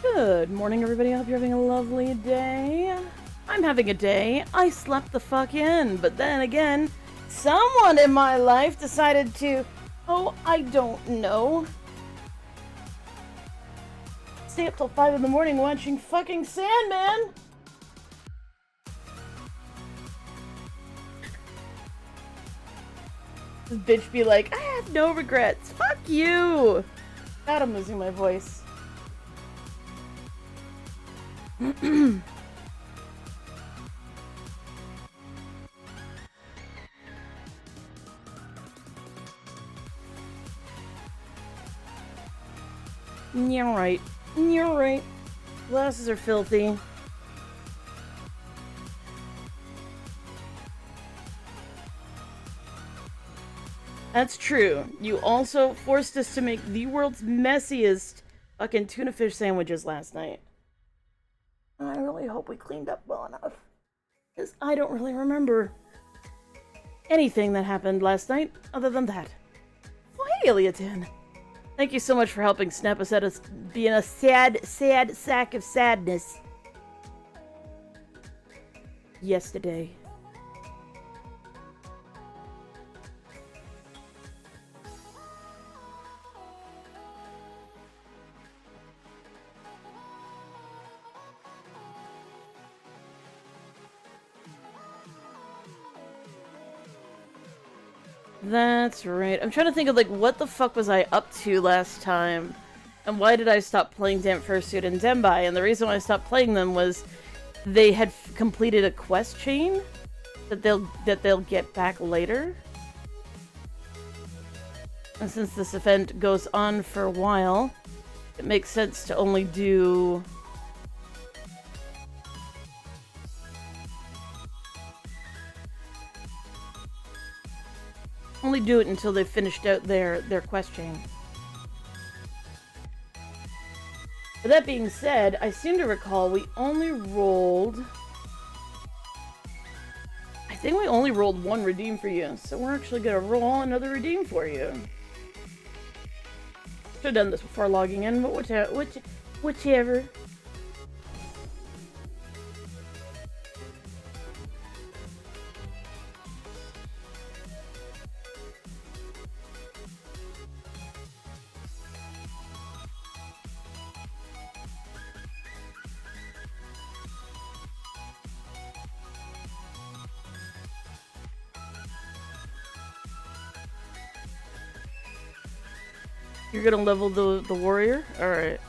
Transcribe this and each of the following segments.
Good morning, everybody. I hope you're having a lovely day. I'm having a day. I slept the fuck in, but then again, someone in my life decided to, oh, I don't know, stay up till 5 in the morning watching fucking Sandman. This bitch be like, I have no regrets. Fuck you. God, I'm losing my voice. You're right. You're right. Glasses are filthy. That's true. You also forced us to make the world's messiest fucking tuna fish sandwiches last night. I really hope we cleaned up well enough, because I don't really remember anything that happened last night other than that. Oh, hey, Iliatan. Thank you so much for helping snap us out of being a sad sack of sadness yesterday. That's right. I'm trying to think of, like, what the fuck was I up to last time? And why did I stop playing Damp Fursuit and Dembai? And the reason why I stopped playing them was they had completed a quest chain that they'll get back later. And since this event goes on for a while, it makes sense to only do... only do it until they've finished out their quest chain. But that being said, I seem to recall we only rolled... I think we only rolled one redeem for you, so we're actually gonna roll another redeem for you. Should've done this before logging in, but whichever. You're gonna level the warrior? Alright.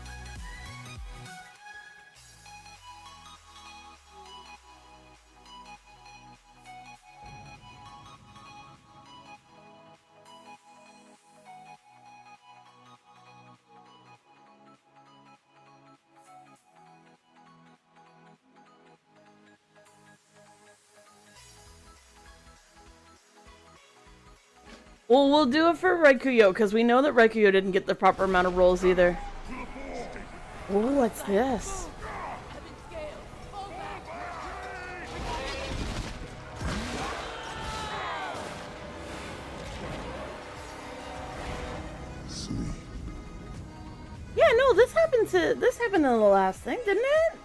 Well, we'll do it for Raikuyo, because we know that Raikuyo didn't get the proper amount of rolls either. Ooh, what's this? Yeah, no, this happened in the last thing, didn't it?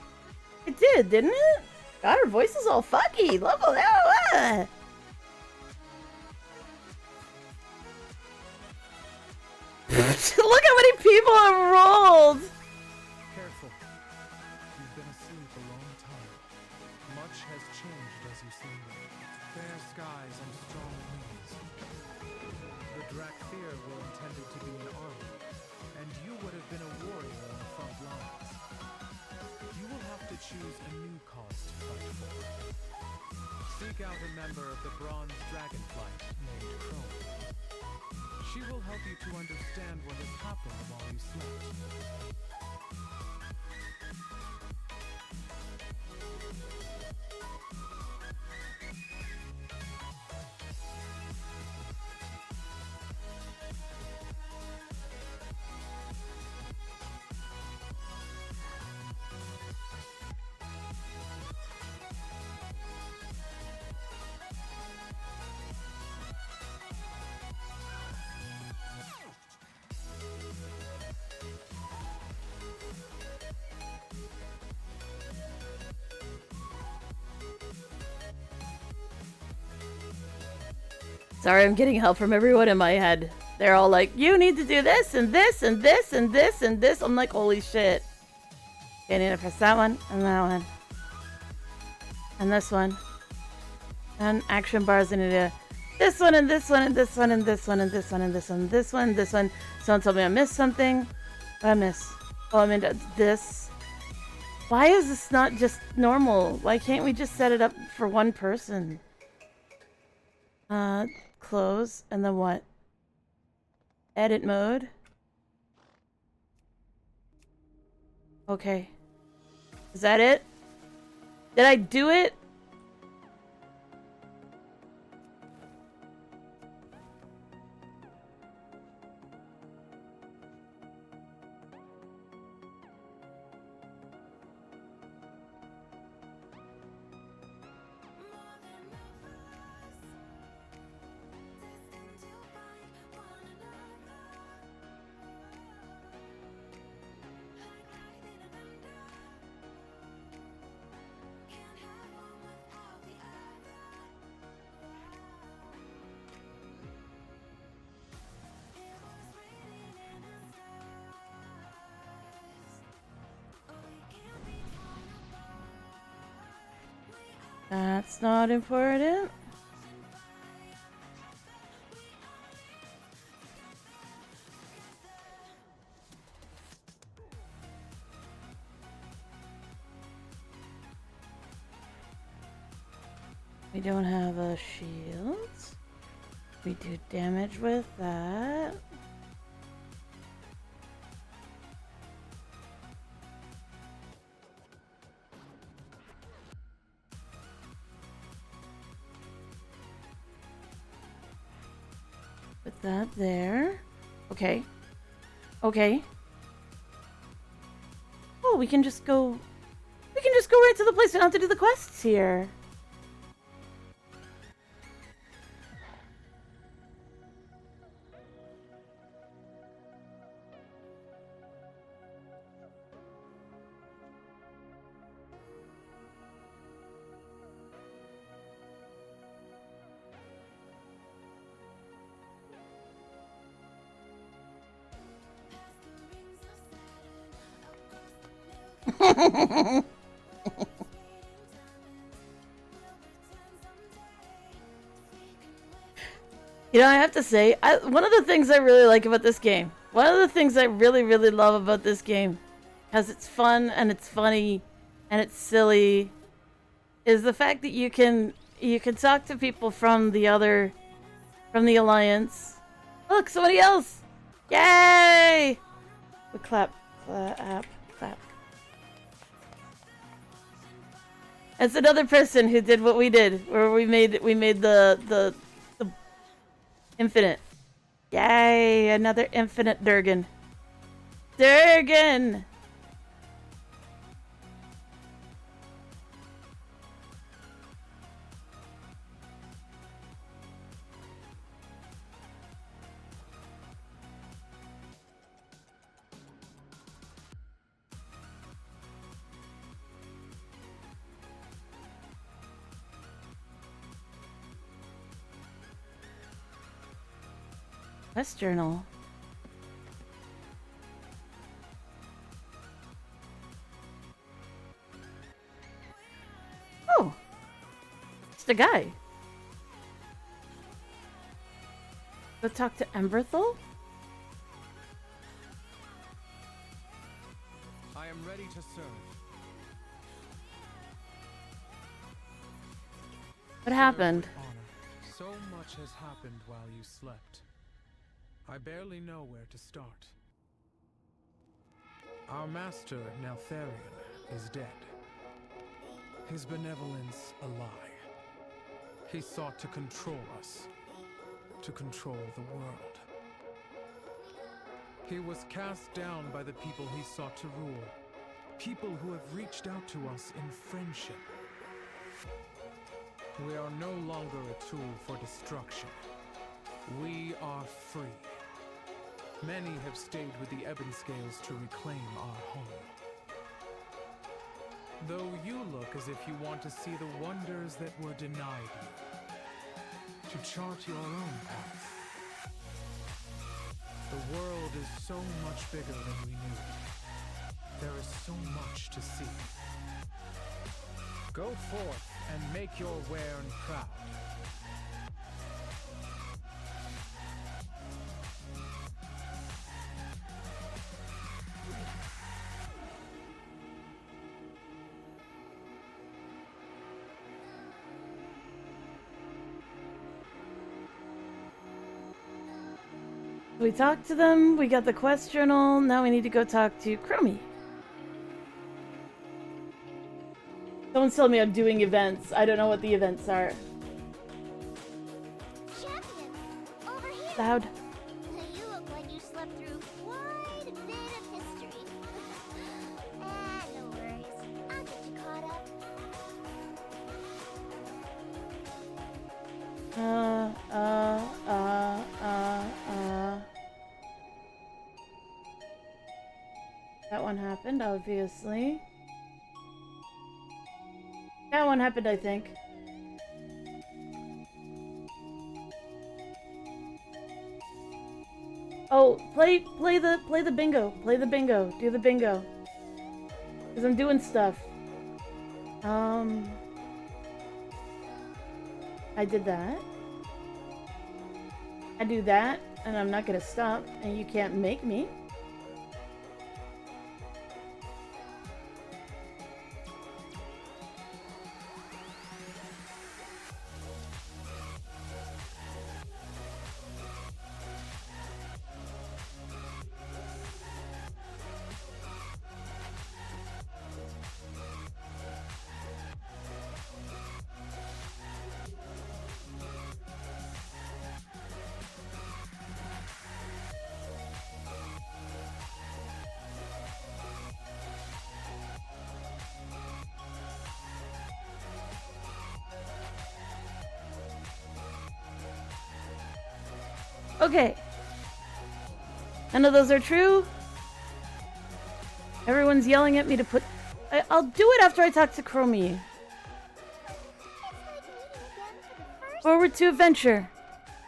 It did, didn't it? God, her voice is all fucky. Level that. Look how many people have rolled! Careful. You've been asleep a long time. Much has changed as you see me. Fair skies and strong winds. The Drakthir were intended to be an army, and you would have been a warrior on the front lines. You will have to choose a new cause to fight for. Seek out a member of the Bronze Dragonflight named Crone. She will help you to understand what has happened while you slept. Sorry, I'm getting help from everyone in my head. They're all like, you need to do this and this and this and this and this. I'm like, holy shit. Okay, I need to press that one and that one. And this one. And action bars, I need to this one and this one and this one and this one and this one and this one and this one, this one. Someone told me I missed something. What did I miss? Oh, I mean this. Why is this not just normal? Why can't we just set it up for one person? Close, and then what? Edit mode. Okay. Is that it? Did I do it? That's not important. We don't have a shield. We do damage with that. Put that there. Okay. Okay. Oh, we can just go... We can just go right to the place. We don't have to do the quests here. You know, I have to say, one of the things I really like about this game, one of the things I really, really love about this game, because it's fun and it's funny and it's silly, is the fact that you can talk to people from the Alliance. Look, somebody else! Yay! We clap, clap. It's another person who did what we did, where we made the infinite. Yay! Another infinite Durgan. Durgan! Quest journal. Oh, it's the guy. Go talk to Emberthal? I am ready to serve. What happened? Honor. So much has happened while you slept. I barely know where to start. Our master, Neltharion, is dead. His benevolence a lie. He sought to control us, to control the world. He was cast down by the people he sought to rule, people who have reached out to us in friendship. We are no longer a tool for destruction. We are free. Many have stayed with the Ebon Scales to reclaim our home. Though you look as if you want to see the wonders that were denied you. to chart your own path. The world is so much bigger than we knew. There is so much to see. Go forth and make your Wern proud. We talked to them, we got the quest journal, now we need to go talk to Chromie. Someone's telling me I'm doing events. I don't know what the events are. Champion, over here. Loud. You look like you slept through quite a bit of history. No worries. I'll get you caught up. That one happened, obviously. That one happened, I think. Oh, play the bingo. Play the bingo. Do the bingo. Cause I'm doing stuff. I did that. I do that, and I'm not gonna stop, and you can't make me. Okay. None of those are true. Everyone's yelling at me to put... I'll do it after I talk to Chromie. Forward to adventure.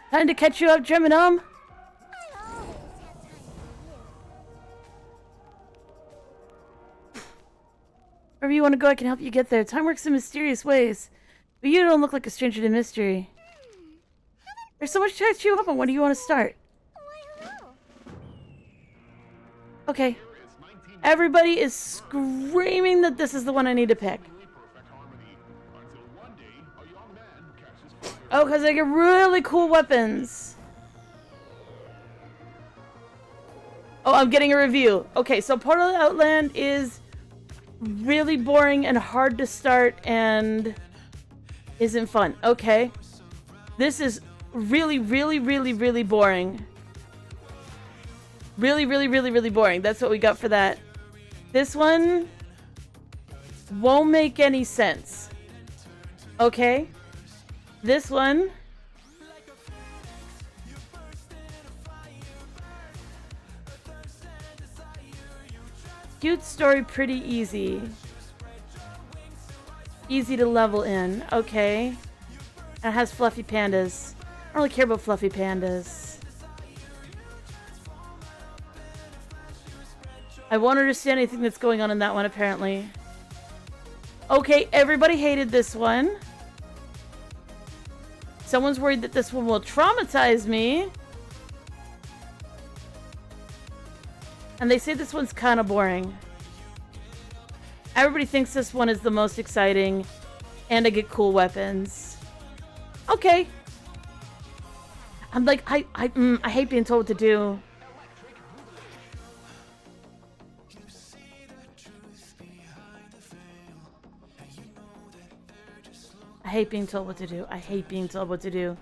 Time to catch you up, Geminum. Wherever you want to go, I can help you get there. Time works in mysterious ways. But you don't look like a stranger to mystery. There's so much to catch you up on. When do you want to start? Okay. Everybody is screaming that this is the one I need to pick. Oh, because I get really cool weapons. Oh, I'm getting a review. Okay, so Portal Outland is really boring and hard to start and isn't fun. Okay. This is really, really, really, really boring. Really, really, really, really boring. That's what we got for that. This one won't make any sense. Okay. This one cute story, pretty easy. Easy to level in. Okay. And it has fluffy pandas. I don't really care about fluffy pandas. I won't understand anything that's going on in that one, apparently. Okay, everybody hated this one. Someone's worried that this one will traumatize me. And they say this one's kind of boring. Everybody thinks this one is the most exciting. And I get cool weapons. Okay. I'm like, I hate being told what to do. I hate being told what to do. I hate being told what to do.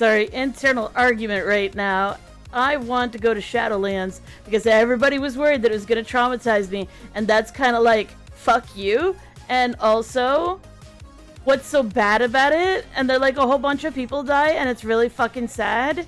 Sorry, internal argument right now. I want to go to Shadowlands because everybody was worried that it was going to traumatize me. And that's kind of like, fuck you. And also, what's so bad about it? And they're like, a whole bunch of people die and it's really fucking sad.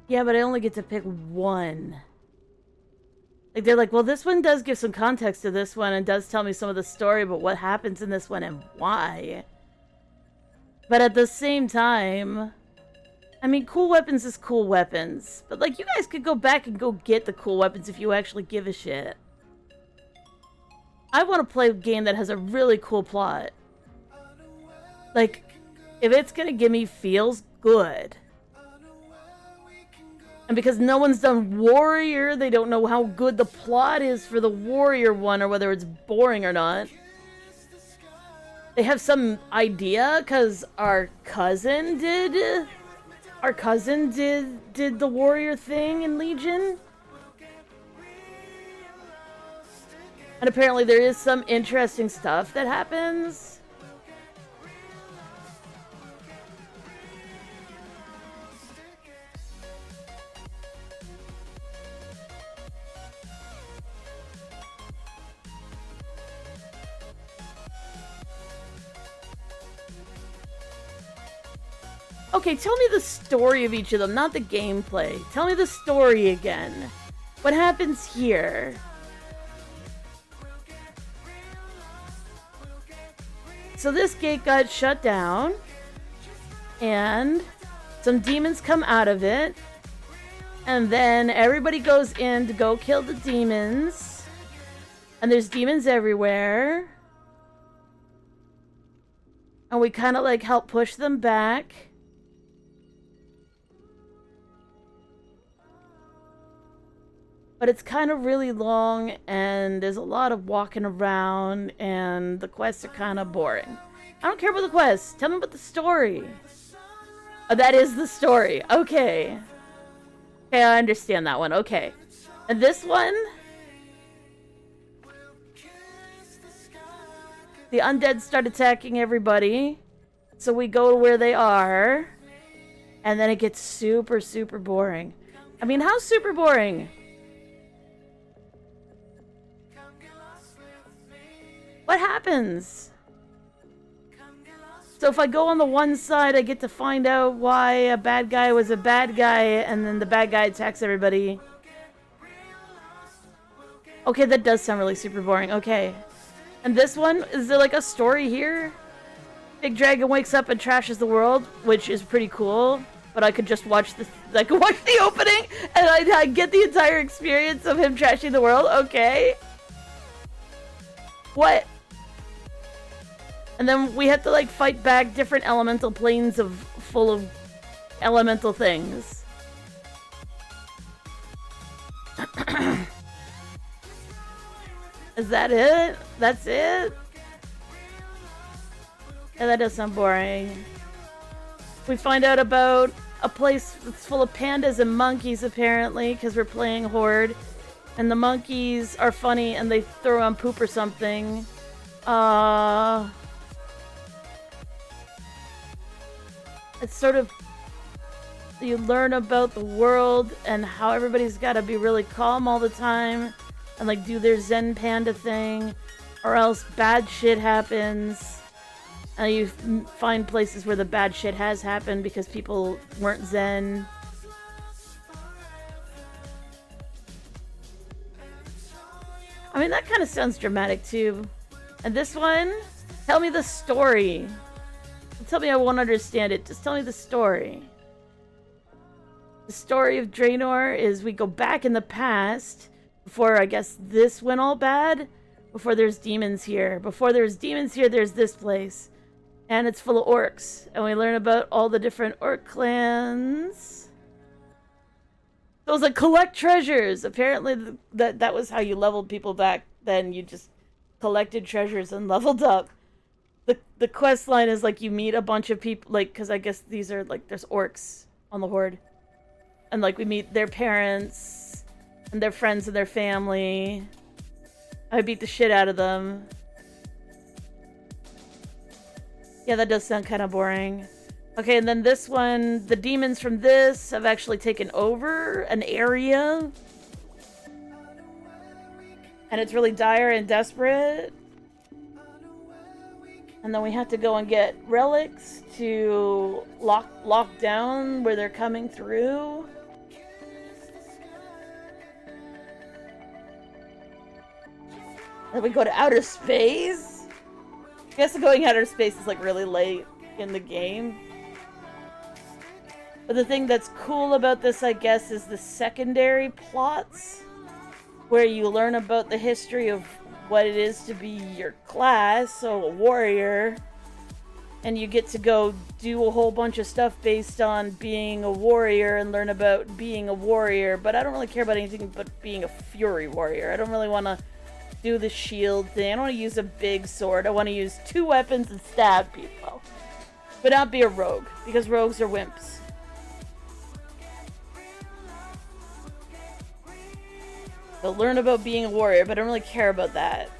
Yeah, but I only get to pick one. Like, they're like, well, this one does give some context to this one and does tell me some of the story about what happens in this one and why. But at the same time, I mean, cool weapons is cool weapons. But, like, you guys could go back and go get the cool weapons if you actually give a shit. I want to play a game that has a really cool plot. Like, if it's gonna give me feels good. And because no one's done Warrior, they don't know how good the plot is for the Warrior one or whether it's boring or not. They have some idea because our cousin did the Warrior thing in Legion. And apparently there is some interesting stuff that happens. Okay, tell me the story of each of them, not the gameplay. Tell me the story again. What happens here? So this gate got shut down, and some demons come out of it, and then everybody goes in to go kill the demons, and there's demons everywhere, and we kind of like help push them back. But it's kind of really long, and there's a lot of walking around, and the quests are kind of boring. I don't care about the quests. Tell me about the story. Oh, that is the story. Okay. Okay, I understand that one. Okay. And this one? The undead start attacking everybody. So we go to where they are. And then it gets super, super boring. I mean, how super boring? What happens? So if I go on the one side, I get to find out why a bad guy was a bad guy, and then the bad guy attacks everybody. Okay, that does sound really super boring. Okay. And this one, is there like a story here? Big Dragon wakes up and trashes the world, which is pretty cool. But I could just watch the opening, and I'd get the entire experience of him trashing the world. Okay. What? And then we have to like fight back different elemental planes full of elemental things. Is that it? That's it? Yeah, that does sound boring. We find out about a place that's full of pandas and monkeys apparently, because we're playing Horde. And the monkeys are funny and they throw on poop or something. It's sort of, you learn about the world and how everybody's got to be really calm all the time and like do their Zen Panda thing, or else bad shit happens. And you find places where the bad shit has happened because people weren't Zen. I mean, that kind of sounds dramatic too. And this one, tell me the story. Don't tell me I won't understand it. Just tell me the story. The story of Draenor is we go back in the past before, I guess, this went all bad. Before there's demons here. Before there's demons here, there's this place. And it's full of orcs. And we learn about all the different orc clans. So it was like collect treasures. Apparently that was how you leveled people back then. You just collected treasures and leveled up. The quest line is like you meet a bunch of people, like, because I guess these are like, there's orcs on the Horde. And like we meet their parents and their friends and their family. I beat the shit out of them. Yeah, that does sound kind of boring. Okay, and then this one, the demons from this have actually taken over an area. And it's really dire and desperate. And then we have to go and get relics to lock down where they're coming through. Then we go to outer space. I guess going outer space is like really late in the game. But the thing that's cool about this, I guess, is the secondary plots, where you learn about the history of what it is to be your class, so a warrior, and you get to go do a whole bunch of stuff based on being a warrior and learn about being a warrior. But I don't really care about anything but being a fury warrior. I don't really want to do the shield thing. I don't want to use a big sword. I want to use 2 weapons and stab people. But not be a rogue, because rogues are wimps. So learn about being a warrior, but I don't really care about that.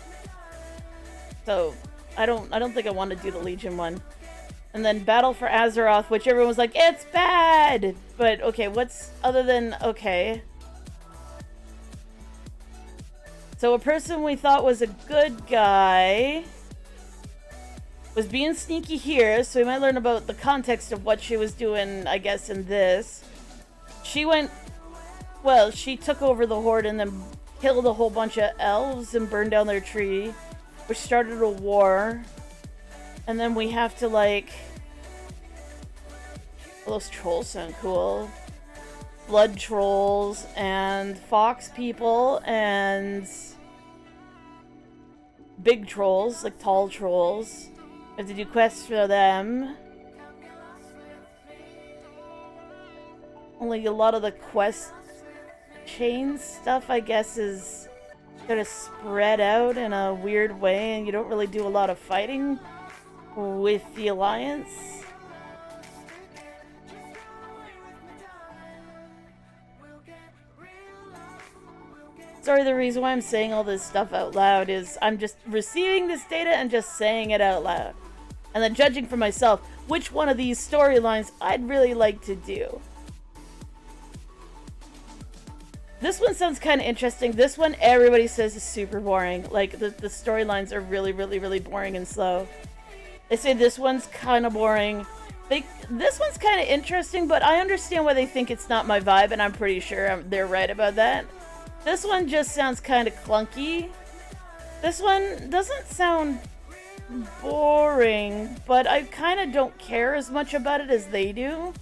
So I don't think I want to do the Legion one. And then Battle for Azeroth, which everyone was like, it's bad! But okay, what's other than okay? So a person we thought was a good guy was being sneaky here, so we might learn about the context of what she was doing, I guess, in this. She took over the Horde and then killed a whole bunch of elves and burned down their tree, which started a war. And then we have to, like... Well, those trolls sound cool. Blood trolls and fox people and... big trolls, like tall trolls. We have to do quests for them. Only a lot of the quest chain stuff, I guess, is kind of spread out in a weird way, and you don't really do a lot of fighting with the Alliance. Sorry, the reason why I'm saying all this stuff out loud is I'm just receiving this data and just saying it out loud. And then judging for myself which one of these storylines I'd really like to do. This one sounds kind of interesting. This one, everybody says is super boring. Like, the storylines are really, really, really boring and slow. They say this one's kind of boring. This one's kind of interesting, but I understand why they think it's not my vibe, and I'm pretty sure they're right about that. This one just sounds kind of clunky. This one doesn't sound boring, but I kind of don't care as much about it as they do.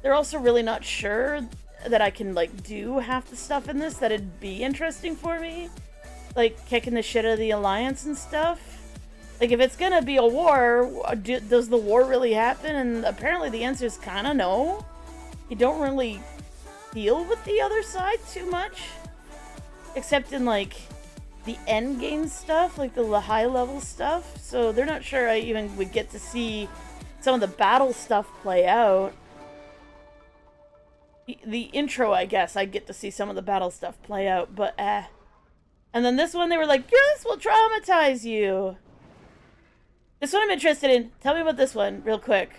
They're also really not sure that I can, like, do half the stuff in this that it'd be interesting for me. Like, kicking the shit out of the Alliance and stuff. Like, if it's gonna be a war, does the war really happen? And apparently the answer is kind of no. You don't really deal with the other side too much. Except in, like, the end game stuff, like the high level stuff. So they're not sure I even would get to see some of the battle stuff play out. The intro, I guess, I get to see some of the battle stuff play out, but I And then this one, they were like, this will traumatize you. This one I'm interested in. Tell me about this one real quick.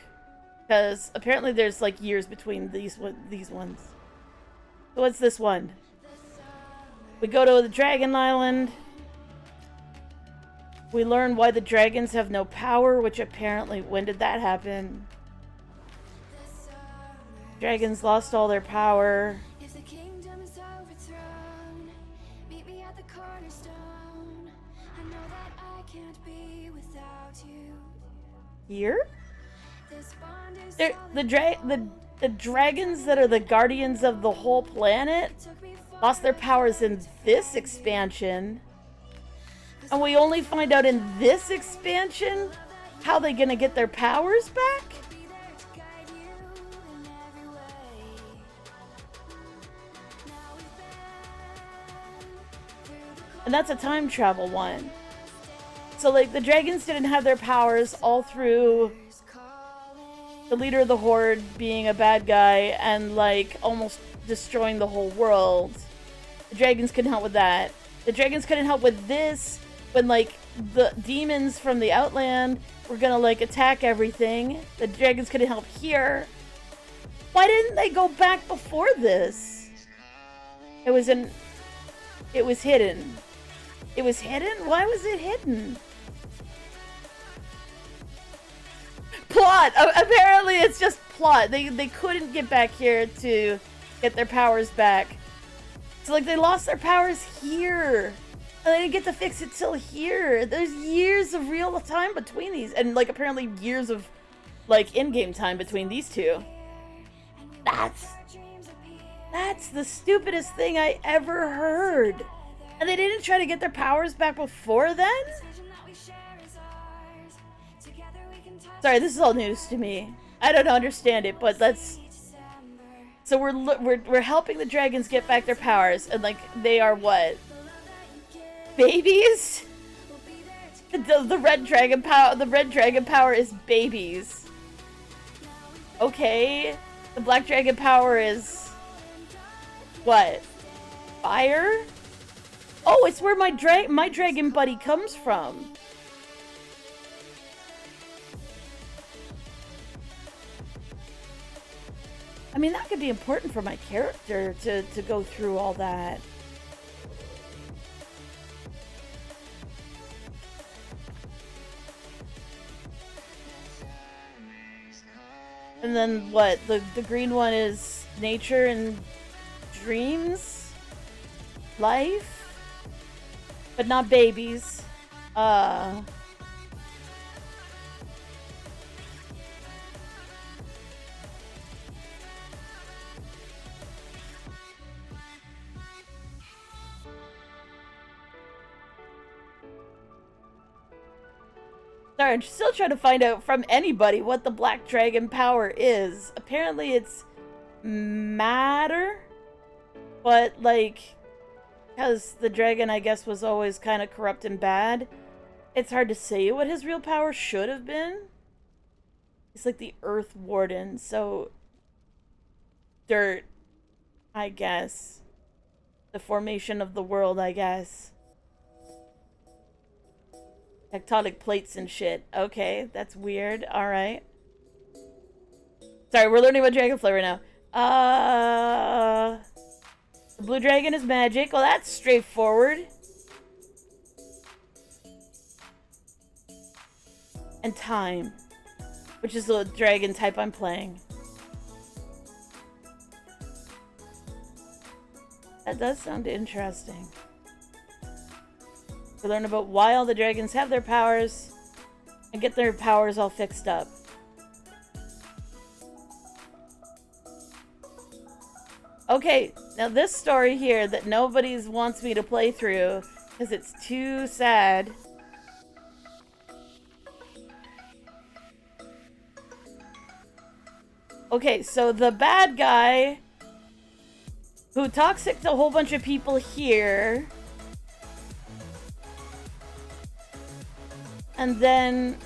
Because apparently there's like years between these ones. So what's this one? We go to the Dragon Island. We learn why the dragons have no power, which apparently, when did that happen? Dragons lost all their power. If the kingdom is overthrown, meet me at the cornerstone. I know that I can't be without you. Here? This bond is The dragons that are the guardians of the whole planet lost their powers in this expansion. And we only find out in this expansion how they're gonna get their powers back? And that's a time travel one. So like the dragons didn't have their powers all through the leader of the Horde being a bad guy and like almost destroying the whole world. The dragons couldn't help with that. The dragons couldn't help with this when like the demons from the Outland were gonna like attack everything. The dragons couldn't help here. Why didn't they go back before this? It was hidden. It was hidden? Why was it hidden? Plot! Apparently it's just plot. They couldn't get back here to get their powers back. So like they lost their powers here. And they didn't get to fix it till here. There's years of real time between these. And like apparently years of like in-game time between these two. That's the stupidest thing I ever heard. And they didn't try to get their powers back before then? Sorry, this is all news to me. I don't understand it, but that's... So we're helping the dragons get back their powers, and like, they are what? Babies? The red dragon power is babies. Okay. The black dragon power is... what? Fire? Oh, it's where my dragon buddy comes from. I mean, that could be important for my character to go through all that. And then what? The green one is nature and dreams? Life? But not babies. Sorry, I'm still trying to find out from anybody what the black dragon power is. Apparently it's matter, but like, because the dragon, I guess, was always kind of corrupt and bad, it's hard to say what his real power should have been. He's like the Earth Warden, so dirt, I guess. The formation of the world, I guess. Tectonic plates and shit. Okay, that's weird. Alright. Sorry, we're learning about Dragonfly right now. The blue dragon is magic. Well, that's straightforward. And time. Which is the dragon type I'm playing. That does sound interesting. We learn about why all the dragons have their powers and get their powers all fixed up. Okay, now this story here that nobody wants me to play through because it's too sad. Okay, so the bad guy who toxic to a whole bunch of people here. And then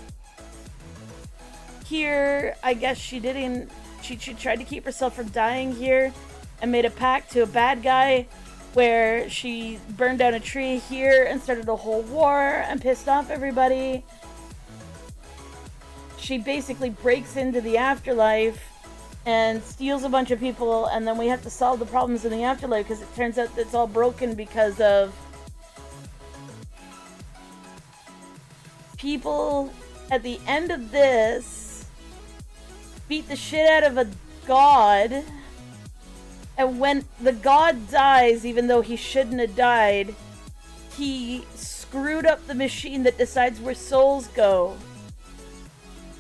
here, I guess she didn't, she tried to keep herself from dying here and made a pact to a bad guy where she burned down a tree here and started a whole war and pissed off everybody. She basically breaks into the afterlife and steals a bunch of people, and then we have to solve the problems in the afterlife because it turns out that it's all broken because of people at the end of this beat the shit out of a god, and when the god dies, even though he shouldn't have died, he screwed up the machine that decides where souls go.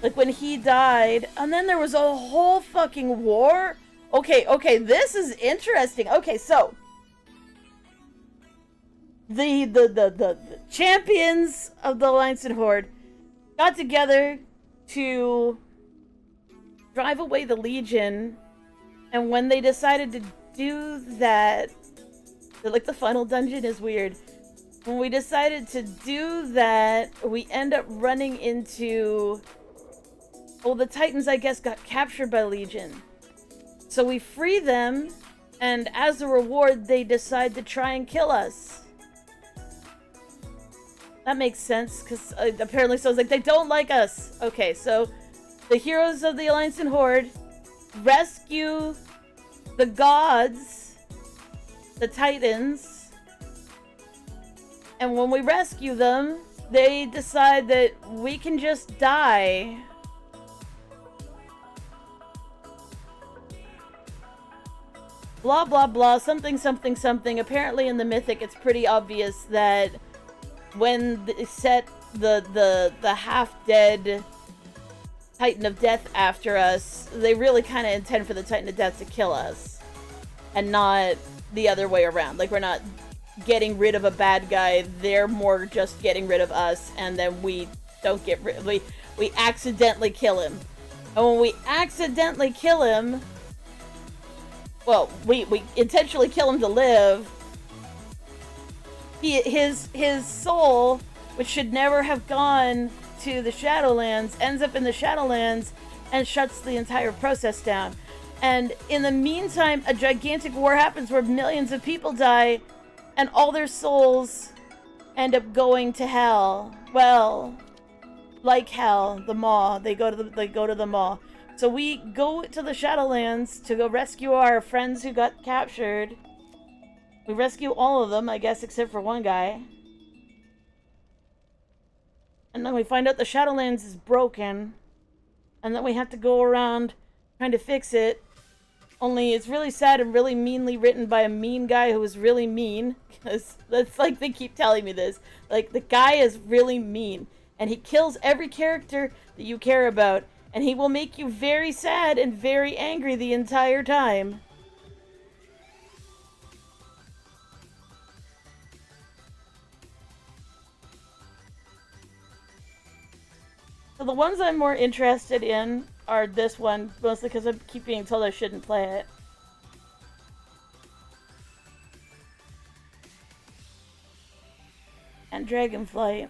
Like when he died, and then there was a whole fucking war. Okay, this is interesting. Okay, so the champions of the Alliance and Horde got together to drive away the Legion, and when they decided to do that, like the final dungeon is weird. When we decided to do that, we end up running into... well, the Titans, I guess, got captured by Legion. So we free them, and as a reward, they decide to try and kill us. That makes sense, because apparently so it's like, they don't like us. Okay, so the heroes of the Alliance and Horde rescue the gods, the Titans, and when we rescue them, they decide that we can just die. Blah, blah, blah, something, something, something. Apparently in the Mythic, it's pretty obvious that when they set the half-dead Titan of Death after us, they really kind of intend for the Titan of Death to kill us. And not the other way around. Like, we're not getting rid of a bad guy, they're more just getting rid of us, and then we don't get rid... We accidentally kill him. And when we accidentally kill him... well, we intentionally kill him to live. His soul, which should never have gone to the Shadowlands, ends up in the Shadowlands and shuts the entire process down. And in the meantime, a gigantic war happens where millions of people die, and all their souls end up going to hell. Well, like hell, the Maw. They go to the Maw. So we go to the Shadowlands to go rescue our friends who got captured. We rescue all of them, I guess, except for one guy. And then we find out the Shadowlands is broken. And then we have to go around trying to fix it. Only it's really sad and really meanly written by a mean guy who was really mean. Because that's like, they keep telling me this. Like, the guy is really mean. And he kills every character that you care about. And he will make you very sad and very angry the entire time. So the ones I'm more interested in are this one, mostly because I keep being told I shouldn't play it. And Dragonflight.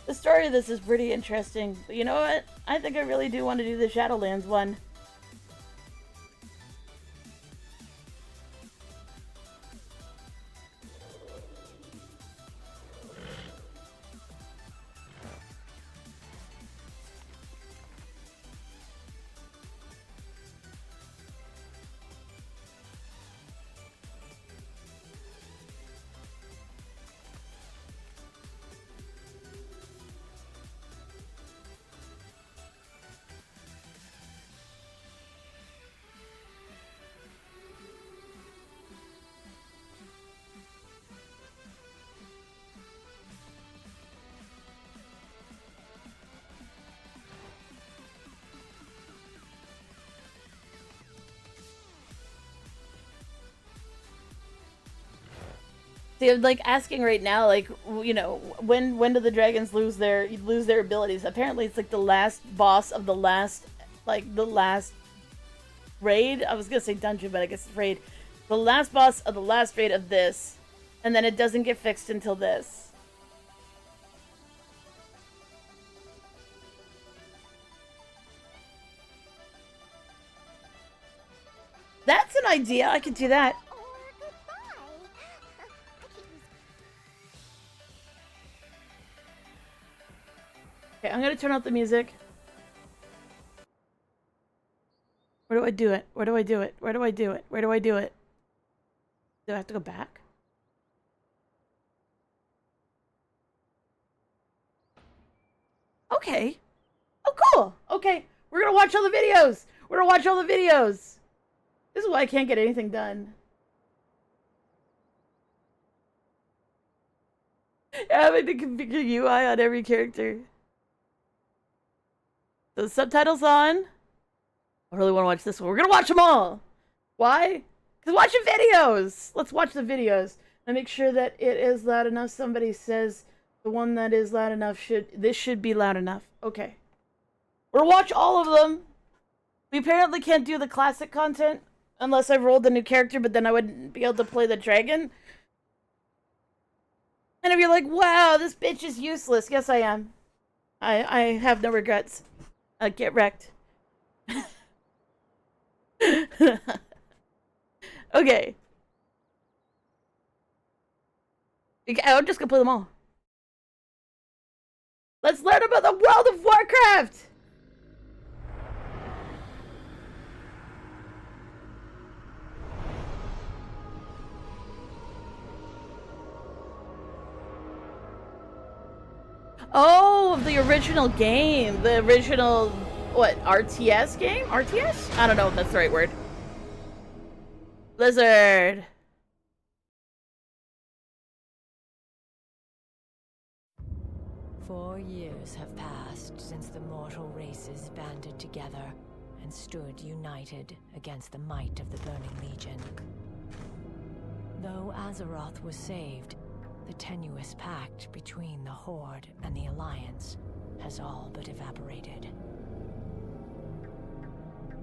The story of this is pretty interesting, but you know what? I think I really do want to do the Shadowlands one. See, I'm like asking right now, like, you know, when do the dragons lose their abilities? Apparently, it's like the last boss of the last, like the last raid. I was gonna say dungeon, but I guess it's raid. The last boss of the last raid of this, and then it doesn't get fixed until this. That's an idea. I could do that. Or goodbye. Okay, I'm gonna turn out the music. Where do I do it? Where do I do it? Where do I do it? Where do I do it? Do I have to go back? Okay. Oh, cool. Okay. We're gonna watch all the videos. We're gonna watch all the videos. This is why I can't get anything done. Having to configure UI on every character. The subtitles on. I really want to watch this one. We're gonna watch them all. Why? Because watching videos. Let's watch the videos and make sure that it is loud enough. Somebody says the one that is loud enough should be loud enough. Okay. We'll watch all of them. We apparently can't do the classic content unless I've rolled a new character, but then I wouldn't be able to play the dragon. And if you're like, wow, this bitch is useless. Yes, I am. I have no regrets. Get wrecked. Okay. I'm just gonna play them all. Let's learn about the world of Warcraft! Oh, the original game. The original, what, RTS game? RTS? I don't know if that's the right word. Blizzard. Four years have passed since the mortal races banded together and stood united against the might of the Burning Legion. Though Azeroth was saved, the tenuous pact between the Horde and the Alliance has all but evaporated.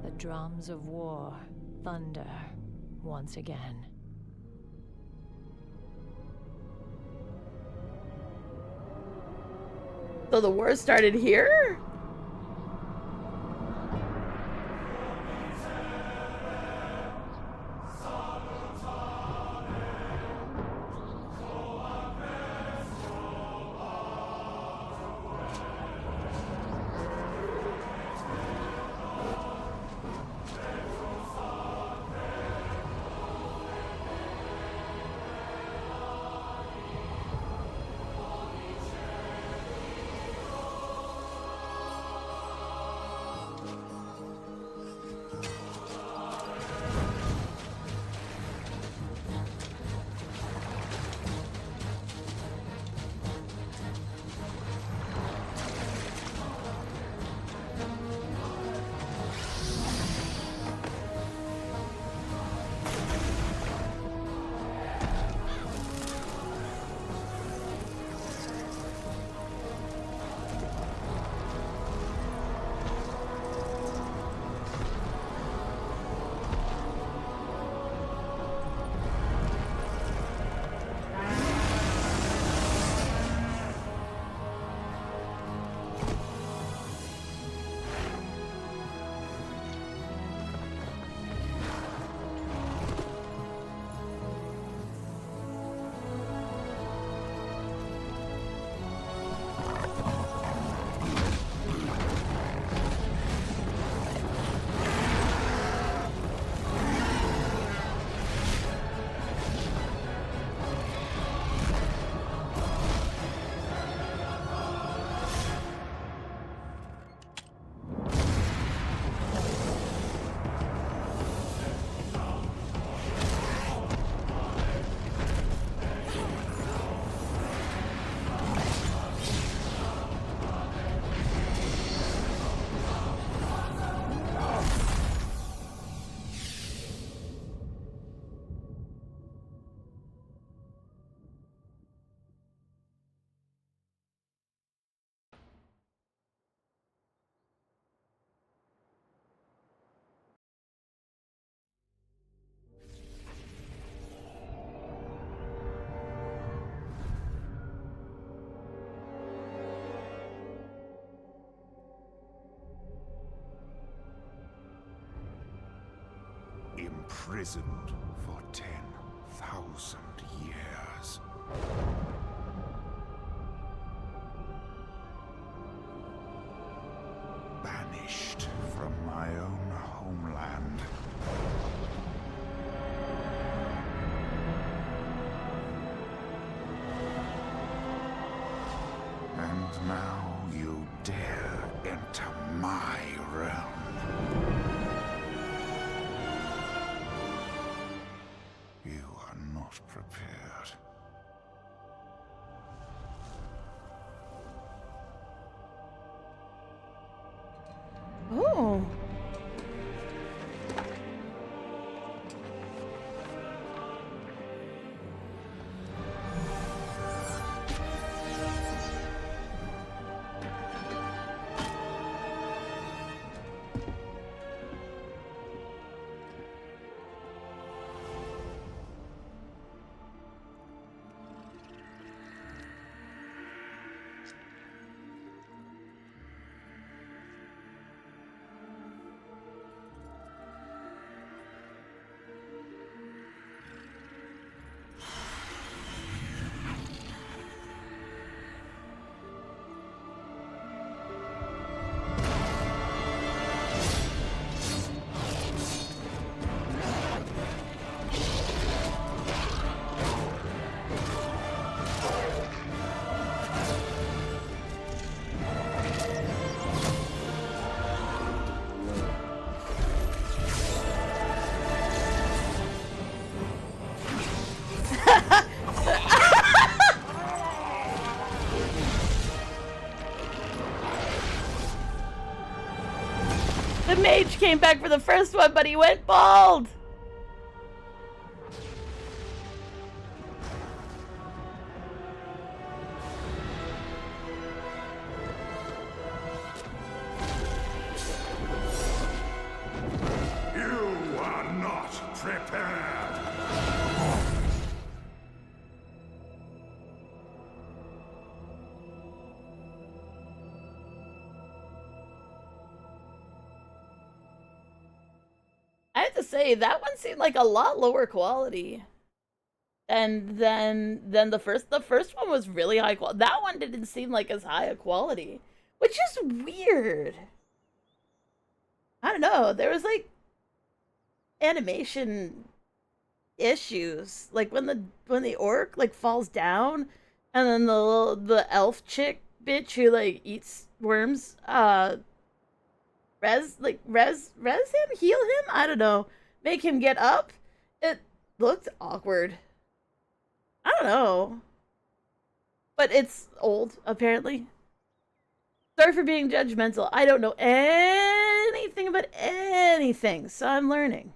The drums of war thunder once again. So the war started here? imprisoned for 10,000 years. Banished from my own homeland. And now you dare enter my realm. You are not prepared. Oh. The mage came back for the first one, but he went bald! You are not prepared. I have to say, that one seemed like a lot lower quality. And then the first one was really high quality. That one didn't seem like as high a quality, which is weird. I don't know. There was like animation issues, like when the orc like falls down, and then the elf chick bitch who like eats worms, res him, heal him. I don't know, make him get up. It looked awkward. I don't know, but it's old apparently. Sorry for being judgmental. I don't know anything about anything, so I'm learning.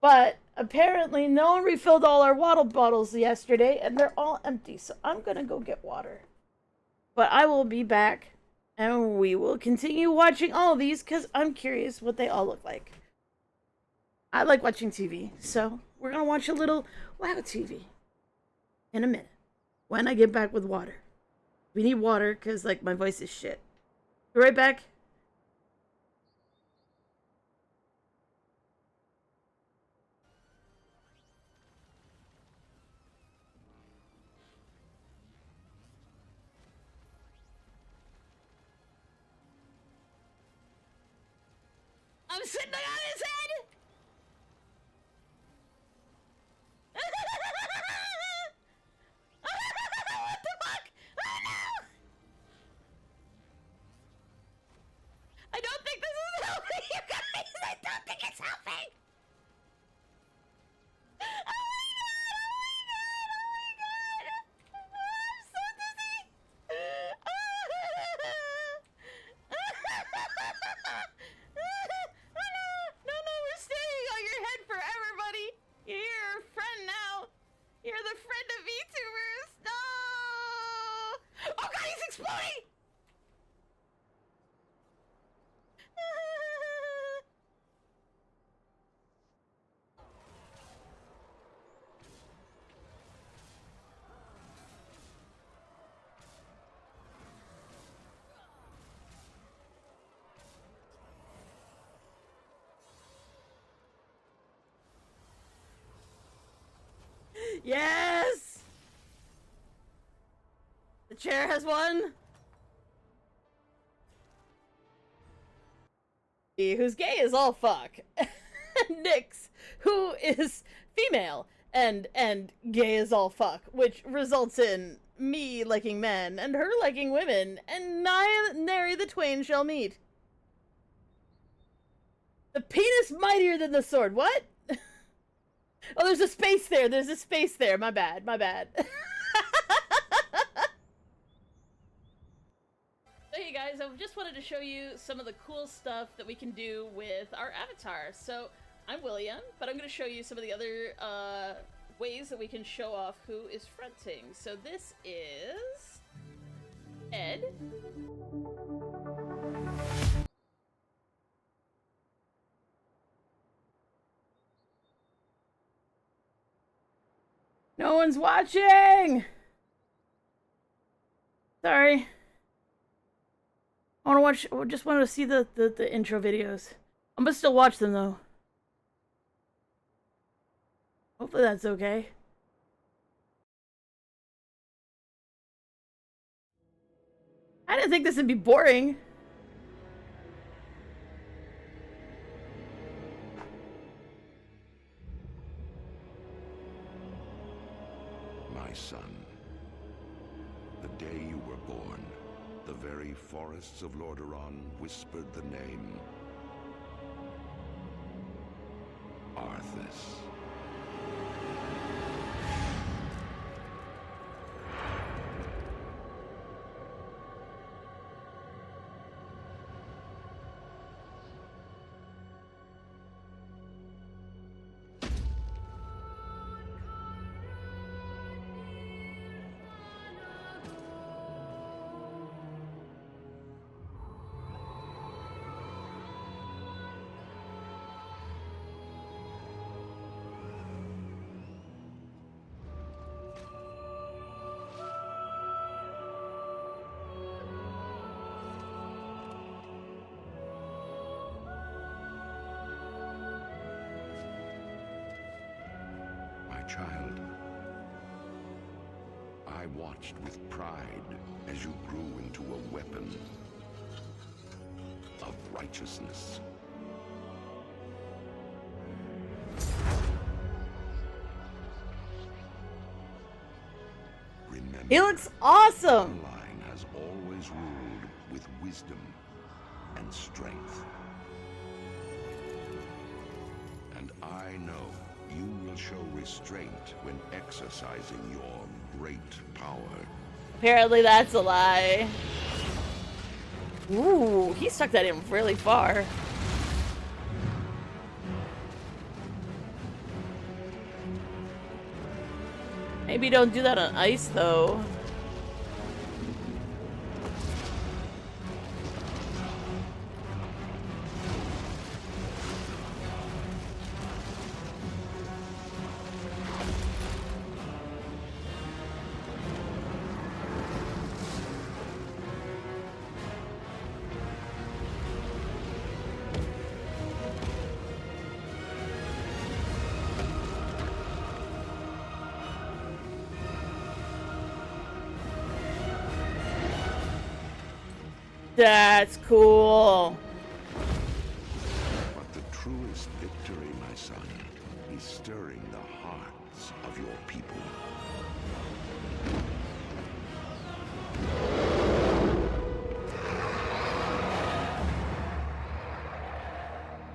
But apparently no one refilled all our water bottles yesterday, and they're all empty, so I'm gonna go get water. But I will be back, and we will continue watching all of these, because I'm curious what they all look like. I like watching TV, so we're gonna watch a little WoW TV in a minute, when I get back with water. We need water, because, like, my voice is shit. Be right back. I'm sitting on his head! What the fuck? Oh no! I don't think this is helping, you guys! I don't think it's helping! Oh my god! Oh my god! Oh my god! I'm so dizzy! No, we're staying on your head forever, buddy! You're a friend now! You're the friend of VTubers! No! Oh god, he's exploding! Yes! The chair has won. Who's gay is all fuck. Nyx, who is female and gay is all fuck, which results in me liking men and her liking women, and nary the twain shall meet. The penis mightier than the sword. What? Oh, there's a space there. There's a space there. My bad. My bad. So hey guys, I just wanted to show you some of the cool stuff that we can do with our avatar. So I'm William, but I'm going to show you some of the other ways that we can show off who is fronting. So this is Ed. No one's watching! Sorry. I just wanted to see the intro videos. I'm gonna still watch them though. Hopefully that's okay. I didn't think this would be boring. My son, the day you were born, the very forests of Lordaeron whispered the name Arthas. Child, I watched with pride as you grew into a weapon of righteousness. Remember, He looks awesome! the line has always ruled with wisdom and strength. And I know you will show restraint when exercising your great power. Apparently that's a lie. Ooh, he stuck that in really far. Maybe don't do that on ice though. That's cool. But the truest victory, my son, is stirring the hearts of your people.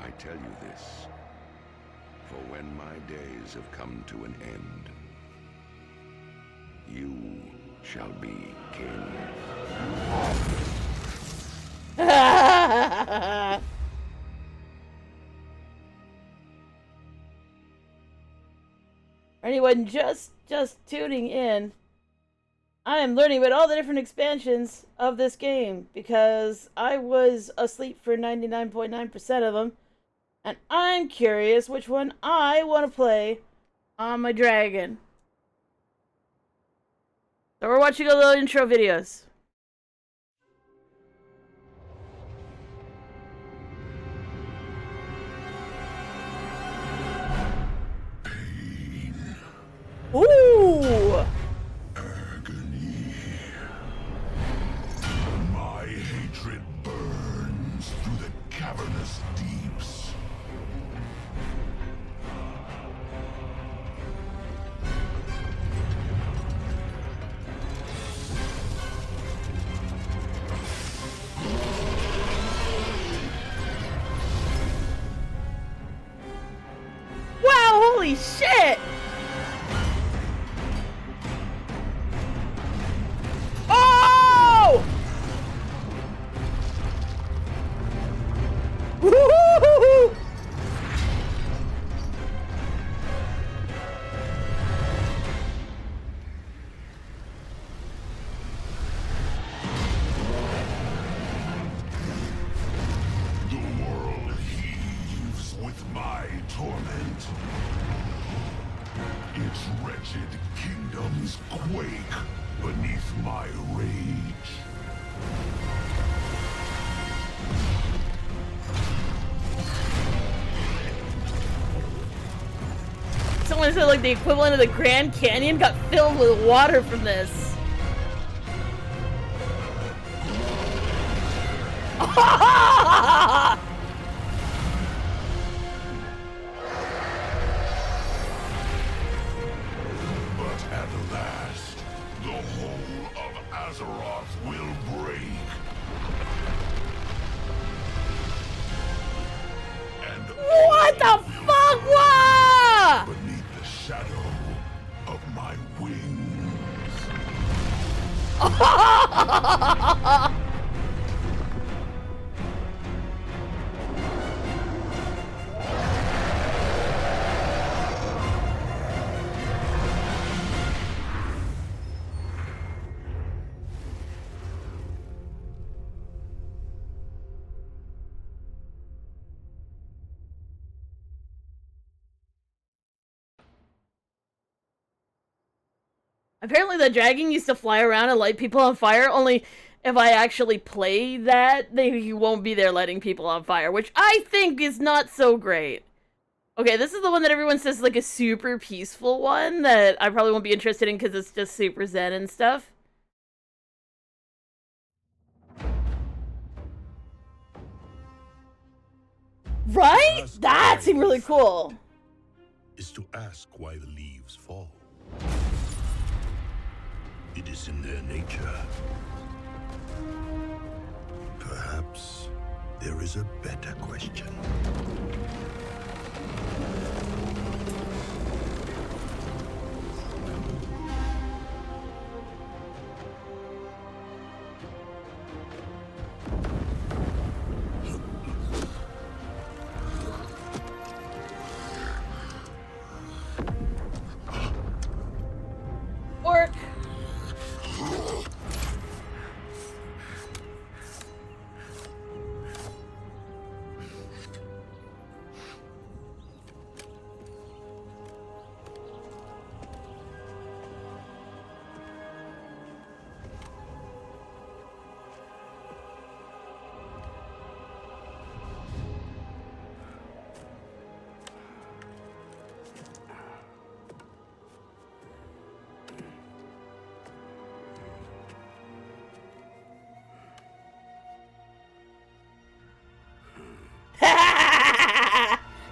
I tell you this, for when my days have come to an end, you shall be king. Anyone just tuning in, I am learning about all the different expansions of this game because I was asleep for 99.9% of them, and I'm curious which one I want to play on my dragon. So we're watching a little intro videos. Ooh! Agony. My hatred burns through the cavernous deeps. Wow, holy shit! Oh! Woo-hoo-hoo-hoo! The world heaves with my torment. Its wretched kingdoms quake beneath my rage. Someone said like the equivalent of the Grand Canyon got filled with water from this. But at last, the whole of Azeroth will break. And What the fuck? What? beneath the shadow of my wings. Apparently the dragon used to fly around and light people on fire, only if I actually play that, he won't be there lighting people on fire, which I think is not so great. Okay, this is the one that everyone says is like a super peaceful one that I probably won't be interested in because it's just super zen and stuff. Right? That seemed really cool. Is to ask why the leaves fall. It is in their nature. Perhaps there is a better question. Orc.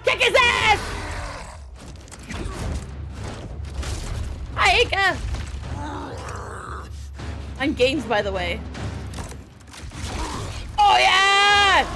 Kick his ass! Hi, Ika! I'm Gainz, by the way. Oh, yeah!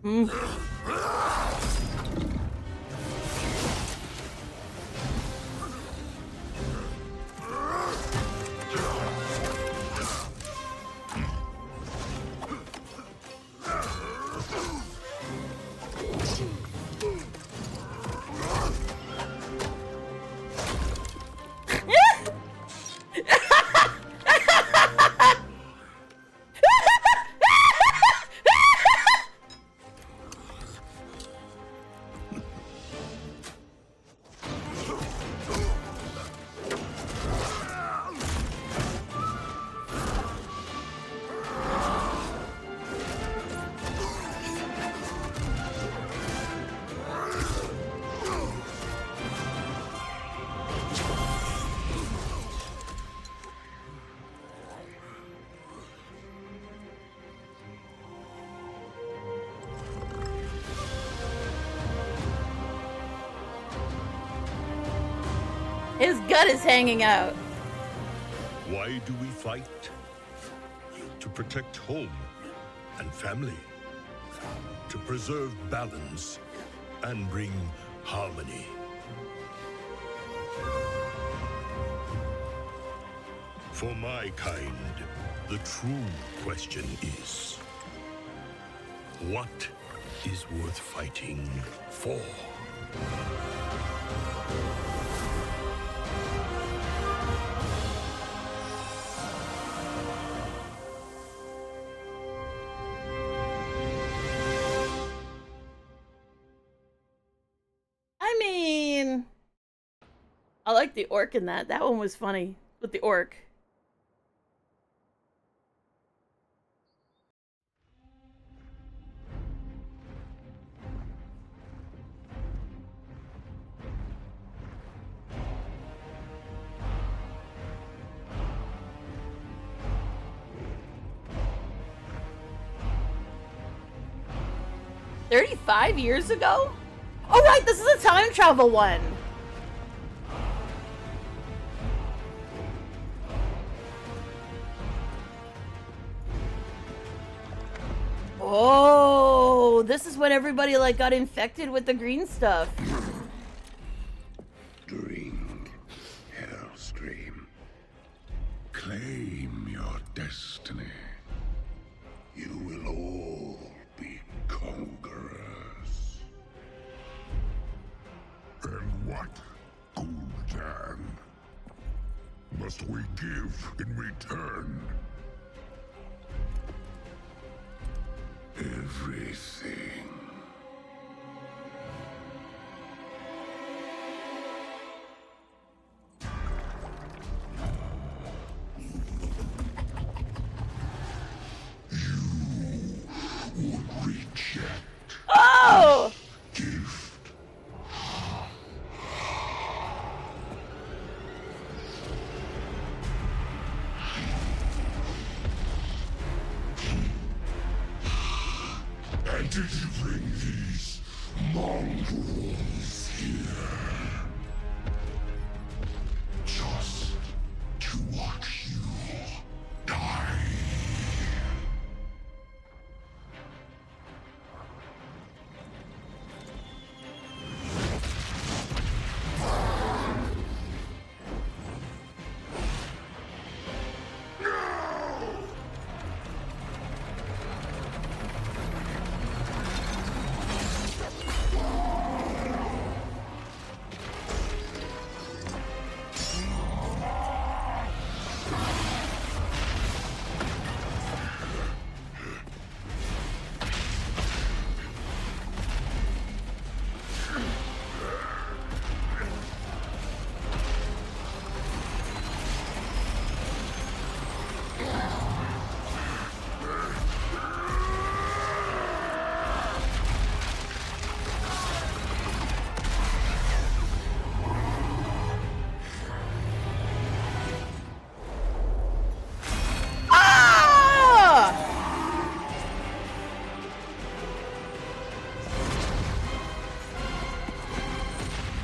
Mm. His gut is hanging out. Why do we fight? To protect home and family. To preserve balance and bring harmony. For my kind, the true question is, what is worth fighting for? I mean, I like the orc in that. That one was funny with the orc. $35 years ago? Oh right, this is a time travel one. Oh, this is when everybody like got infected with the green stuff. Drink, Hellstream. Claim your destiny. You will all be conquerors. And what, Gul'dan, must we give in return? Everything. You would reject Oh! gift. And did you bring these mongrels here? Just to watch you die?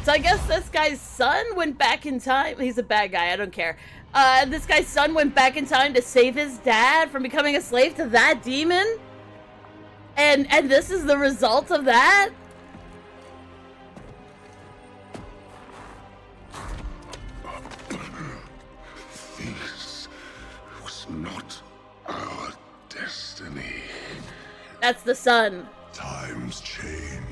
So I guess this guy's son went back in time. He's a bad guy, I don't care. This guy's son went back in time to save his dad from becoming a slave to that demon? And this is the result of that? This was not our destiny. That's the son. Times change.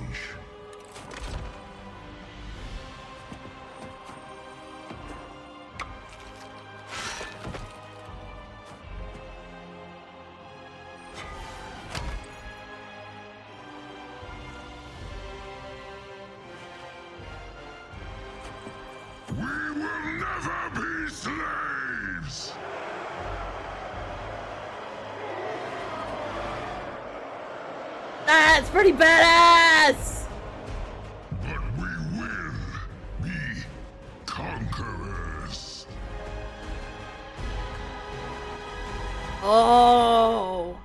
We will never be slaves! That's pretty badass! But we will be conquerors. Oh.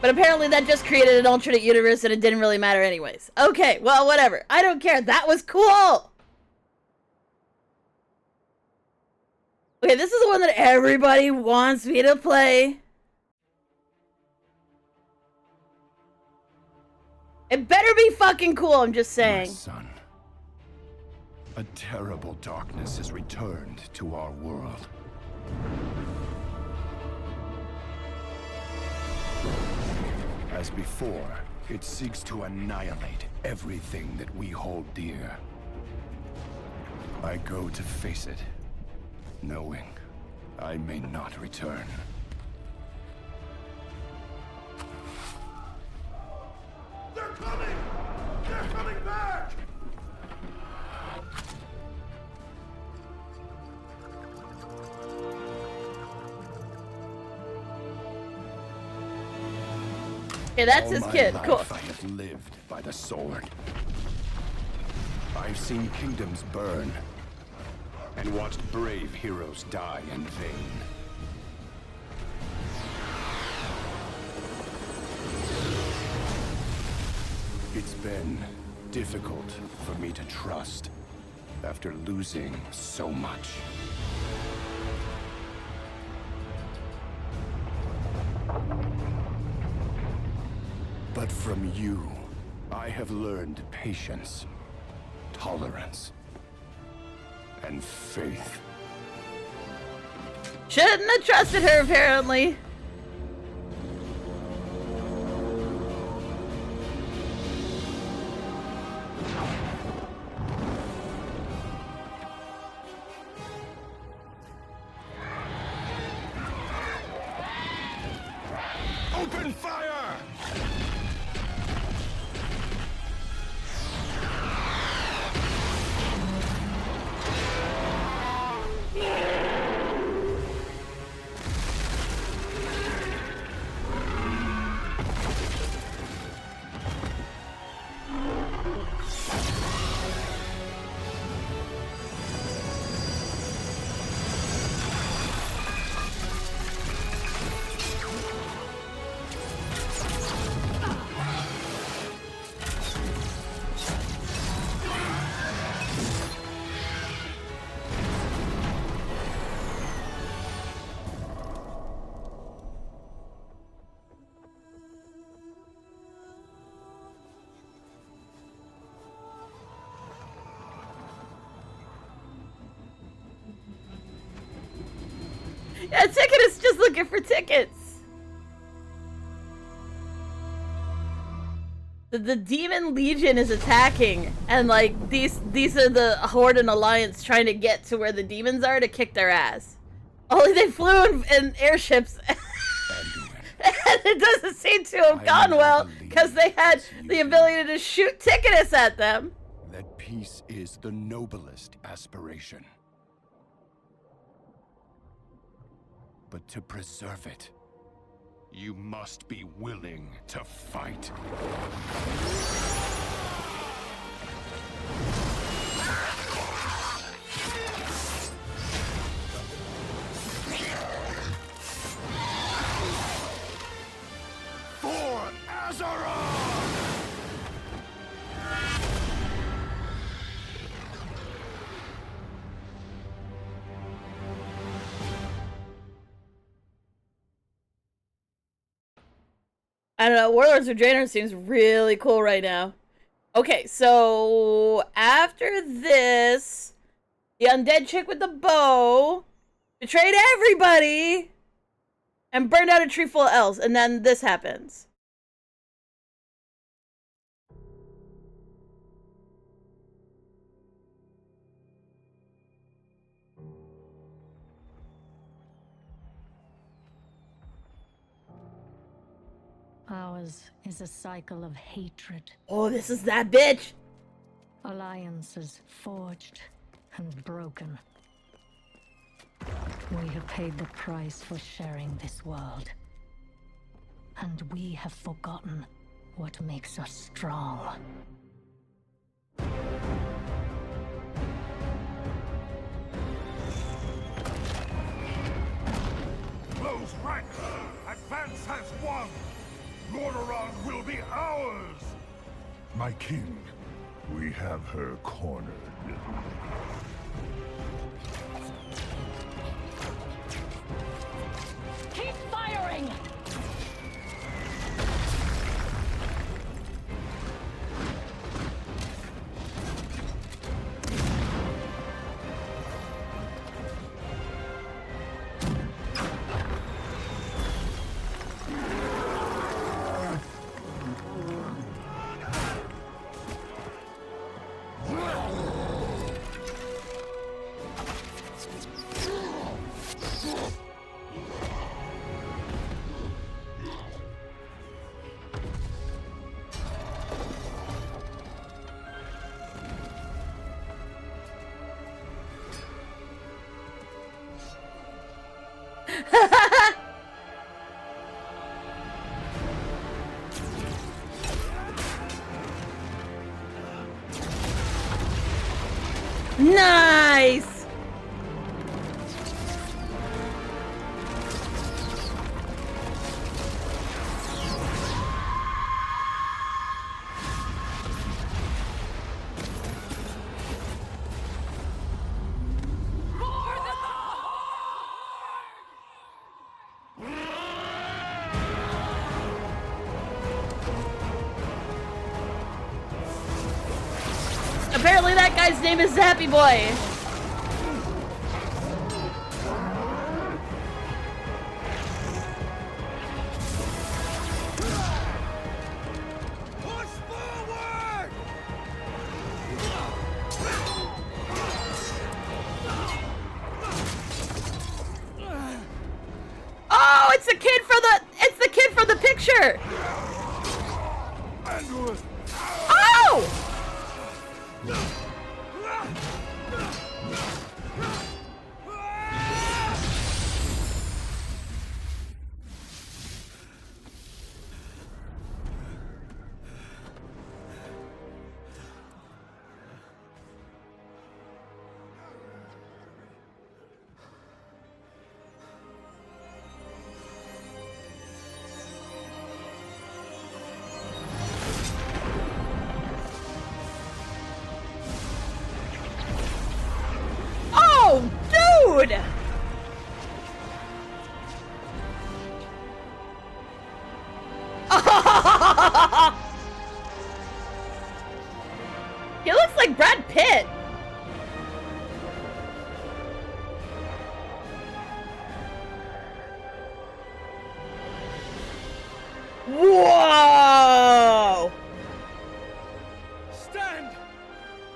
But apparently that just created an alternate universe and it didn't really matter anyways. Okay, well, whatever. I don't care. That was cool! Okay, this is the one that everybody wants me to play. It better be fucking cool, I'm just saying. My son, a terrible darkness has returned to our world. As before, it seeks to annihilate everything that we hold dear. I go to face it, knowing I may not return. They're coming! They're coming back! Okay, that's his kid. All my Cool. life I have lived by the sword. I've seen kingdoms burn and watched brave heroes die in vain. It's been difficult for me to trust after losing so much. But from you, I have learned patience, tolerance, and faith. Shouldn't have trusted her, apparently. Open fire! Yeah, Ticket is just looking for tickets. The Demon Legion is attacking, and like these are the Horde and Alliance trying to get to where the demons are to kick their ass. Only they flew in airships, and it doesn't seem to have gone well because they had the ability to shoot Ticketus at them. That peace is the noblest aspiration. But to preserve it, you must be willing to fight. For Azeroth! I don't know, Warlords of Draenor seems really cool right now. Okay, so after this, the undead chick with the bow betrayed everybody and burned out a tree full of elves, and then this happens. Ours is a cycle of hatred. Oh, this is that bitch! Alliances forged and broken. We have paid the price for sharing this world. And we have forgotten what makes us strong. Close ranks! Advance has won! My king, we have her cornered. Keep firing! Nice! Apparently that guy's name is Zappy Boy. Push forward! Oh, it's the kid from the picture. Oh! Oh, dude! He looks like Brad Pitt. Whoa! Stand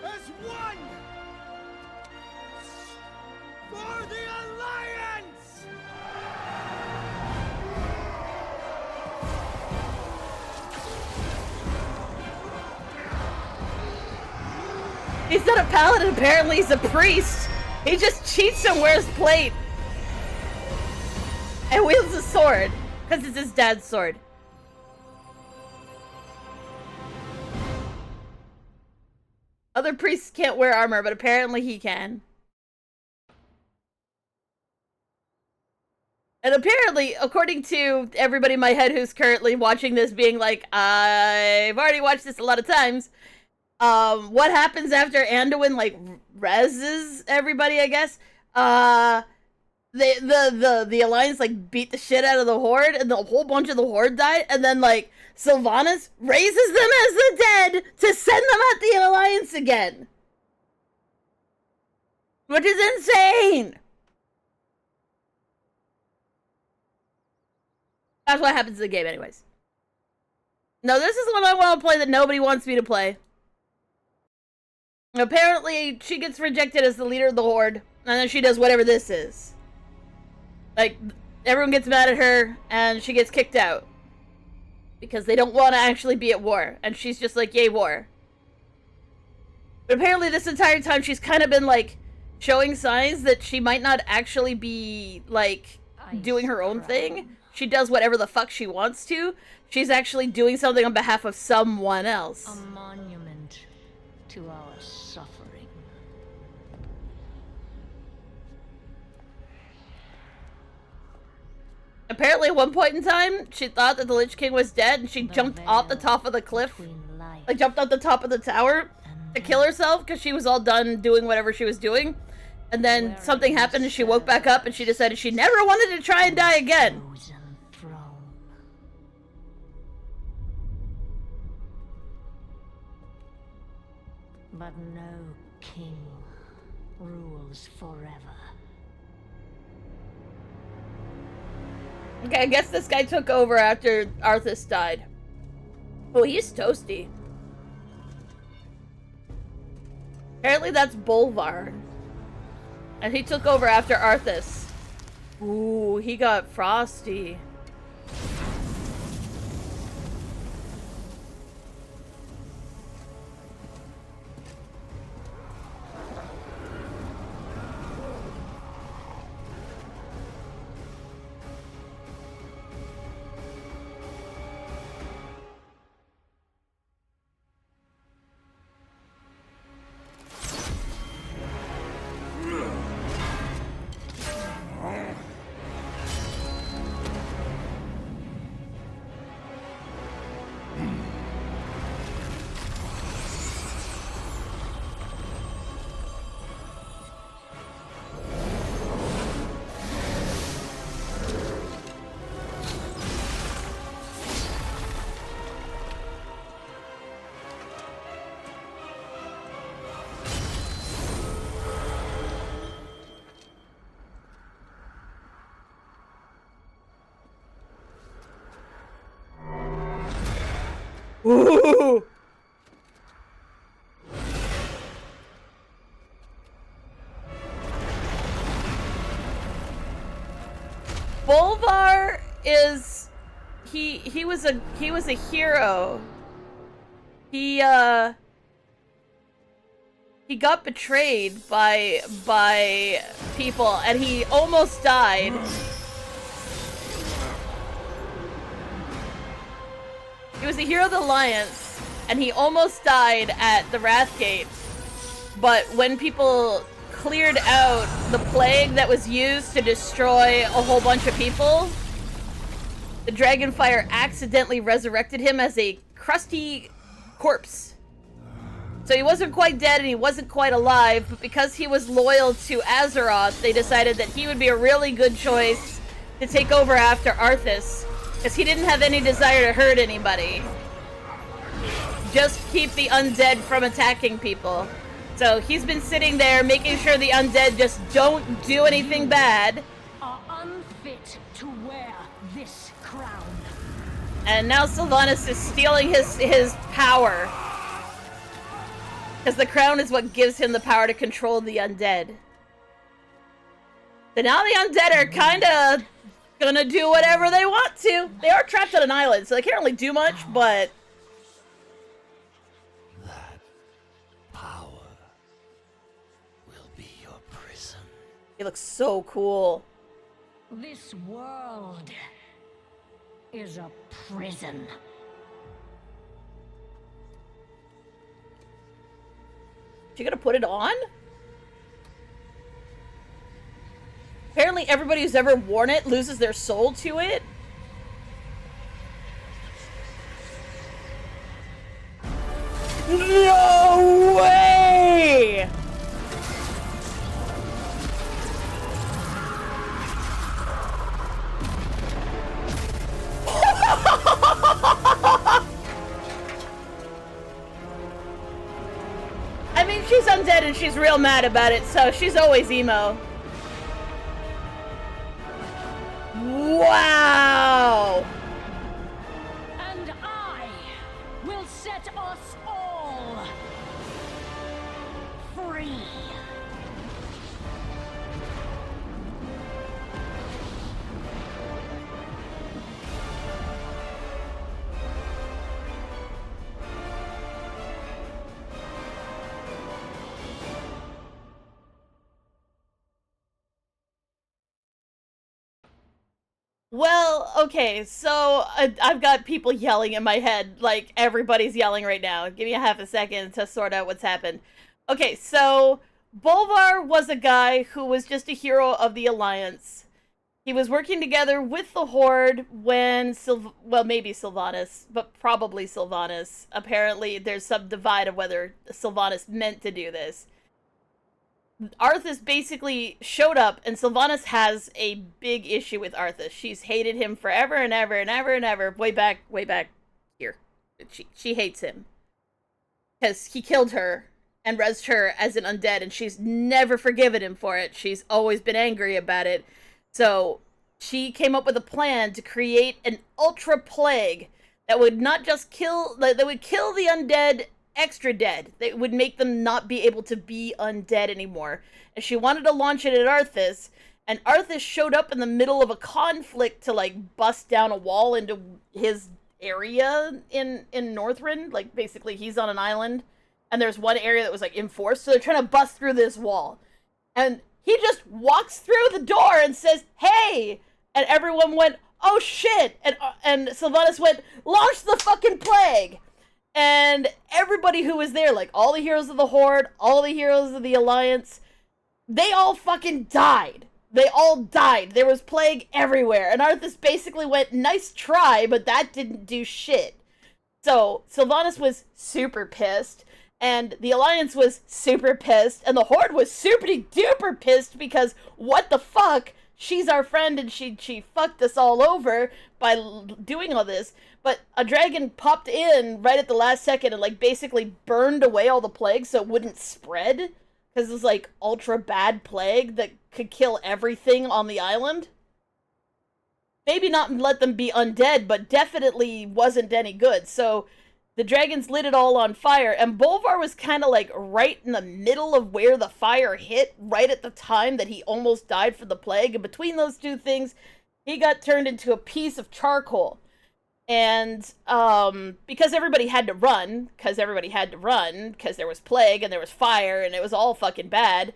as one for the Alliance! He's not a paladin, apparently he's a priest. He just cheats and wears plate. And wields a sword. Because it's his dad's sword. Other priests can't wear armor, but apparently he can. And apparently, according to everybody in my head who's currently watching this being like, I've already watched this a lot of times. What happens after Anduin, like, reses everybody, I guess? The Alliance, like, beat the shit out of the Horde, and the whole bunch of the Horde died, and then, like, Sylvanas raises them as the dead to send them at the Alliance again. Which is insane! That's what happens in the game anyways. No, this is one I want to play that nobody wants me to play. Apparently, she gets rejected as the leader of the Horde, and then she does whatever this is. Like, everyone gets mad at her, and she gets kicked out. Because they don't want to actually be at war, and she's just like, yay, war. But apparently this entire time she's kind of been, like, showing signs that she might not actually be, like, doing her own thing. She does whatever the fuck she wants to. She's actually doing something on behalf of someone else. A monument to our suffering. Apparently at one point in time, she thought that the Lich King was dead, and she jumped off the top of the cliff. Between light like jumped on the top of the tower to kill herself because she was all done doing whatever she was doing. And then something happened and she woke back up and she decided she never wanted to try and die again. But no king rules forever. Okay, I guess this guy took over after Arthas died. Oh, he's toasty. Apparently that's Bolvar. And he took over after Arthas. Ooh, he got frosty. Ooh. Bolvar is he was a hero. He got betrayed by people and he almost died. He was a hero of the Alliance, and he almost died at the Wrathgate. But when people cleared out the plague that was used to destroy a whole bunch of people, the Dragonfire accidentally resurrected him as a crusty corpse. So he wasn't quite dead and he wasn't quite alive, but because he was loyal to Azeroth, they decided that he would be a really good choice to take over after Arthas. Because he didn't have any desire to hurt anybody. Just keep the undead from attacking people. So he's been sitting there making sure the undead just don't do anything bad. Are unfit to wear this crown. And now Sylvanas is stealing his power. Because the crown is what gives him the power to control the undead. So now the undead are kinda gonna do whatever they want to. They are trapped on an island, so they can't really do much, but that power will be your prison. It looks so cool. This world is a prison. You gonna put it on? Apparently everybody who's ever worn it loses their soul to it. No way! I mean, she's undead and she's real mad about it, so she's always emo. Wow! And I will set us all free. Well, okay, so I've got people yelling in my head, like everybody's yelling right now. Give me a half a second to sort out what's happened. Okay, so Bolvar was a guy who was just a hero of the Alliance. He was working together with the Horde when well, maybe Sylvanas, but probably Sylvanas. Apparently, there's some divide of whether Sylvanas meant to do this. Arthas basically showed up, and Sylvanas has a big issue with Arthas. She's hated him forever and ever and ever and ever, way back here. She hates him. Because he killed her and rezzed her as an undead, and she's never forgiven him for it. She's always been angry about it. So she came up with a plan to create an ultra plague that would not just kill, that would kill the undead extra dead. That would make them not be able to be undead anymore. And she wanted to launch it at Arthas, and Arthas showed up in the middle of a conflict to, like, bust down a wall into his area in Northrend. Like, basically, he's on an island, and there's one area that was, like, enforced, so they're trying to bust through this wall. And he just walks through the door and says, "Hey!" And everyone went, "Oh shit!" And Sylvanas went, "Launch the fucking plague!" And everybody who was there, like all the heroes of the Horde, all the heroes of the Alliance, they all fucking died. They all died. There was plague everywhere. And Arthas basically went, "Nice try, but that didn't do shit." So Sylvanas was super pissed, and the Alliance was super pissed, and the Horde was super duper pissed because what the fuck? She's our friend, and she fucked us all over by doing all this. But a dragon popped in right at the last second and, like, basically burned away all the plague so it wouldn't spread. Because it was, like, ultra bad plague that could kill everything on the island. Maybe not let them be undead, but definitely wasn't any good. So the dragons lit it all on fire, and Bolvar was kind of, like, right in the middle of where the fire hit, right at the time that he almost died for the plague. And between those two things, he got turned into a piece of charcoal. And because everybody had to run, because there was plague and there was fire and it was all fucking bad,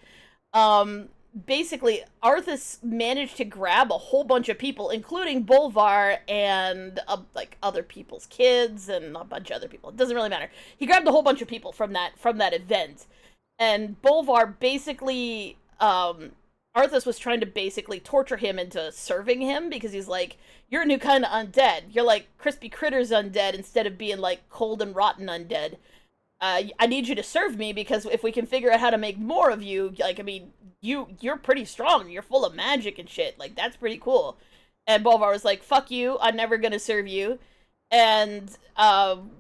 basically Arthas managed to grab a whole bunch of people, including Bolvar and like other people's kids and a bunch of other people. It doesn't really matter. He grabbed a whole bunch of people from that event, and Bolvar basically Arthas was trying to basically torture him into serving him, because he's like, "You're a new kind of undead. You're like crispy critters undead instead of being like cold and rotten undead. I need you to serve me, because if we can figure out how to make more of you, like, I mean, you're pretty strong. You're full of magic and shit. Like, that's pretty cool." And Bolvar was like, "Fuck you. I'm never gonna serve you." And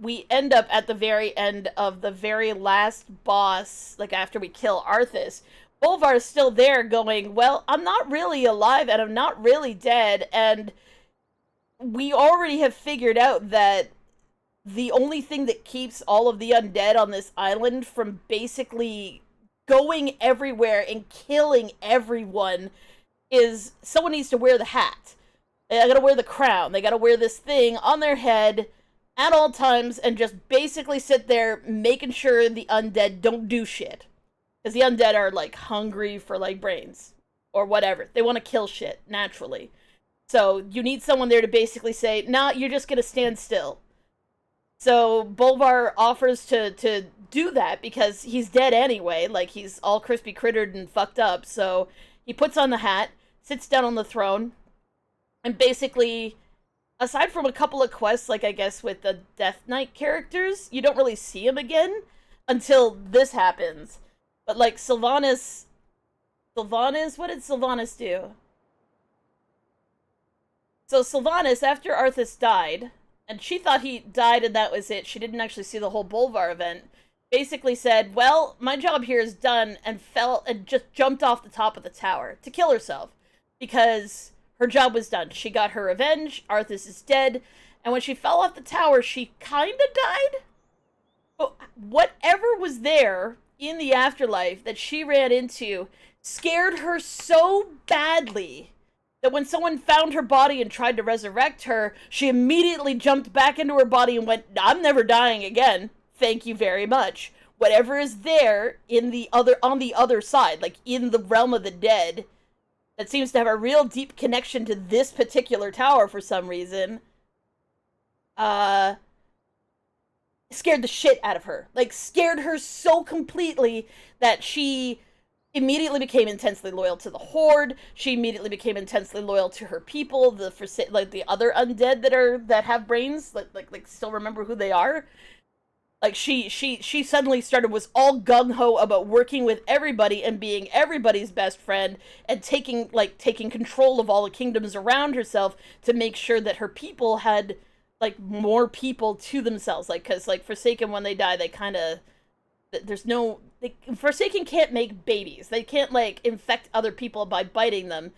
we end up at the very end of the very last boss, like after we kill Arthas. Bolvar is still there going, "Well, I'm not really alive and I'm not really dead." And we already have figured out that the only thing that keeps all of the undead on this island from basically going everywhere and killing everyone is someone needs to wear the hat. They gotta wear the crown. They gotta wear this thing on their head at all times and just basically sit there making sure the undead don't do shit. Because the undead are, like, hungry for, like, brains. Or whatever. They want to kill shit, naturally. So, you need someone there to basically say, "Nah, you're just gonna stand still." So, Bolvar offers to do that, because he's dead anyway. Like, he's all crispy crittered and fucked up. So, he puts on the hat, sits down on the throne, and basically, aside from a couple of quests, like, I guess, with the Death Knight characters, you don't really see him again until this happens. But, like, Sylvanas, what did Sylvanas do? So Sylvanas, after Arthas died, and she thought he died and that was it, she didn't actually see the whole Bolvar event, basically said, "Well, my job here is done," and fell and just jumped off the top of the tower to kill herself. Because her job was done. She got her revenge, Arthas is dead, and when she fell off the tower, she kinda died? But whatever was there in the afterlife that she ran into scared her so badly that when someone found her body and tried to resurrect her, she immediately jumped back into her body and went, "I'm never dying again. Thank you very much." Whatever is there on the other side, like in the realm of the dead, that seems to have a real deep connection to this particular tower for some reason, scared the shit out of her. Like, scared her so completely that she immediately became intensely loyal to the Horde. She immediately became intensely loyal to her people, the other undead that have brains, like still remember who they are. Like she suddenly was all gung ho about working with everybody and being everybody's best friend and taking control of all the kingdoms around herself to make sure that her people had like more people to themselves. Like, because like Forsaken, when they die, they kind of Forsaken can't make babies. They can't like infect other people by biting them.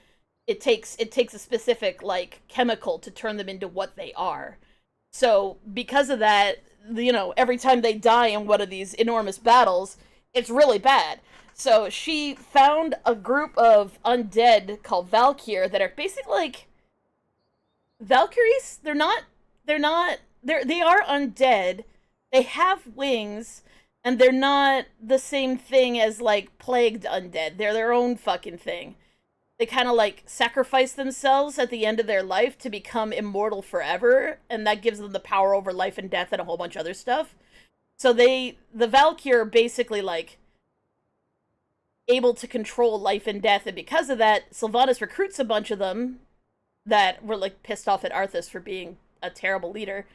It takes a specific like chemical to turn them into what they are. So because of that, every time they die in one of these enormous battles, it's really bad. So she found a group of undead called Valkyr that are basically like Valkyries. They are undead. They have wings, and they're not the same thing as like plagued undead. They're their own fucking thing. They kind of like sacrifice themselves at the end of their life to become immortal forever, and that gives them the power over life and death and a whole bunch of other stuff. So the Valkyr are basically like able to control life and death, and because of that, Sylvanas recruits a bunch of them that were like pissed off at Arthas for being a terrible leader,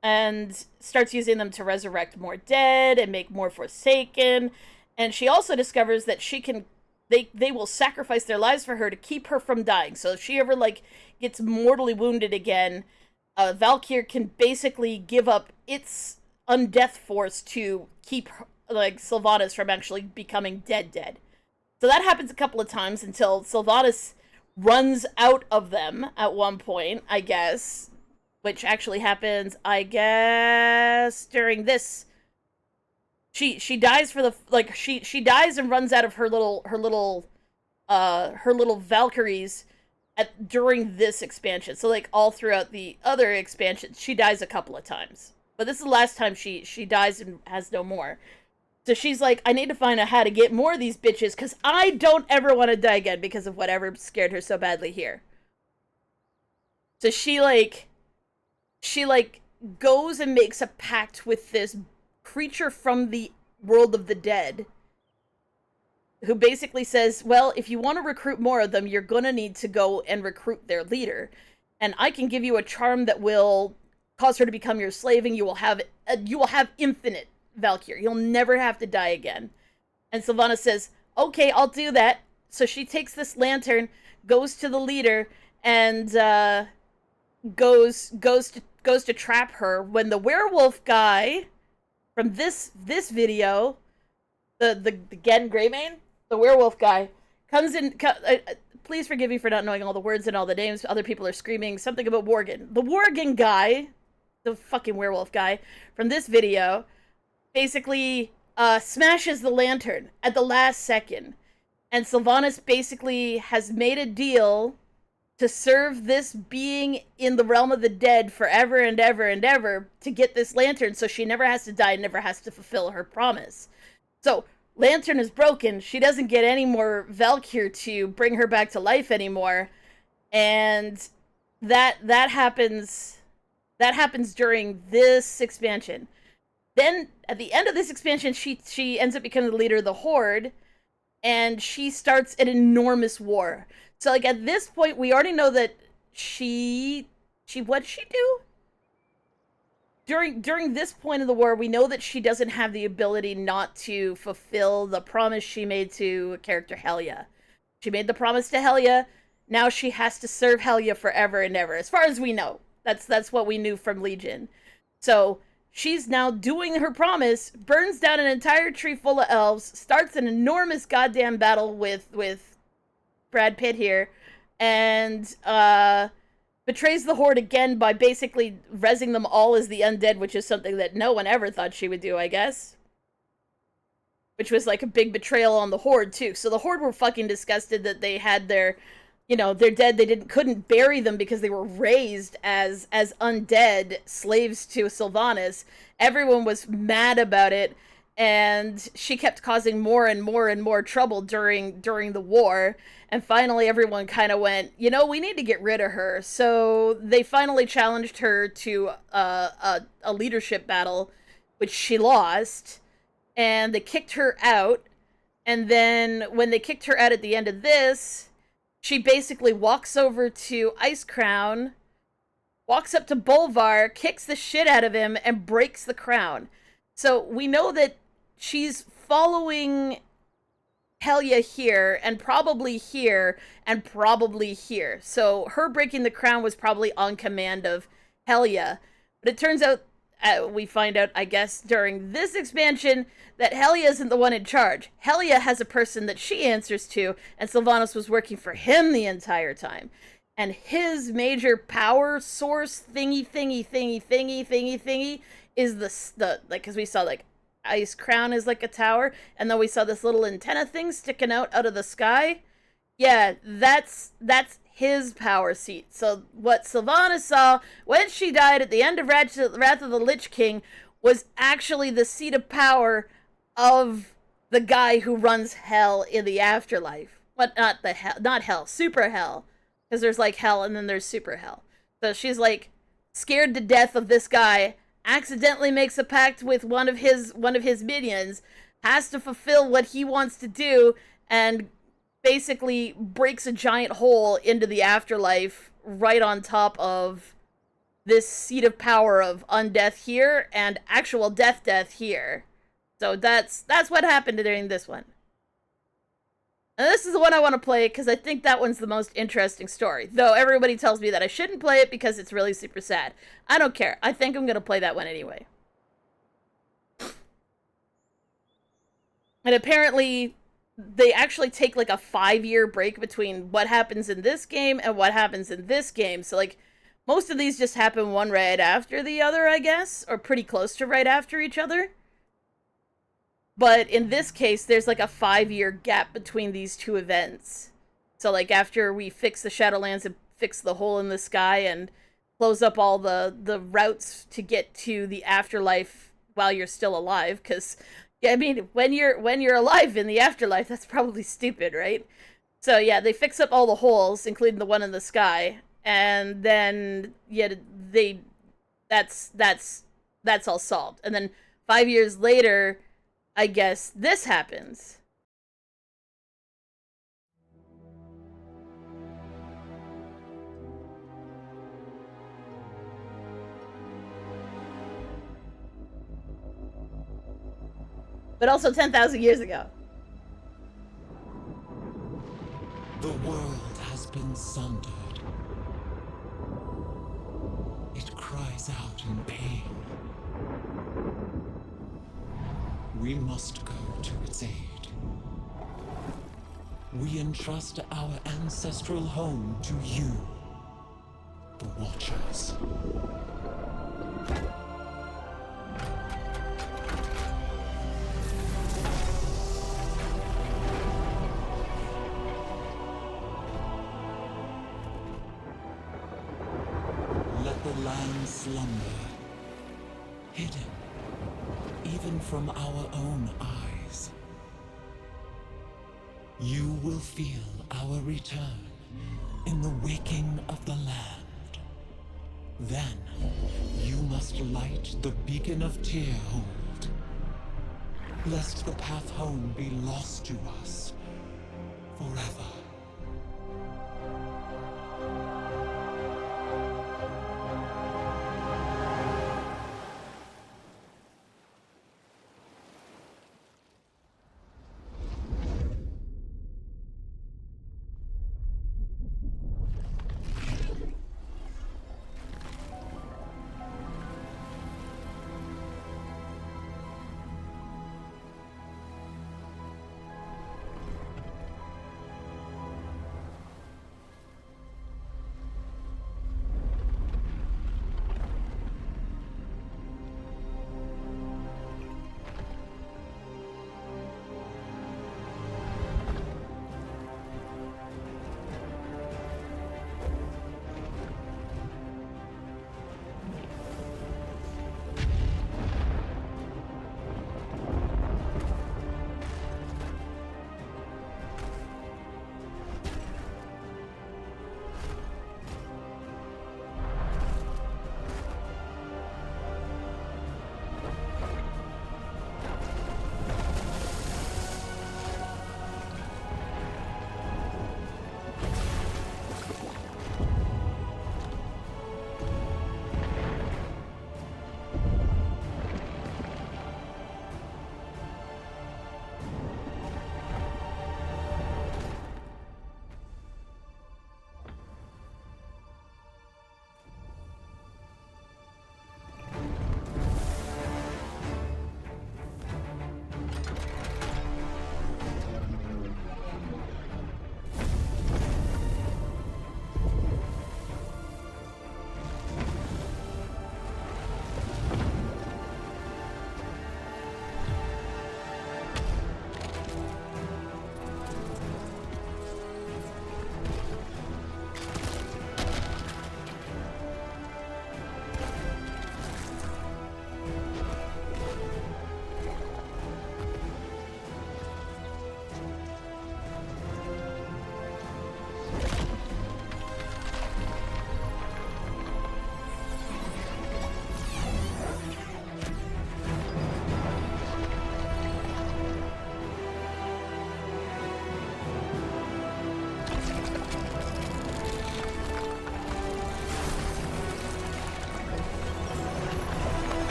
and starts using them to resurrect more dead and make more Forsaken. And she also discovers that they will sacrifice their lives for her to keep her from dying. So if she ever like gets mortally wounded again, Valkyr can basically give up its undeath force to keep like Sylvanas from actually becoming dead. So that happens a couple of times until Sylvanas runs out of them at one point, I guess, which actually happens, I guess, during this. She dies for the like she dies and runs out of her little Valkyries during this expansion. So like all throughout the other expansions, she dies a couple of times, but this is the last time she dies and has no more. So she's like, I need to find out how to get more of these bitches, because I don't ever want to die again because of whatever scared her so badly here. So she goes and makes a pact with this creature from the world of the dead, who basically says, well, if you want to recruit more of them, you're gonna need to go and recruit their leader, and I can give you a charm that will cause her to become your slave, and you will have infinite Valkyr. You'll never have to die again. And Sylvanas says, okay, I'll do that. So she takes this lantern, goes to the leader, and goes to trap her, when the werewolf guy from this video, the Gen Greymane, the werewolf guy, comes in. Please forgive me for not knowing all the words and all the names. Other people are screaming something about Worgen. The Worgen guy, the fucking werewolf guy from this video, basically smashes the lantern at the last second. And Sylvanas basically has made a deal to serve this being in the realm of the dead forever and ever and ever to get this lantern, so she never has to die, never has to fulfill her promise. So lantern is broken. She doesn't get any more Valkyr to bring her back to life anymore, and that happens during this expansion. Then at the end of this expansion, she ends up becoming the leader of the Horde, and she starts an enormous war. So like at this point, we already know that what did she do? During this point of the war, we know that she doesn't have the ability not to fulfill the promise she made to character Helia. She made the promise to Helia. Now she has to serve Helia forever and ever, as far as we know. That's what we knew from Legion. So she's now doing her promise, burns down an entire tree full of elves, starts an enormous goddamn battle with Brad Pitt here, and betrays the Horde again by basically rezzing them all as the undead, which is something that no one ever thought she would do, I guess. Which was like a big betrayal on the Horde too. So the Horde were fucking disgusted that they had their dead. They couldn't bury them because they were raised as undead slaves to Sylvanas. Everyone was mad about it, and she kept causing more and more and more trouble during the war. And finally, everyone kind of went, we need to get rid of her. So they finally challenged her to a leadership battle, which she lost, and they kicked her out. And then when they kicked her out at the end of this, she basically walks over to Ice Crown, walks up to Bolvar, kicks the shit out of him, and breaks the crown. So we know that she's following Helia here, and probably here, and probably here. So her breaking the crown was probably on command of Helia. But it turns out, we find out, I guess, during this expansion, that Helia isn't the one in charge. Helia has a person that she answers to, and Sylvanas was working for him the entire time. And his major power source thingy is the like, because we saw, like, Ice Crown is like a tower, and then we saw this little antenna thing sticking out of the sky. Yeah, that's his power seat. So what Sylvanas saw when she died at the end of Wrath of the Lich King was actually the seat of power of the guy who runs hell in the afterlife. What? Not hell, super hell. Because there's, like, hell and then there's super hell. So she's, like, scared to death of this guy, accidentally makes a pact with one of his minions, has to fulfill what he wants to do, and basically breaks a giant hole into the afterlife right on top of this seat of power of undeath here and actual death here. So that's what happened during this one. And this is the one I want to play because I think that one's the most interesting story. Though everybody tells me that I shouldn't play it because it's really super sad. I don't care. I think I'm going to play that one anyway. And apparently, they actually take, like, a 5-year break between what happens in this game and what happens in this game. So, like, most of these just happen one right after the other, I guess. Or pretty close to right after each other. But in this case, there's, like, a 5-year gap between these two events. So, like, after we fix the Shadowlands and fix the hole in the sky and close up all the routes to get to the afterlife while you're still alive, because, yeah, I mean, when you're alive in the afterlife, that's probably stupid, right? So, yeah, they fix up all the holes, including the one in the sky, and then, yeah, that's all solved. And then 5 years later, I guess this happens. But also 10,000 years ago. The world has been sundered. It cries out in pain. We must go to its aid. We entrust our ancestral home to you, the Watchers. Let the land slumber, hidden even from our own eyes. You will feel our return in the waking of the land. Then, you must light the beacon of Tearhold, lest the path home be lost to us forever.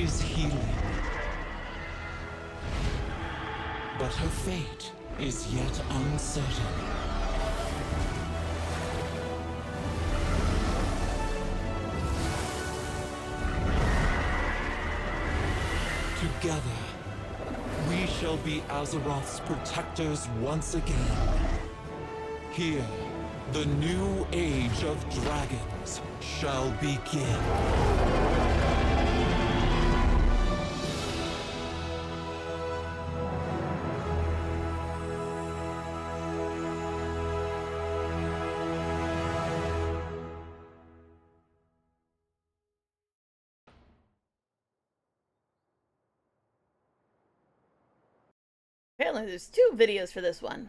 is healing. But her fate is yet uncertain. Together, we shall be Azeroth's protectors once again. Here, the new age of dragons shall begin. Apparently there's 2 videos for this one.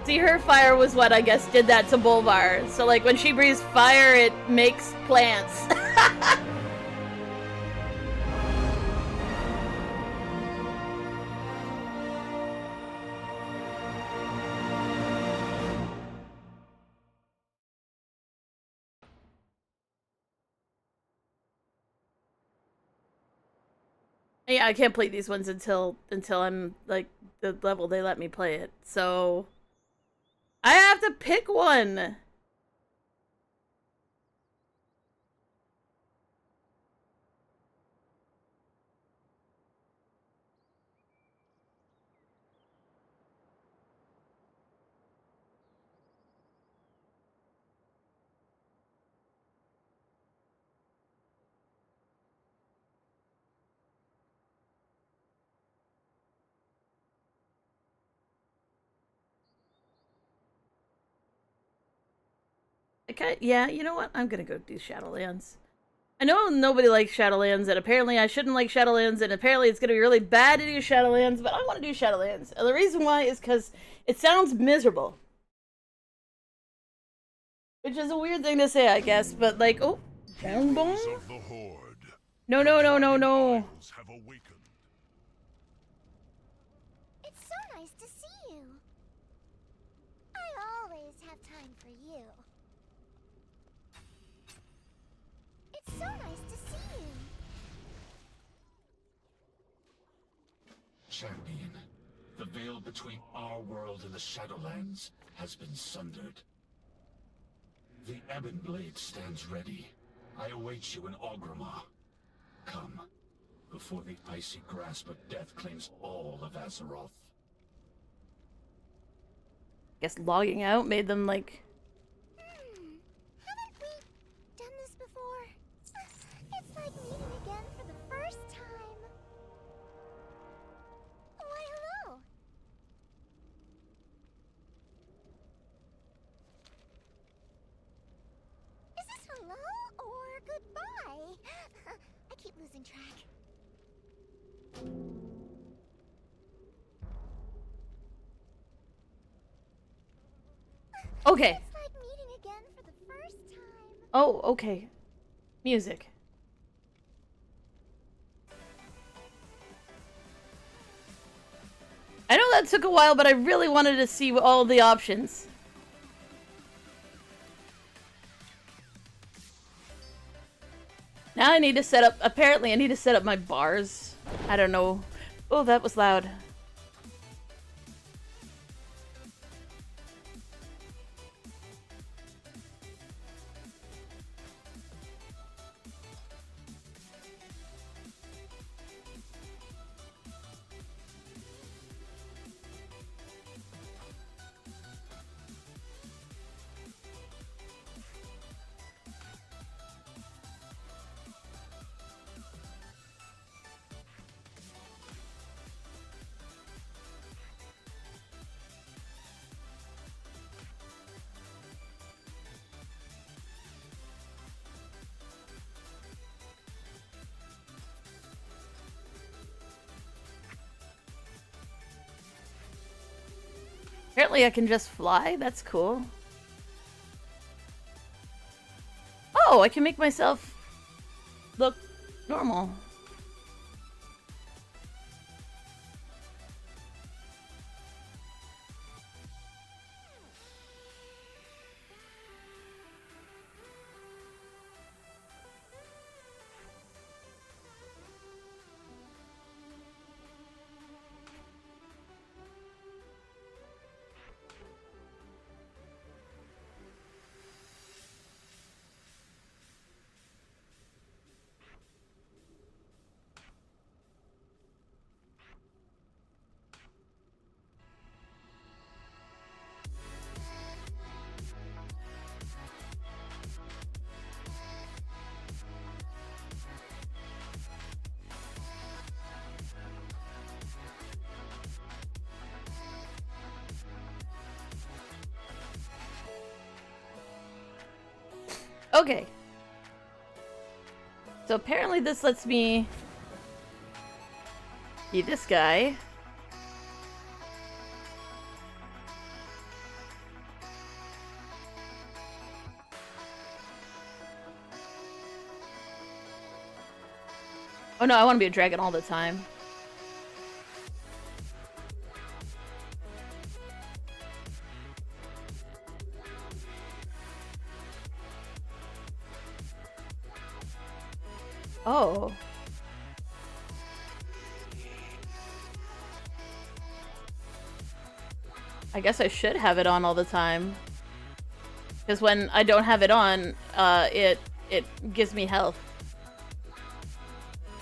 See, her fire was what I guess did that to Bolvar. So like when she breathes fire, it makes plants. Yeah, I can't play these ones until I'm like the level they let me play it. So I have to pick one. Okay, yeah, you know what? I'm gonna go do Shadowlands. I know nobody likes Shadowlands, and apparently I shouldn't like Shadowlands, and apparently it's gonna be really bad to do Shadowlands, but I want to do Shadowlands. And the reason why is because it sounds miserable. Which is a weird thing to say, I guess, but like, oh, down bomb? No, no, no, no, no. It's so nice to see you. I always have time for you. It's so nice to see you. Champion, the veil between our world and the Shadowlands has been sundered. The Ebon Blade stands ready. I await you in Orgrimmar. Come, before the icy grasp of death claims all of Azeroth. Guess logging out made them like. Haven't we done this before? It's like meeting again for the first time. Why, hello. Is this hello or goodbye? I keep losing track. Okay. It's like meeting again for the first time. Oh, okay. Music. I know that took a while, but I really wanted to see all the options. Now I need to set up, apparently I need to set up my bars. I don't know. Oh, that was loud. Apparently I can just fly. That's cool. Oh, I can make myself look normal. Okay. So apparently this lets me be this guy. Oh no, I want to be a dragon all the time. Oh. I guess I should have it on all the time. Because when I don't have it on, it gives me health.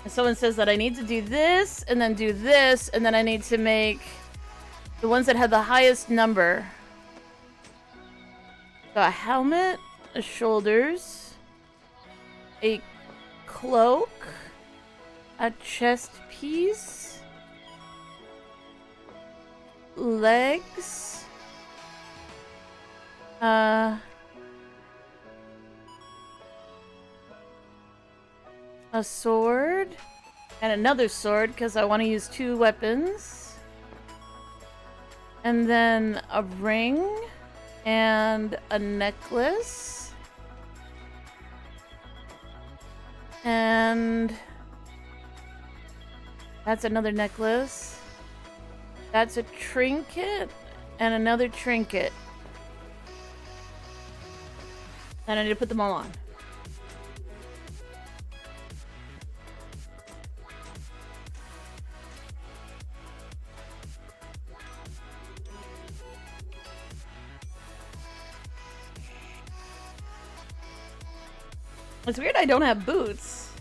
And someone says that I need to do this, and then do this, and then I need to make the ones that have the highest number. So a helmet, a shoulders, a cloak, a chest piece, legs, a sword, and another sword because I want to use 2 weapons, and then a ring and a necklace. And that's another necklace. That's a trinket and another trinket. And I need to put them all on. It's weird I don't have boots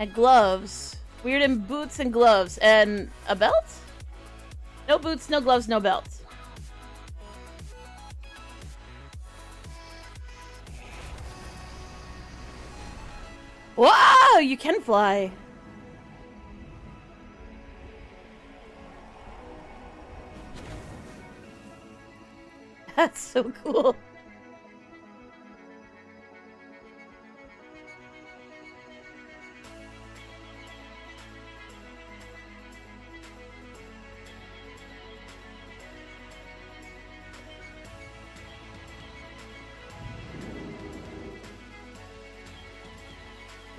and gloves. Weird in boots and gloves. And a belt? No boots, no gloves, no belt. Whoa! You can fly. That's so cool.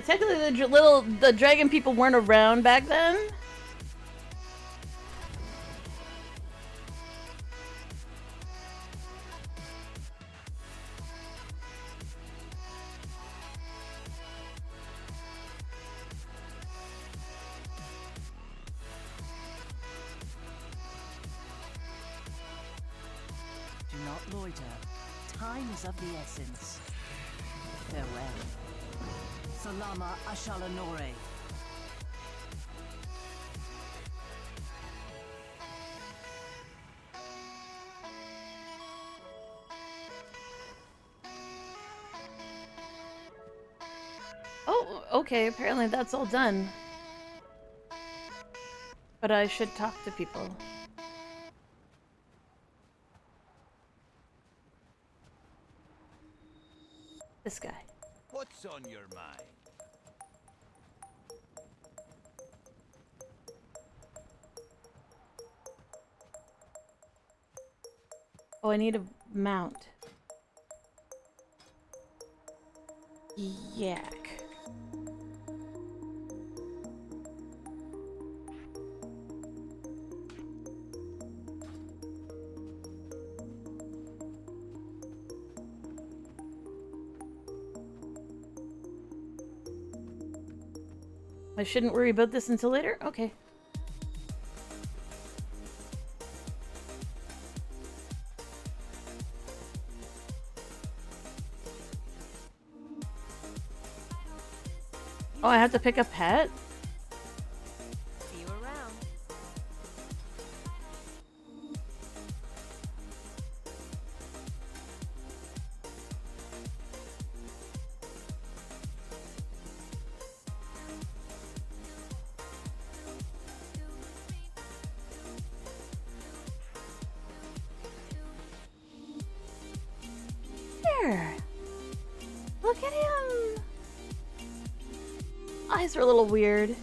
Technically, the dragon people weren't around back then. Do not loiter. Time is of the essence. Farewell. Salama Ashalanore. Oh, okay, apparently that's all done. But I should talk to people. This guy. What's on your mind? Oh, I need a mount. Yak. I shouldn't worry about this until later? Okay. Oh, I have to pick a pet? See you around. There. Look at him. Eyes are a little weird.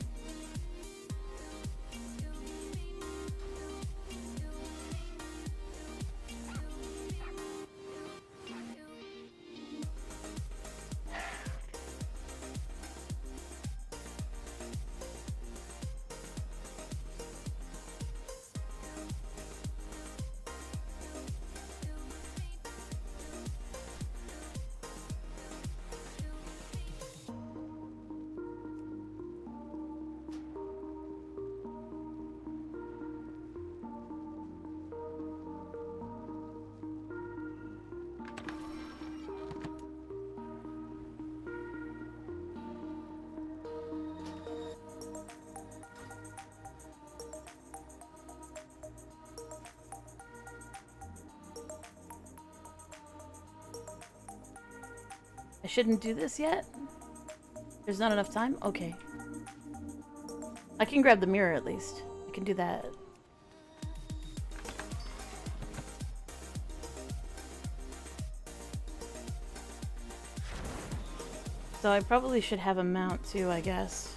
I shouldn't do this yet? There's not enough time? Okay. I can grab the mirror at least. I can do that. So I probably should have a mount too, I guess.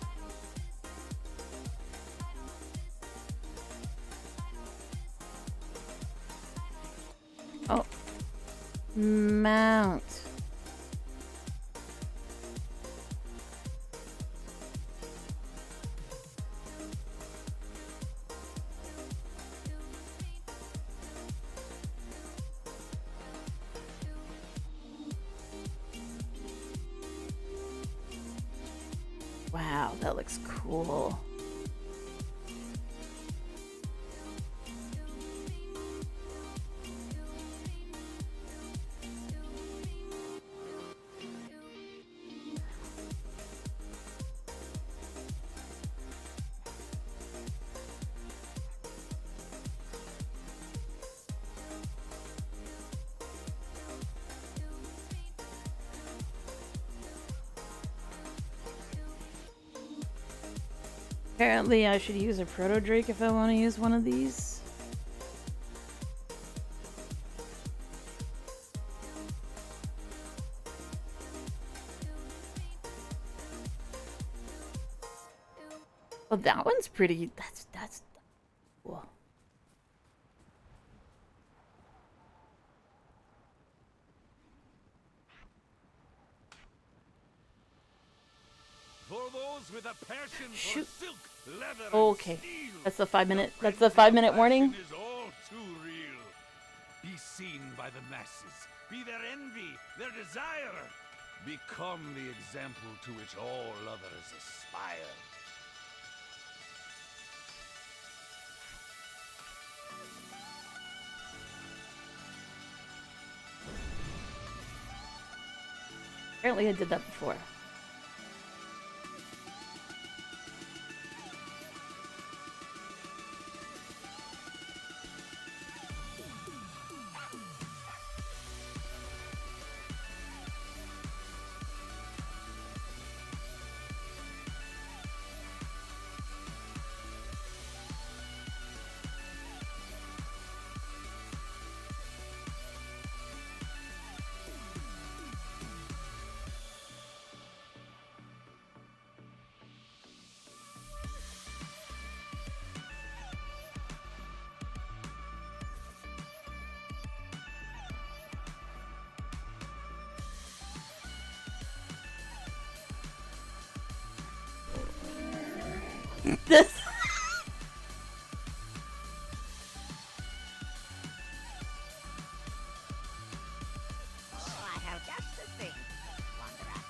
Oh. Mount. Wow, that looks cool. Apparently I should use a proto drake if I want to use one of these. Well, that one's pretty. That's cool. For those with a passion Shoot. for silk, leather, Okay, and steel, that's the 5 minute. That's the 5 minute warning. passion is all too real. Be seen by the masses. Be their envy, their desire. Become the example to which all others aspire. Apparently I did that before. This. Oh, I have just the thing, Wanderer.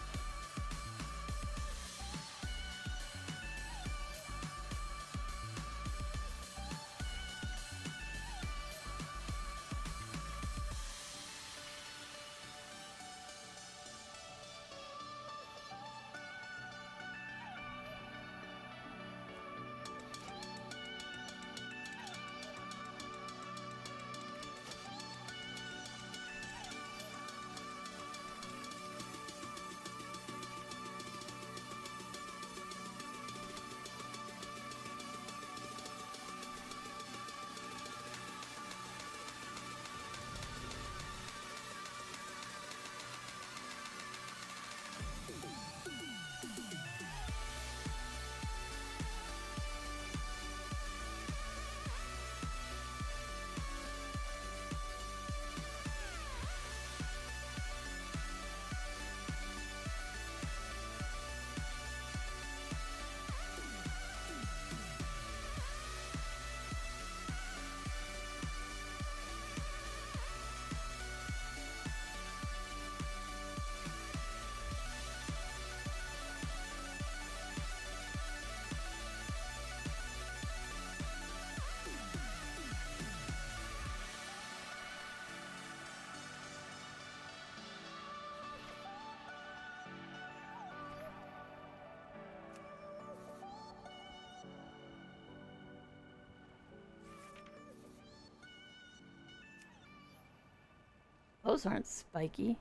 Those aren't spiky.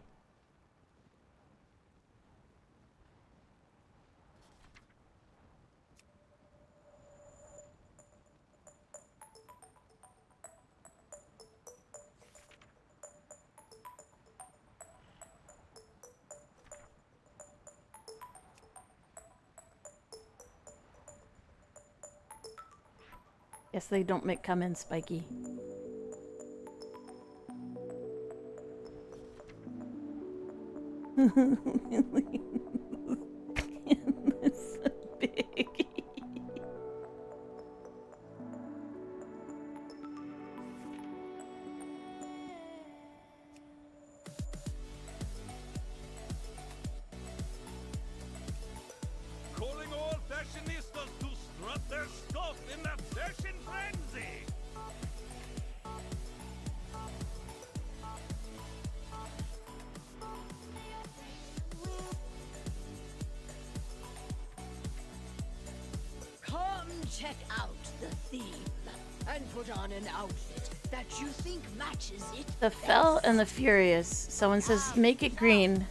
Guess they don't come in spiky. It's so big. Calling all fashionistas to strut their stuff in the fashion frenzy! Come check out the theme and put on an outfit that you think matches it. The Fell and the Furious. Someone says, make it green.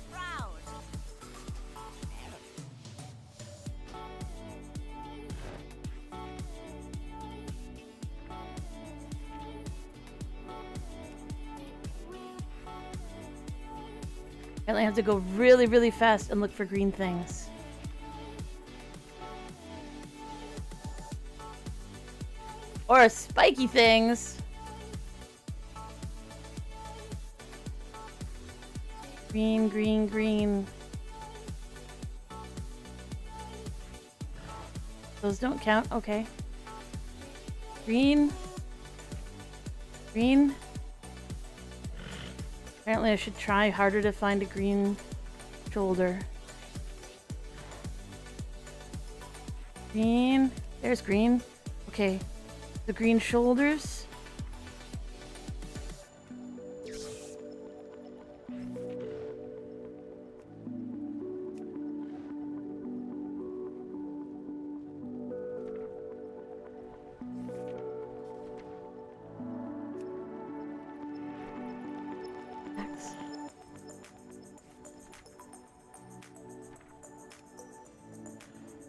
Apparently I have to go really, really fast and look for green things. Or spiky things. Green, green, green. Those don't count, okay. Green. Green. Apparently I should try harder to find a green shoulder. Green. There's green. Okay. The green shoulders.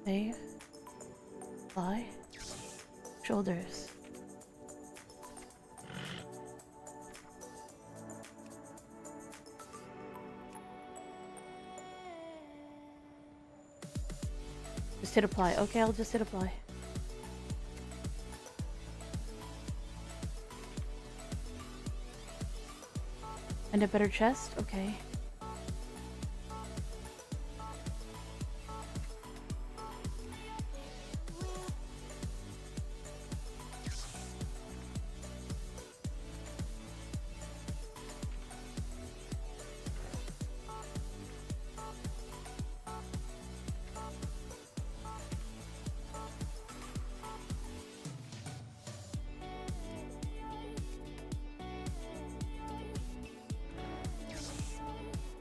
Save. Fly. Shoulders. Just hit apply. Okay, I'll just hit apply. And a better chest? Okay.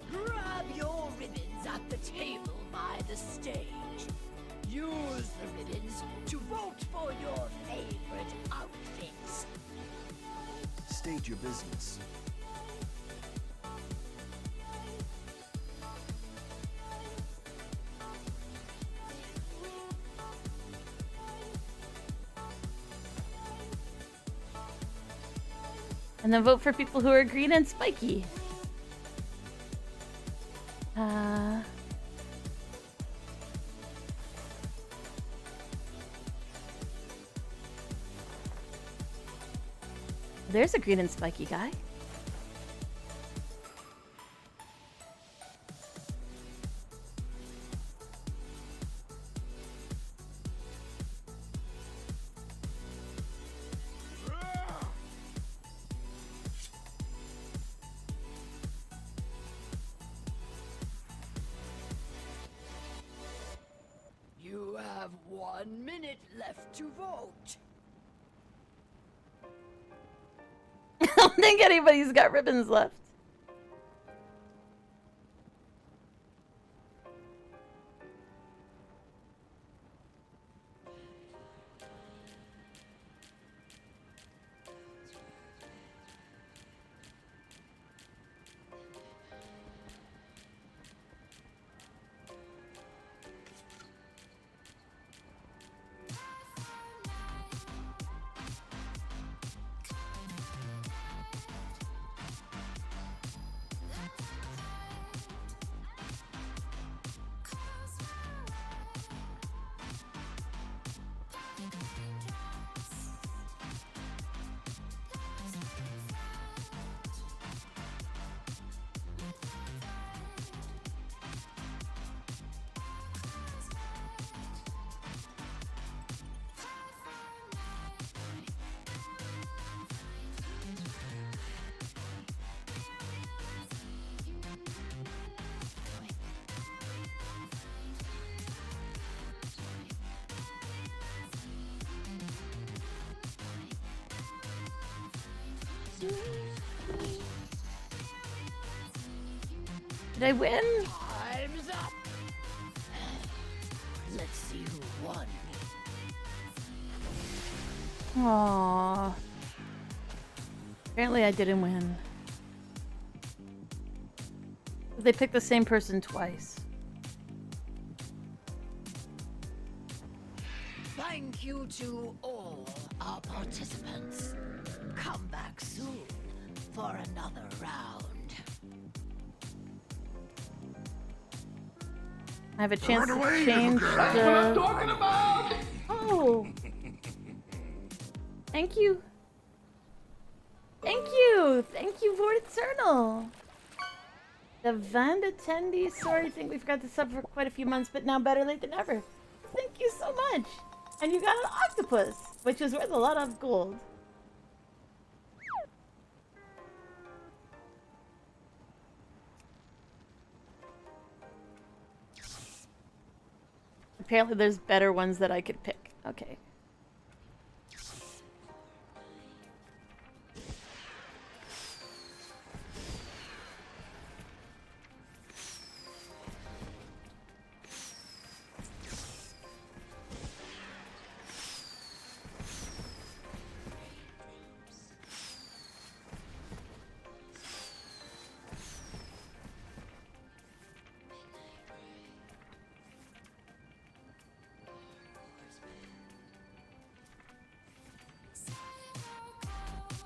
Grab your ribbons at the table by the stage. Use the ribbons to vote for your favorite outfits. State your business. And then vote for people who are green and spiky. There's a green and spiky guy. You have 1 minute left to vote. I don't think anybody's got ribbons left. Did I win? Time's up. Let's see who won. Aww. Apparently I didn't win. They picked the same person twice. Thank you to all our participants. Come back soon for another round. I have a chance to change the... Oh! Thank you. Thank you! Thank you for Eternal! The Van attendee, sorry, I think we forgot to sub for quite a few months, but now better late than ever. Thank you so much! And you got an octopus, which is worth a lot of gold. Apparently there's better ones that I could pick. Okay.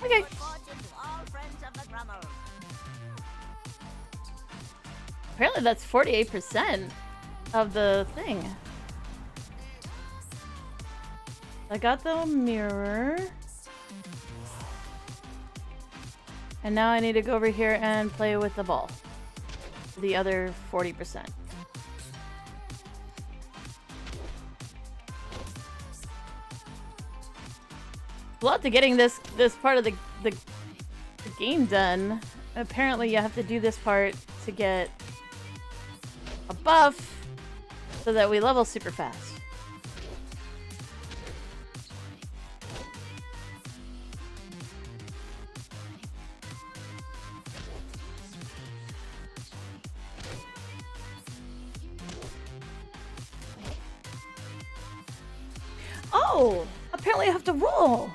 Okay. Apparently that's 48% of the thing. I got the mirror. And now I need to go over here and play with the ball. The other 40%. A lot to getting this part of the game done. Apparently you have to do this part to get a buff so that we level super fast. Oh, apparently I have to roll.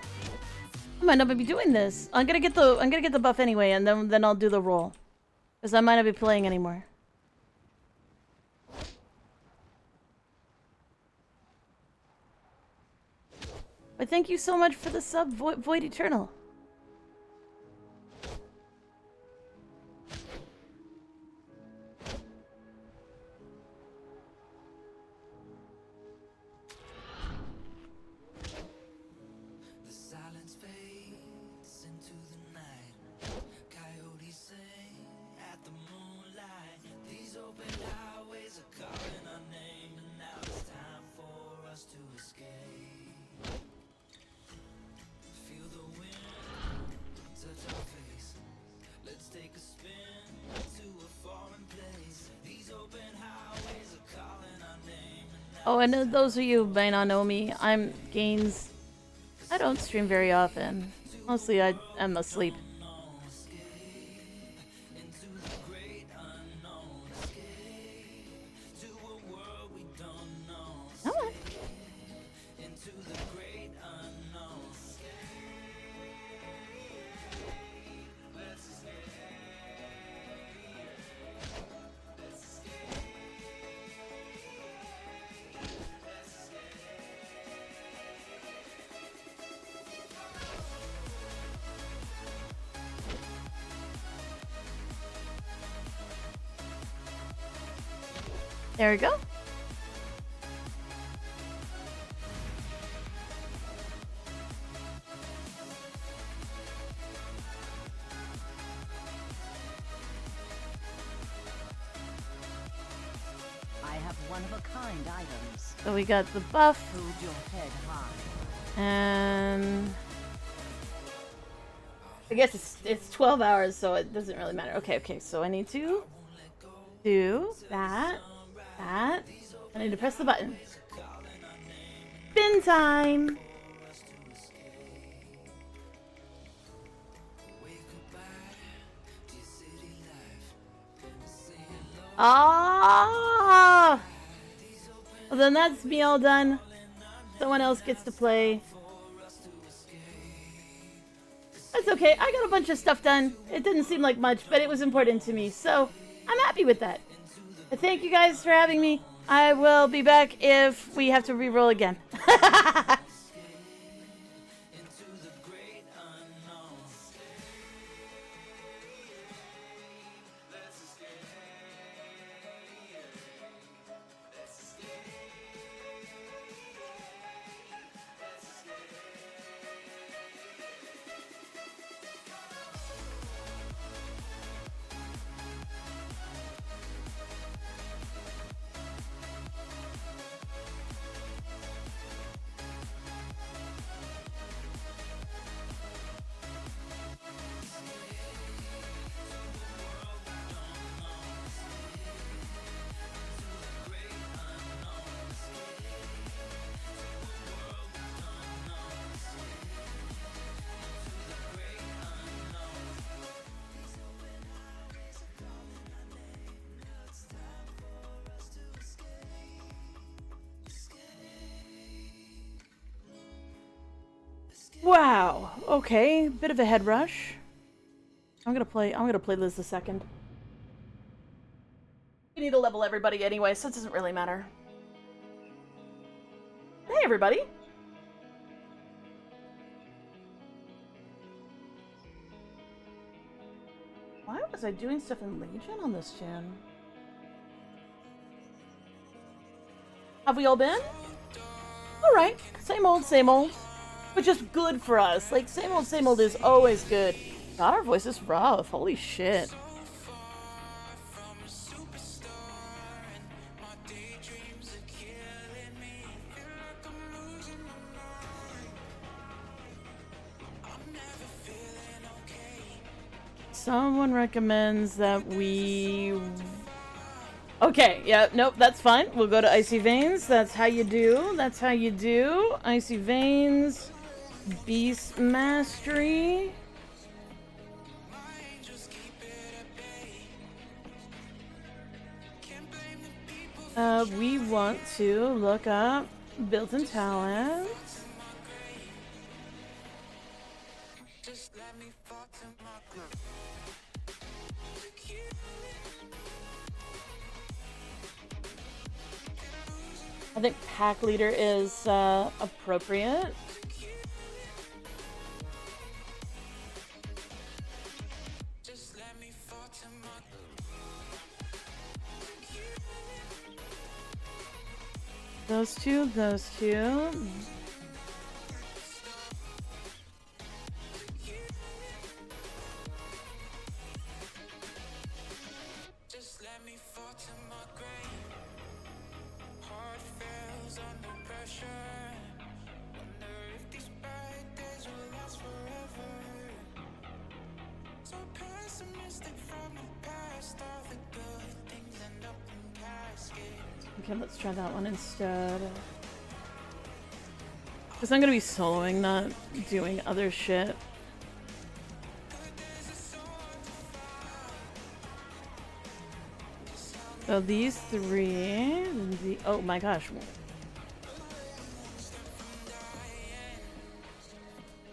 I might not be doing this. I'm gonna get the buff anyway, and then I'll do the roll, because I might not be playing anymore. But thank you so much for the sub, Void Eternal. Oh, and those of you who may not know me, I'm Gainz. I don't stream very often. Mostly I am asleep. Come on. There we go. I have one-of-a-kind items. So we got the buff. Hold your head high. And I guess it's 12 hours, so it doesn't really matter. Okay, so I need to do that. I need to press the button. Spin time! Ah! Well, then that's me all done. Someone else gets to play. That's okay. I got a bunch of stuff done. It didn't seem like much, but it was important to me, so I'm happy with that. Thank you guys for having me. I will be back if we have to re-roll again. Wow. Okay, bit of a head rush. I'm gonna play Liz the second. We need to level everybody anyway, so it doesn't really matter. Hey, everybody. Why was I doing stuff in Legion on this gen? Have we all been? Alright, same old, but just good for us. Like, same old is always good. God, our voice is rough. Holy shit. Someone recommends that we... Okay, yeah, nope, that's fine. We'll go to Icy Veins. That's how you do. That's how you do. Icy Veins. Beast Mastery. We want to look up built-in talents. I think pack leader is appropriate. Those two. Okay, let's try that one instead. Because I'm gonna be soloing, not doing other shit. So these three, oh my gosh.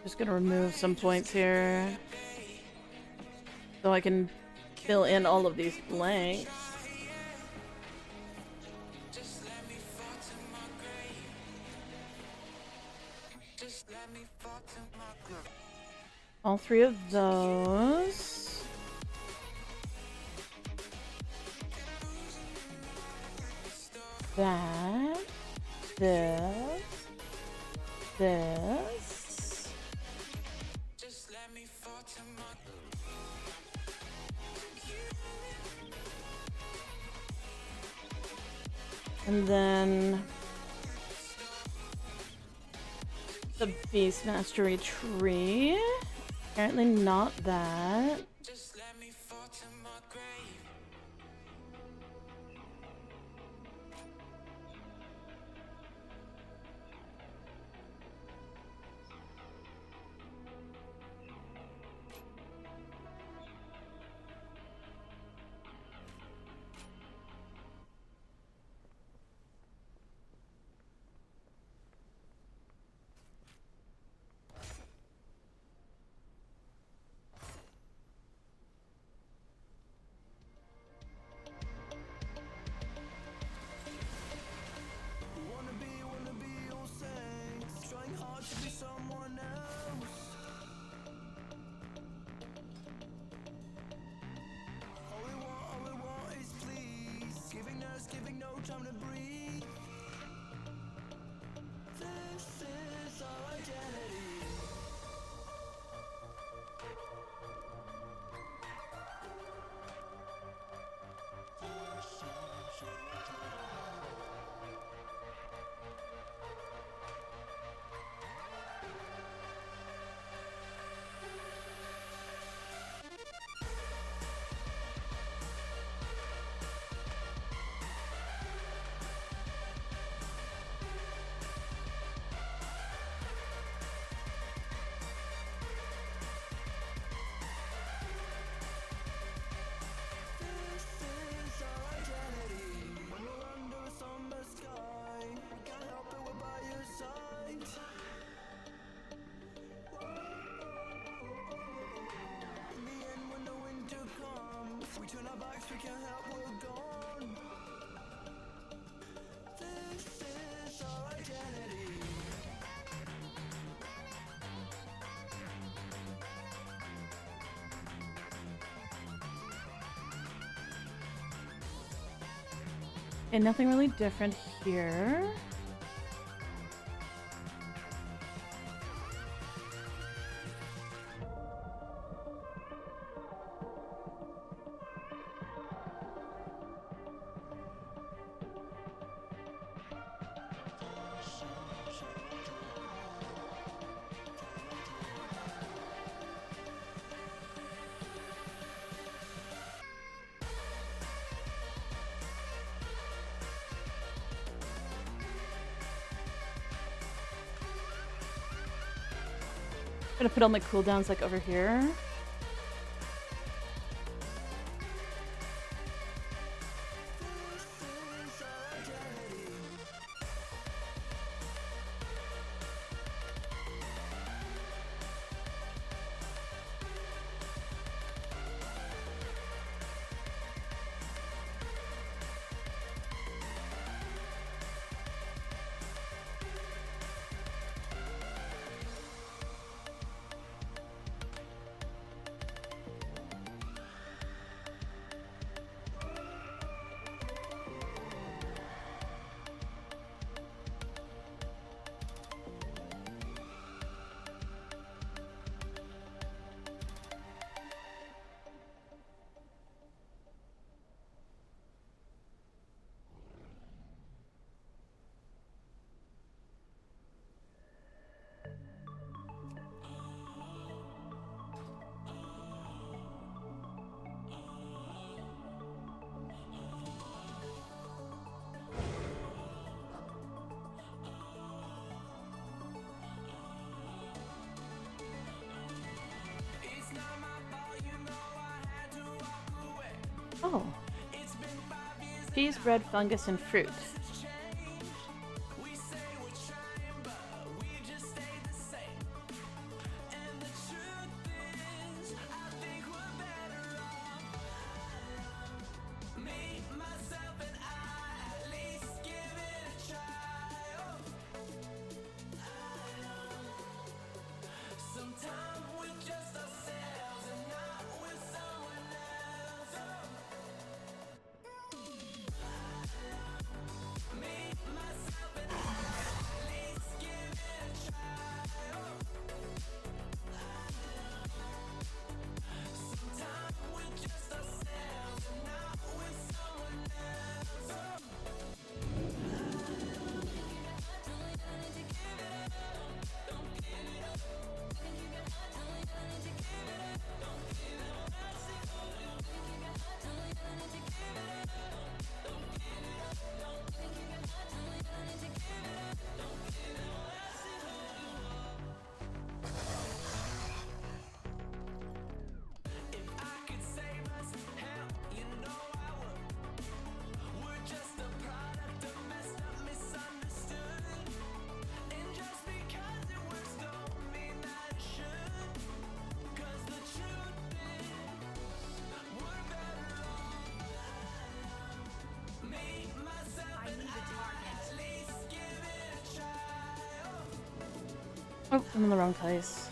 Just gonna remove some points here. So I can fill in all of these blanks. All three of those. That. This. And then the Beast Mastery tree. Apparently not that. And nothing really different here. I'm gonna put all my cooldowns like over here. Oh. Peas, bread, fungus, and fruit. Oh, I'm in the wrong place.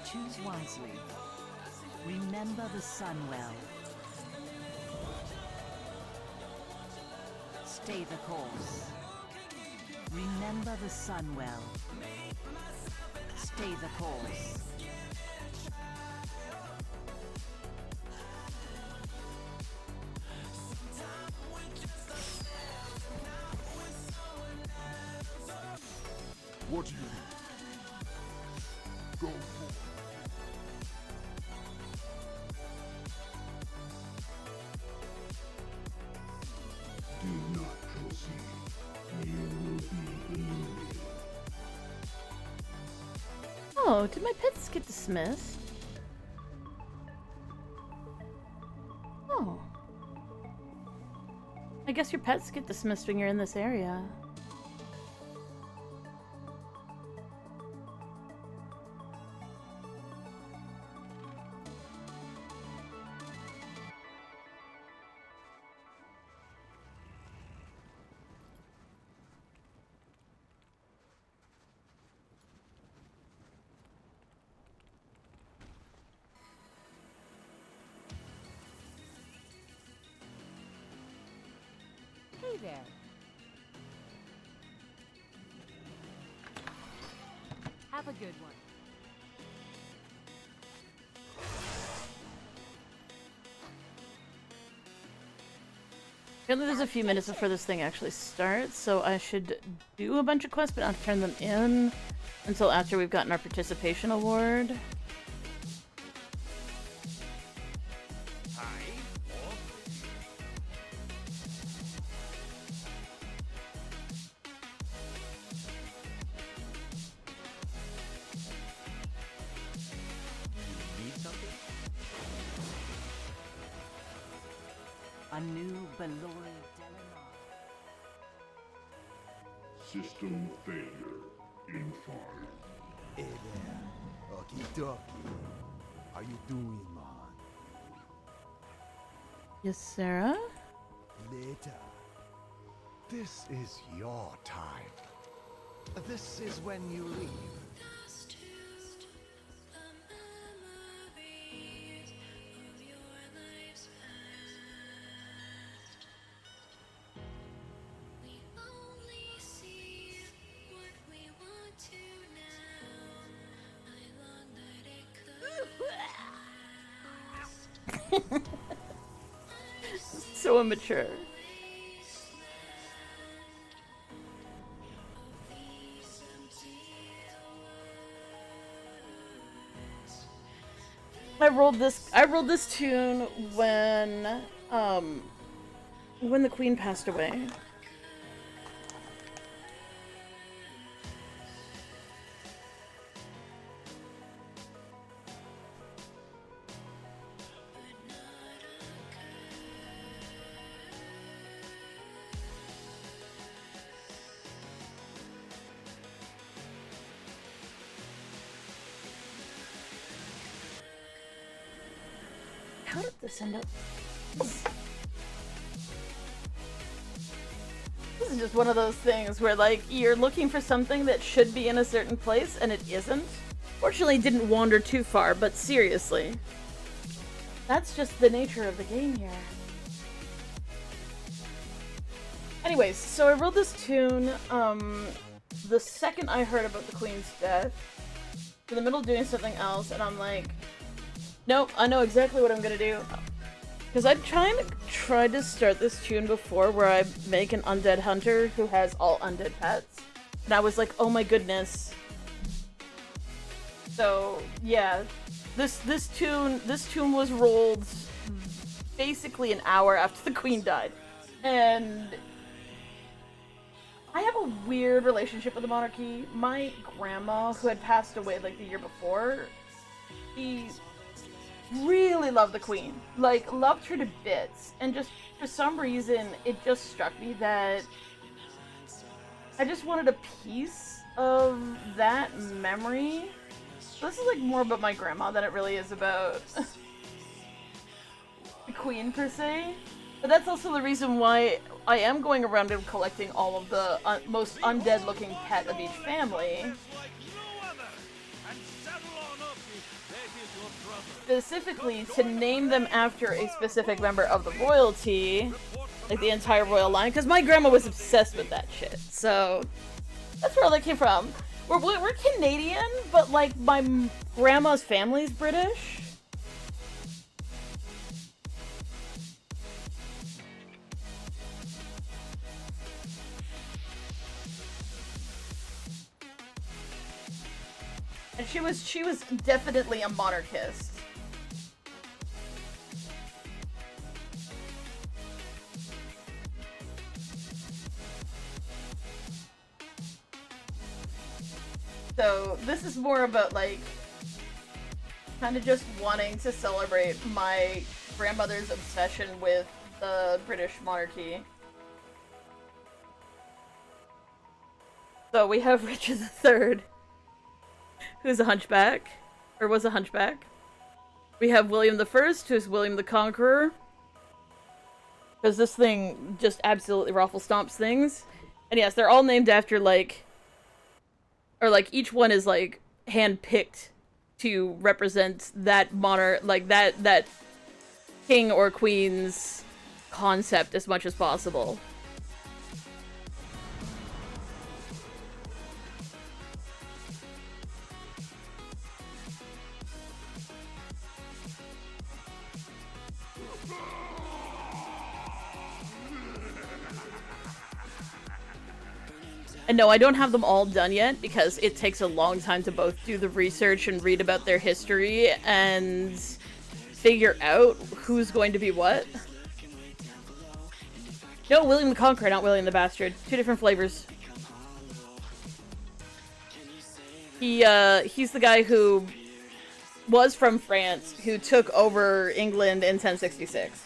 Choose wisely. Remember the sun well. Stay the course. Remember the sun well. Stay the course. What do you need? Go for it. Do not proceed. You will be eliminated. Oh, did my pets get dismissed? Oh. I guess your pets get dismissed when you're in this area. Hey there. Have a good one. Apparently there's a few minutes before this thing actually starts, so I should do a bunch of quests, but not turn them in until after we've gotten our participation award. A new Belori Delanar. System failure in 5. Hey there, Okie dokie. How you doing, man? Yes, Sarah? Later. This is your time. This is when you leave. So immature. I rolled this tune when the Queen passed away. How did this end up? This is just one of those things where, like, you're looking for something that should be in a certain place and it isn't. Fortunately, it didn't wander too far, but seriously. That's just the nature of the game here. Anyways, so I wrote this tune, the second I heard about the Queen's death, in the middle of doing something else, and I'm like, nope, I know exactly what I'm gonna do. Because I've tried to start this tune before where I make an undead hunter who has all undead pets. And I was like, oh my goodness. So, yeah. This tune was rolled basically an hour after the Queen died. And I have a weird relationship with the monarchy. My grandma, who had passed away like the year before, she really loved the Queen. Like, loved her to bits. And just, for some reason, it just struck me that I just wanted a piece of that memory. So this is like more about my grandma than it really is about the Queen per se. But that's also the reason why I am going around and collecting all of the most undead looking pet of each family. Specifically to name them after a specific member of the royalty, like the entire royal line, because my grandma was obsessed with that shit. So that's where all that came from. We're Canadian, but like my grandma's family's British. And she was definitely a monarchist. So this is more about like kind of just wanting to celebrate my grandmother's obsession with the British monarchy. So we have Richard III, who's a hunchback, or was a hunchback. We have William I, who's William the Conqueror, because this thing just absolutely raffle stomps things. And yes, they're all named after, like, or like each one is like hand-picked to represent that monarch, like that king or queen's concept as much as possible. And no, I don't have them all done yet, because it takes a long time to both do the research and read about their history and figure out who's going to be what. No, William the Conqueror, not William the Bastard. Two different flavors. He's the guy who was from France, who took over England in 1066.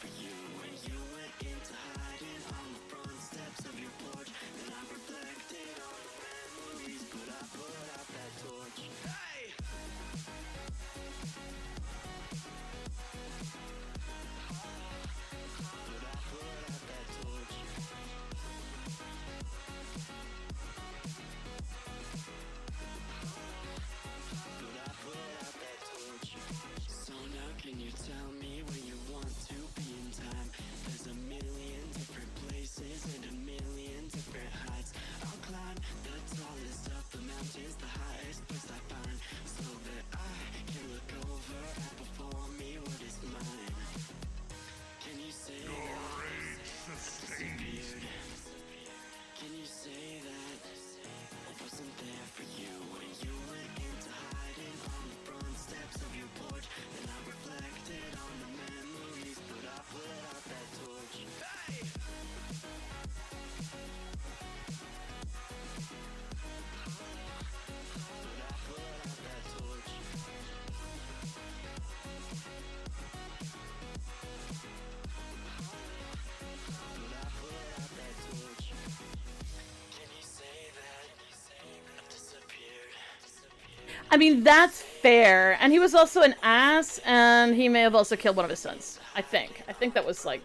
I mean, that's fair. And he was also an ass, and he may have also killed one of his sons. I think. I think that was, like...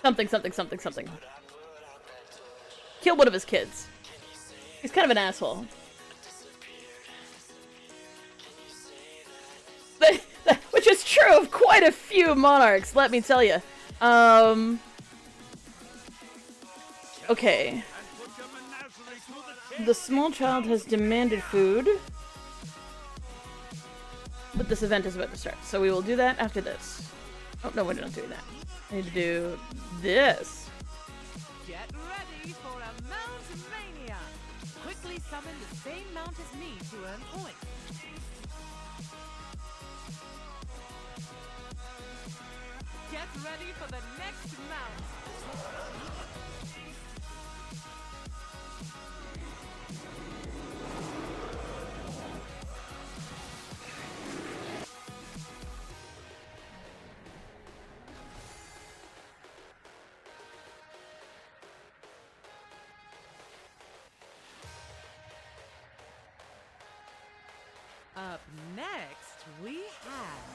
something. Killed one of his kids. He's kind of an asshole. Which is true of quite a few monarchs, let me tell you. Okay. The small child has demanded food. But this event is about to start, so we will do that after this. Oh, no, we're not doing that. I need to do this. Get ready for a Mount Mania! Quickly summon the same mount as me to earn points. Get ready for the next mount! Up next, we have...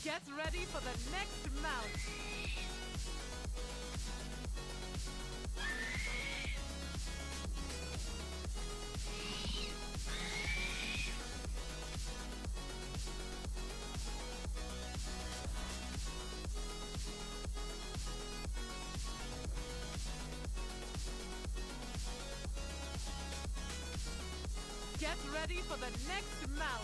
Get ready for the next mount! Get ready for the next mount!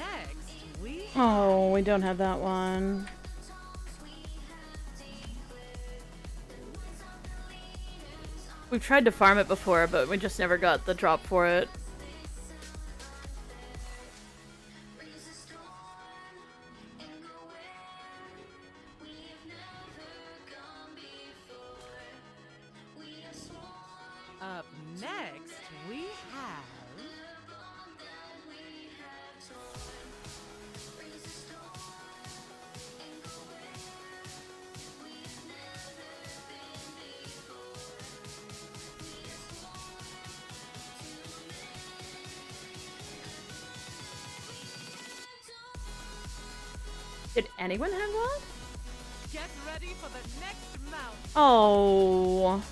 next, we Oh, we don't have that one. We've tried to farm it before, but we just never got the drop for it. Up next, we have... Did anyone have that? Get ready for the next mount. Oh.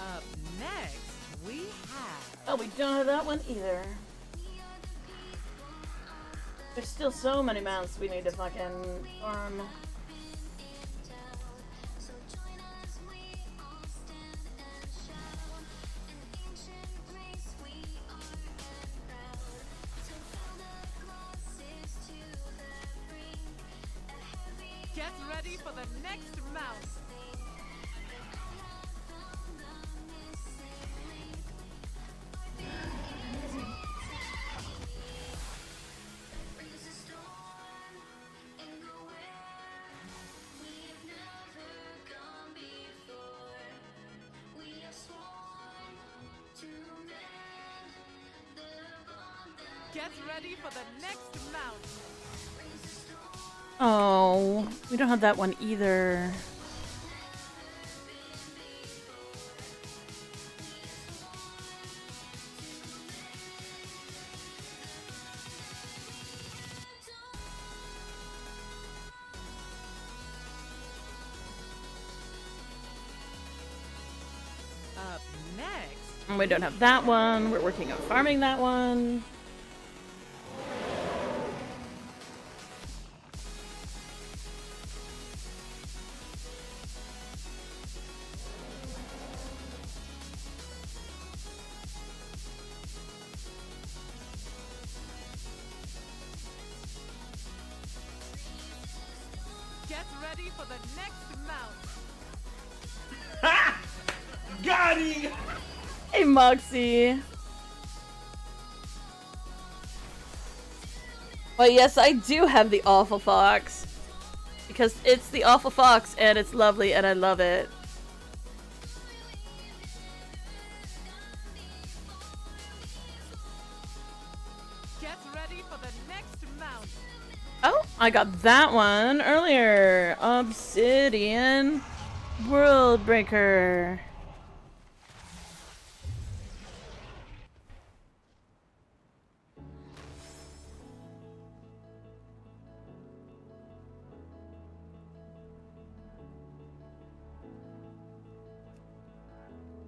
Up next, we have... Oh, we don't have that one either. There's still so many mounts we need to fucking farm. Get ready for the next mount. Get ready for the next mount. Oh, we don't have that one either. Up next, And we don't have that one. We're working on farming that one. get ready for the next mount. Got him! Hey, Moxie. Well, yes, I do have the Awful Fox. Because it's the Awful Fox, and it's lovely, and I love it. Get ready for the next mount. Oh, I got that one earlier. Obsidian World Breaker.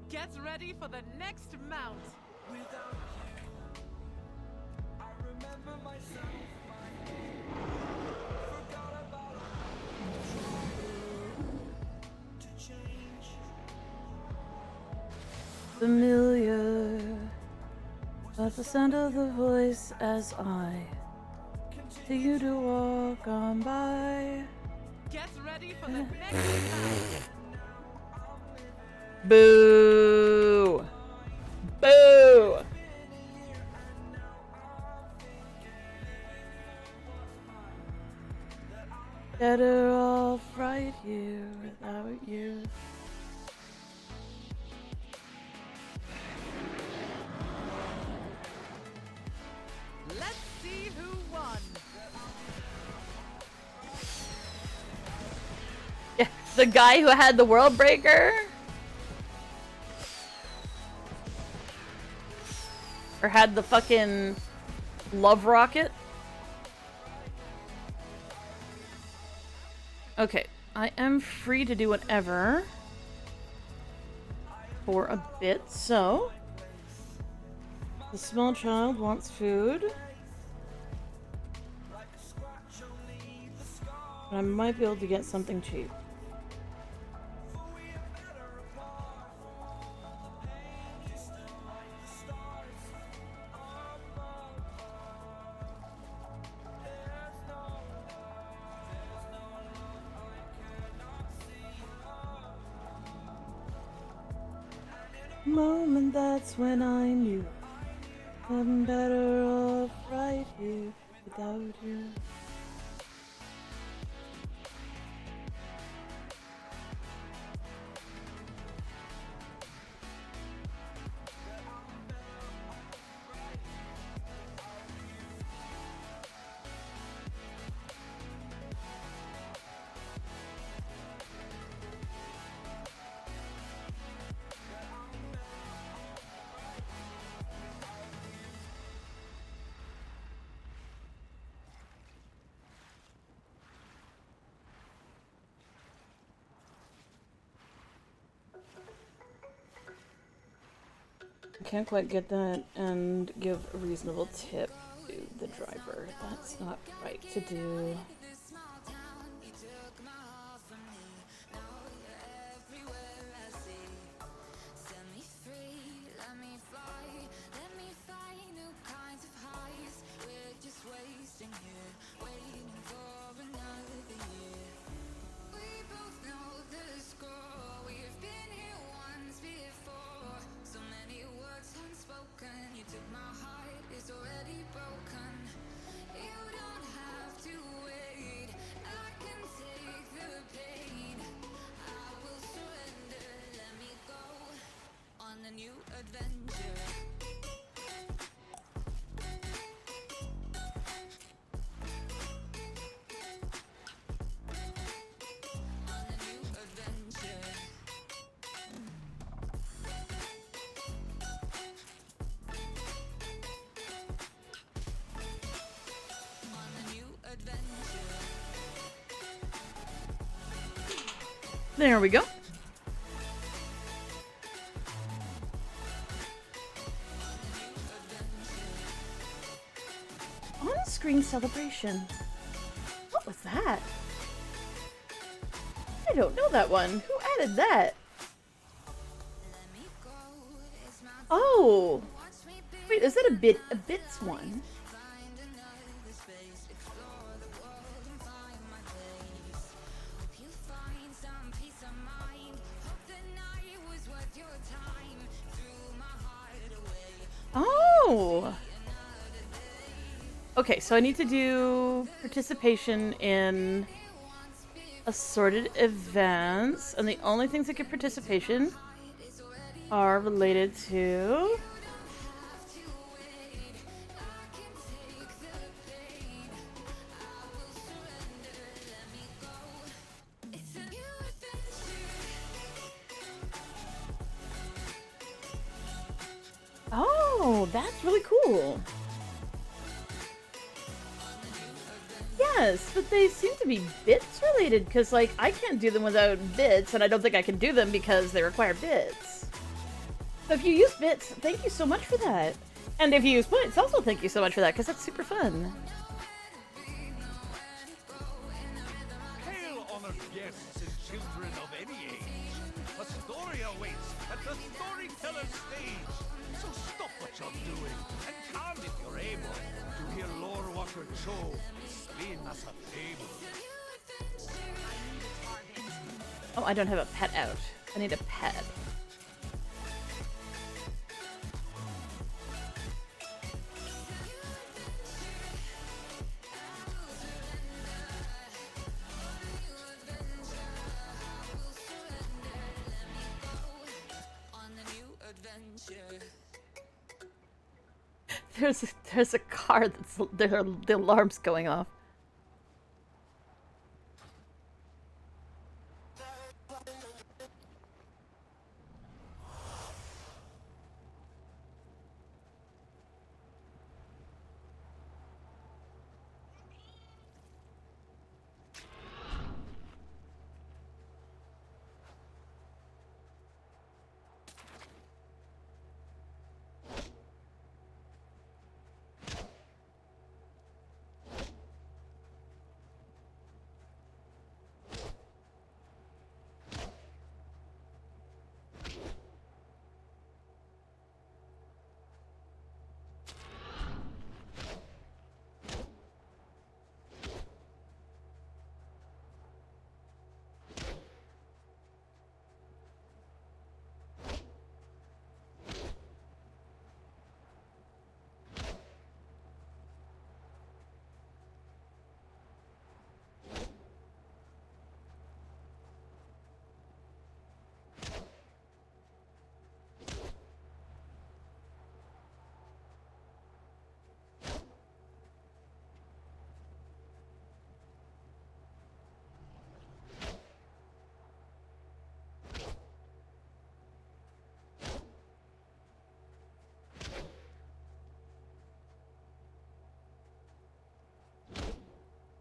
Get ready for the next mount. Without you, I remember myself. Forgot about to change. Familiar, but the sound of the voice as I continue to walk on by. Get ready for the next mount. Boo! Boo! Better off right here without you. Let's see who won. Yeah, the guy who had the World Breaker? Or had the fucking love rocket? Okay, I am free to do whatever. for a bit, so the small child wants food. I might be able to get something cheap. Moment, that's when I knew I'm better off right here without you. Can't quite get that and give a reasonable tip to the driver. That's not right to do. There we go. On-screen celebration. What was that? I don't know that one. Who added that? Oh! Wait, is that a bits one? Oh! Okay, so I need to do participation in assorted events, and the only things that get participation are related to Oh, that's really cool. Yes, but they seem to be bits related, because, like, I can't do them without bits, and I don't think I can do them because they require bits. So if you use bits, thank you so much for that. And if you use points, also thank you so much for that, because that's super fun. Hail, honored guests and children of any age. A story awaits at the storyteller's stage. So stop what you're doing and come if you're able to hear Lore Walker Cho spin us a fable. Oh, I don't have a pet out. I need a pet. There's a car that's the alarm's going off.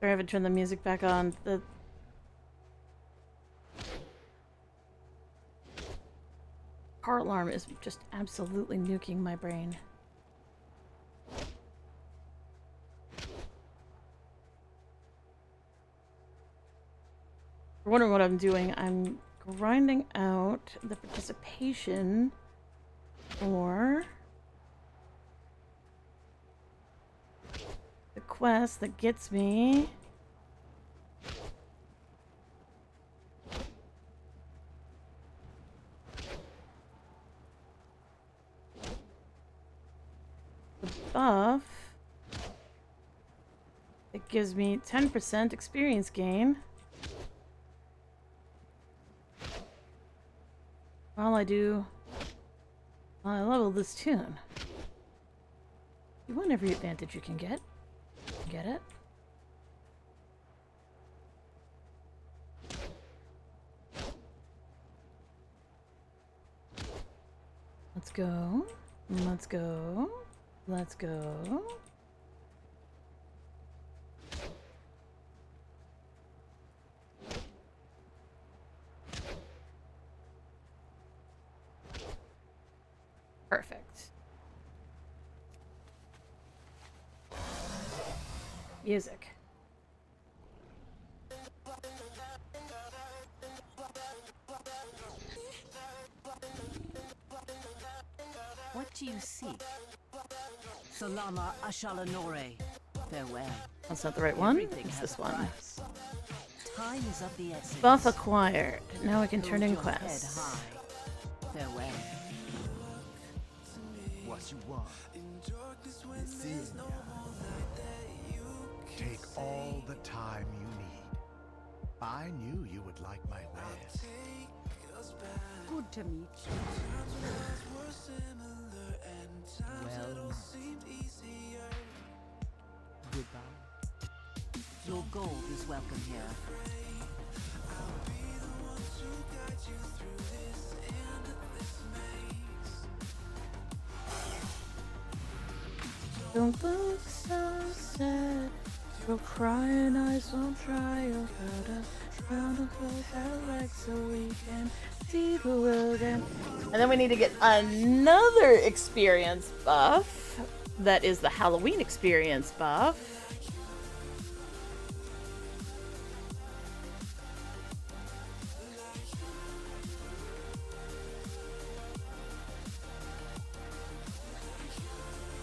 Sorry, I haven't turned the music back on. The car alarm is just absolutely nuking my brain. If you're wondering what I'm doing, I'm grinding out the participation for the quest that gets me the buff. It gives me 10% experience gain while I level this tune. You want every advantage you can get. Get it? Let's go. Let's go. Let's go. Perfect. Music. What do you seek? Salama Ashalanore. Farewell. That's not the right one. It's this one. Time is of the essence. Buff acquired. Now we can turn in quests. Farewell. What you want? Take all the time you need. I knew you would like my wares. Good to meet you. Well, goodbye. Your gold is welcome here. Don't look so sad. Your crying eyes won't dry. You'll put us round and close our legs so we can see the world again. And then we need to get another experience buff. That is the Halloween experience buff.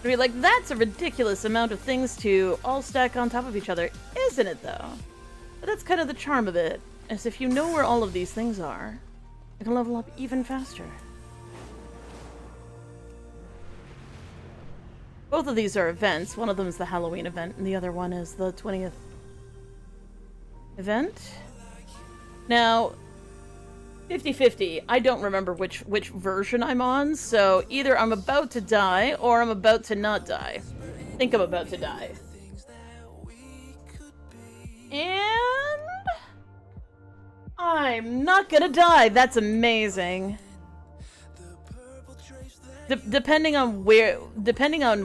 I mean, like, that's a ridiculous amount of things to all stack on top of each other, isn't it, though? But that's kind of the charm of it, is if you know where all of these things are, you can level up even faster. Both of these are events. One of them is the Halloween event, and the other one is the 20th event. Now, 50-50. I don't remember which version I'm on, so either I'm about to die or I'm about to not die. I think I'm about to die. And I'm not gonna die. That's amazing. Depending on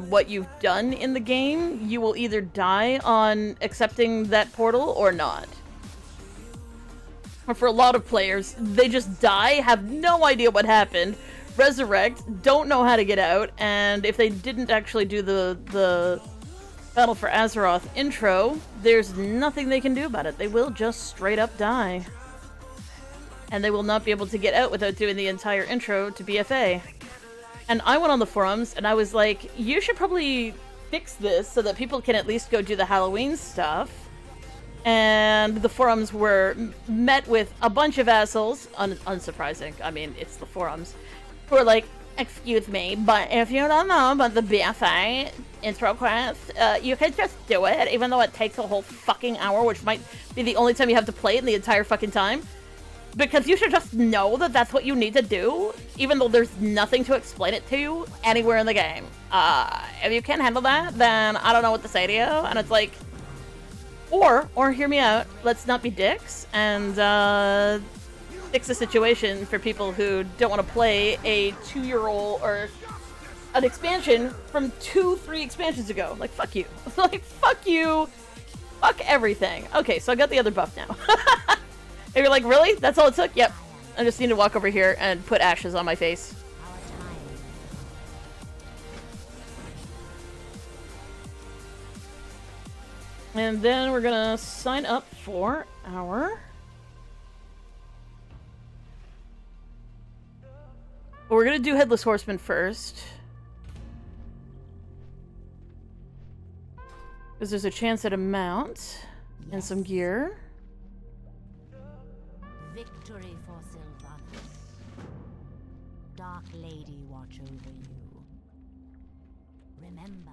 what you've done in the game, you will either die on accepting that portal or not. Or for a lot of players, they just die, have no idea what happened, resurrect, don't know how to get out, and if they didn't actually do the Battle for Azeroth intro, there's nothing they can do about it. They will just straight up die. And they will not be able to get out without doing the entire intro to BFA. And I went on the forums, and I was like, you should probably fix this so that people can at least go do the Halloween stuff. And the forums were met with a bunch of assholes, unsurprising, I mean, it's the forums, who are like, excuse me, but if you don't know about the BFA intro quest, you could just do it, even though it takes a whole fucking hour, which might be the only time you have to play it in the entire fucking time. Because you should just know that that's what you need to do, even though there's nothing to explain it to you anywhere in the game. If you can't handle that, then I don't know what to say to you, and it's like, or hear me out, let's not be dicks, and fix the situation for people who don't want to play a 2-year-old or an expansion from 2-3 expansions ago. Like, fuck you. Like, fuck you. Fuck everything. Okay, so I got the other buff now. And you're like, really? That's all it took? Yep. I just need to walk over here and put ashes on my face. And then we're gonna sign up for our... We're gonna do Headless Horseman first. Because there's a chance at a mount and some gear. Victory for Sylvanas. Dark Lady watch over you. Remember.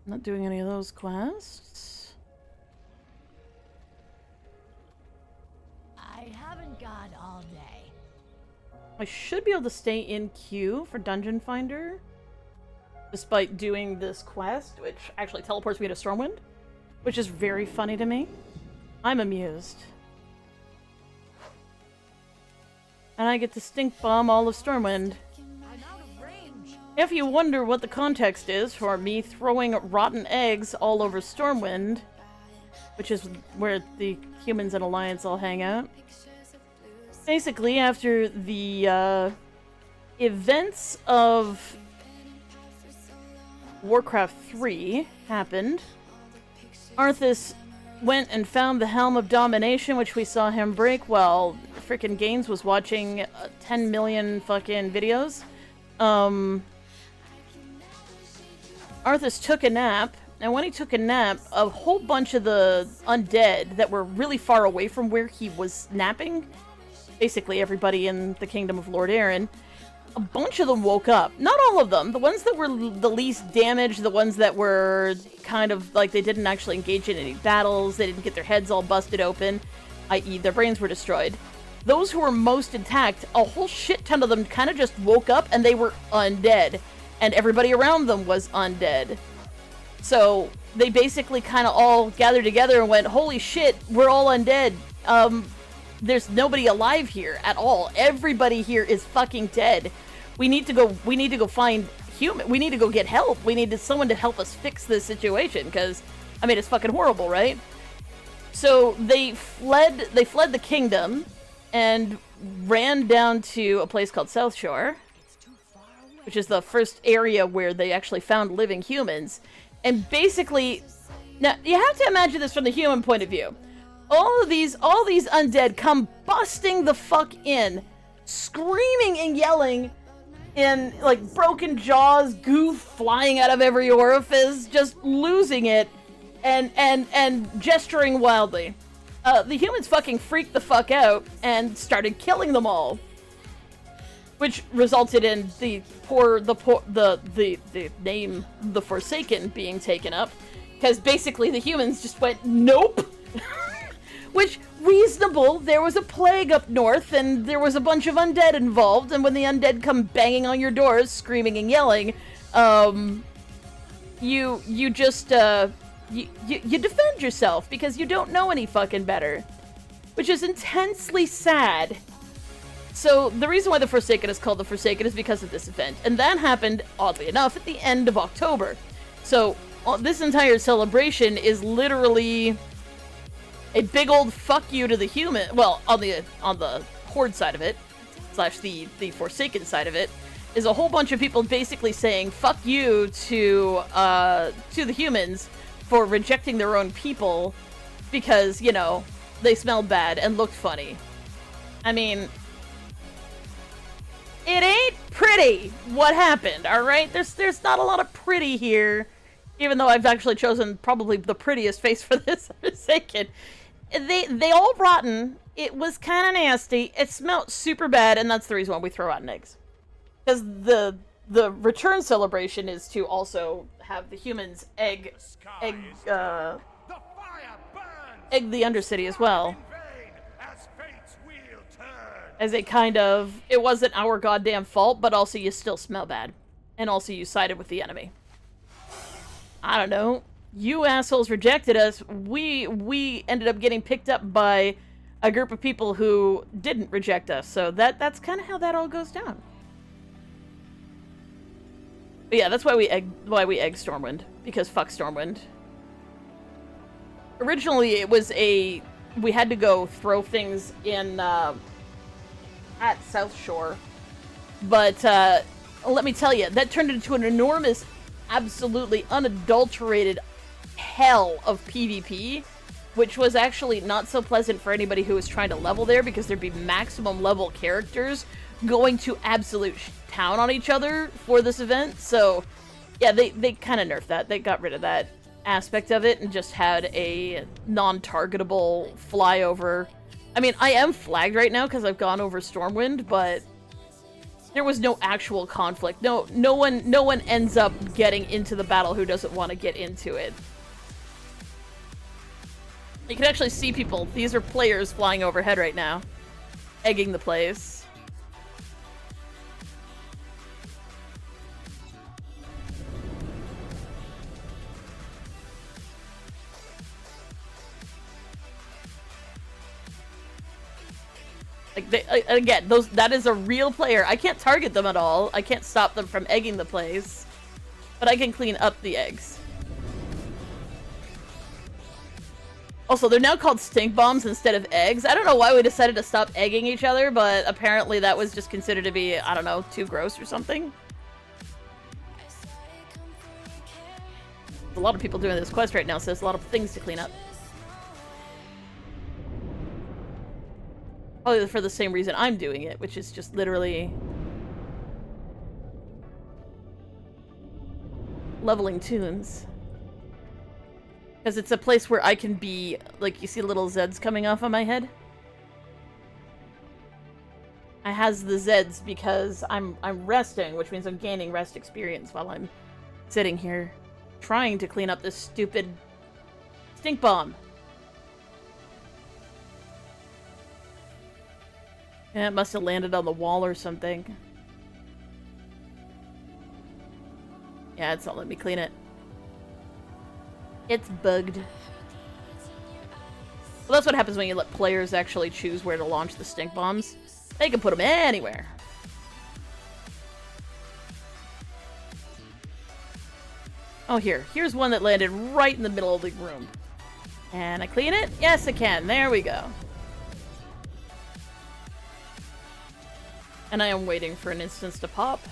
Not doing any of those quests. I haven't got all day. I should be able to stay in queue for Dungeon Finder. Despite doing this quest, which actually teleports me to Stormwind. Which is very funny to me. I'm amused. And I get to stink bomb all of Stormwind. If you wonder what the context is for me throwing rotten eggs all over Stormwind, which is where the humans and Alliance all hang out. Basically, after the events of Warcraft 3 happened, Arthas went and found the Helm of Domination, which we saw him break while frickin' Gainz was watching 10 million fucking videos. Arthas took a nap, and when he took a nap, a whole bunch of the undead that were really far away from where he was napping, basically everybody in the Kingdom of Lord Aaron, a bunch of them woke up. Not all of them. The ones that were the least damaged, the ones that were kind of like they didn't actually engage in any battles, they didn't get their heads all busted open, i.e. their brains were destroyed. Those who were most intact, a whole shit ton of them kind of just woke up and they were undead. And everybody around them was undead. So they basically kind of all gathered together and went, holy shit, we're all undead. There's nobody alive here at all. Everybody here is fucking dead. We need to go find human. We need to go get help. We need someone to help us fix this situation because, I mean, it's fucking horrible, right? So they fled the kingdom and ran down to a place called South Shore, which is the first area where they actually found living humans. And basically, now you have to imagine this from the human point of view. All these undead come busting the fuck in, screaming and yelling in like broken jaws, goo flying out of every orifice, just losing it and gesturing wildly. The humans fucking freaked the fuck out and started killing them all. Which resulted in the name The Forsaken being taken up. Because basically the humans just went, nope! Which, reasonable, there was a plague up north, and there was a bunch of undead involved, and when the undead come banging on your doors, screaming and yelling, you defend yourself, because you don't know any fucking better. Which is intensely sad. So, the reason why The Forsaken is called The Forsaken is because of this event, and that happened, oddly enough, at the end of October. So, this entire celebration is literally a big old fuck you to the human, well, on the Horde side of it, / the Forsaken side of it, is a whole bunch of people basically saying fuck you to the humans for rejecting their own people because, you know, they smelled bad and looked funny. I mean, it ain't pretty what happened, alright? There's not a lot of pretty here, even though I've actually chosen probably the prettiest face for this Forsaken. They all rotten. It was kind of nasty. It smelled super bad, and that's the reason why we throw rotten eggs. Because the return celebration is to also have the humans egg the Undercity as well. As a kind of, it wasn't our goddamn fault, but also you still smell bad. And also you sided with the enemy. I don't know. You assholes rejected us. We ended up getting picked up by a group of people who didn't reject us. So that's kind of how that all goes down. But yeah, that's why we egg Stormwind, because fuck Stormwind. Originally, it was we had to go throw things in at South Shore, but let me tell you, that turned into an enormous, absolutely unadulterated hell of PvP, which was actually not so pleasant for anybody who was trying to level there, because there'd be maximum level characters going to absolute town on each other for this event. So yeah, they kind of nerfed that. They got rid of that aspect of it and just had a non-targetable flyover. I mean, I am flagged right now because I've gone over Stormwind, but there was no actual conflict. No one ends up getting into the battle who doesn't want to get into it. You can actually see people. These are players flying overhead right now, egging the place. Like again, that is a real player. I can't target them at all. I can't stop them from egging the place, but I can clean up the eggs. Also, they're now called stink bombs instead of eggs. I don't know why we decided to stop egging each other, but apparently that was just considered to be, I don't know, too gross or something. A lot of people doing this quest right now, so there's a lot of things to clean up. Probably for the same reason I'm doing it, which is just literally leveling tunes. Because it's a place where I can be, like, you see little Zeds coming off of my head? I has the Zeds because I'm resting, which means I'm gaining rest experience while I'm sitting here trying to clean up this stupid stink bomb. Yeah, it must have landed on the wall or something. Yeah, it's not letting me clean it. It's bugged. Well, that's what happens when you let players actually choose where to launch the stink bombs. They can put them anywhere. Oh, here's one that landed right in the middle of the room. Can I clean it? Yes, I can. There we go. And I am waiting for an instance to pop.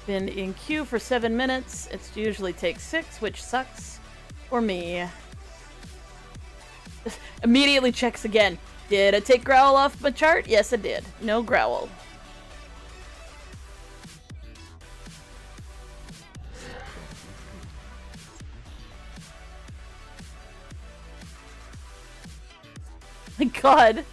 Been in queue for 7 minutes. It usually takes 6, which sucks for me. Immediately checks again. Did I take Growl off my chart? Yes, I did. No Growl. My God.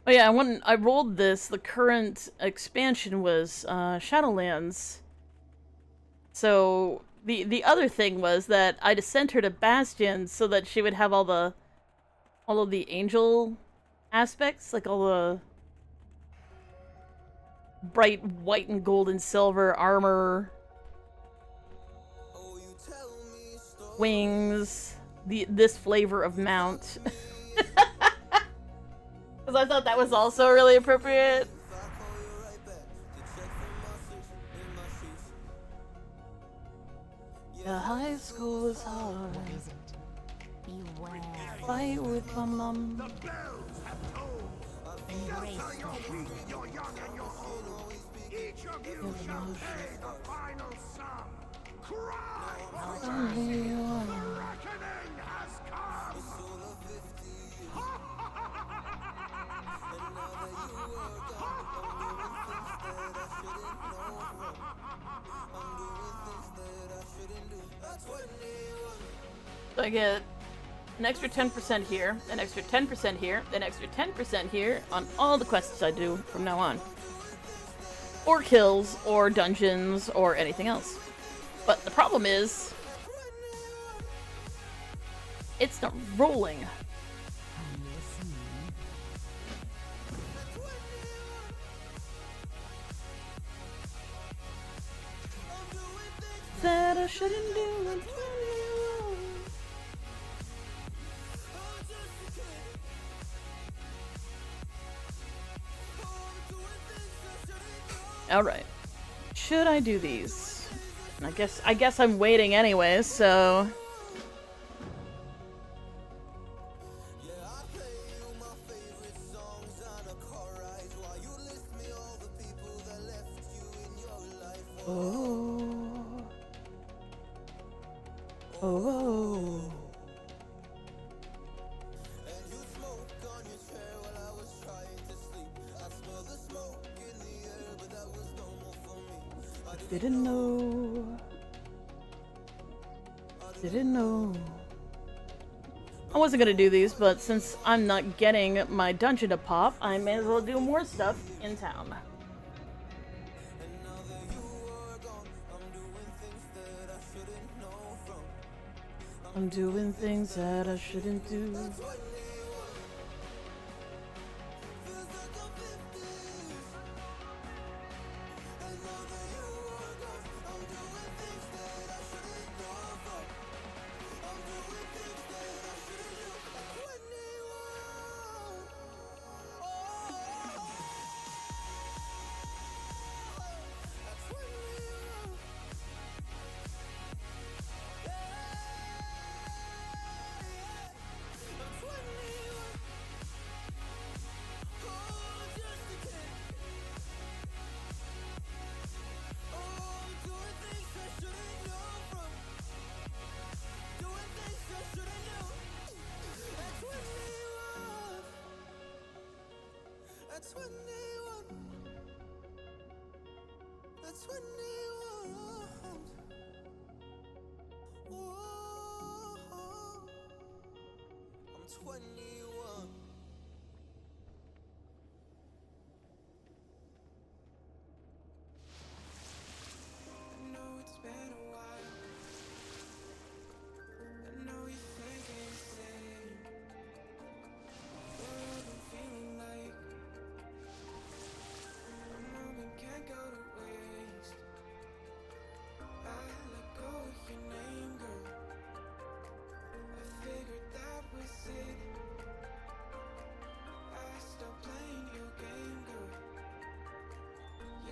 Oh yeah, when I rolled this, the current expansion was Shadowlands. So the other thing was that I just sent her to Bastion so that she would have all of the angel aspects, like all the bright white and gold and silver armor, wings, this flavor of mount. Because I thought that was also really appropriate. The high school is hard. What is it? Beware. Fight with my mom. Embrace You're young and you're old. Each of you shall pay the final sum. Cry! The reckoning has come! So I get an extra 10% here, an extra 10% here, an extra 10% here on all the quests I do from now on. Or kills, or dungeons, or anything else. But the problem is, it's not rolling. I shouldn't do. I'm 21. All right. Should I do these? I guess I'm waiting anyway, so. Oh. Oh. Didn't know. Didn't know. I wasn't gonna do these, but since I'm not getting my dungeon to pop, I may as well do more stuff in town. I'm doing things that I shouldn't do.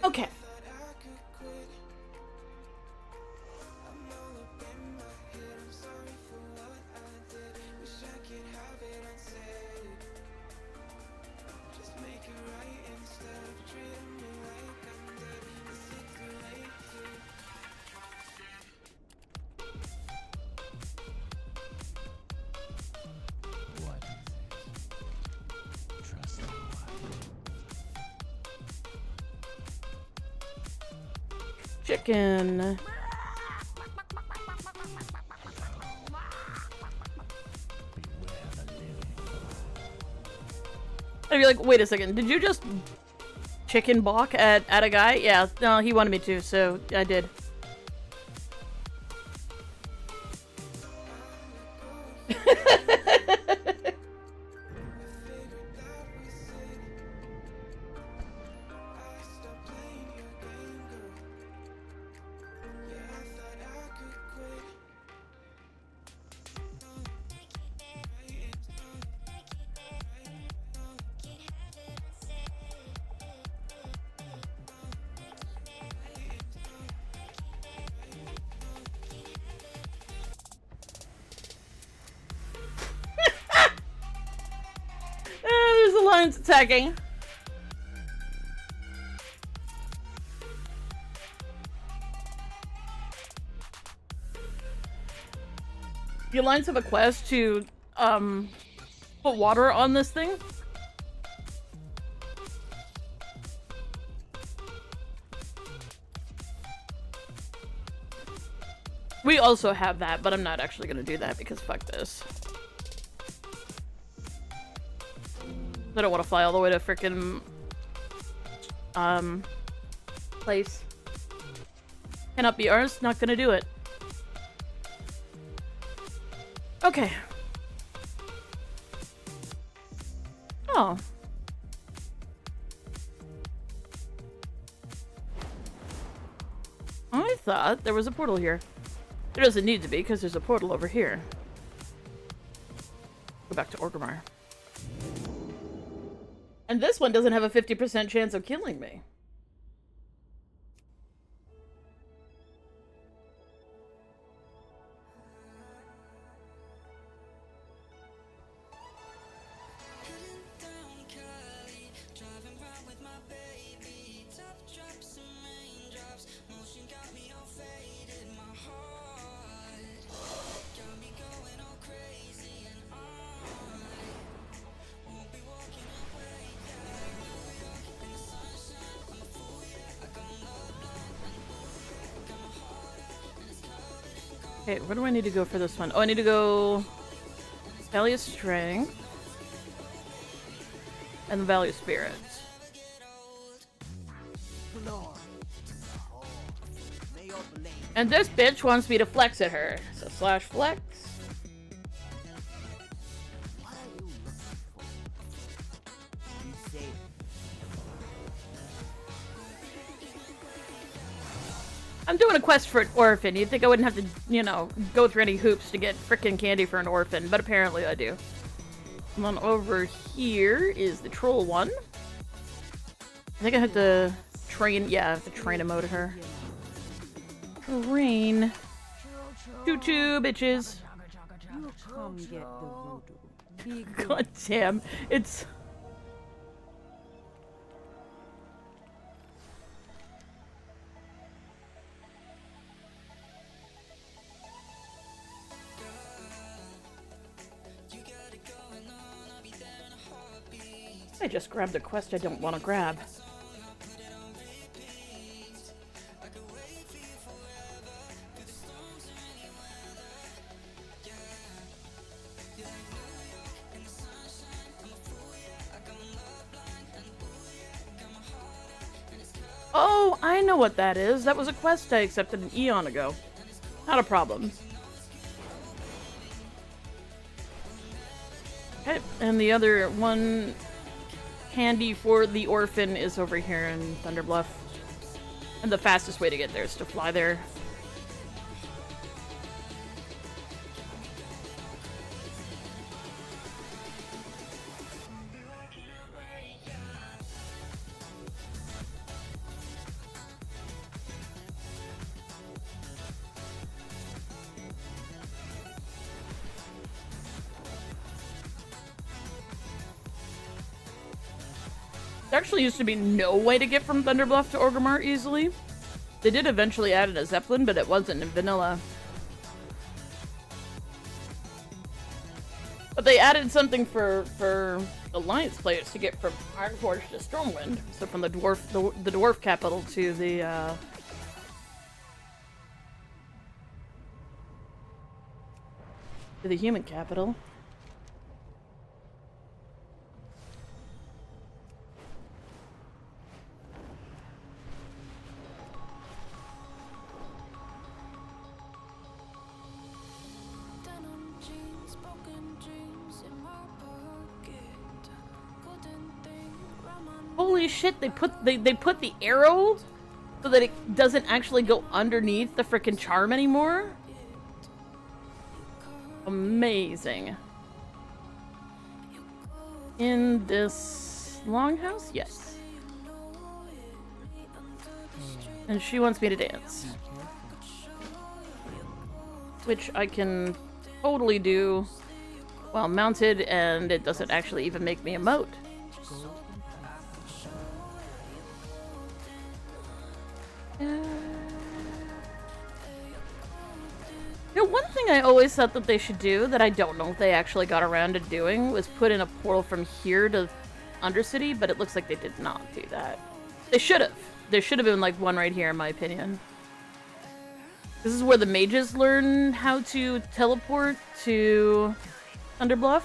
Okay. Chicken. I'd be like, wait a second, did you just chicken balk at a guy? Yeah, no, he wanted me to, so I did. There's the lions attacking. The Alliance have a quest to, put water on this thing. We also have that, but I'm not actually gonna do that because fuck this. I don't want to fly all the way to frickin' place. Cannot be ours, not gonna do it. Okay. Oh. I thought there was a portal here. There doesn't need to be, because there's a portal over here. Go back to Orgrimmar. And this one doesn't have a 50% chance of killing me. Okay, where do I need to go for this one? Oh, I need to go Valley of Strength and the Valley of Spirits. And this bitch wants me to flex at her. So slash flex. I'm doing a quest for an orphan. You'd think I wouldn't have to, you know, go through any hoops to get frickin' candy for an orphan, but apparently I do. And then over here is the troll one. I think I have to train, yeah, I have to train a mode at her. Train. Choo-choo, bitches. Come get the voodoo. God damn, it's... I just grabbed a quest I don't want to grab. Oh, I know what that is. That was a quest I accepted an eon ago. Not a problem. Okay, and the other one handy for the orphan is over here in Thunderbluff. And the fastest way to get there is to fly there. There actually used to be no way to get from Thunderbluff to Orgrimmar easily. They did eventually add in a Zeppelin, but it wasn't in vanilla. But they added something for Alliance players to get from Ironforge to Stormwind. So from the dwarf capital to the human capital. Holy shit, they put the arrow so that it doesn't actually go underneath the frickin' charm anymore? Amazing. In this longhouse? Yes. And she wants me to dance. Which I can totally do while mounted, and it doesn't actually even make me emote. You know, one thing I always thought that they should do that I don't know if they actually got around to doing was put in a portal from here to Undercity, but it looks like they did not do that. They should have. There should have been like one right here in my opinion. This is where the mages learn how to teleport to Thunderbluff.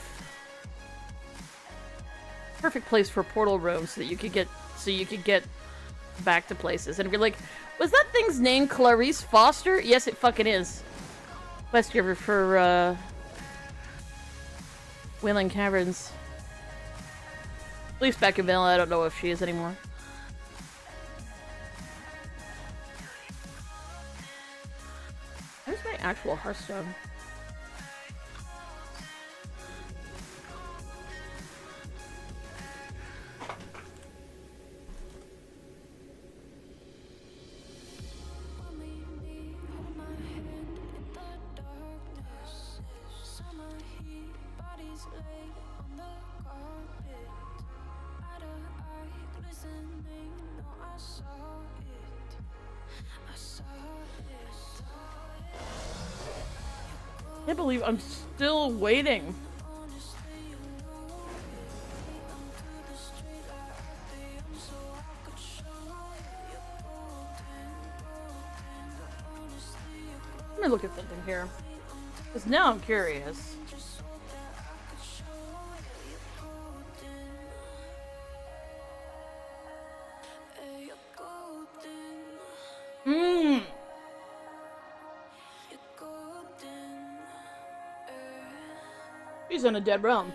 Perfect place for portal room so that you could get back to places. And if you're like, was that thing's name Clarice Foster? Yes, it fucking is. Quest giver for Wailing Caverns. At least back in Vanilla, I don't know if she is anymore. Where's my actual Hearthstone. I can't believe I'm still waiting. Let me look at something here. Because now I'm curious. Mmm. He's in a dead realm.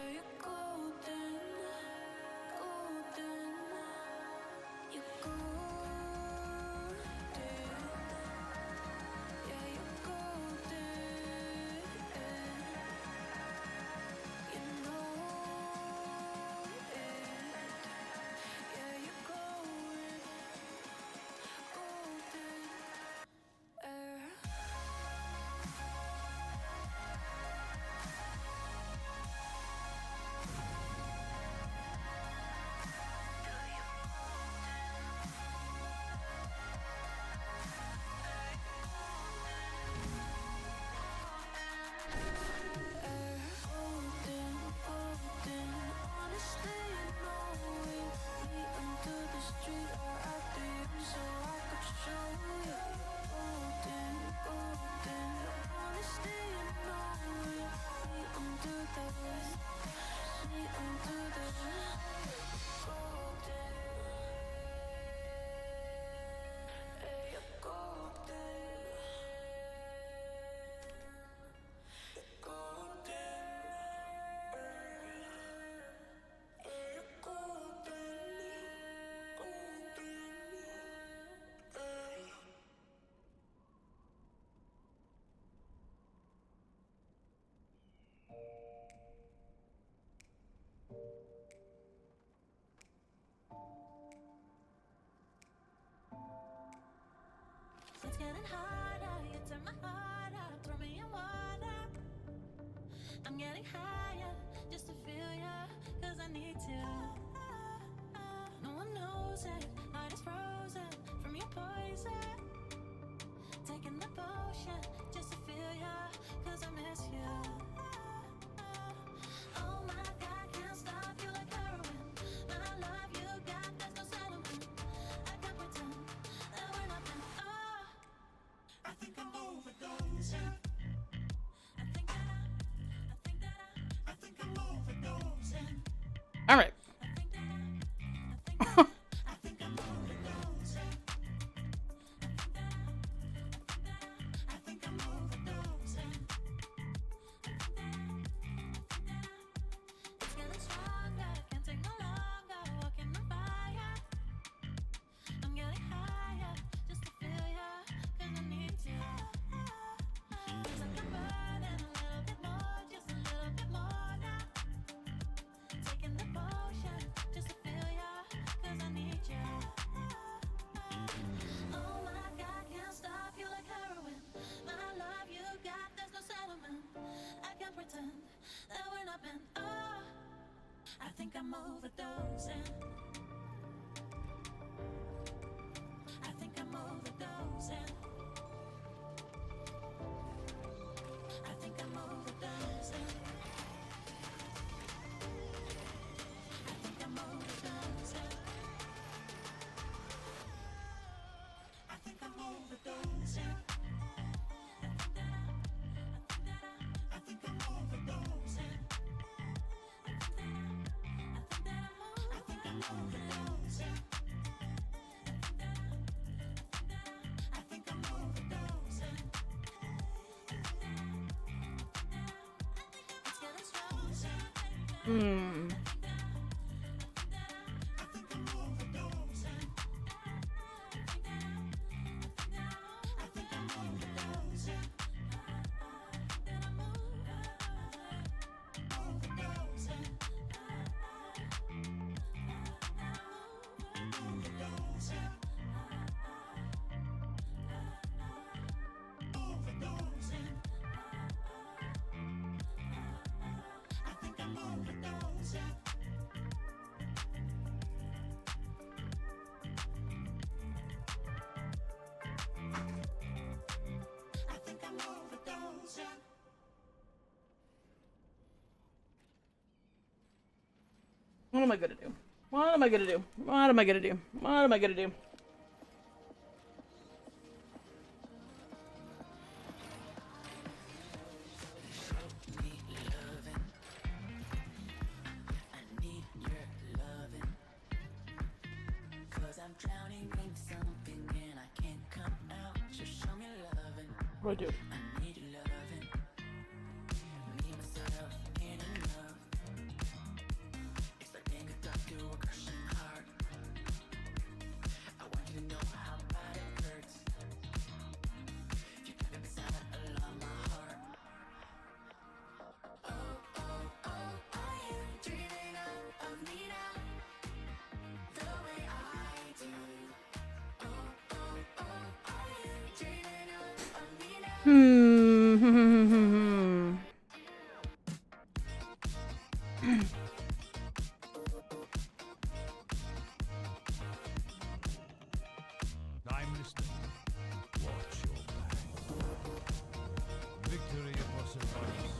It's getting harder, you turn my heart up, throw me in water. I'm getting higher, just to feel ya, cause I need to. No one knows it, heart is frozen from your poison. Taking the potion, just to feel ya, cause I miss you. Oh my God, can't stop you like heroin. My love you got, there's no settlement. I can't pretend that we're not meant. Oh, I think I'm overdosing. I think I'm overdosing. All right. That we're not meant. Oh, I think I'm overdosing. I think I'm overdosing. I think I'm overdosing. I think I'm overdosing. I think I'm overdosing. I think I'm overdosing. Hmm. What am I gonna do? What am I gonna do? What am I gonna do? What am I gonna do? What do I do? I'm listening. Watch your back. Victory was a promise.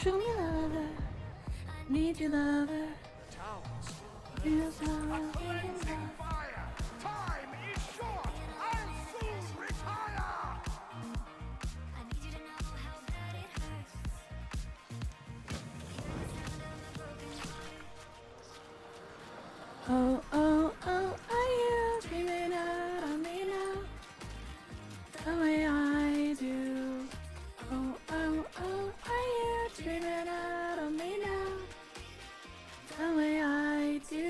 Show me lover, need you lover. Here's how I feel. Time is short! I'll soon retire! Oh, oh, oh, are you dreaming out on me now? The way I do. Oh, oh, oh, are you dreaming out on me now? The way I do.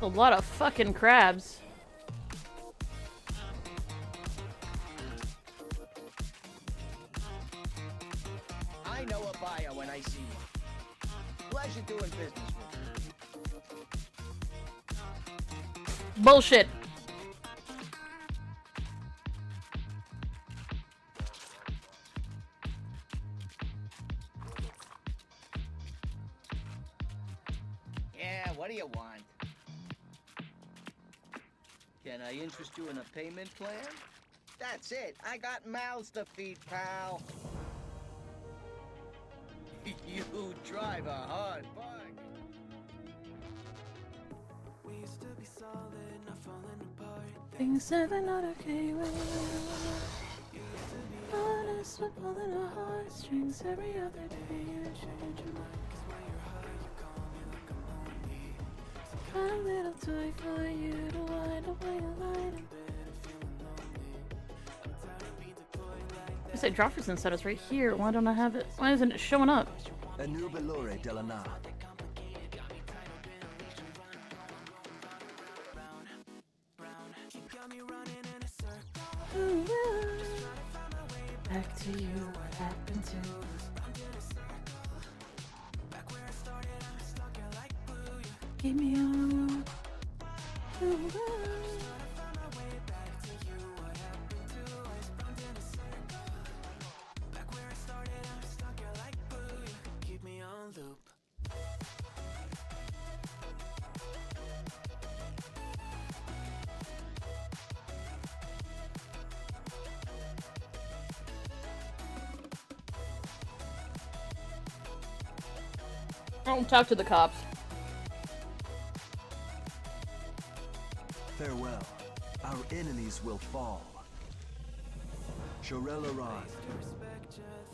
A lot of fucking crabs. I know a buyer when I see one. Pleasure doing business with you. Bullshit. Yeah, what do you want? Can I interest you in a payment plan? That's it. I got mouths to feed, pal. You drive a hard bargain. We used to be solid, not falling apart. Things that are not okay when you're honest with pulling our heartstrings every other day. You change your mind. A little toy for you to wind up while you're lying. I say Jofferson said it's right here. Why don't I have it? Why isn't it showing up? A new Belore Delana. Ooh, back to you. What happened to? Keep me on the road. Ooh, Keep me on loop. Don't talk to the cops. Farewell. Our enemies will fall. Shorella Ron.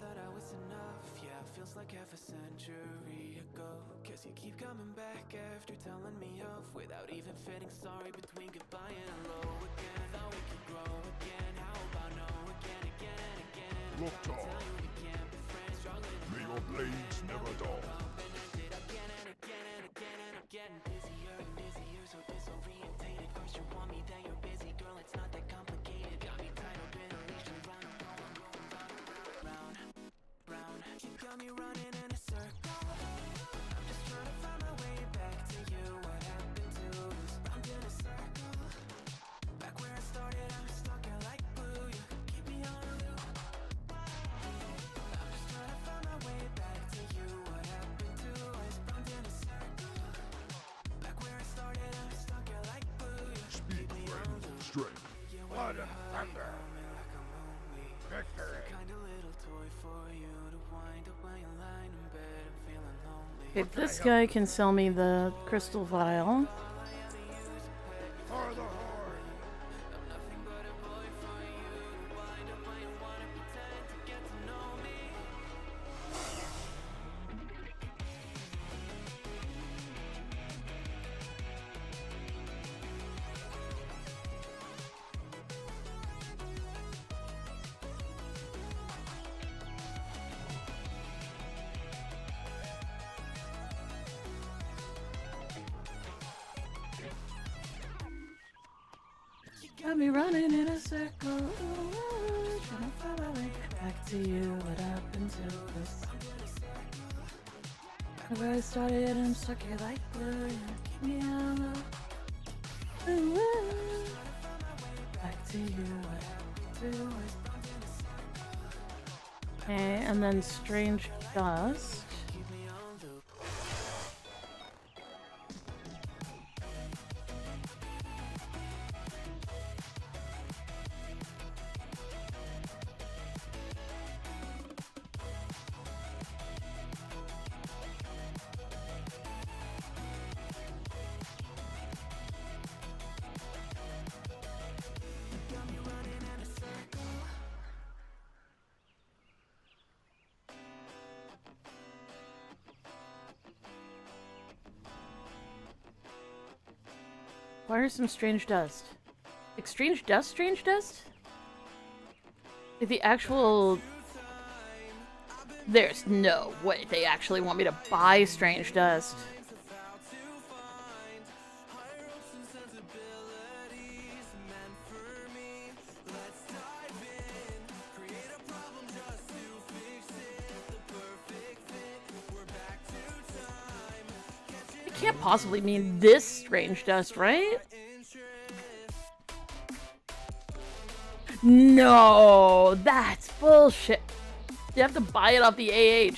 Thought I was enough. Yeah, feels like half a century ago. Guess you keep coming back after telling me off. without even feeling sorry between goodbye and hello again. Thought we could grow again. How about no again, again and again and Look, Tom. tell you we can't be friends. Struggling May your blades never dull. again and again and again and again. Busier and busier, so disorientated. First you want me, then you're busy, girl. It's not that complicated. Got me tied up in a leash and round and round, I'm going round, round. You got me running in a circle. I'm just trying to find my way back to you. What happened to us? Round in a circle. Back where I started, I'm stuck in like glue. You keep me on a loop. I'm just trying to find my way back to you. What happened to us? Round in a circle. Back where I started, I'm stuck in like glue. You Speed, friend. Strength. Blood and thunder. Victory. Kind of little toy for you to wind up when you lying in bed and feeling lonely. If this guy can sell me the crystal vial. For the horde. Got me running in a circle. Trying to find my way back to you. What happened to us? Where I started, I'm stuck here like glue. You keep me on the back to you. What happened to us? Okay, and then strange dust. Why are some strange dust? Like strange dust? Strange dust? Like the actual... There's no way they actually want me to buy strange dust. It can't possibly mean this strange dust, right? No, that's bullshit. You have to buy it off the AH.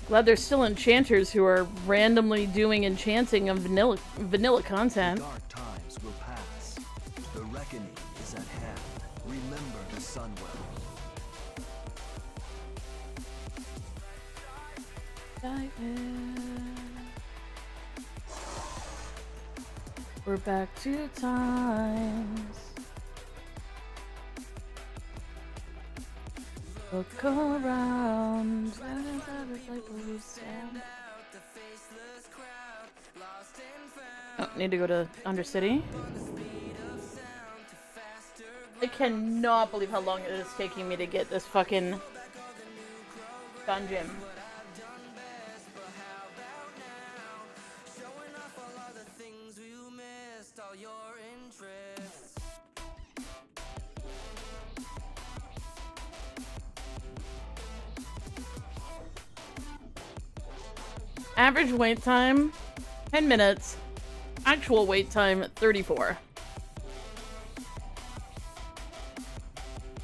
Glad there's still enchanters who are randomly doing enchanting of vanilla content. Dark times will pass. The reckoning is at hand. Remember the Sunwell. Dive in. We're back to times. Look around. Oh, need to go to Undercity. I cannot believe how long it is taking me to get this fucking dungeon. Average wait time, 10 minutes. Actual wait time, 34.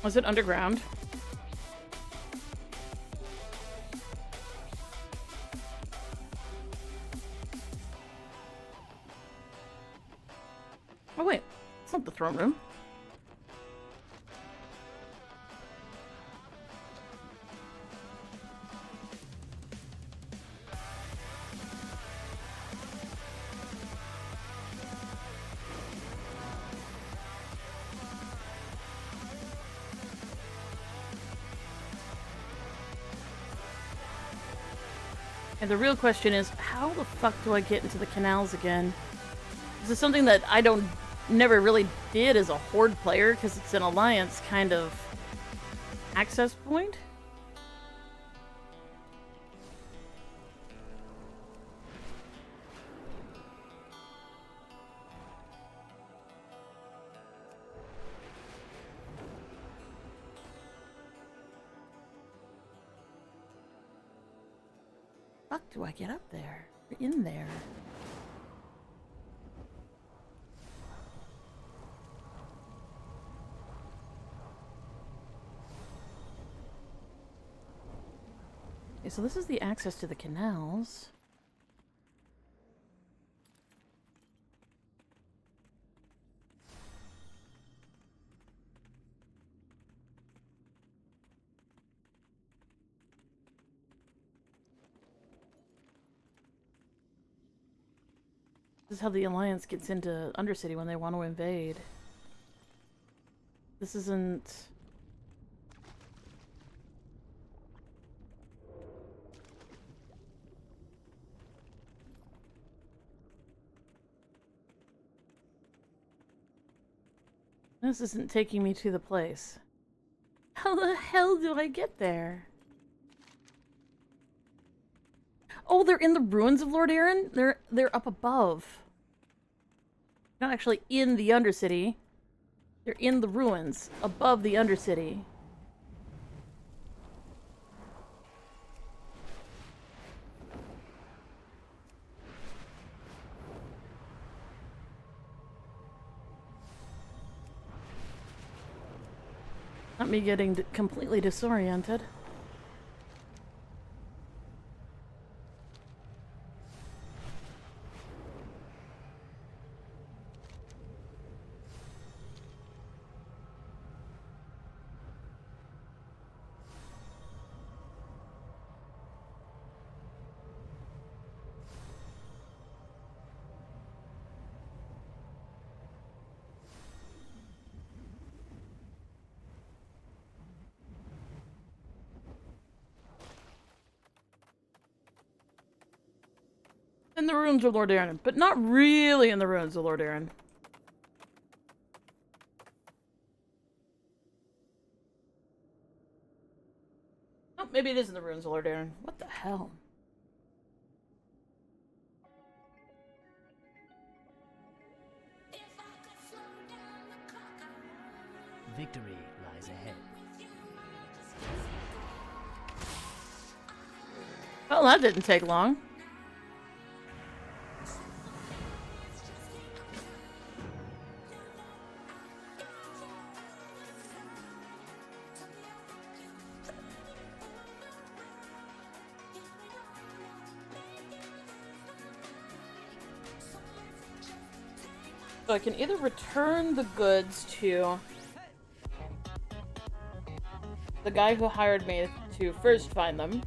Was it underground? Oh wait, it's not the throne room. And the real question is, how the fuck do I get into the canals again? This is something that I never really did as a Horde player, because it's an Alliance kind of access point. Fuck do I get up there? In there. Okay, so this is the access to the canals. This is how the Alliance gets into Undercity when they want to invade. This isn't... This isn't taking me to the place. How the hell do I get there? Oh, they're in the ruins of Lord Aaron? They're up above. Not actually in the Undercity. They're in the ruins above the Undercity. Not me getting completely disoriented. In the ruins of Lord Aaron, but not really in the ruins of Lord Aaron. Oh, maybe it is in the ruins of Lord Aaron. What the hell? Victory lies ahead. Well, that didn't take long. So I can either return the goods to the guy who hired me to first find them.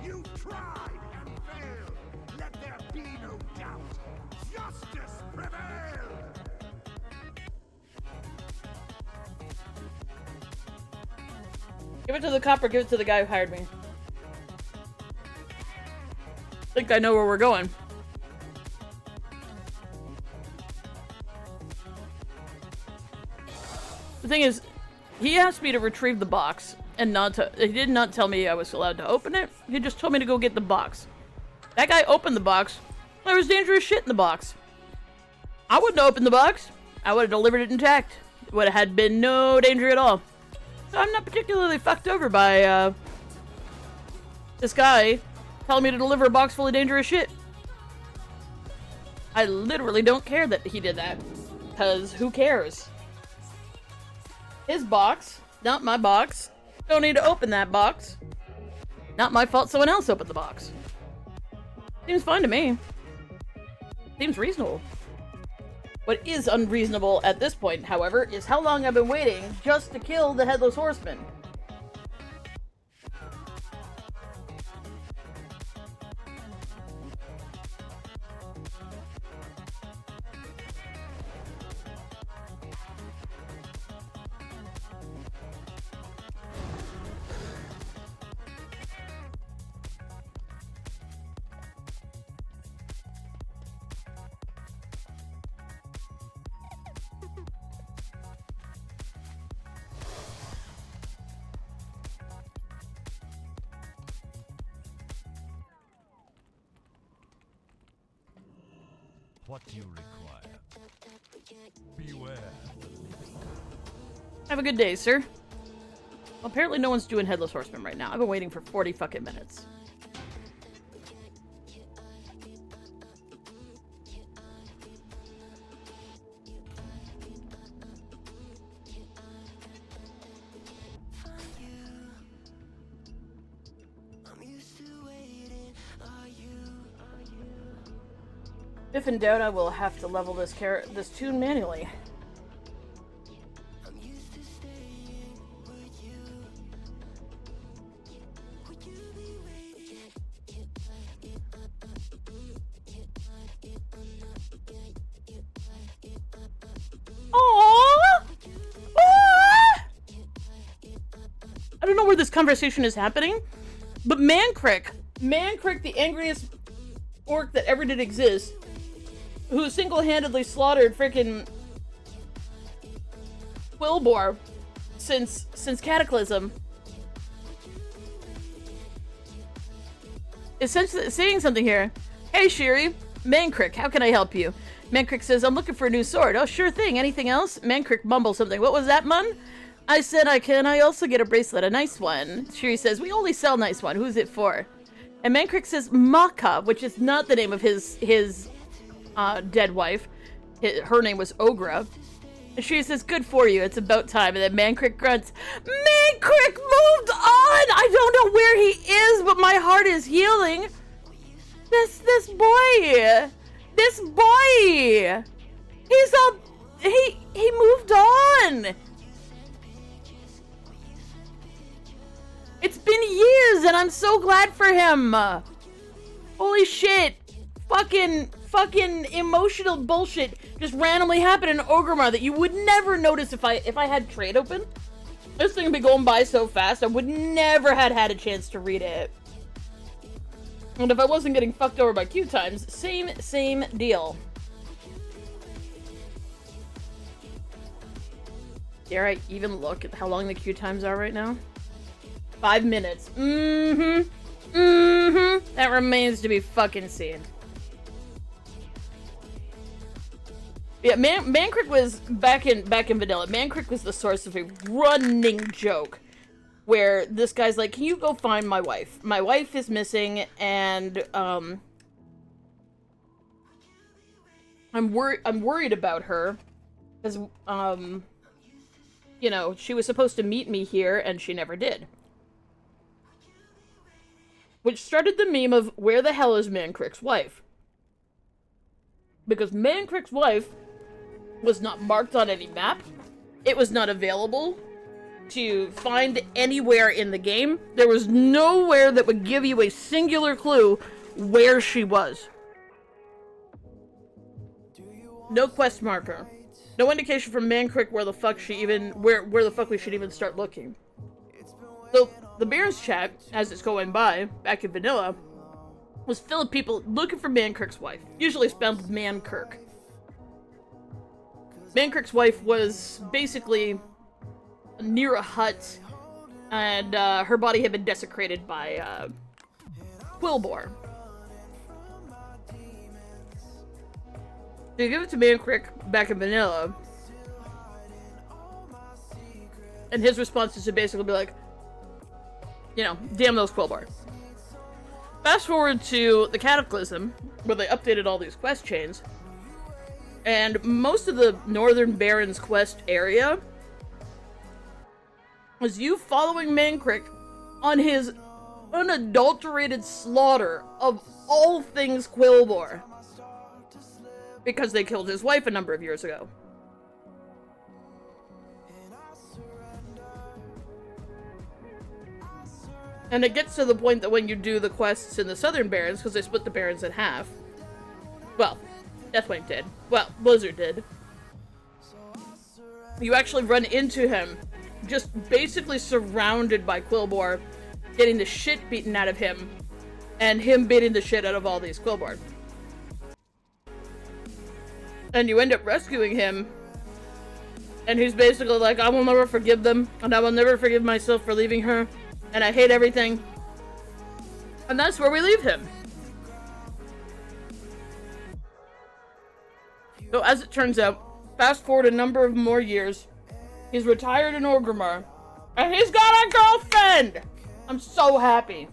You tried and failed. Let there be no doubt. Justice prevailed. Give it to the cop or give it to the guy who hired me. I think I know where we're going. The thing is, he asked me to retrieve the box, and he did not tell me I was allowed to open it. He just told me to go get the box. That guy opened the box. There was dangerous shit in the box. I wouldn't have opened the box. I would have delivered it intact. It would have had been no danger at all. So I'm not particularly fucked over by, this guy telling me to deliver a box full of dangerous shit. I literally don't care that he did that. Because who cares? His box, not my box. Don't need to open that box. Not my fault someone else opened the box. Seems fine to me. Seems reasonable. What is unreasonable at this point, however, is how long I've been waiting just to kill the Headless Horseman. what you require. Beware the living. Have a good day, sir. Well, apparently no one's doing Headless Horseman right now. I've been waiting for 40 fucking minutes. If in doubt, I will have to level this tune manually. I don't know where this conversation is happening, but Mancrick, the angriest orc that ever did exist, who single-handedly slaughtered freaking Quillbor since Cataclysm, is saying something here. Hey Shiri, Mancrick, how can I help you? Mancrick says, I'm looking for a new sword. Oh, sure thing. Anything else? Mancrick mumbles something. What was that, Mun? I said, I also get a bracelet, a nice one. Shiri says, we only sell nice one. Who's it for? And Mancrick says, Maka, which is not the name of his dead wife. Her name was Ogra. And Shiri says, good for you. It's about time. And then Mancrick grunts, Mancrick moved on! I don't know where he is, but my heart is healing. This boy! He moved on! It's been years, and I'm so glad for him. Holy shit. Fucking emotional bullshit just randomly happened in Orgrimmar that you would never notice if I had trade open. This thing would be going by so fast, I would never had a chance to read it. And if I wasn't getting fucked over by queue times, same deal. Dare I even look at how long the queue times are right now? 5 minutes. That remains to be fucking seen. Yeah, Mancrick was back in vanilla. Mancrick was the source of a running joke where this guy's like, "Can you go find my wife? My wife is missing, and I'm worried about her because you know, she was supposed to meet me here and she never did." Which started the meme of, where the hell is Mancrick's wife? Because Mancrick's wife was not marked on any map. It was not available to find anywhere in the game. There was nowhere that would give you a singular clue where she was. No quest marker. No indication from Mancrick where the fuck where the fuck we should even start looking. So the Baron's chat, as it's going by, back in vanilla, was filled with people looking for Mancrick's wife. Usually spelled Mankirk. Mancrick's wife was basically near a hut, and her body had been desecrated by Quillbor. So you give it to Mancrick back in vanilla, and his response is to basically be like, you know, damn those Quillbor. Fast forward to the Cataclysm, where they updated all these quest chains, and most of the Northern Barrens quest area was you following Mancrick on his unadulterated slaughter of all things Quillbor, because they killed his wife a number of years ago. And it gets to the point that when you do the quests in the Southern Barrens, because they split the Barrens in half. Well, Deathwing did. Well, Blizzard did. You actually run into him, just basically surrounded by Quillbor, getting the shit beaten out of him, and him beating the shit out of all these Quillbor. And you end up rescuing him, and he's basically like, I will never forgive them, and I will never forgive myself for leaving her. And I hate everything. And that's where we leave him. So as it turns out, fast forward a number of more years, he's retired in Orgrimmar, and he's got a girlfriend! I'm so happy.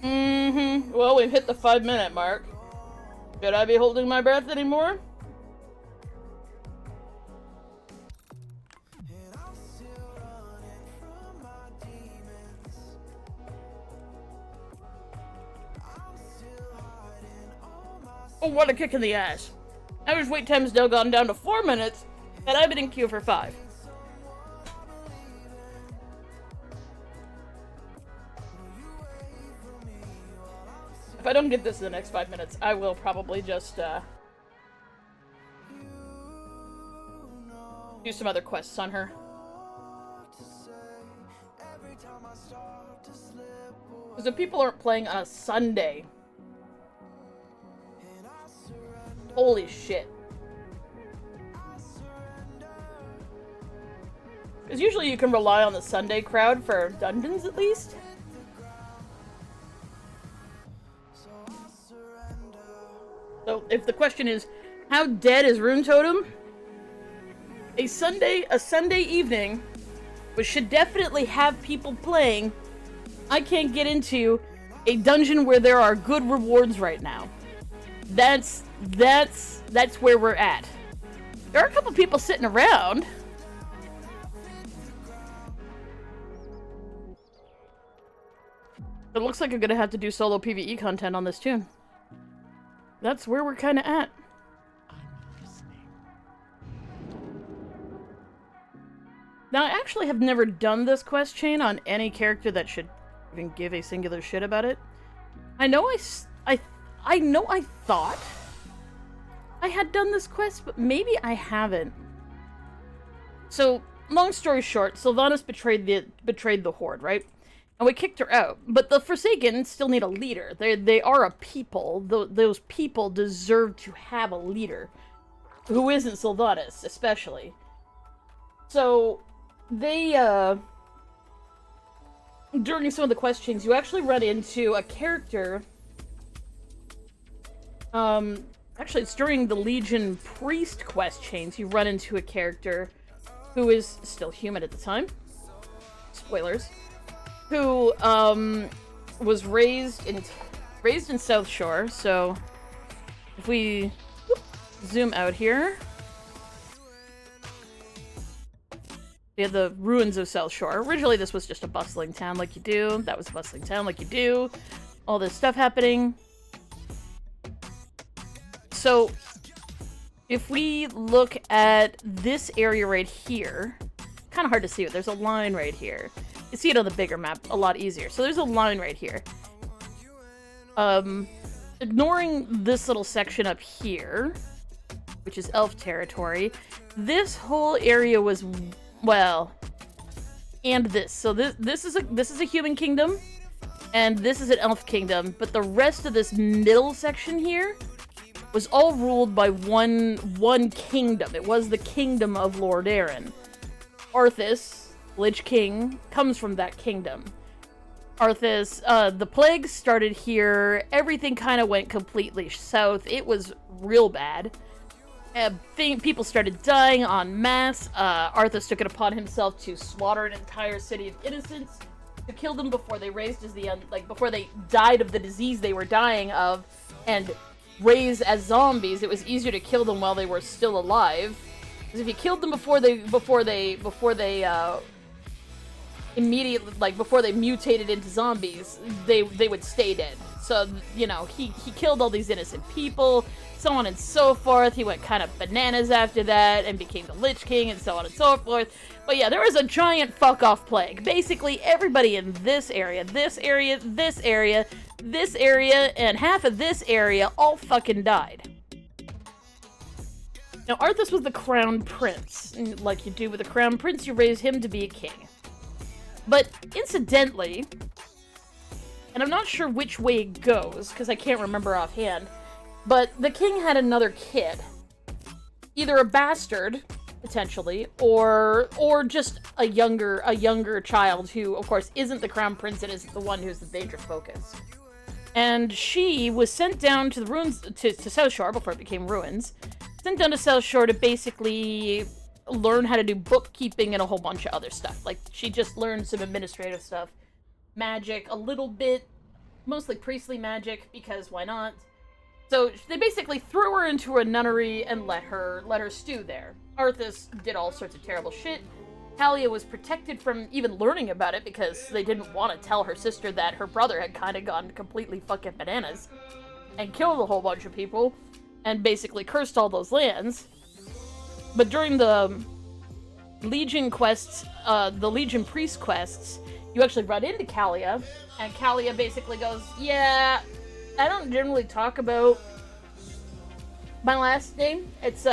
Well, we've hit the 5-minute mark. Should I be holding my breath anymore? Oh, what a kick in the ass. Average wait time has now gone down to 4 minutes, and I've been in queue for 5. If I don't get this in the next 5 minutes, I will probably just, do some other quests on her. Because if people aren't playing on a Sunday... Holy shit. Because usually you can rely on the Sunday crowd for dungeons, at least. So, if the question is, how dead is Rune Totem? A Sunday evening, which should definitely have people playing, I can't get into a dungeon where there are good rewards right now. That's where we're at. There are a couple people sitting around. It looks like I'm gonna have to do solo PvE content on this too. That's where we're kinda at. Now, I actually have never done this quest chain on any character that should even give a singular shit about it. I know I thought I had done this quest, but maybe I haven't. So, long story short, Sylvanas betrayed the Horde, right? And we kicked her out. But the Forsaken still need a leader. They are a people. Those people deserve to have a leader. Who isn't Sylvanas, especially. So, they, during some of the quest chains, you actually run into a character... Actually, it's during the Legion Priest quest chains, you run into a character who is still human at the time. Spoilers. Who, was raised in South Shore, so if we zoom out here, we have the ruins of South Shore. Originally, this was just a bustling town like you do. That was a bustling town like you do. All this stuff happening. So, if we look at this area right here, kind of hard to see it. There's a line right here. You see it on the bigger map a lot easier. So there's a line right here. Ignoring this little section up here, which is elf territory, this whole area was, well, and this. So this is a human kingdom, and this is an elf kingdom. But the rest of this middle section here was all ruled by one kingdom. It was the kingdom of Lord Aaron. Arthas, Lich King, comes from that kingdom. Arthas, the plague started here. Everything kind of went completely south. It was real bad. People started dying en masse. Arthas took it upon himself to slaughter an entire city of innocents, to kill them before they before they died of the disease they were dying of, and raised as zombies. It was easier to kill them while they were still alive, because if you killed them before they immediately, before they mutated into zombies, they would stay dead. So, you know, he killed all these innocent people, so on and so forth. He went kind of bananas after that and became the Lich King and so on and so forth. But yeah, there was a giant fuck-off plague. Basically, everybody in this area, this area, this area, this area, and half of this area all fucking died. Now, Arthas was the crown prince. And like you do with a crown prince, you raise him to be a king. But incidentally, and I'm not sure which way it goes, because I can't remember offhand, but the king had another kid. Either a bastard, potentially, or just a younger child who, of course, isn't the crown prince and isn't the one who's the dangerous focus. And she was sent down to the ruins, to South Shore before it became ruins, sent down to South Shore to basically learn how to do bookkeeping and a whole bunch of other stuff. Like, she just learned some administrative stuff, magic a little bit, mostly priestly magic, because why not? So they basically threw her into a nunnery and let her stew there. Arthas did all sorts of terrible shit. Talia was protected from even learning about it because they didn't want to tell her sister that her brother had kind of gone completely fucking bananas and killed a whole bunch of people and basically cursed all those lands. But during the Legion quests, the Legion priest quests, you actually run into Kalia, and Kalia basically goes, yeah, I don't generally talk about my last name. It's,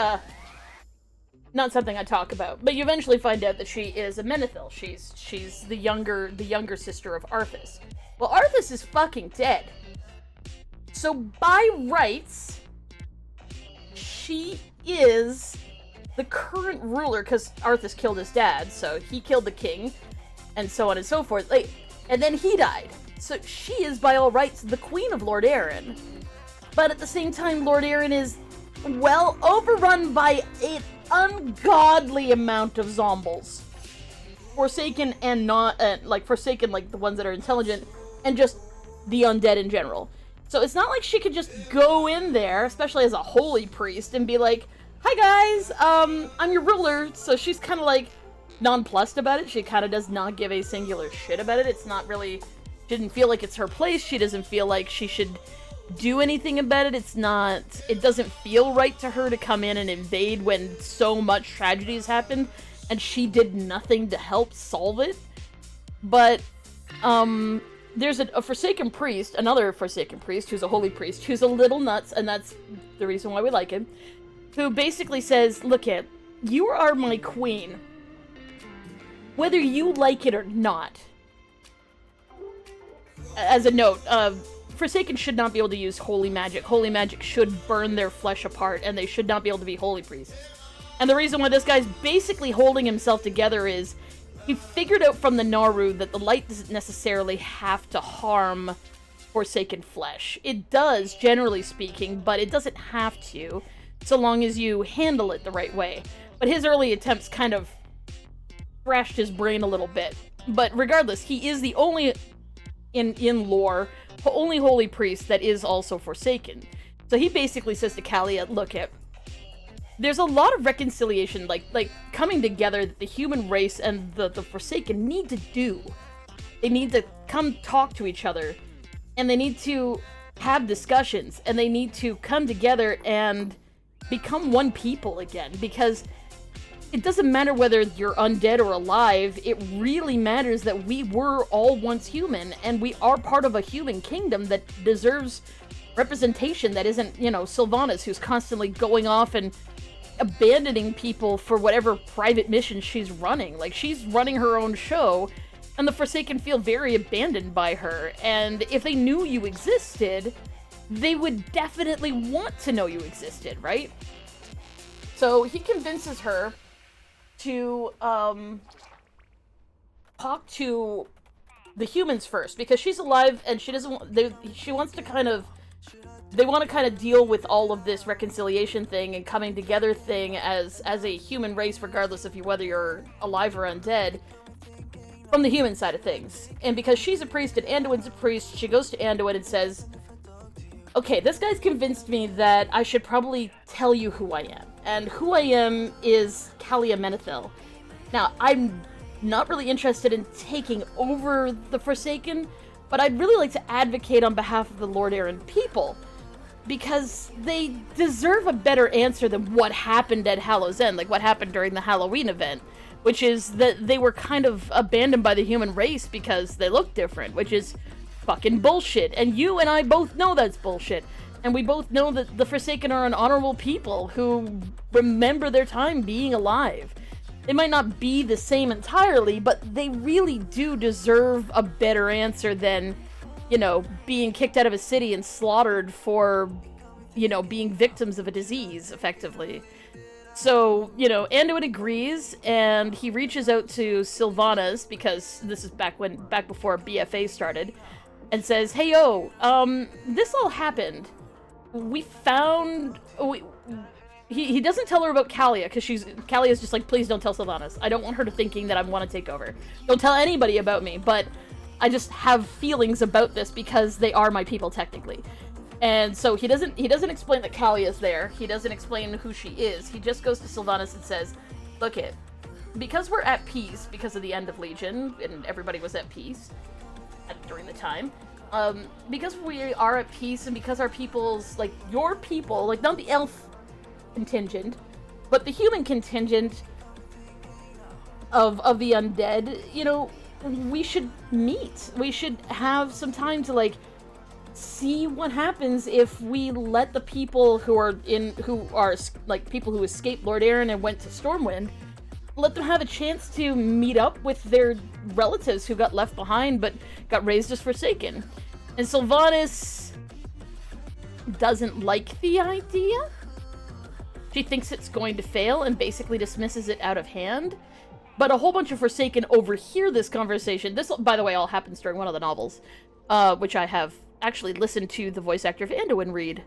not something I talk about. But you eventually find out that she is a Menethil. She's the younger sister of Arthas. Well, Arthas is fucking dead. So by rights, she is the current ruler, because Arthas killed his dad, so he killed the king, and so on and so forth. Like, and then he died. So she is, by all rights, the queen of Lord Aaron. But at the same time, Lord Aaron is, well, overrun by an ungodly amount of zombies. Forsaken and not, Forsaken, like, the ones that are intelligent, and just the undead in general. So it's not like she could just go in there, especially as a holy priest, and be like, hi guys, I'm your ruler. So she's kind of like nonplussed about it. She kind of does not give a singular shit about it. It's not really, she didn't feel like it's her place. She doesn't feel like she should do anything about it. It doesn't feel right to her to come in and invade when so much tragedy has happened and she did nothing to help solve it. But, there's a Forsaken priest, another Forsaken priest, who's a holy priest, who's a little nuts, and that's the reason why we like him, who basically says, look it, you are my queen, whether you like it or not. As a note, Forsaken should not be able to use holy magic. Holy magic should burn their flesh apart, and they should not be able to be holy priests. And the reason why this guy's basically holding himself together is he figured out from the Naru that the light doesn't necessarily have to harm Forsaken flesh. It does, generally speaking, but it doesn't have to, so long as you handle it the right way. But his early attempts kind of thrashed his brain a little bit. But regardless, he is the only, in lore, only holy priest that is also Forsaken. So he basically says to Kalia, look it, there's a lot of reconciliation, like coming together that the human race and the Forsaken need to do. They need to come talk to each other, and they need to have discussions, and they need to come together and become one people again, because it doesn't matter whether you're undead or alive, it really matters that we were all once human, and we are part of a human kingdom that deserves representation that isn't, Sylvanas, who's constantly going off and abandoning people for whatever private mission she's running. Like, she's running her own show, and the Forsaken feel very abandoned by her, and if they knew you existed, they would definitely want to know you existed, right? So he convinces her to talk to the humans first, because she's alive and she doesn't. They want to kind of deal with all of this reconciliation thing and coming together thing as a human race, regardless of whether you're alive or undead, from the human side of things. And because she's a priest and Anduin's a priest, she goes to Anduin and says, okay, this guy's convinced me that I should probably tell you who I am. And who I am is Kalia Menethil. Now, I'm not really interested in taking over the Forsaken, but I'd really like to advocate on behalf of the Lord Aaron people, because they deserve a better answer than what happened at Hallow's End, like what happened during the Halloween event, which is that they were kind of abandoned by the human race because they look different, which is fucking bullshit. And you and I both know that's bullshit. And we both know that the Forsaken are an honorable people who remember their time being alive. They might not be the same entirely, but they really do deserve a better answer than, being kicked out of a city and slaughtered for, being victims of a disease, effectively. So, you know, Anduin agrees, and he reaches out to Sylvanas, because this is back before BFA started, and says, hey, yo, this all happened. He doesn't tell her about Kalia, because Kalia's just like, please don't tell Sylvanas. I don't want her to thinking that I want to take over. Don't tell anybody about me, but I just have feelings about this because they are my people, technically. And so he doesn't explain that Kalia's there. He doesn't explain who she is. He just goes to Sylvanas and says, look it, because we're at peace because of the end of Legion, and everybody was at peace during the time, because we are at peace and because our people's, like, your people, like, not the elf contingent, but the human contingent of the undead, you know, we should meet. We should have some time to, like, see what happens if we let the people who are like people who escaped Lord Aaron and went to Stormwind, let them have a chance to meet up with their relatives who got left behind but got raised as Forsaken. And Sylvanas doesn't like the idea. She thinks it's going to fail and basically dismisses it out of hand. But a whole bunch of Forsaken overhear this conversation. This, by the way, all happens during one of the novels, which I have actually listened to the voice actor of Anduin read.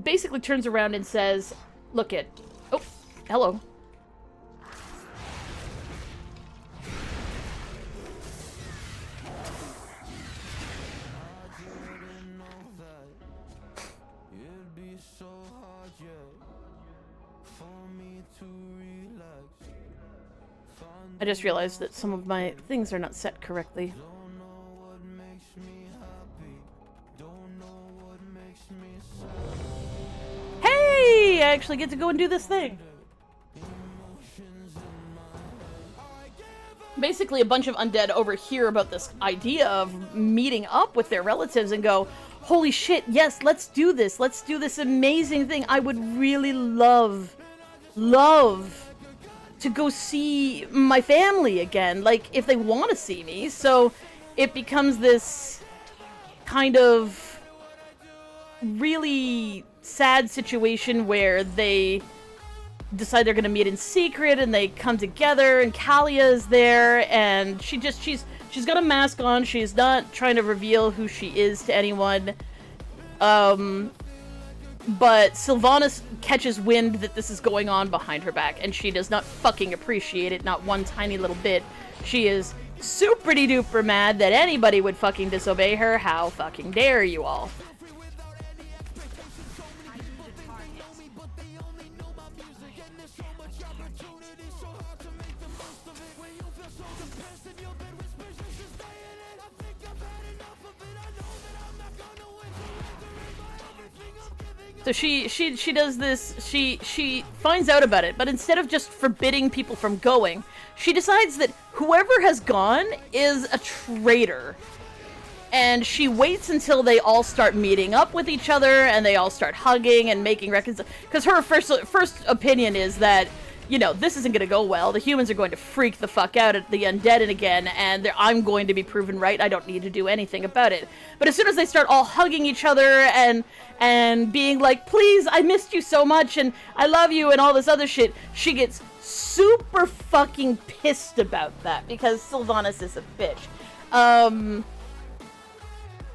Basically turns around and says, look it. Oh, hello. I just realized that some of my things are not set correctly. Hey! I actually get to go and do this thing! Basically, a bunch of undead overhear about this idea of meeting up with their relatives and go, holy shit, yes, let's do this. Let's do this amazing thing. I would really love to go see my family again, like, if they want to see me. So it becomes this kind of really sad situation where they decide they're gonna meet in secret, and they come together, and Kalia is there, and she's got a mask on. She's not trying to reveal who she is to anyone. But Sylvanas catches wind that this is going on behind her back, and she does not fucking appreciate it, not one tiny little bit. She is super-duper mad that anybody would fucking disobey her. How fucking dare you all? So she does this, she finds out about it, but instead of just forbidding people from going, she decides that whoever has gone is a traitor. And she waits until they all start meeting up with each other, and they all start hugging and making reconciliation. Because her first opinion is that, you know, this isn't going to go well. The humans are going to freak the fuck out at the undead again, and I'm going to be proven right. I don't need to do anything about it. But as soon as they start all hugging each other and being like, please, I missed you so much, and I love you, and all this other shit, she gets super fucking pissed about that, because Sylvanas is a bitch.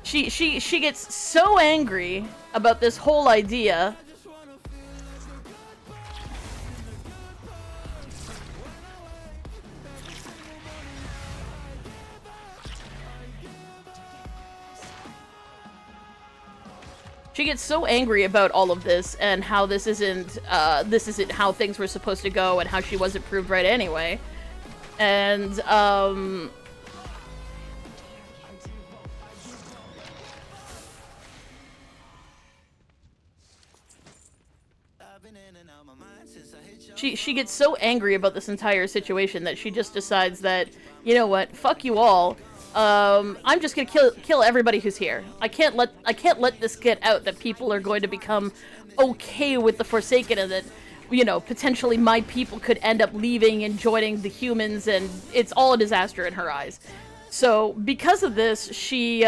She gets so angry about this whole idea. She gets so angry about all of this and how this isn't how things were supposed to go, and how she wasn't proved right anyway. And she gets so angry about this entire situation that she just decides that, you know what, fuck you all. I'm just gonna kill everybody who's here. I can't let this get out that people are going to become okay with the Forsaken, and that, you know, potentially my people could end up leaving and joining the humans, and it's all a disaster in her eyes. So because of this, she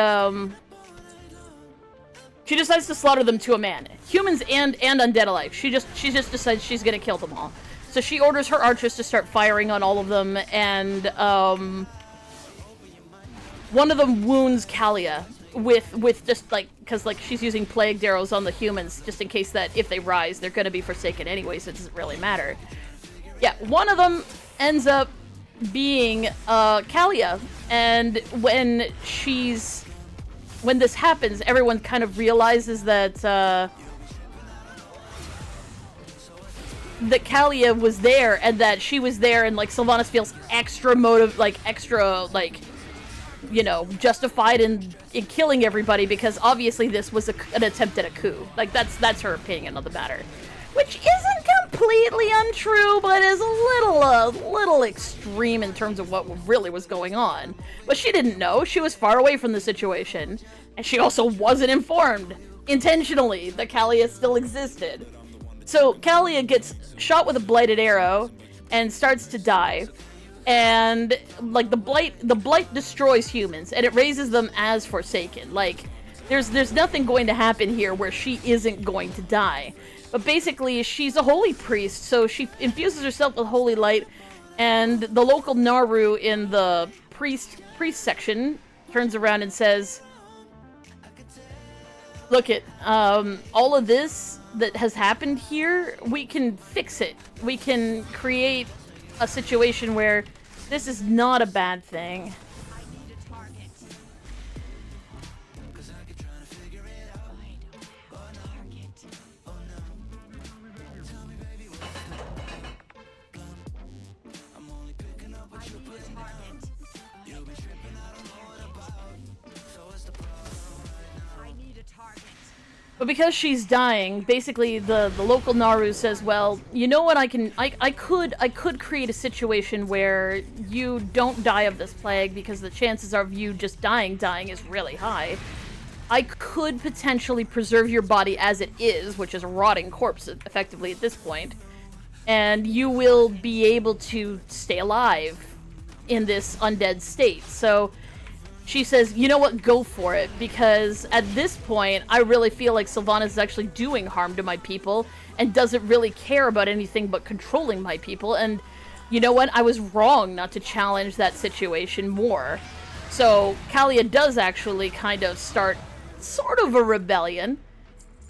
She decides to slaughter them to a man. Humans and undead alike. She just decides she's gonna kill them all. So she orders her archers to start firing on all of them, and one of them wounds Kalia with just like, because like she's using plagued arrows on the humans just in case that if they rise they're gonna be forsaken anyway, so it doesn't really matter. Yeah, one of them ends up being Kalia, and when this happens, everyone kind of realizes that that Kalia was there, and that she was there, and like Sylvanas feels extra you know, justified in killing everybody because obviously this was an attempt at a coup. Like that's her opinion on the matter, which isn't completely untrue, but is a little extreme in terms of what really was going on. But she didn't know. She was far away from the situation, and she also wasn't informed intentionally that Kalia still existed. So Kalia gets shot with a blighted arrow and starts to die. And like the blight destroys humans, and it raises them as Forsaken. Like there's nothing going to happen here where she isn't going to die. But basically, she's a holy priest, so she infuses herself with holy light, and the local Naru in the priest section turns around and says, "Look it, all of this that has happened here, we can fix it. We can create a situation where this is not a bad thing." But because she's dying, basically the local Naru says, well, you know what, I could create a situation where you don't die of this plague because the chances of you just dying is really high. I could potentially preserve your body as it is, which is a rotting corpse effectively at this point, and you will be able to stay alive in this undead state. So she says, you know what, go for it, because at this point, I really feel like Sylvanas is actually doing harm to my people and doesn't really care about anything but controlling my people, and you know what, I was wrong not to challenge that situation more. So Kalia does actually kind of start sort of a rebellion,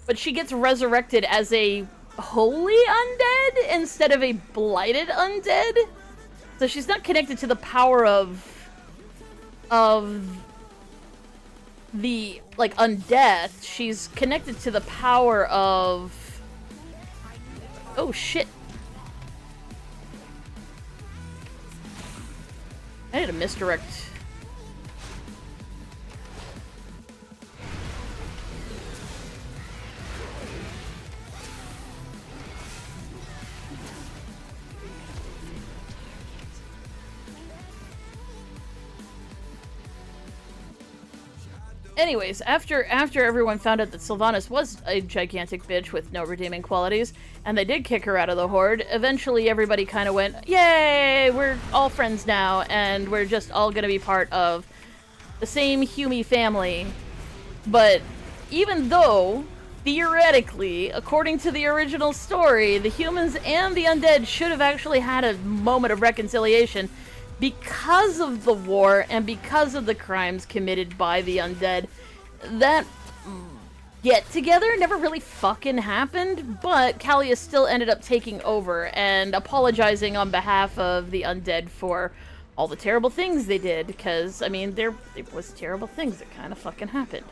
but she gets resurrected as a holy undead instead of a blighted undead. So she's not connected to the power of the, like, undeath. She's connected to the power of... Oh, shit. I need to misdirect. Anyways, after everyone found out that Sylvanas was a gigantic bitch with no redeeming qualities, and they did kick her out of the Horde, eventually everybody kind of went, yay, we're all friends now, and we're just all gonna be part of the same Hume family. But even though, theoretically, according to the original story, the humans and the undead should have actually had a moment of reconciliation, because of the war and because of the crimes committed by the undead, that get-together never really fucking happened, but Kalia still ended up taking over and apologizing on behalf of the undead for all the terrible things they did, because, I mean, there was terrible things that kind of fucking happened.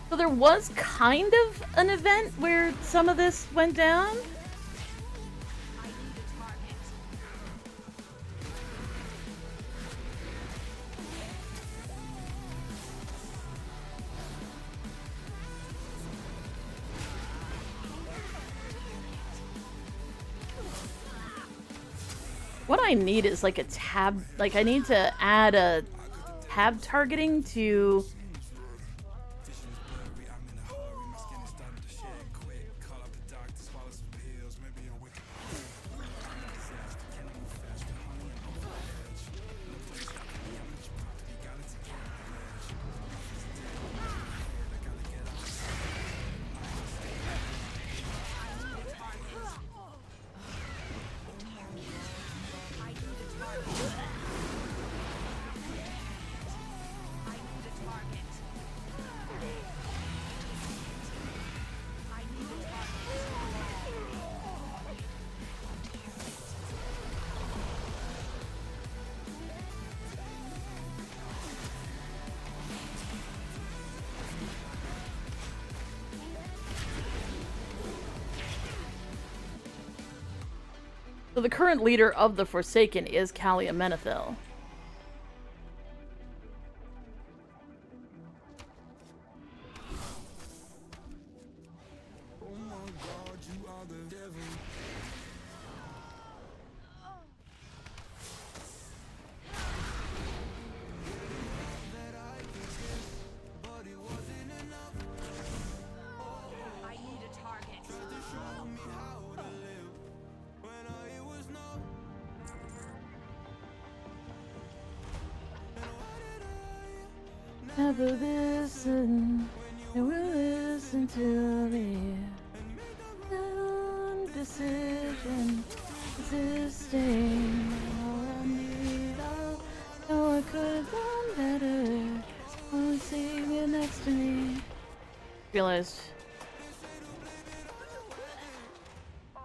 So there was kind of an event where some of this went down. What I need is like a tab, like I need to add a tab targeting to So the current leader of the Forsaken is Kalia Menethil. Never listen, and we'll listen to the decision existing. All I need, I know I could have done better. Wanna see you next to me. Realized.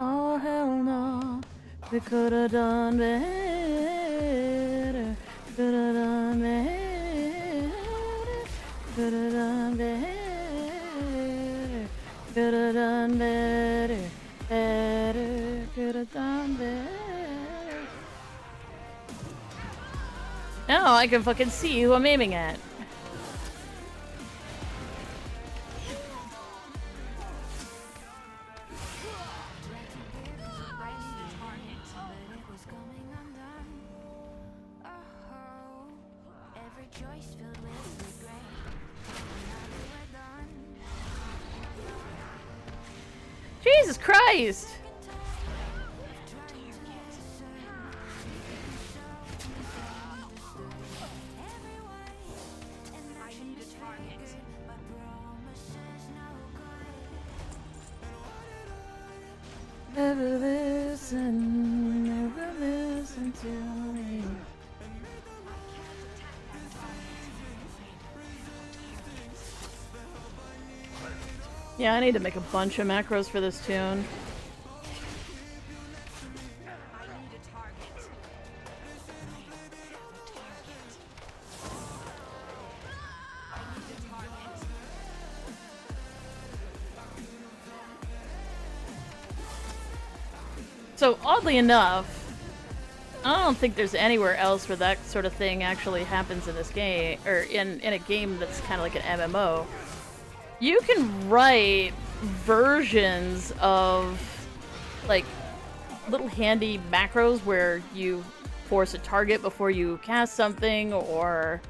Oh hell no, we could have done better. Could have done better. Could have done better. Could have done better. Better. Could have done better. Now I can fucking see who I'm aiming at. Jesus Christ! Never listen to me. Yeah, I need to make a bunch of macros for this tune. So, oddly enough, I don't think there's anywhere else where that sort of thing actually happens in this game, or in a game that's kind of like an MMO. You can write versions of, like, little handy macros where you force a target before you cast something, or...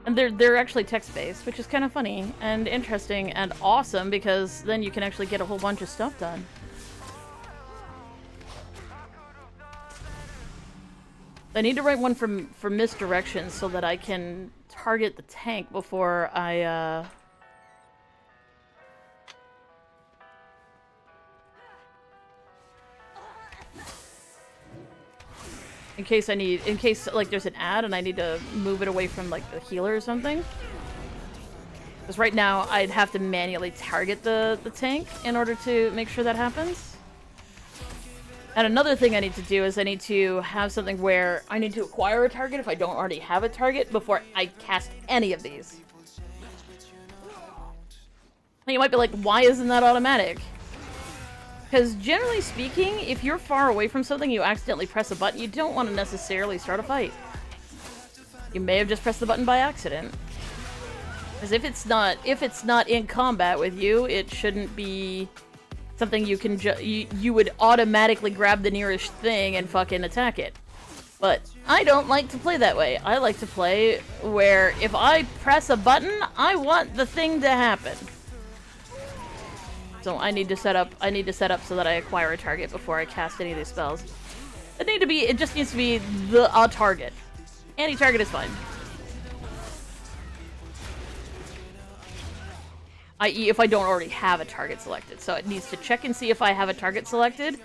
And they're actually text-based, which is kind of funny and interesting and awesome, because then you can actually get a whole bunch of stuff done. I need to write one for misdirection so that I can target the tank before I, in case like there's an ad and I need to move it away from like the healer or something. Because right now I'd have to manually target the tank in order to make sure that happens. And another thing I need to do is I need to have something where I need to acquire a target if I don't already have a target before I cast any of these. Now you might be like, why isn't that automatic? Because generally speaking, if you're far away from something, you accidentally press a button, you don't want to necessarily start a fight. You may have just pressed the button by accident. Because if it's not in combat with you, it shouldn't be something you can you would automatically grab the nearest thing and fucking attack it. But I don't like to play that way. I like to play where if I press a button, I want the thing to happen. So I need to set up so that I acquire a target before I cast any of these spells. It just needs to be a target. Any target is fine. I.e. if I don't already have a target selected. So it needs to check and see if I have a target selected,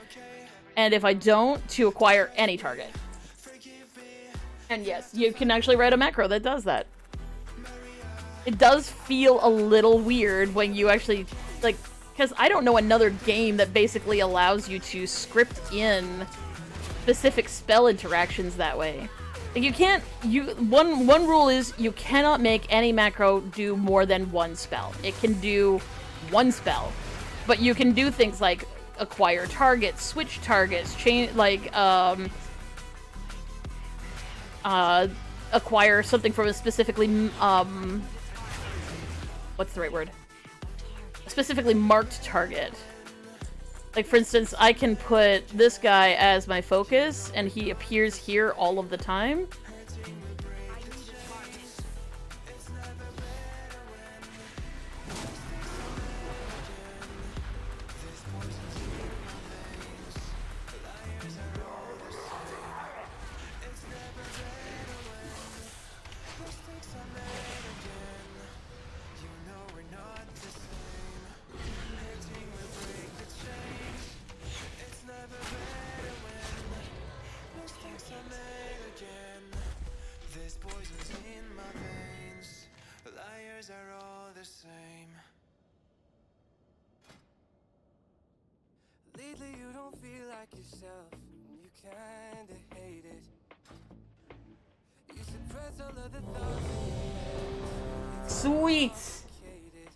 and if I don't, to acquire any target. And yes, you can actually write a macro that does that. It does feel a little weird when you actually, like, because I don't know another game that basically allows you to script in specific spell interactions that way. Like you can't, one rule is you cannot make any macro do more than one spell. It can do one spell, but you can do things like acquire targets, switch targets, change, like, acquire something from a specifically, what's the right word? A specifically marked target. Like, for instance, I can put this guy as my focus, and he appears here all of the time. Lately you don't feel like yourself, you kinda hate it. You suppress all of the thoughts. Sweet!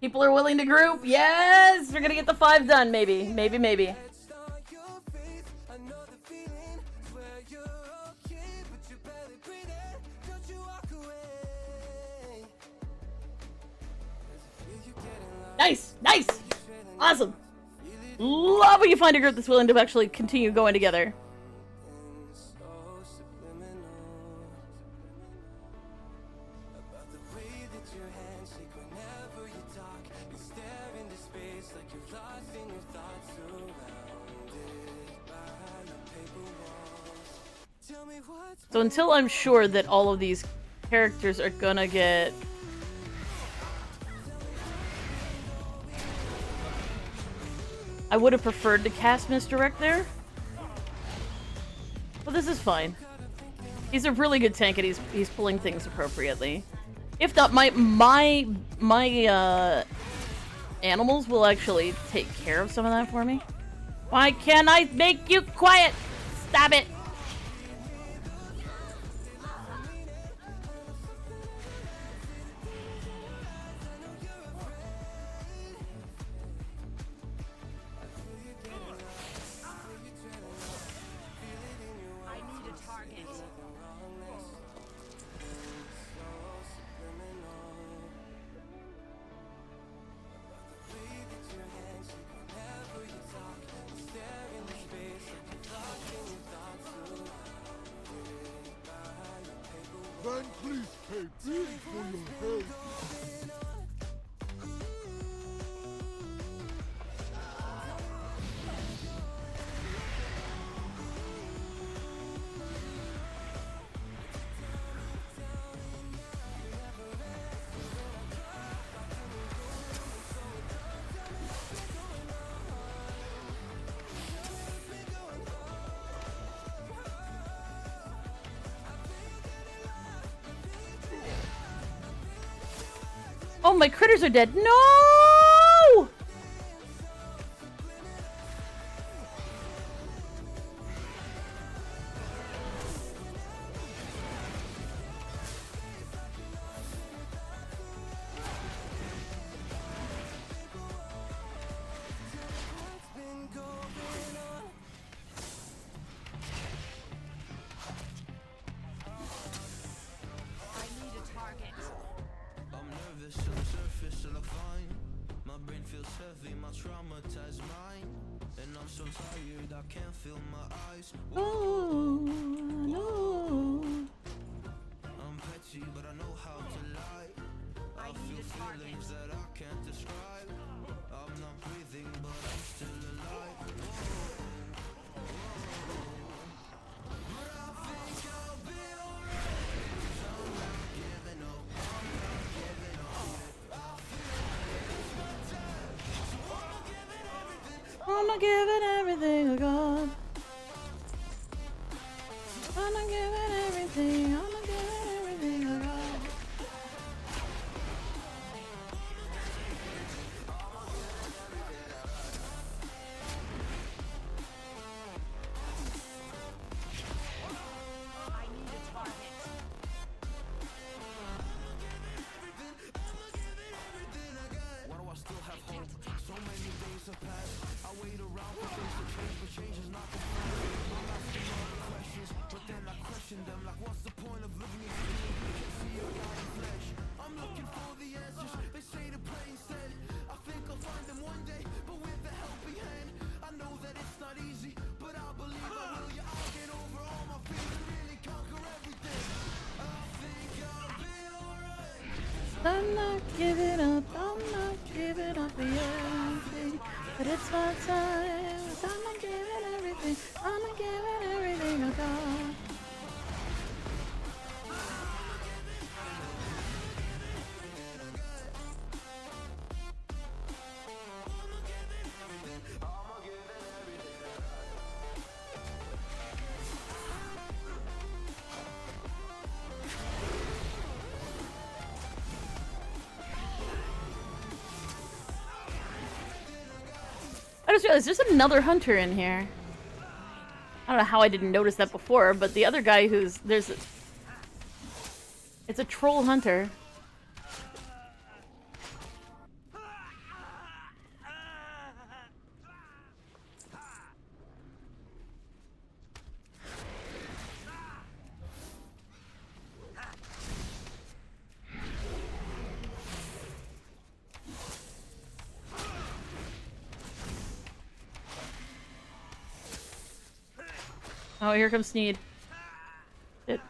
People are willing to group? Yes! We're gonna get the 5 done, maybe. Maybe. Nice! Nice! Awesome! Love when you find a group that's willing to actually continue going together. So until I'm sure that all of these characters are gonna get... I would have preferred to cast Misdirect there. But this is fine. He's a really good tank and he's pulling things appropriately. If not, my animals will actually take care of some of that for me. Why can't I make you quiet? Stop it! Then please pay big for your help. Oh, my critters are dead. No! Oh, no. I'm petty, but I know how to lie. I feel feelings that I can't describe. I'm not breathing, but I'm still alive. But I think I'll be alright. I'm not giving up. I'm not giving up. I feel it's my time, so I'm giving everything. I'm not giving everything I got. I'm not giving everything. I'm not giving everything I got. I need a target. Why do I still have hope? So many days have passed. I wait around for things to giving up, I'm not giving up everything. But it's my time, I'm not giving everything, I'm not giving everything I got. I just realized there's another hunter in here. I don't know how I didn't notice that before, but the other guy it's a troll hunter. Oh, here comes Sneed. Shit.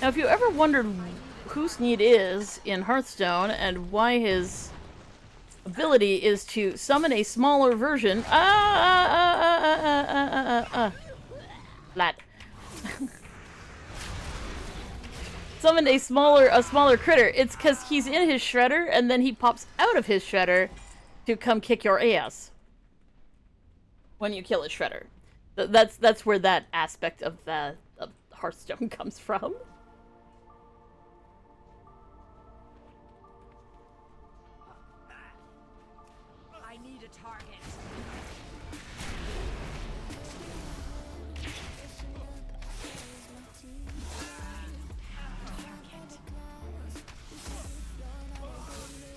Now, if you ever wondered who Sneed is in Hearthstone and why his ability is to summon a smaller version, flat. Summon a smaller critter. It's because he's in his shredder and then he pops out of his shredder to come kick your ass when you kill his shredder. That's where that aspect of Hearthstone comes from.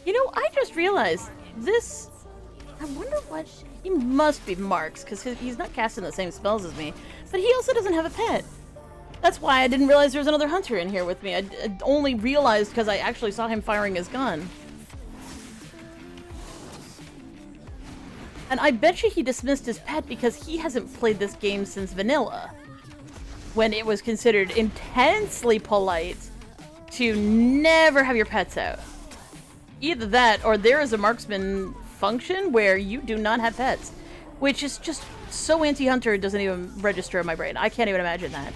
You know, I just realized this. I wonder what. He must be Marks, because he's not casting the same spells as me. But he also doesn't have a pet. That's why I didn't realize there was another hunter in here with me. I only realized because I actually saw him firing his gun. And I bet you he dismissed his pet because he hasn't played this game since vanilla, when it was considered intensely polite to never have your pets out. Either that, or there is a marksman function where you do not have pets, which is just so anti-hunter it doesn't even register in my brain. I can't even imagine that.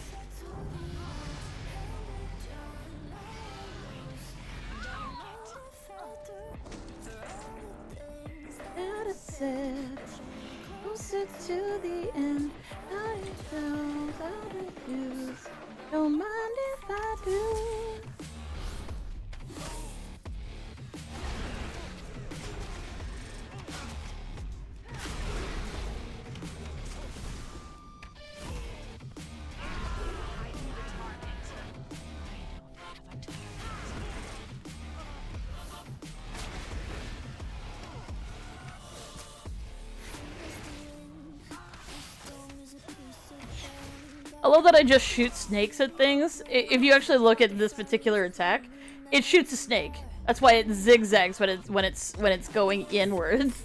Closer to the end, I found out of use. Don't mind if I do. I love that I just shoot snakes at things. If you actually look at this particular attack, it shoots a snake. That's why it zigzags when it's going inwards.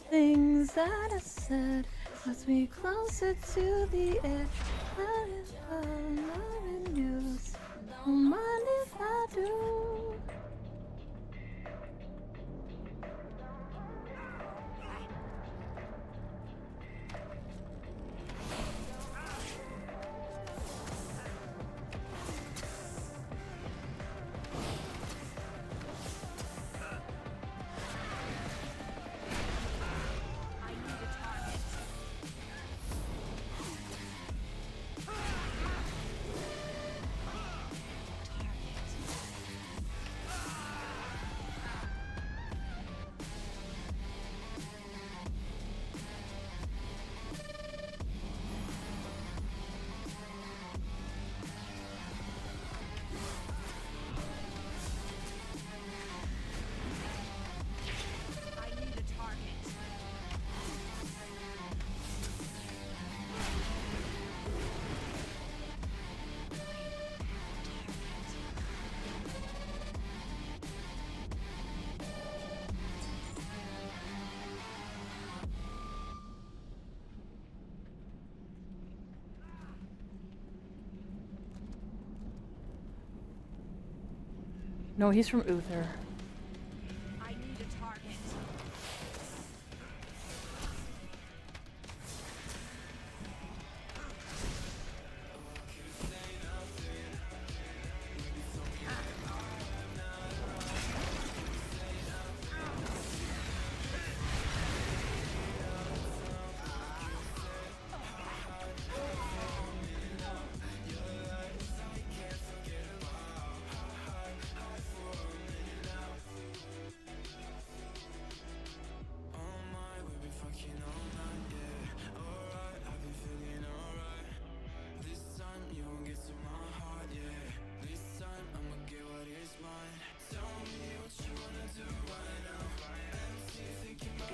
Things that I said puts me closer to the edge. That is I'm not in use. Don't mind if I do. No, he's from Uther. I need a target.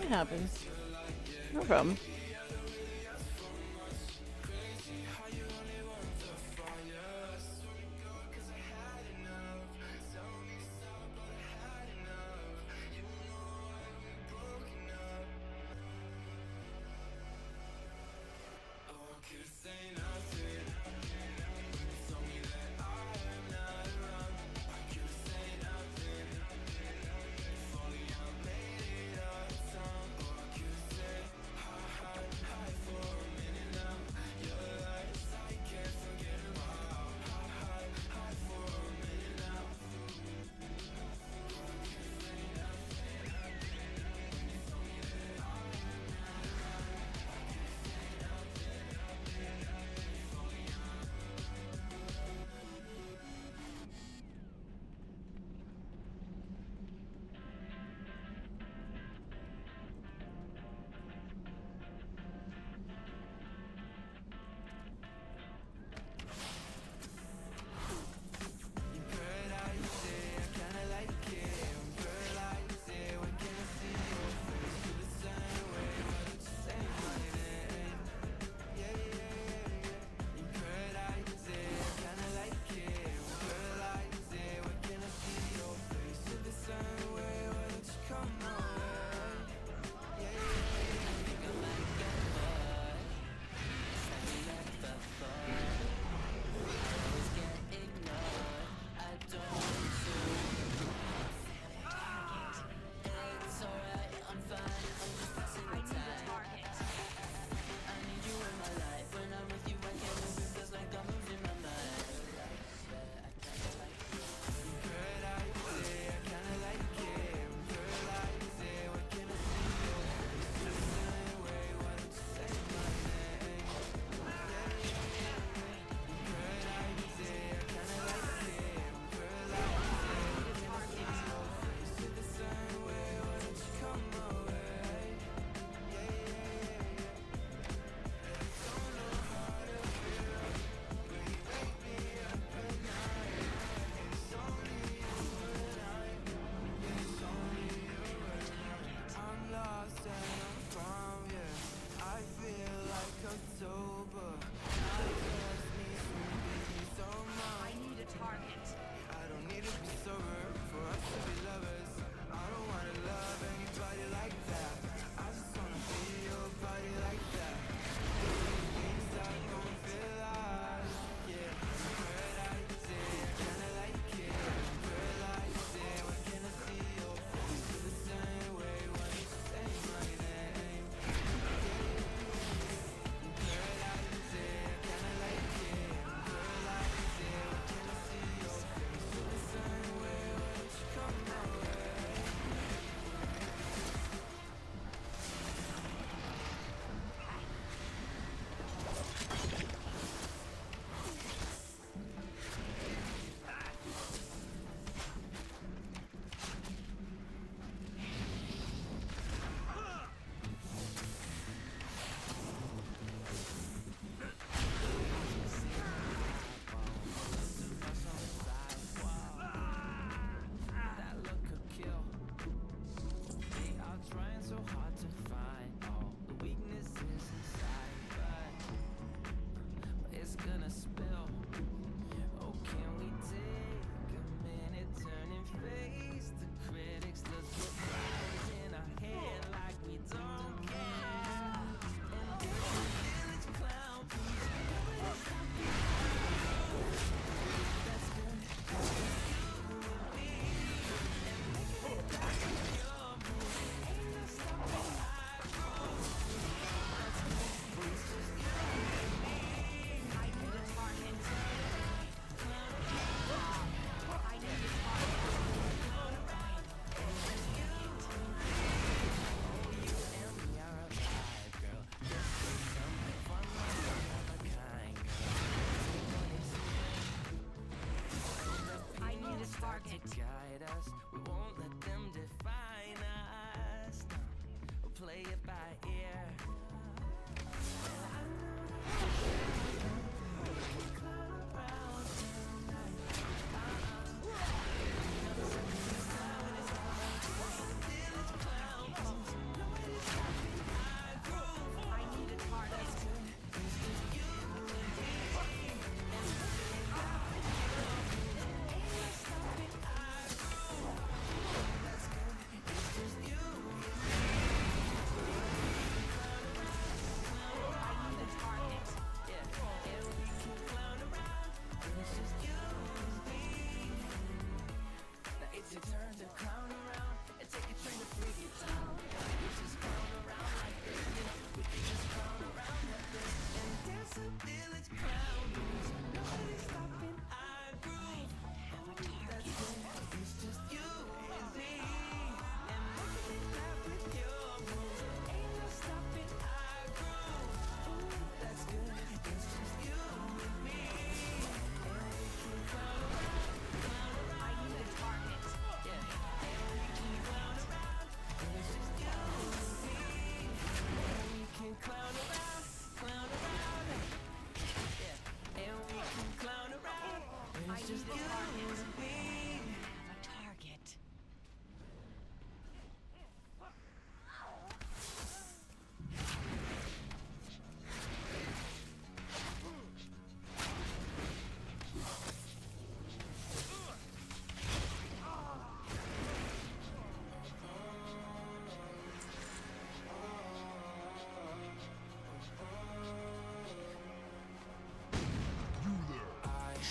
It happens. No problem.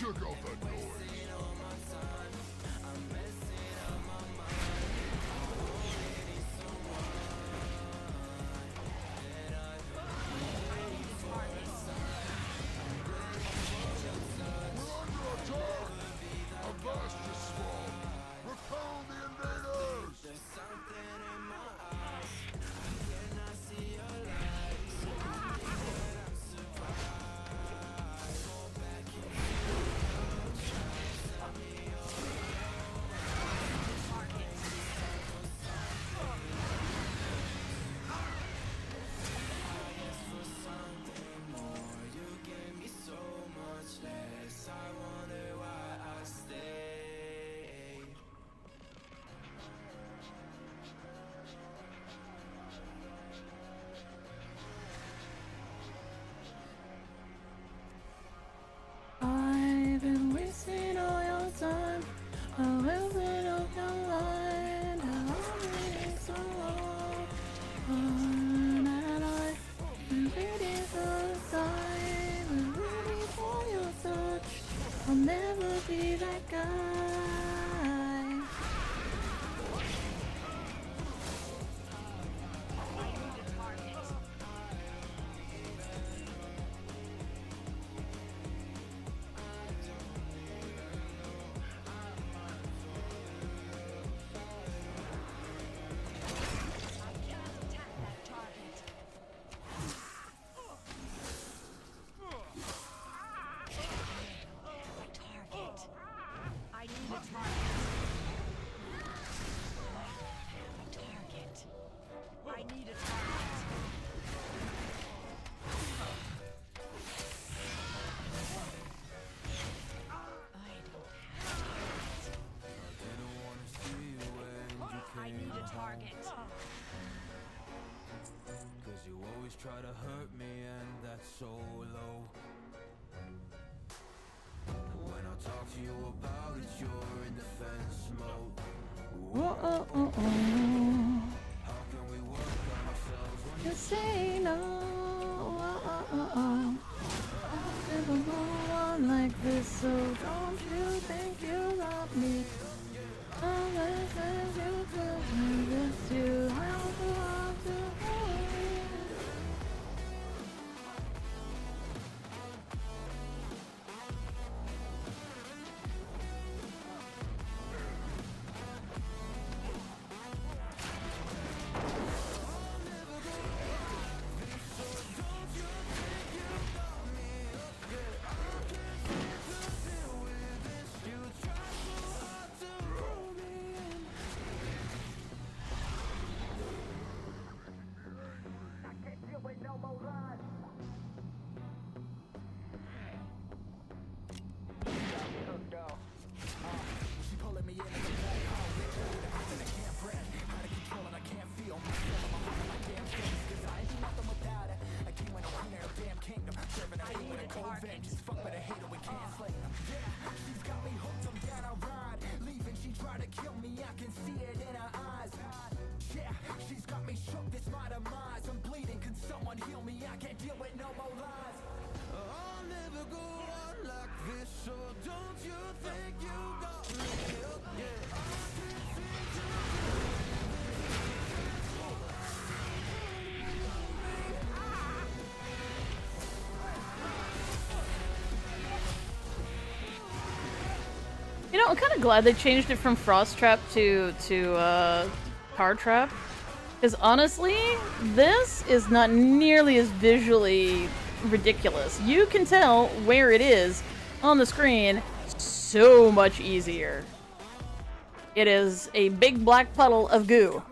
Check out that noise. I've been wasting all your time. I will put up your line. I've waiting so long. And I've been waiting for a sign. Been waiting for your touch. I'll never be that guy. Cause you always try to hurt me and that's so low. When I talk to you about it, you're in defense mode. Whoa. How can we work on ourselves when You say no. Never go on like this, so don't you think you got me? Unless you could miss you, how do I do it? You know, I'm kind of glad they changed it from Frost Trap to Car Trap. Because honestly, this is not nearly as visually ridiculous. You can tell where it is on the screen so much easier. It is a big black puddle of goo.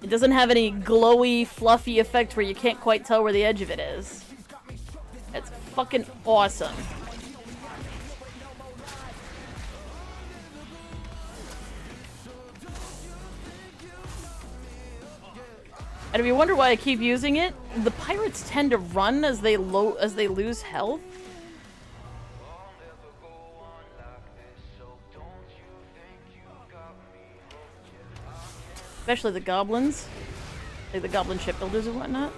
It doesn't have any glowy, fluffy effect where you can't quite tell where the edge of it is. It's fucking awesome. And if you wonder why I keep using it, the pirates tend to run as they lose health. Especially the goblins. Like the goblin shipbuilders and whatnot.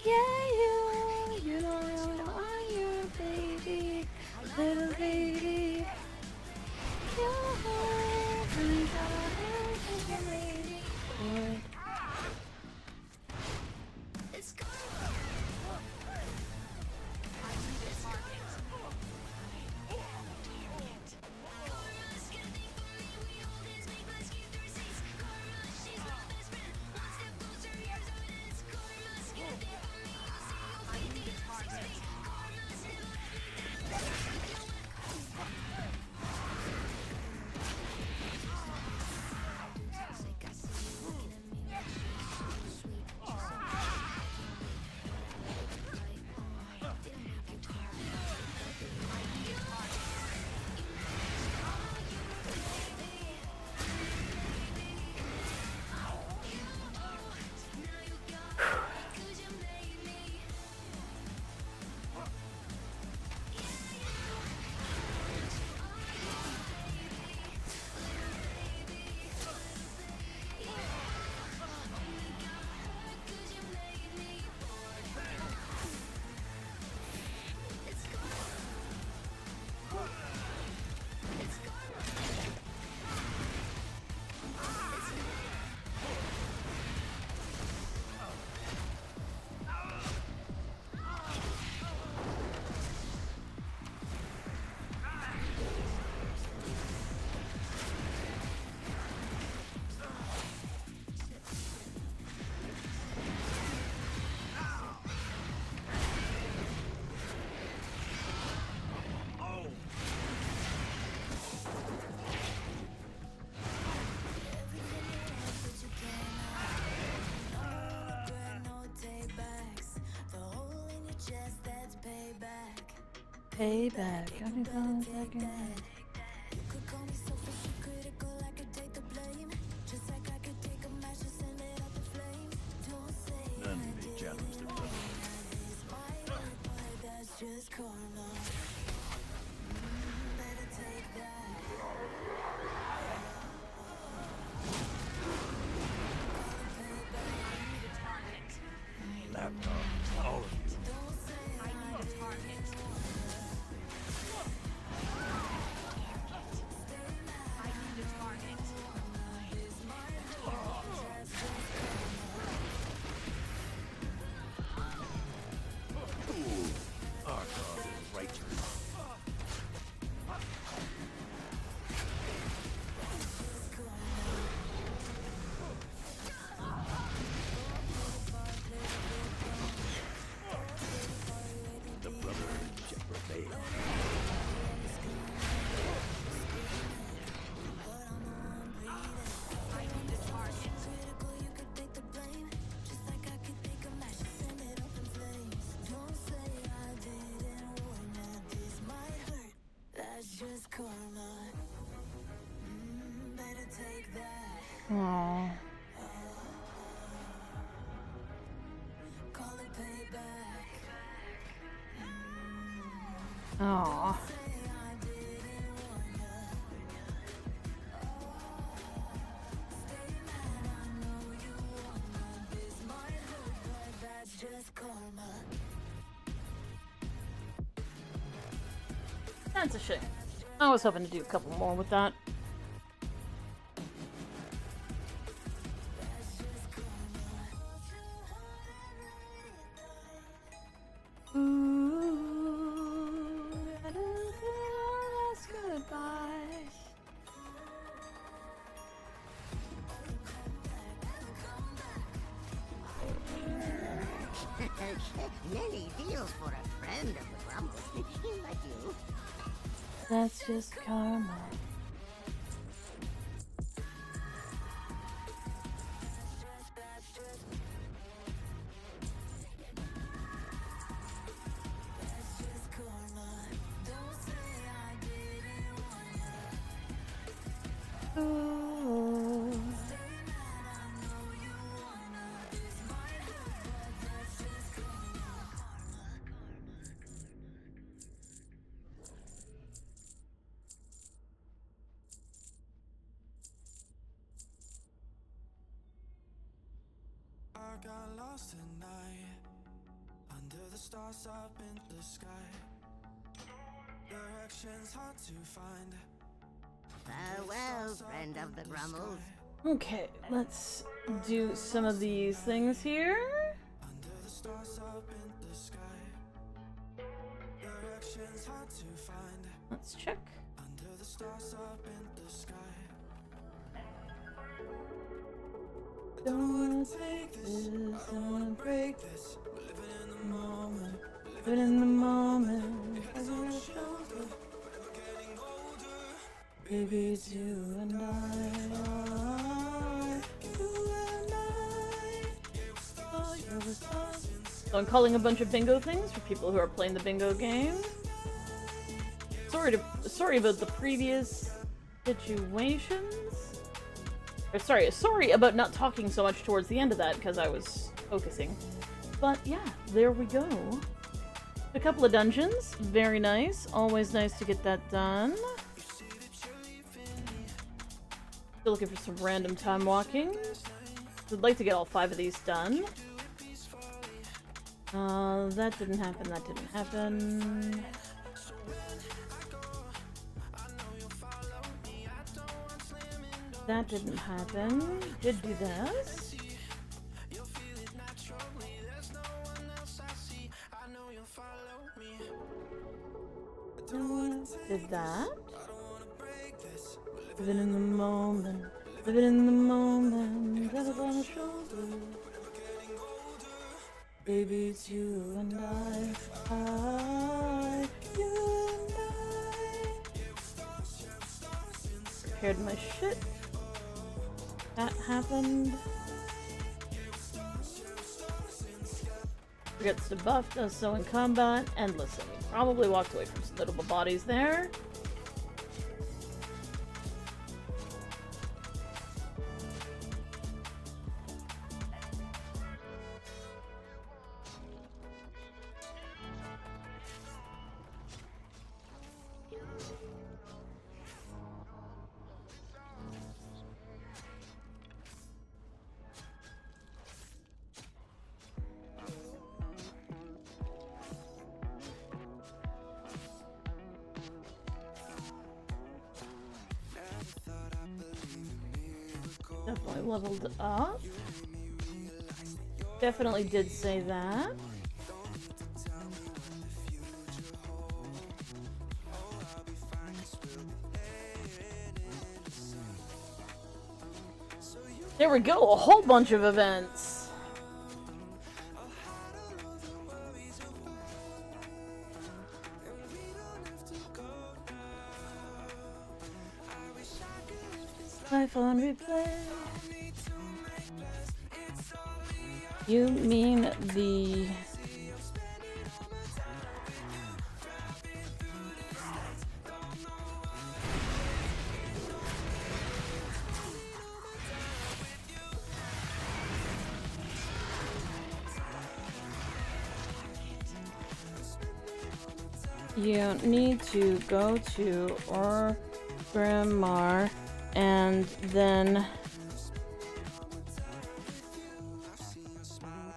Yeah, you know I'm your baby, little baby. You're really got a hand in your lady. Boy. It's gone. Payback. Everything second. None may challenge the brother. Just karma. Better take that. Laptop, all of you. I need a target. I need a target. Our cause is righteous. The brother shall prevail. I need a target. You could take the blame, just like I could take a match and send it up in flames. Don't say I didn't warn you. This might hurt. That's just karma. Better take that. Aww. Call it payback. Aww. That's a shame. I was hoping to do a couple more with that. Ooh, I don't feel that's goodbye. Many deals for a friend of the Grumble, like you. That's just karma. Ooh. I got lost tonight. Farewell, friend of the Grummles. Okay, let's do some of these things here. Let's check. Don't take this, don't break this. We're living in the moment, living in the moment. As we're older, baby, it's you and I. So I'm calling a bunch of bingo things for people who are playing the bingo game. Sorry about the previous situations. Or sorry about not talking so much towards the end of that because I was focusing. But yeah, there we go. A couple of dungeons, very nice. Always nice to get that done. Still looking for some random time walking. I'd like to get all 5 of these done. That didn't happen, that didn't happen. That didn't happen. Did do this. Did that. Living in the moment. Living in the moment. Head up on the shoulder. Baby, it's you and I. You and I. Prepared my shit. That happened. Forgets to buff, does so in combat, and listen, we probably walked away from some notable bodies there. Definitely leveled up. Definitely did say that. There we go, a whole bunch of events. Life on replay. You mean the... You need to go to Orgrimmar and then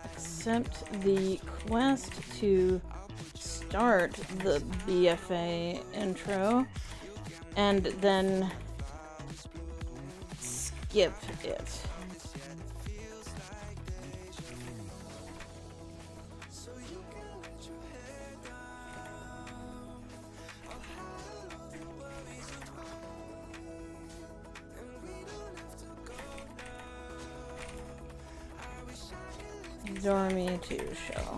accept the quest to start the BFA intro and then skip it. Dormy to show.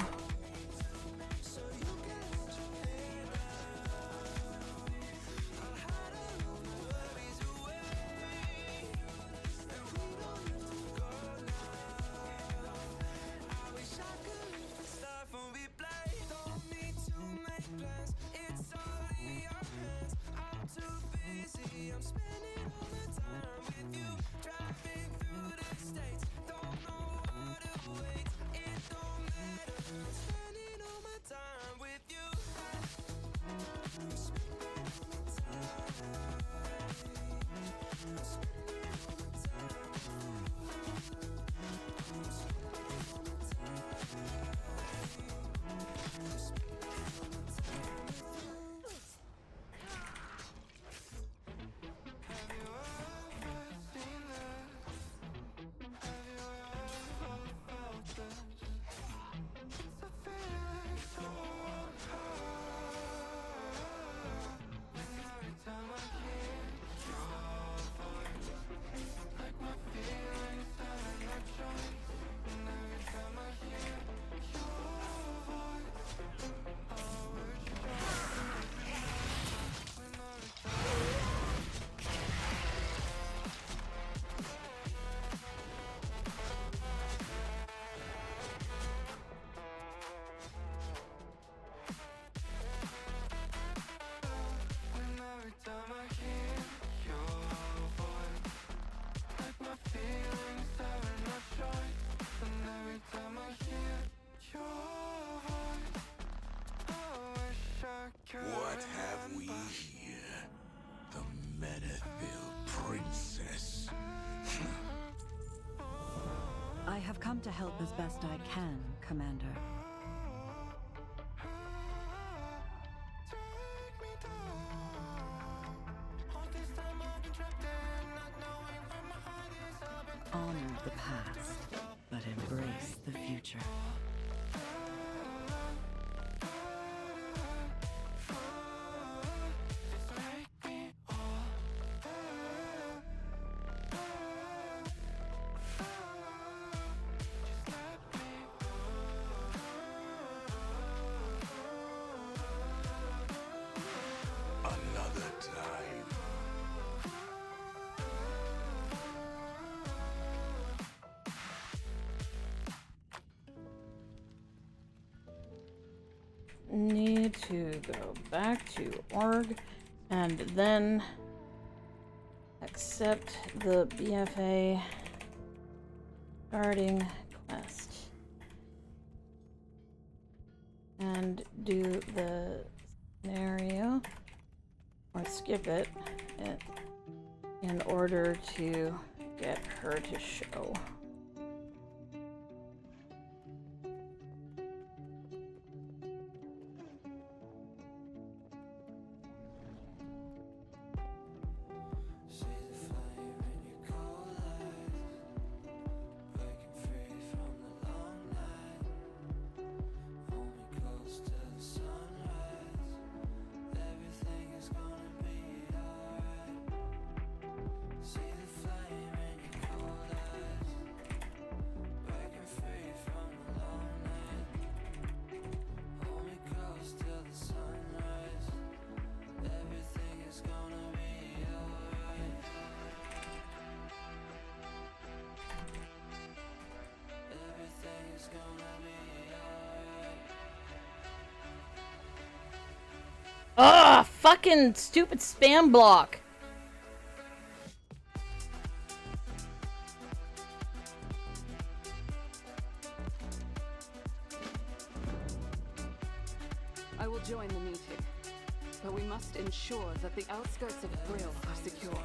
I have come to help as best I can, Commander. Honor the past, but embrace the future. Another time. Need to go back to org and then accept the BFA starting quest and do the scenario or skip it in order to get her to show. Ugh, fucking stupid spam block. I will join the meeting, but we must ensure that the outskirts of Brill are secure.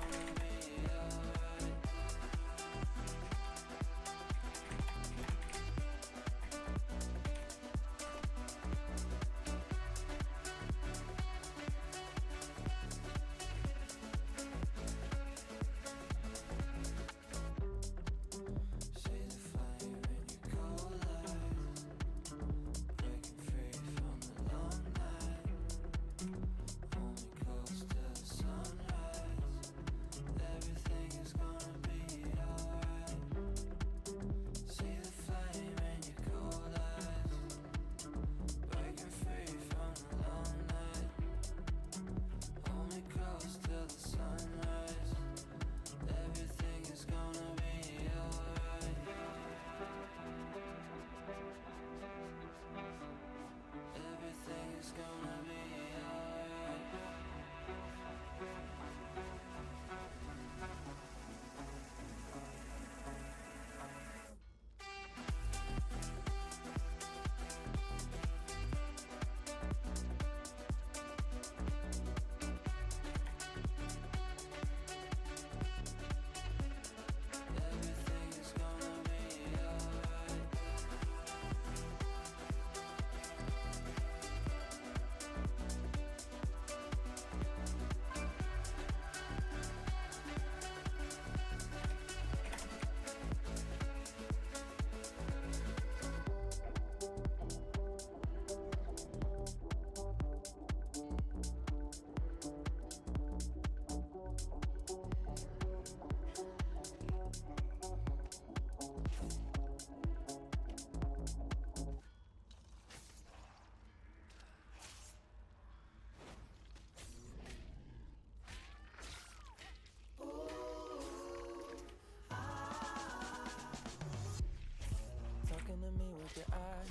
Talking to me with your eyes,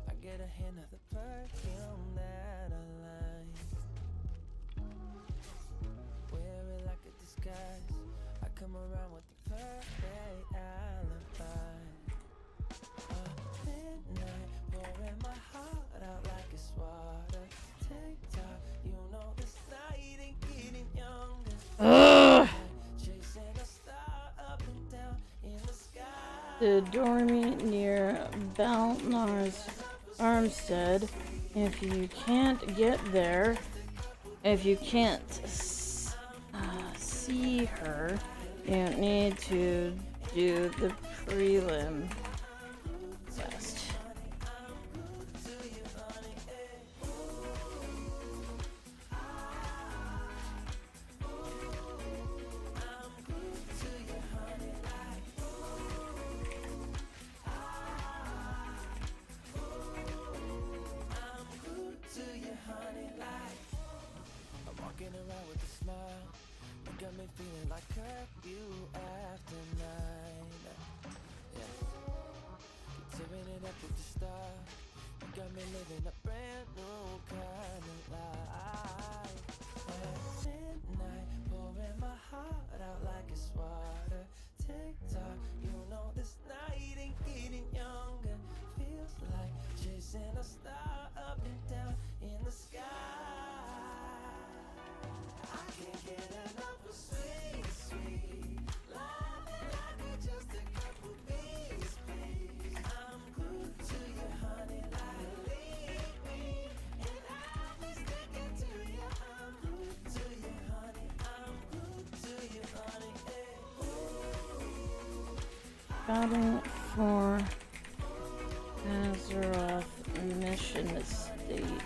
I get a hint of the perfume that I like. Wear it like a disguise, I come around with the perfect alibi. Midnight, pouring my heart out like it's water. TikTok, you know this night ain't getting younger. Ugh. Chasing a star up and down in the sky. the Dormy near Balnar's Armstead. If you can't get there, if you can't see her, you need to do the prelim quest. Feeling like curfew after 9. Yeah, you're tearing it up with the star. You got me living a brand new kind of life. Midnight, pouring my heart out like it's water. Tick tock, you know this night ain't getting younger. Feels like chasing a star up and down in the sky. I can't get enough of sweet, sweet love, and I could just a couple bees, please. I'm glued to you, honey, like leave me, and I'll be sticking to you. I'm glued to you, honey. I'm glued to you, honey. Hey. Battle for Azeroth mission statement.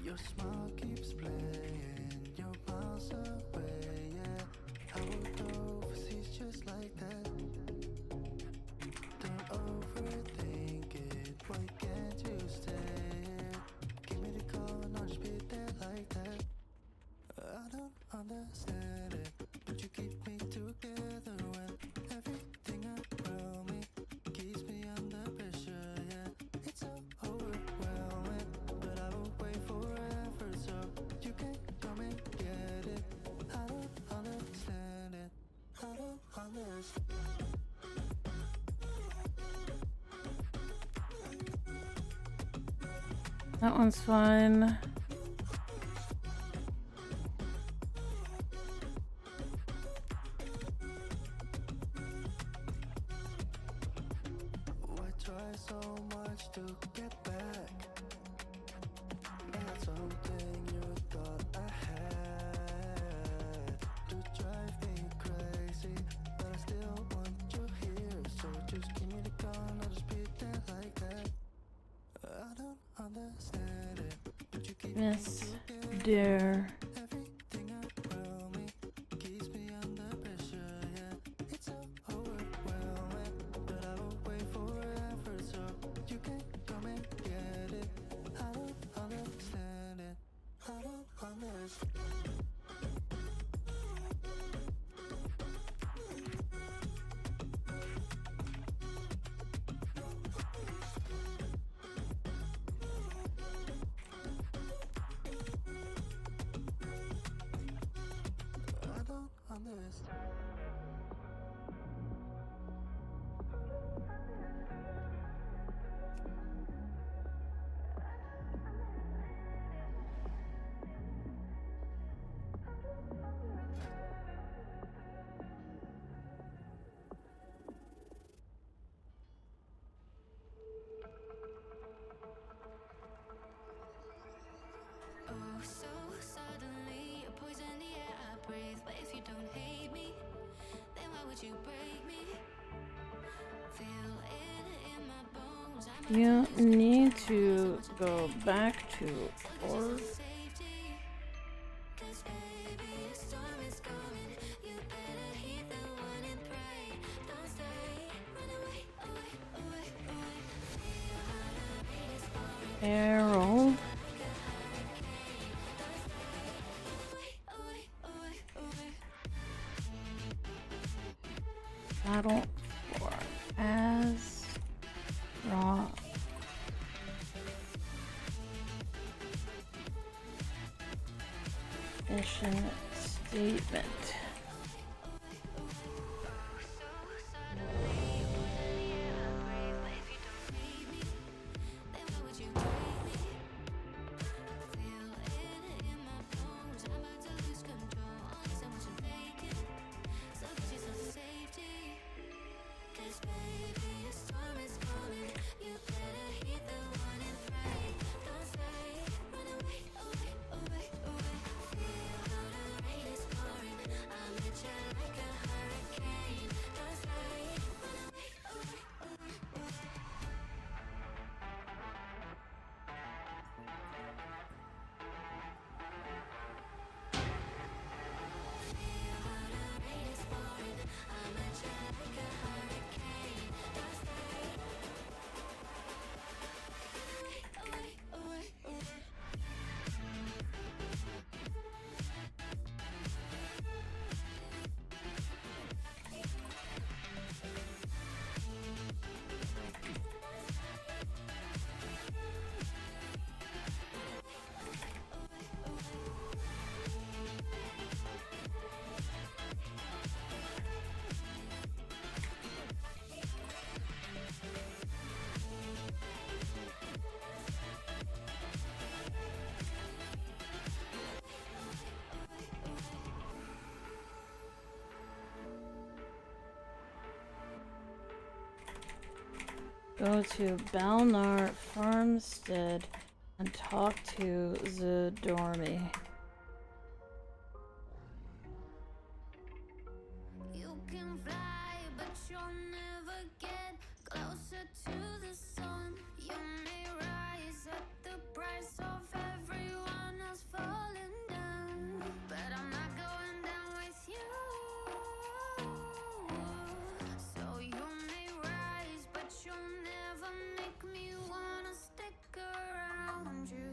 Your smile keeps playing, you're miles away, yeah. I would go overseas just like that. Don't overthink it, why can't you stay here? Give me the call and I'll just be there like that. I don't understand it, but you keep me together when everything around me keeps me under pressure, yeah. It's so overwhelming, but I will wait forever so you can come and get it. I don't understand it, I don't understand. That one's fun. Why try so much to get back? That's something you thought I had. To drive me crazy, but I still want you here. So just give me the call and I'll just be there like that. I don't understand it, but you keep Yes, me together. dear. Everything around me keeps me under pressure, yeah. It's so overwhelming, but I will wait forever so you can come and get it. I don't understand it, I don't understand. Oh, so suddenly you're poison the air I breathe. But if you don't hate me, then why would you break me? Feel it in my bones. You need to go back to or Safety. 'Cause baby, a storm is coming. You better heed the warning, pray. Don't stay, run away, away, away, away. Feel how the rain is pouring. Errol. Battle for as raw. Mission statement. Go to Balnar Farmstead and talk to Zadormi. You can fly, but you'll never get closer to the sun. You may rise at the price of everyone else falling down, but I'm not going down with you. So you may rise, but you'll never make me wanna stick around you.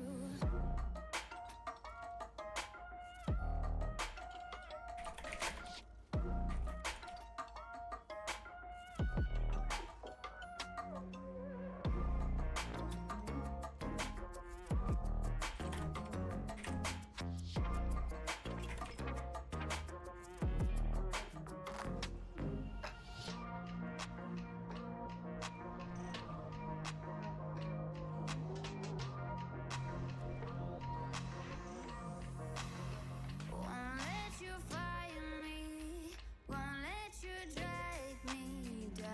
Won't let you fire me, won't let you drag me down.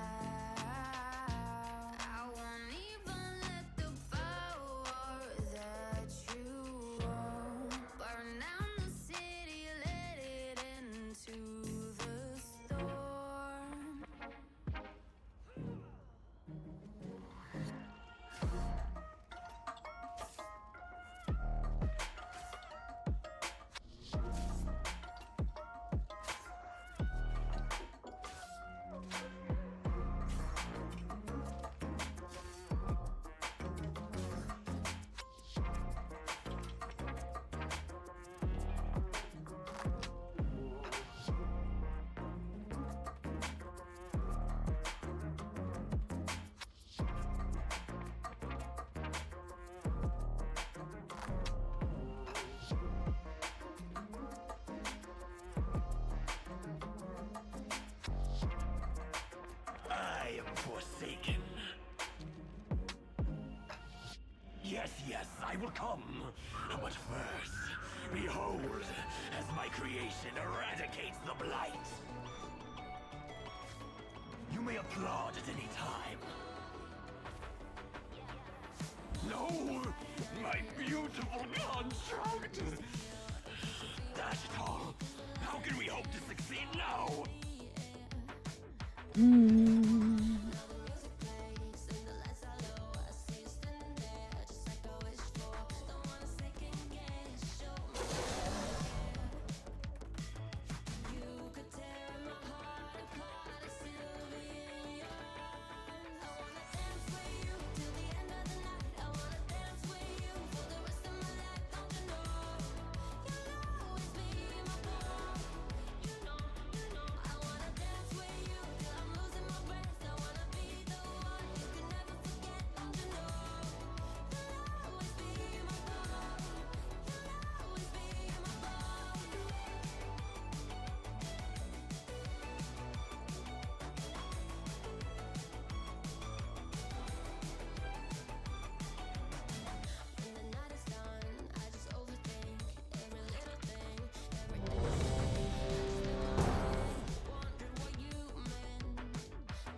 I won't even let the power that you own burn down the city, let it into the storm. I am forsaken. Yes, yes, I will come. But first, behold, as my creation eradicates the blight. You may applaud at any time. No, my beautiful construct. That's it all. How can we hope to succeed now?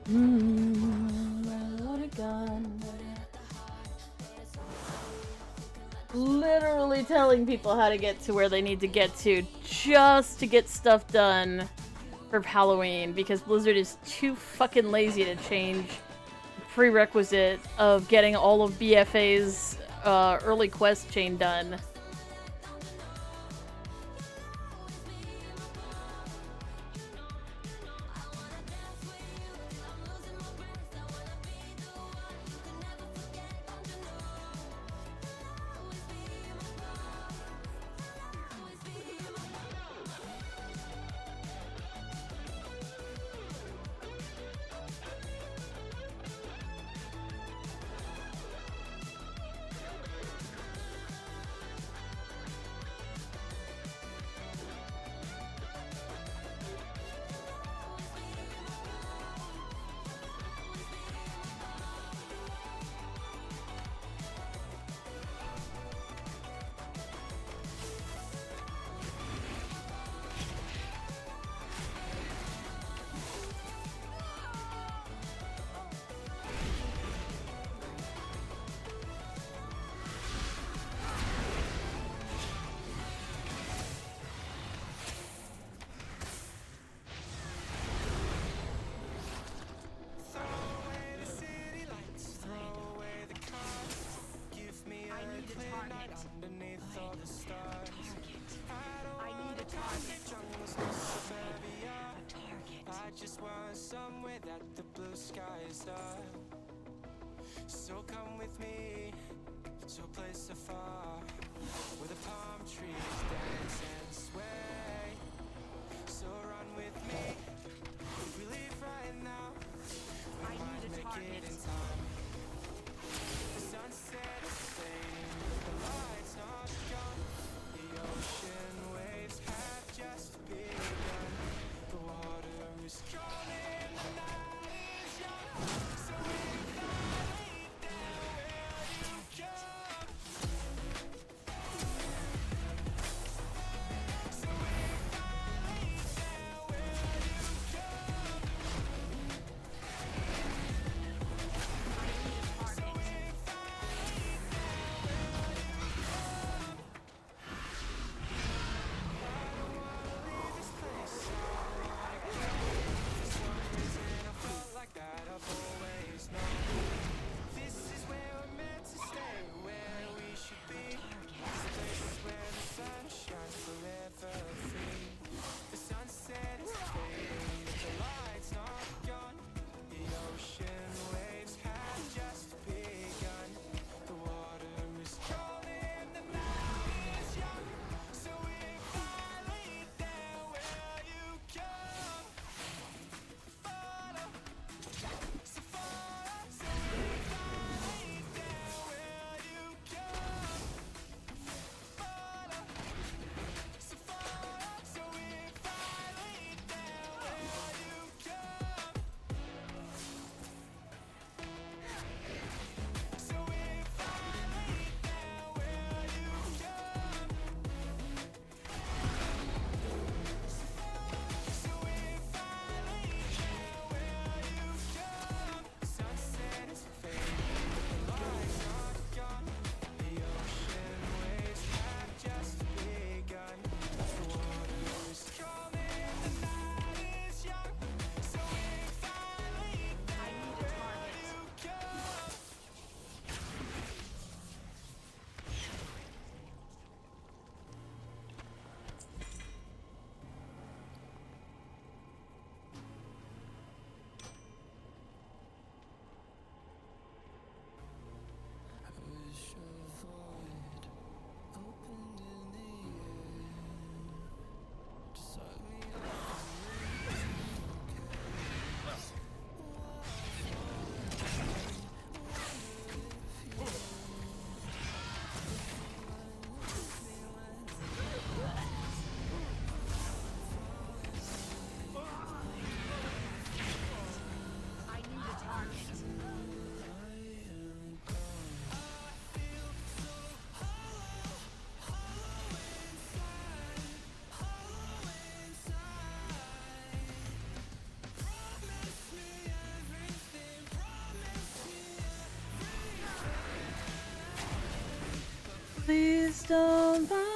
What a gun. Literally telling people how to get to where they need to get to just to get stuff done for Halloween because Blizzard is too fucking lazy to change the prerequisite of getting all of BFA's early quest chain done. don't mind.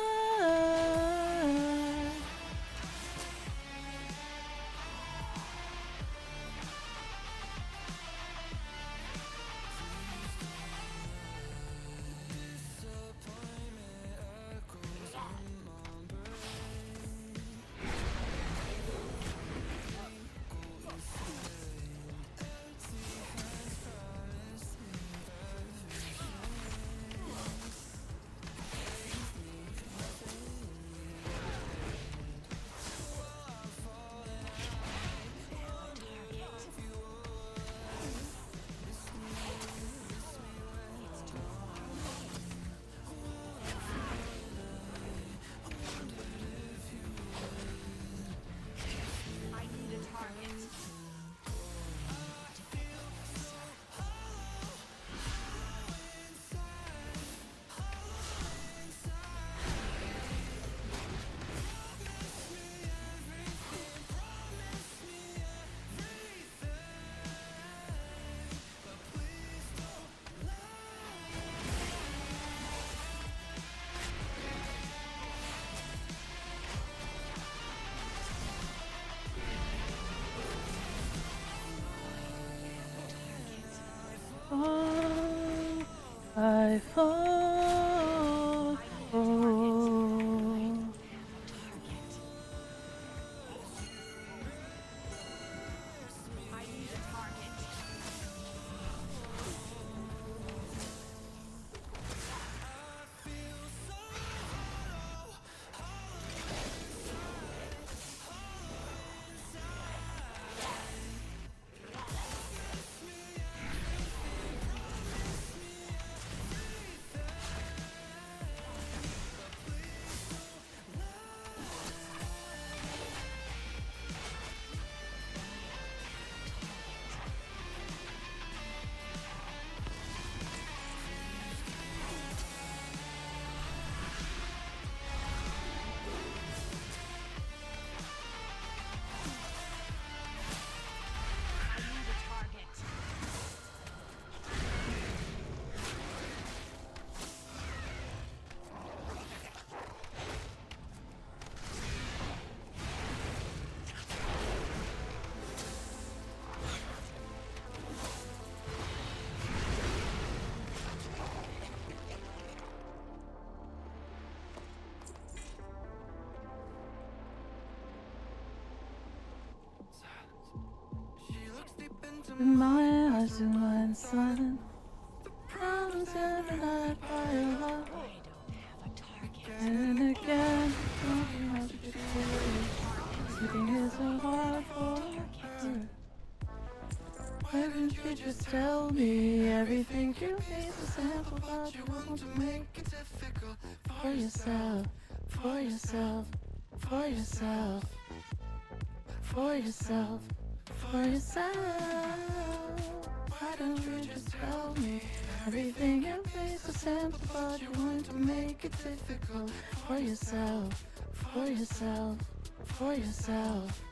I fall. My eyes are wide silent. Problems every night by your love. And again, sleeping is so hard for her. Why can't you just tell me everything you need is simple, but you want to make it difficult for yourself, for yourself, for yourself, for yourself, for yourself. Why don't you just tell me everything you face is simple, but you want to make it difficult for yourself, for yourself, for yourself,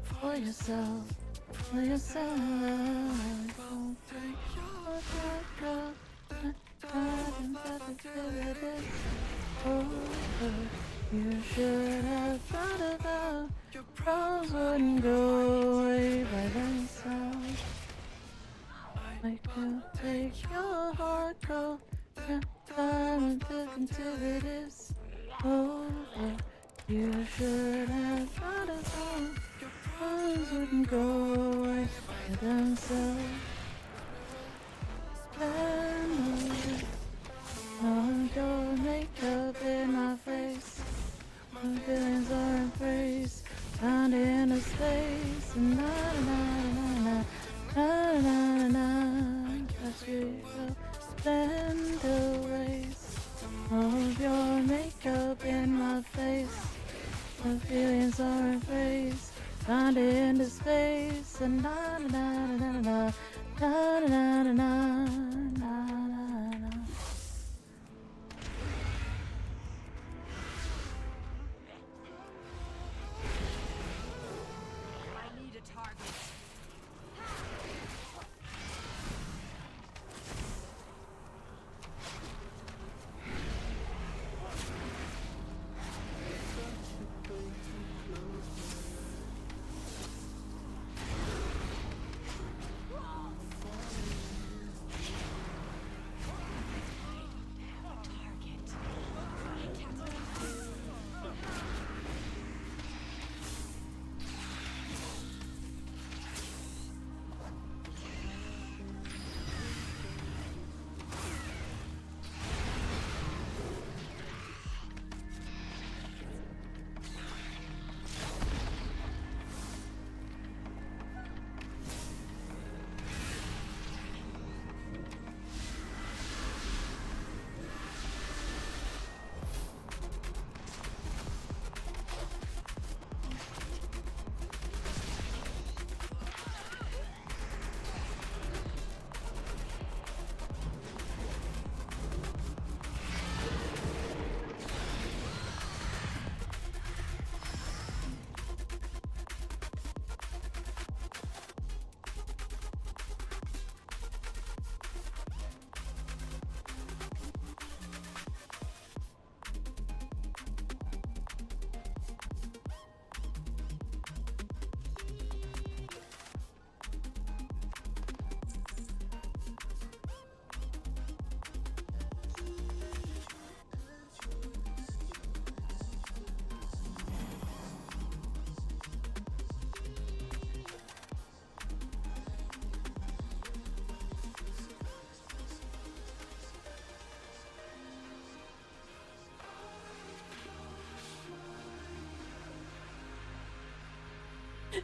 for yourself, for yourself. Don't take your control until it is over. You should have thought about your problems wouldn't go away by themselves. I could take your heart, go time and live until it is over. You should have thought about your problems wouldn't go away by themselves. Spend all your makeup in my face. My feelings are embraced, found in a space. And na na na na na na na. That's where you go. Spend the waste of your makeup in my face. My feelings are embraced, found in the space. And na na na na na na na na na na na.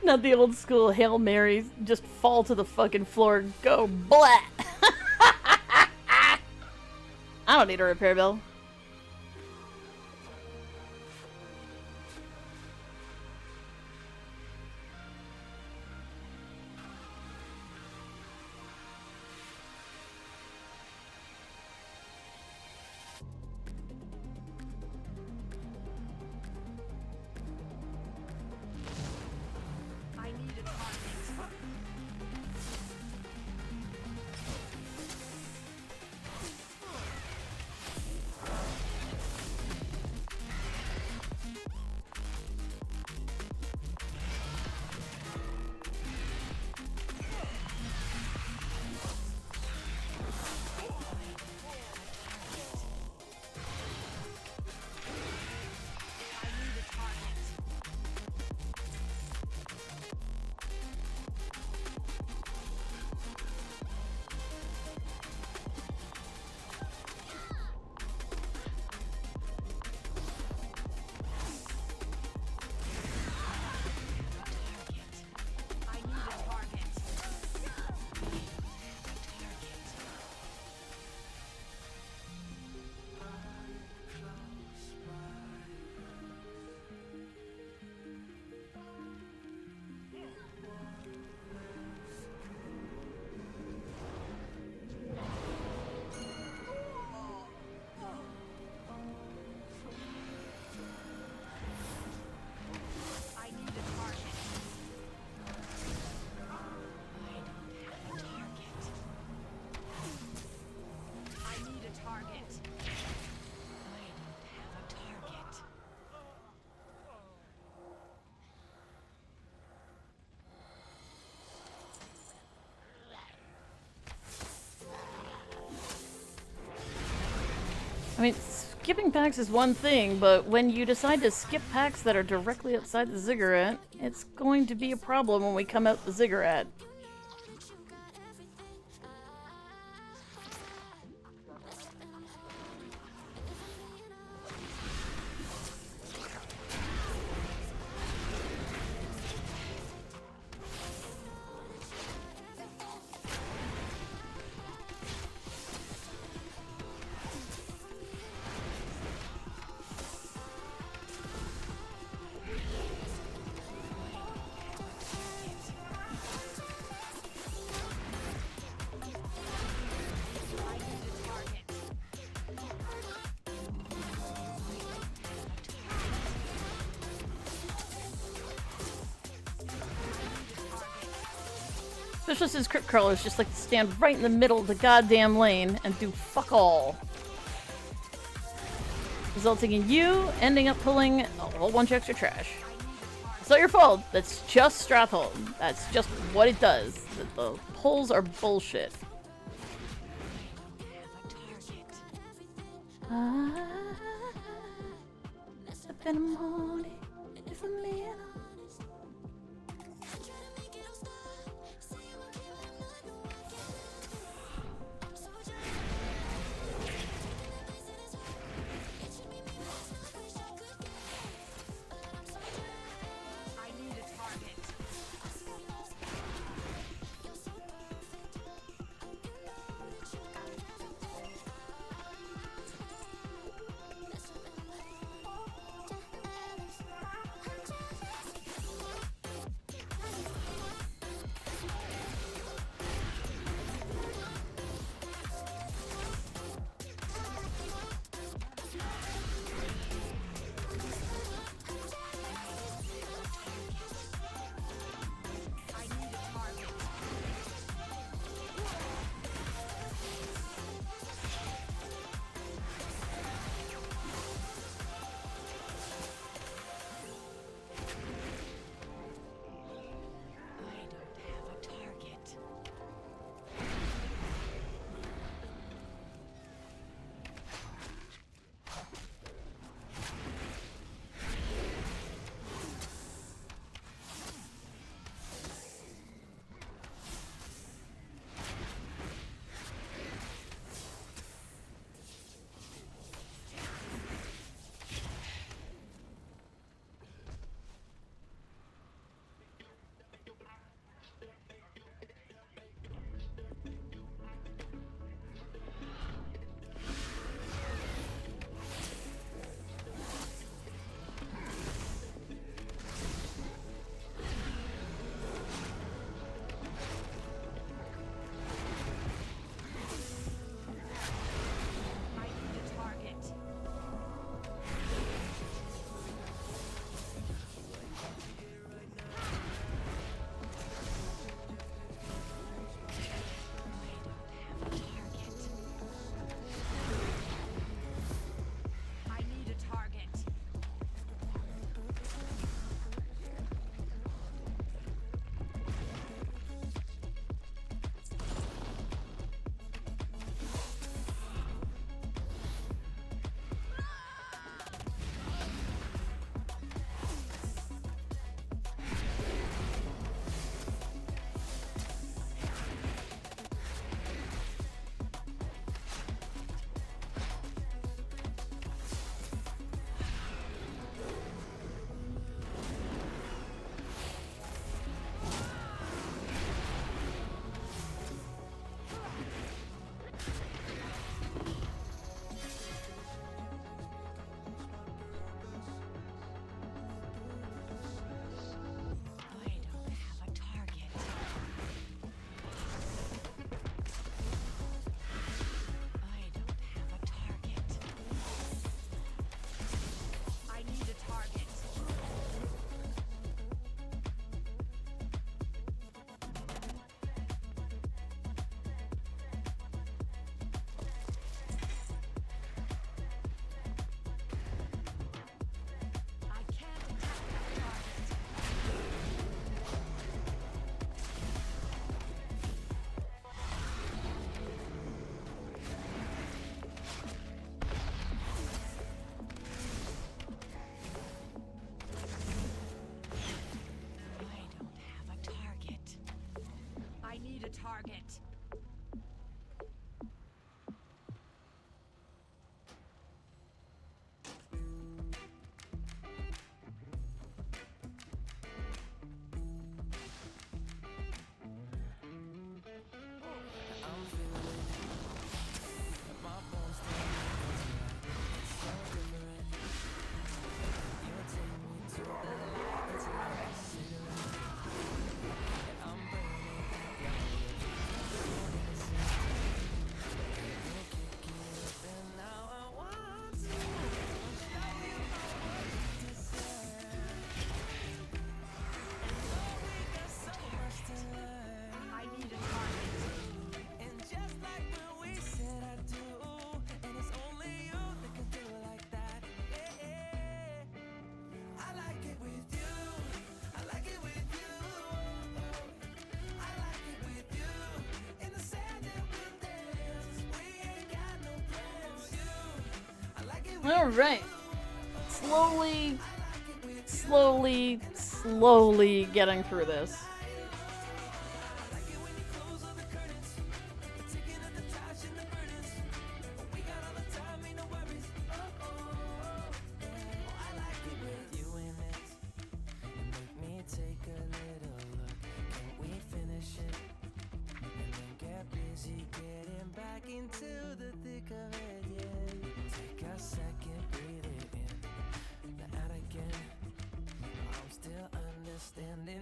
Not the old school Hail Marys, just fall to the fucking floor, go blat. I don't need a repair bill. I need a target. I mean, skipping packs is one thing, but when you decide to skip packs that are directly outside the ziggurat, it's going to be a problem when we come out the ziggurat. Especially since crypt crawlers just like to stand right in the middle of the goddamn lane and do fuck all. Resulting in you ending up pulling a whole bunch of extra trash. It's not your fault, that's just Strathold. That's just what it does. The pulls are bullshit. Up in the morning, if I'm being honest. Alright. Slowly getting through this.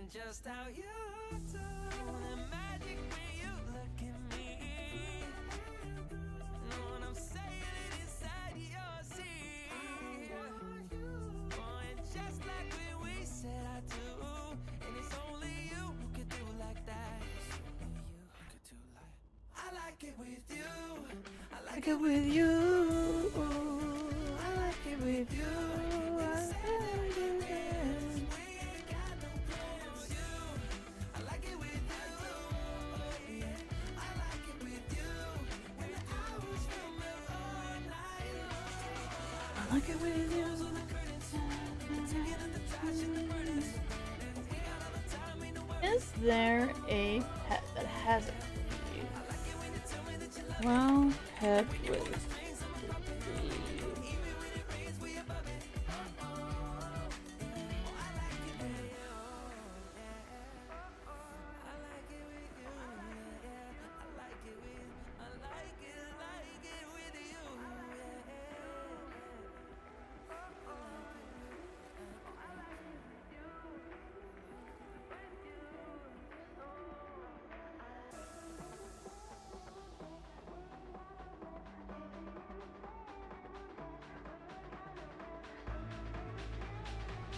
Just how you do the magic when you look at me. Know what I'm saying? It inside your seat. Oh, and just like we said I do, and it's only you who could do like that. Only you who could do like. I like it with you. I like it with you. I like it with you. I like it with you. Look at with you. Is there a pet that has a cleave? Well, pet with cleave.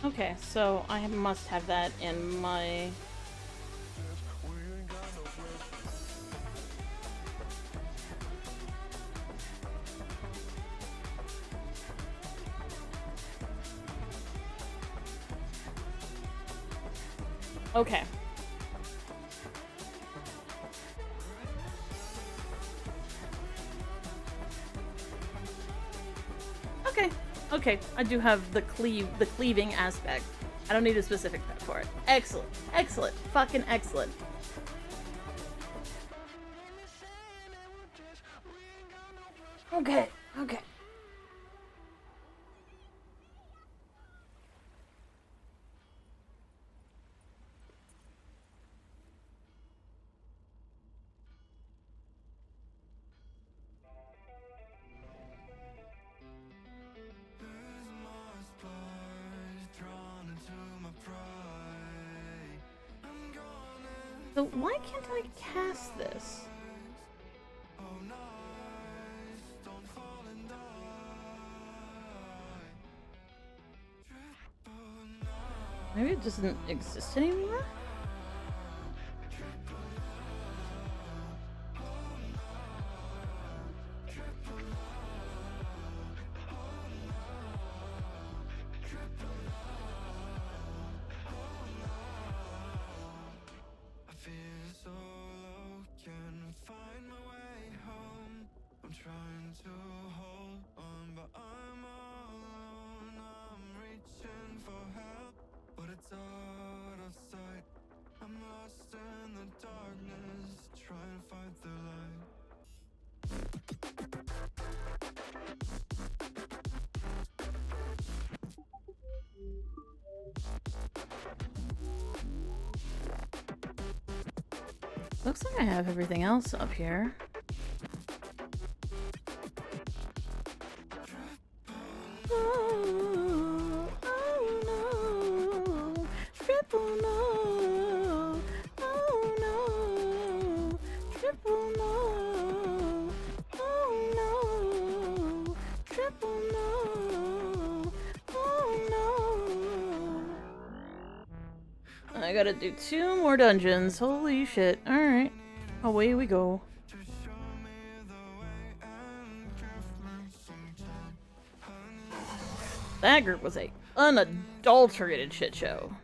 Okay, so I must have that in my... Okay. Okay, I do have the cleaving aspect. I don't need a specific pet for it. Excellent. Excellent. Fucking excellent. Okay. So why can't I cast this? Maybe it doesn't exist anymore? Looks like I have everything else up here. Oh, no. Triple no. Oh no. Triple no. Oh no. Triple no. Oh no. I gotta do 2 more dungeons. Holy shit. Alright. Away we go. That group was a unadulterated shit show.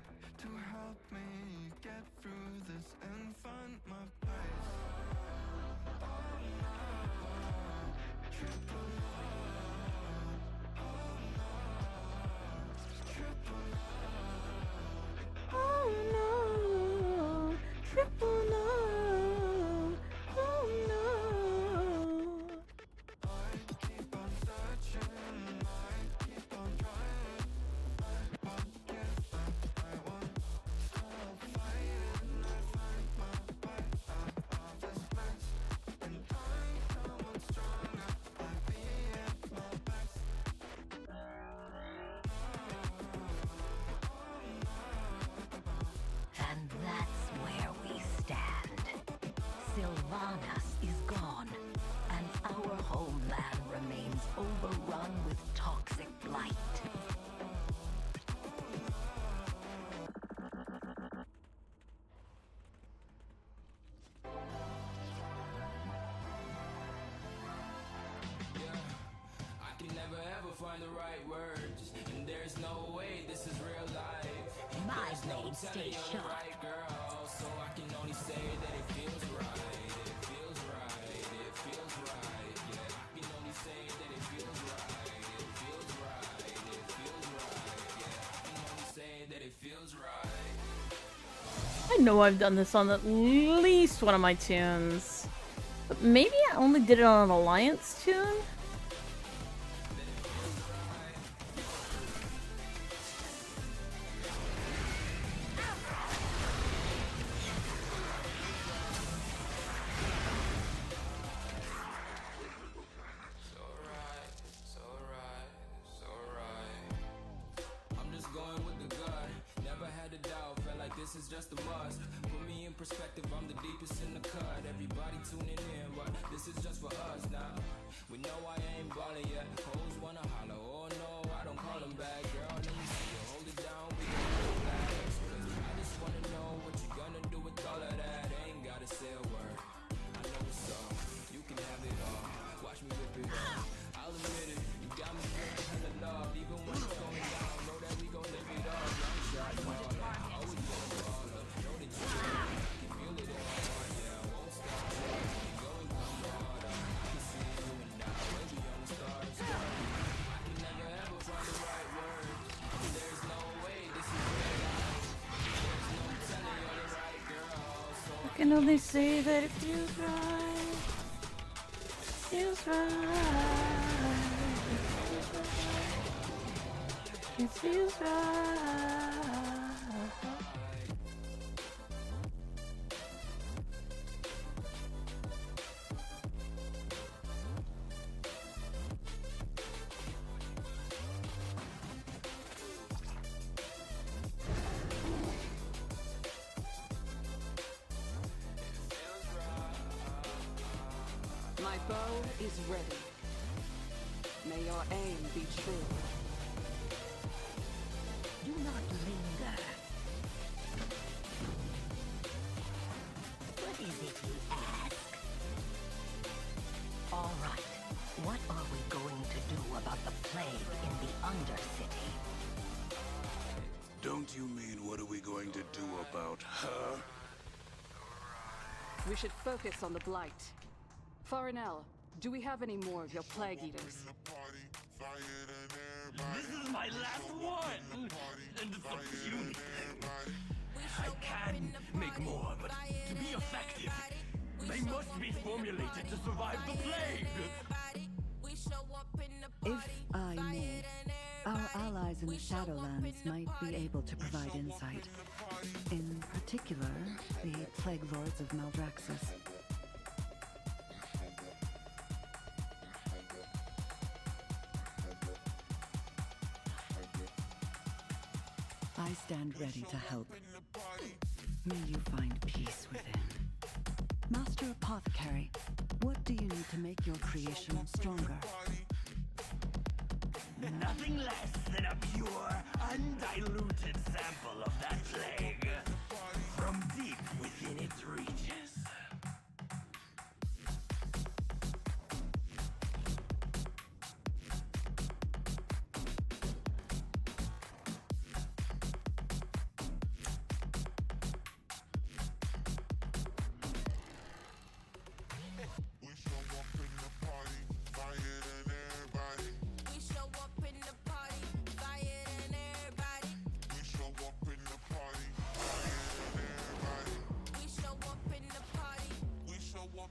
find the right words, and there's no way this is real life. My There's no blade telling stays you're the sharp. right girl, so I can only say that it feels right. It feels right. It feels right. Yeah, I can only say that it feels right. It feels right. It feels right. Yeah, I can only say that it feels right. I know I've done this on at least one of my tunes. But maybe I only did it on an Alliance tune? I'm just going with the gut. Never had a doubt, felt like this is just a must. Put me in perspective, I'm the deepest in the cut. Everybody tuning in, but this is just for us now. We know I ain't ballin' yet. Hoes wanna holler, oh no, I don't call them back. Girl, let me see you hold it down, we gon' relax. 'Cause I just wanna know what you gonna do with all of that. Ain't gotta say a word, I know it's up. You can have it all, watch me whip it up. I'll admit it, you got me feeling hella love. Even when it's going down, know that we gon' live it up. Long shot, baller, always been a baller. Know that you can feel it in my heart, yeah, I won't stop. Keep going, come harder. I can see you and now, way beyond the stars. I can never ever find the right words. There's no way this is real life. There's no telling you're the right girl, so I can only say that it feels right. Feels right. It feels right. My bow is ready. May your aim be true. Do not linger. What is it you ask? All right. What are we going to do about the plague in the Undercity? Don't you mean what are we going to do about her? We should focus on the Blight. Farinell, do we have any more of your plague eaters? This is my last one! And it's a puny thing. I can make more, but to be effective, they must be formulated to survive the plague! If I may, our allies in the Shadowlands might be able to provide insight. In particular, the Plague Lords of Maldraxxus. I stand ready to help. May you find peace within. Master Apothecary, what do you need to make your creation stronger? Nothing less than a pure, undiluted sample of that plague. From deep within its reaches.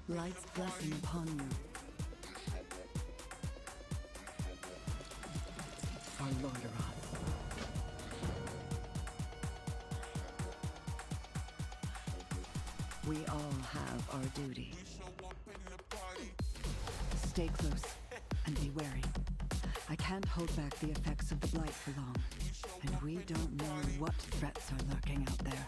Light's blessing upon you. Our Lordaeron. We all have our duty. Stay close and be wary. I can't hold back the effects of the Blight for long, and we don't know what threats are lurking out there.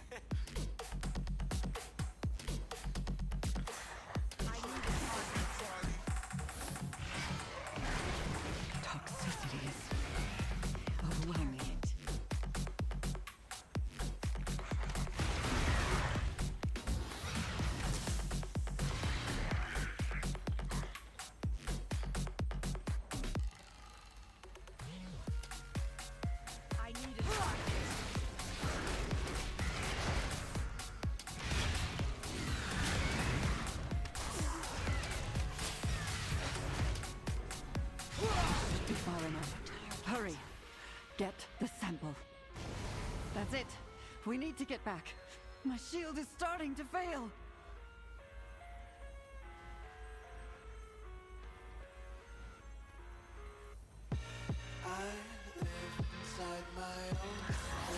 Toxicity is overwhelming. Get the sample. That's it. We need to get back. My shield is starting to fail.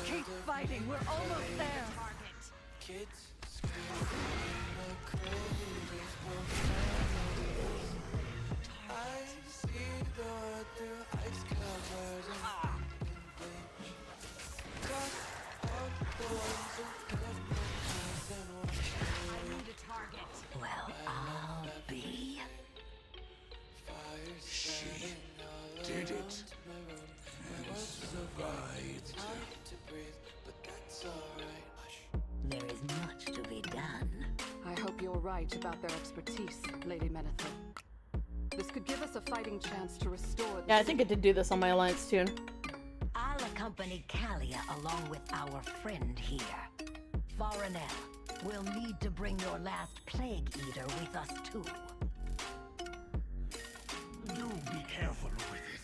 Keep fighting. We're almost there. Kids screaming the cradles profanities. I see the world through ice covered in bleach. Cut out the ones who left me and watch me. I need a target. Well, I'll be. She did it. And survived. There is much to be done. I hope you're right about their expertise, Lady Menethil. This could give us a fighting chance to restore. Yeah, I think it did do this on my Alliance tune. I'll accompany Kalia along with our friend here. Farinel, we'll need to bring your last Plague Eater with us too. Do be careful with it.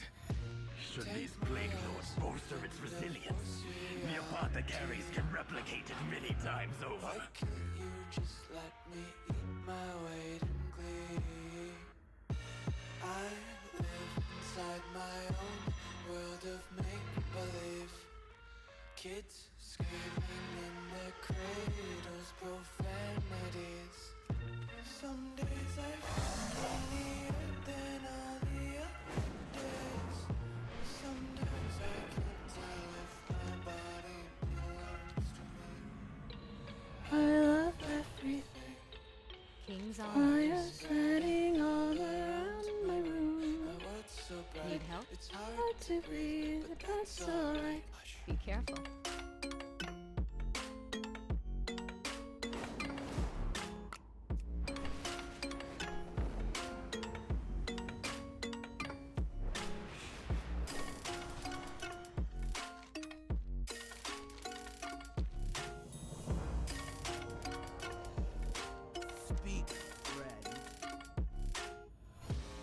Should these Plague Lords bolster its resilience, the apothecaries can replicate it many times over. Why can't you just let me eat my weight in glee? I live inside my own world of make-believe. Kids screaming in their cradles, profanities. Some days I feel funnier than all the other days. Sometimes I can't tell if my body belongs to me. I love everything. King's Fire setting all around my room. Need help? It's hard to breathe, but that's alright. Be careful. Speak, friend.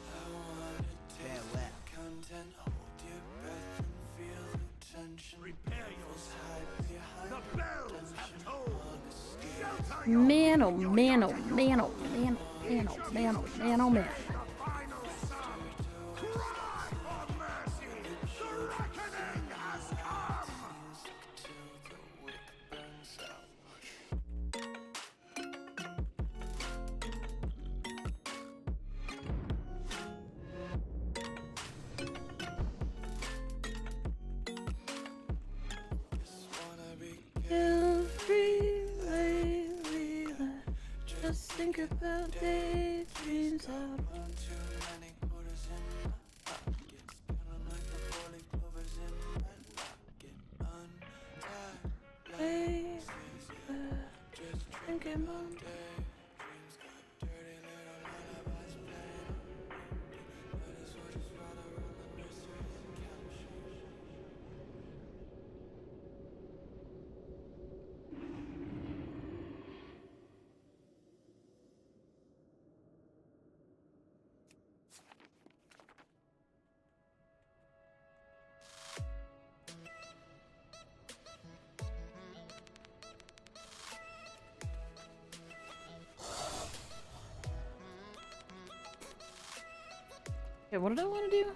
I wanna taste the content, hold your breath and feel the tension. Prepare yourselves. The bells have tolled. Man, oh man, oh man, oh man, oh man, oh man, oh man, oh man. Feel free lately, just think about daydreams out. Thinking about okay, what did I want to do?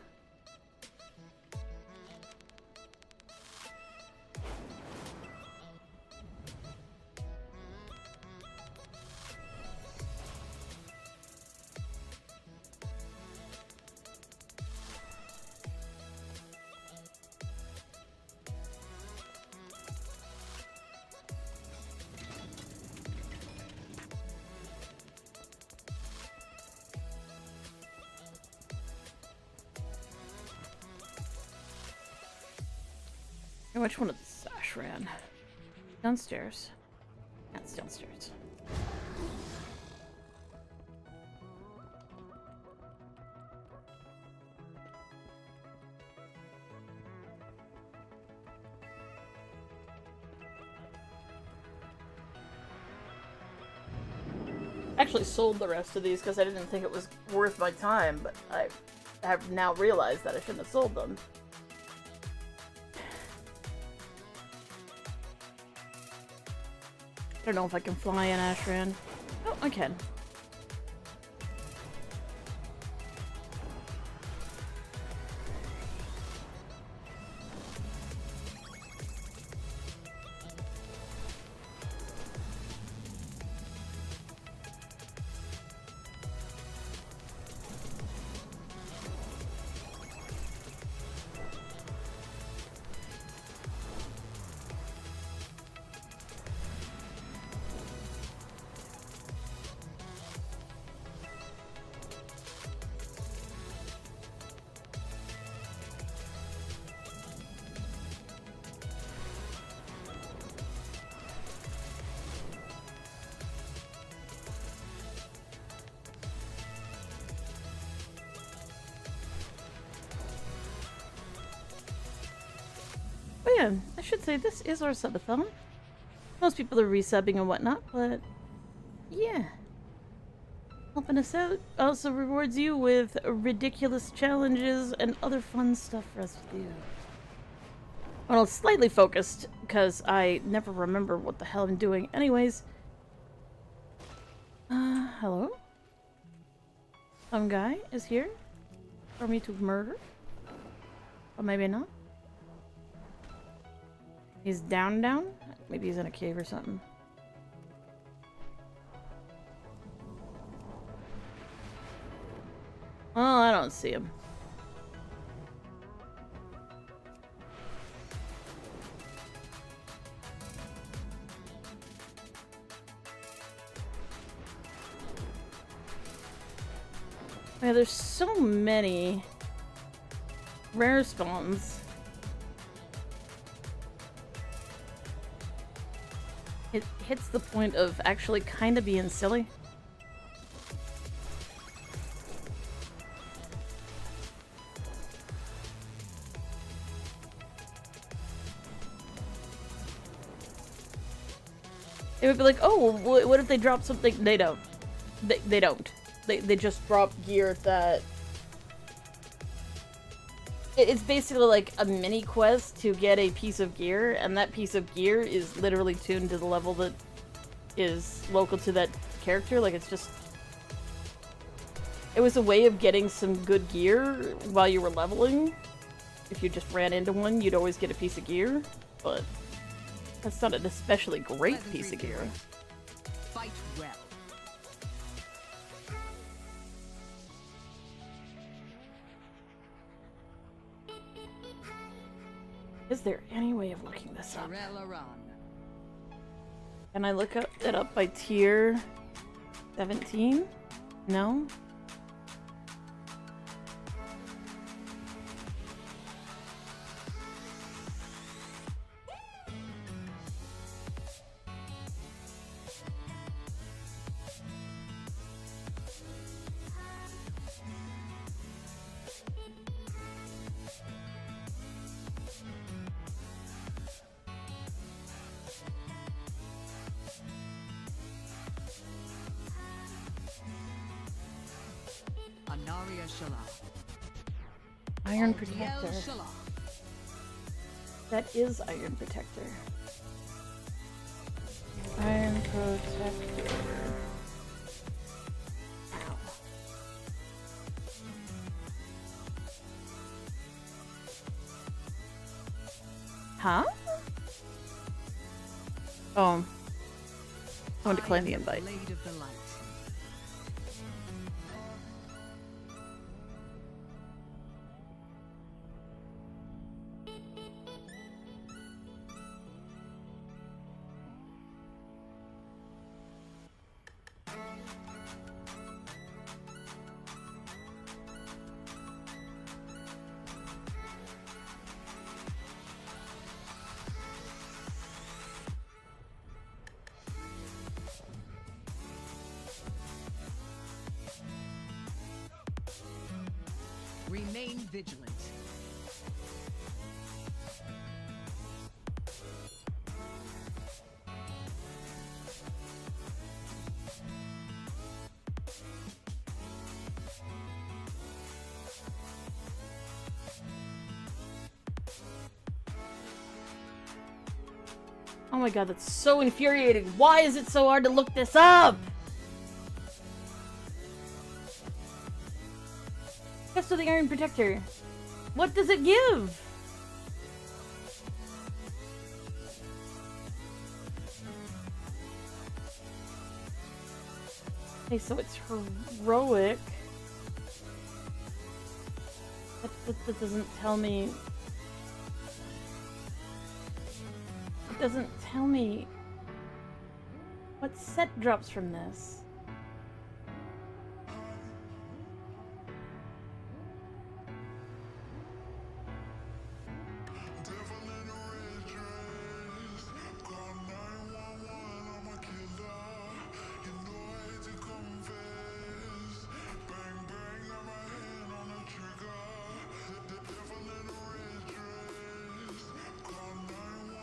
Which one of the Sash ran? Downstairs. That's downstairs. Actually sold the rest of these because I didn't think it was worth my time, but I have now realized that I shouldn't have sold them. I don't know if I can fly in Ashran. Oh, I can. But yeah, I should say this is our subathon. Most people are resubbing and whatnot, but yeah. Helping us out also rewards you with ridiculous challenges and other fun stuff for us to do. Well, slightly focused, because I never remember what the hell I'm doing. Anyways. Hello? Some guy is here for me to murder. Or maybe not. He's down? Maybe he's in a cave or something. Oh, I don't see him. Yeah, there's so many rare spawns. It hits the point of actually kind of being silly. It would be like, oh, what if they drop something? They don't. They don't. They just drop gear that... It's basically like a mini quest to get a piece of gear, and that piece of gear is literally tuned to the level that is local to that character. Like, it's just... It was a way of getting some good gear while you were leveling. If you just ran into one, you'd always get a piece of gear, but that's not an especially great piece of gear. Fight well. Is there any way of looking this up? Can I look it up by tier 17? No? Iron Protector. That is Iron Protector. Iron Protector. Ow. Huh? Oh. I want to claim the invite. Remain vigilant. Oh my god, that's so infuriating. Why is it so hard to look this up? Quest of the Iron Protector. What does it give? Okay, so it's heroic. That doesn't tell me. It doesn't tell me what set drops from this.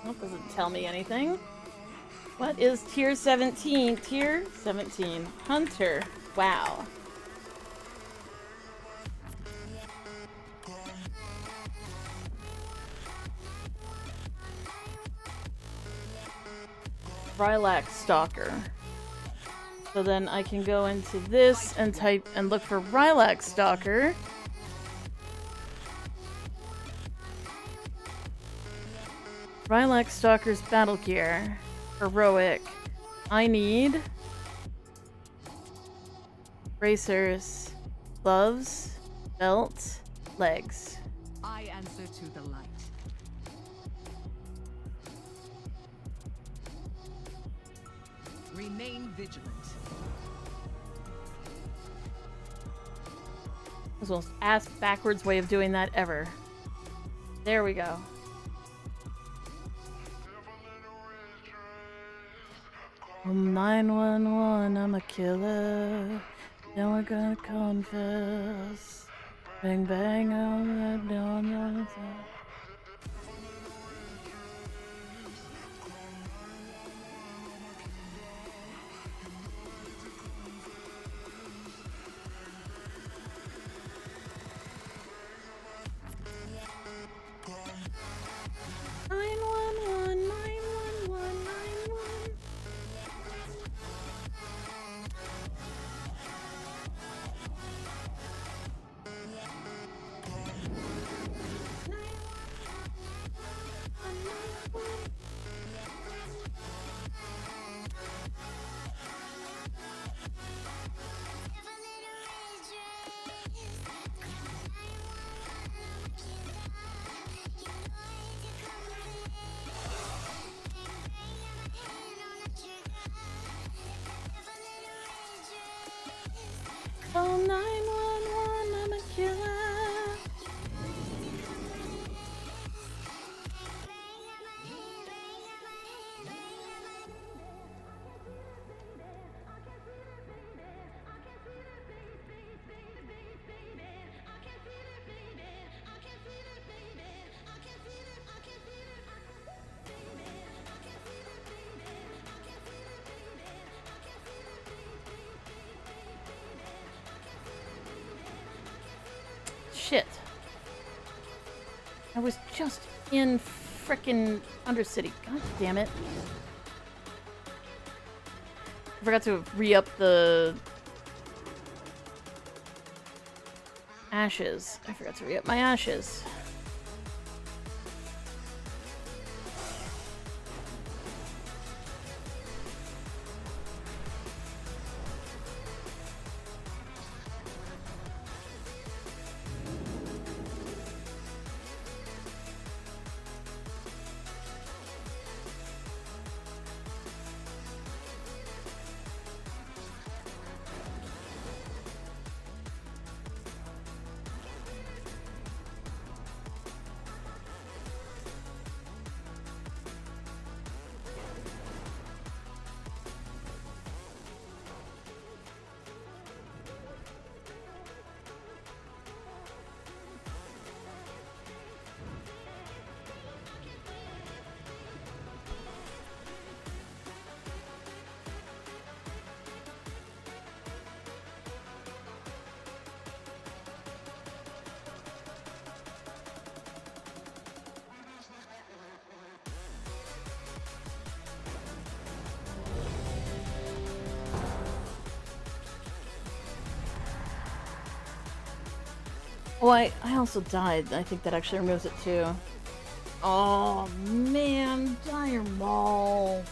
That doesn't tell me anything. What is tier 17? Tier 17. Hunter. Wow. Rylax Stalker. So then I can go into this and type and look for Rylax Stalker. Rylax Stalker's battle gear. Heroic. I need bracers, gloves, belt, legs. I answer to the light. Remain vigilant. That's the most ass backwards way of doing that ever. There we go. Oh, 911, I'm a killer. Then we're gonna confess. Bang bang on that dawn. Oh, 911, I'm a killer. Shit. I was just in frickin' Undercity. God damn it. I forgot to re-up the ashes. I forgot to re-up my ashes. Oh, I also died. I think that actually removes it too. Oh man, Dire Maul.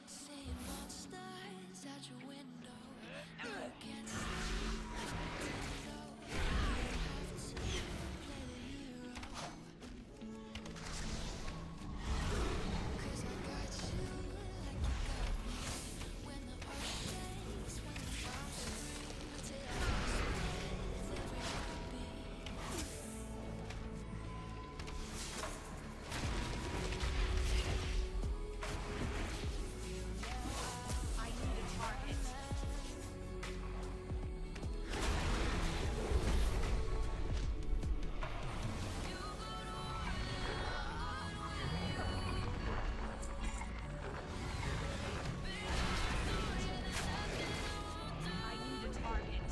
Seeing monsters out your window, and you can't see though. You have to play the hero. 'Cause I got you like you got me. When the earth shakes, when the bombs scream, until your heart splits every heartbeat. I need a target. I need a target.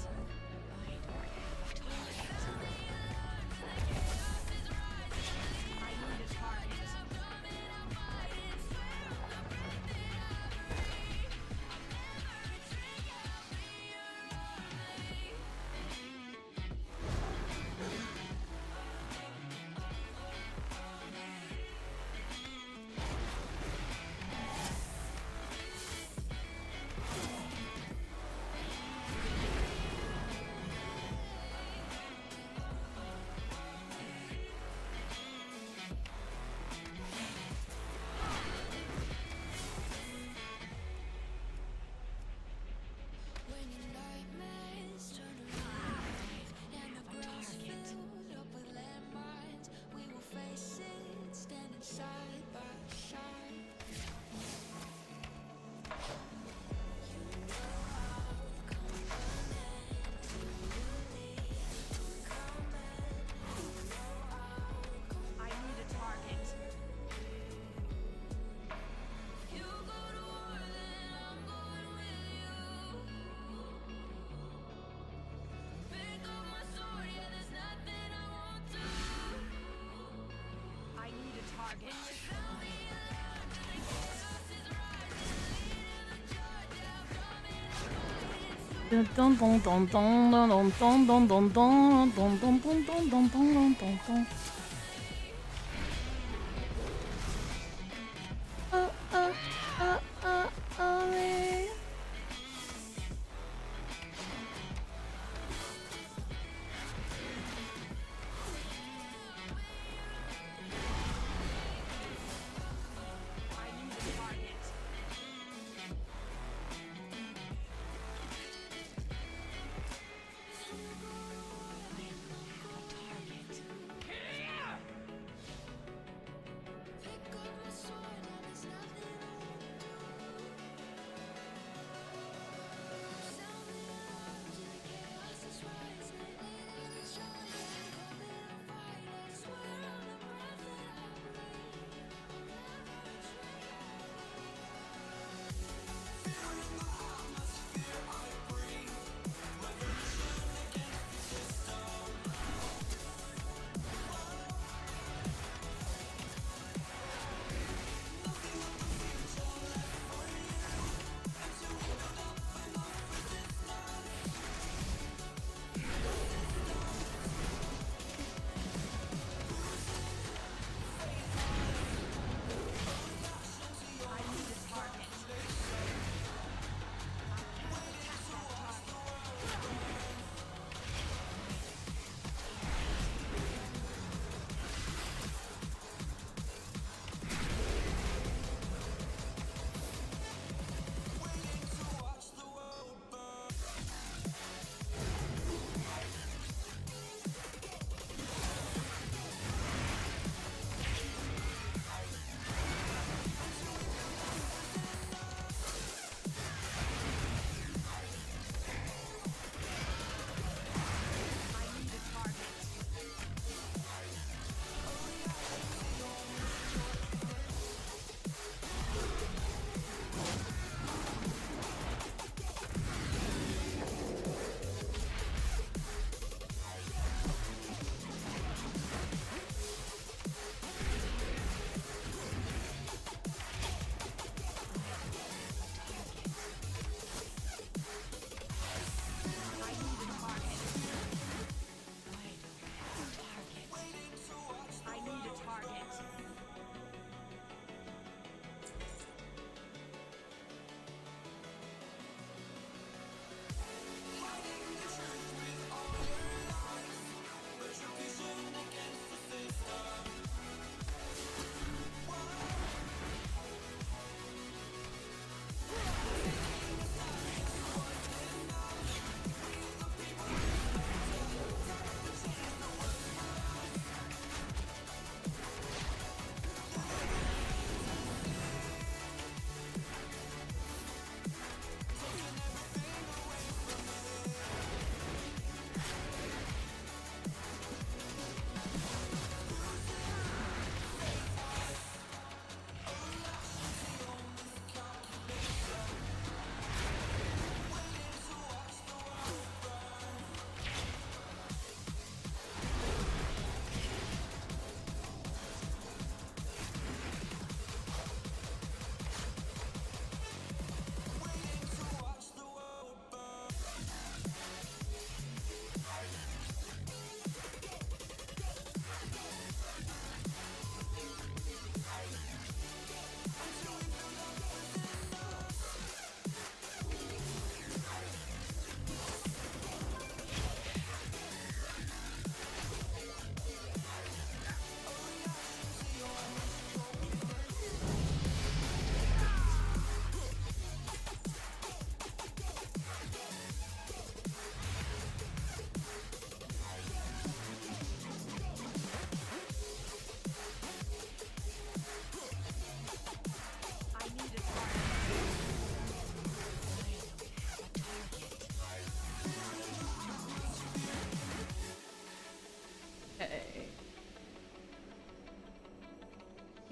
I need a target. When your nightmares turn to real and the ground's filled up with landmines, we will face it, standing side by side. You know I'll come running, you need to come in. You know I'll come. I need a target. If you go to war, then I'm going with you. Pick up my sword, yeah, there's nothing I won't do. I need a target. Tell me you love, and the chaos is rising, leading the charge, yeah, I'm coming to fight. Dun dun dun dun dun dun dun dun dun dun dun dun dun dun dun dun dun dun. Me. I need a target.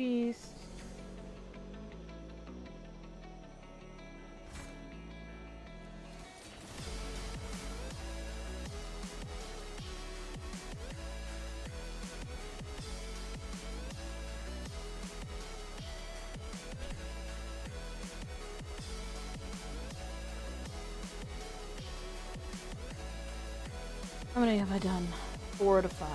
feast. How many have I done? 4 out of 5.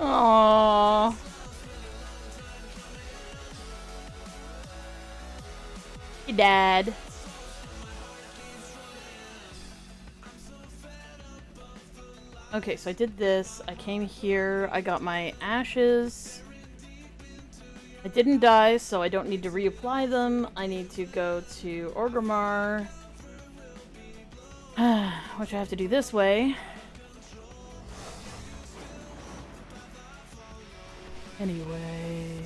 Aww. Hey, Dad. Okay, so I did this. I came here. I got my ashes. I didn't die, so I don't need to reapply them. I need to go to Orgrimmar, which I have to do this way. Anyway.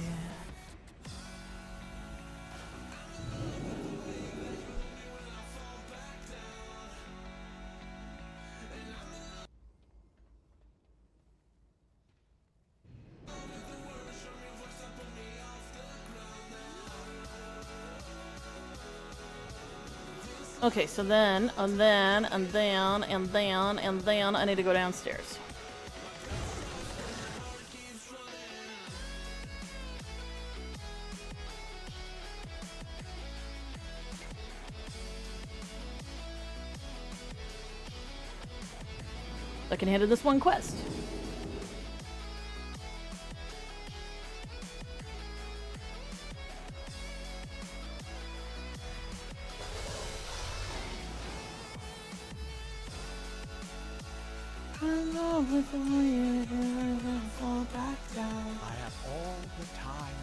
Okay, so then, I need to go downstairs. I can handle this one quest. I have all the time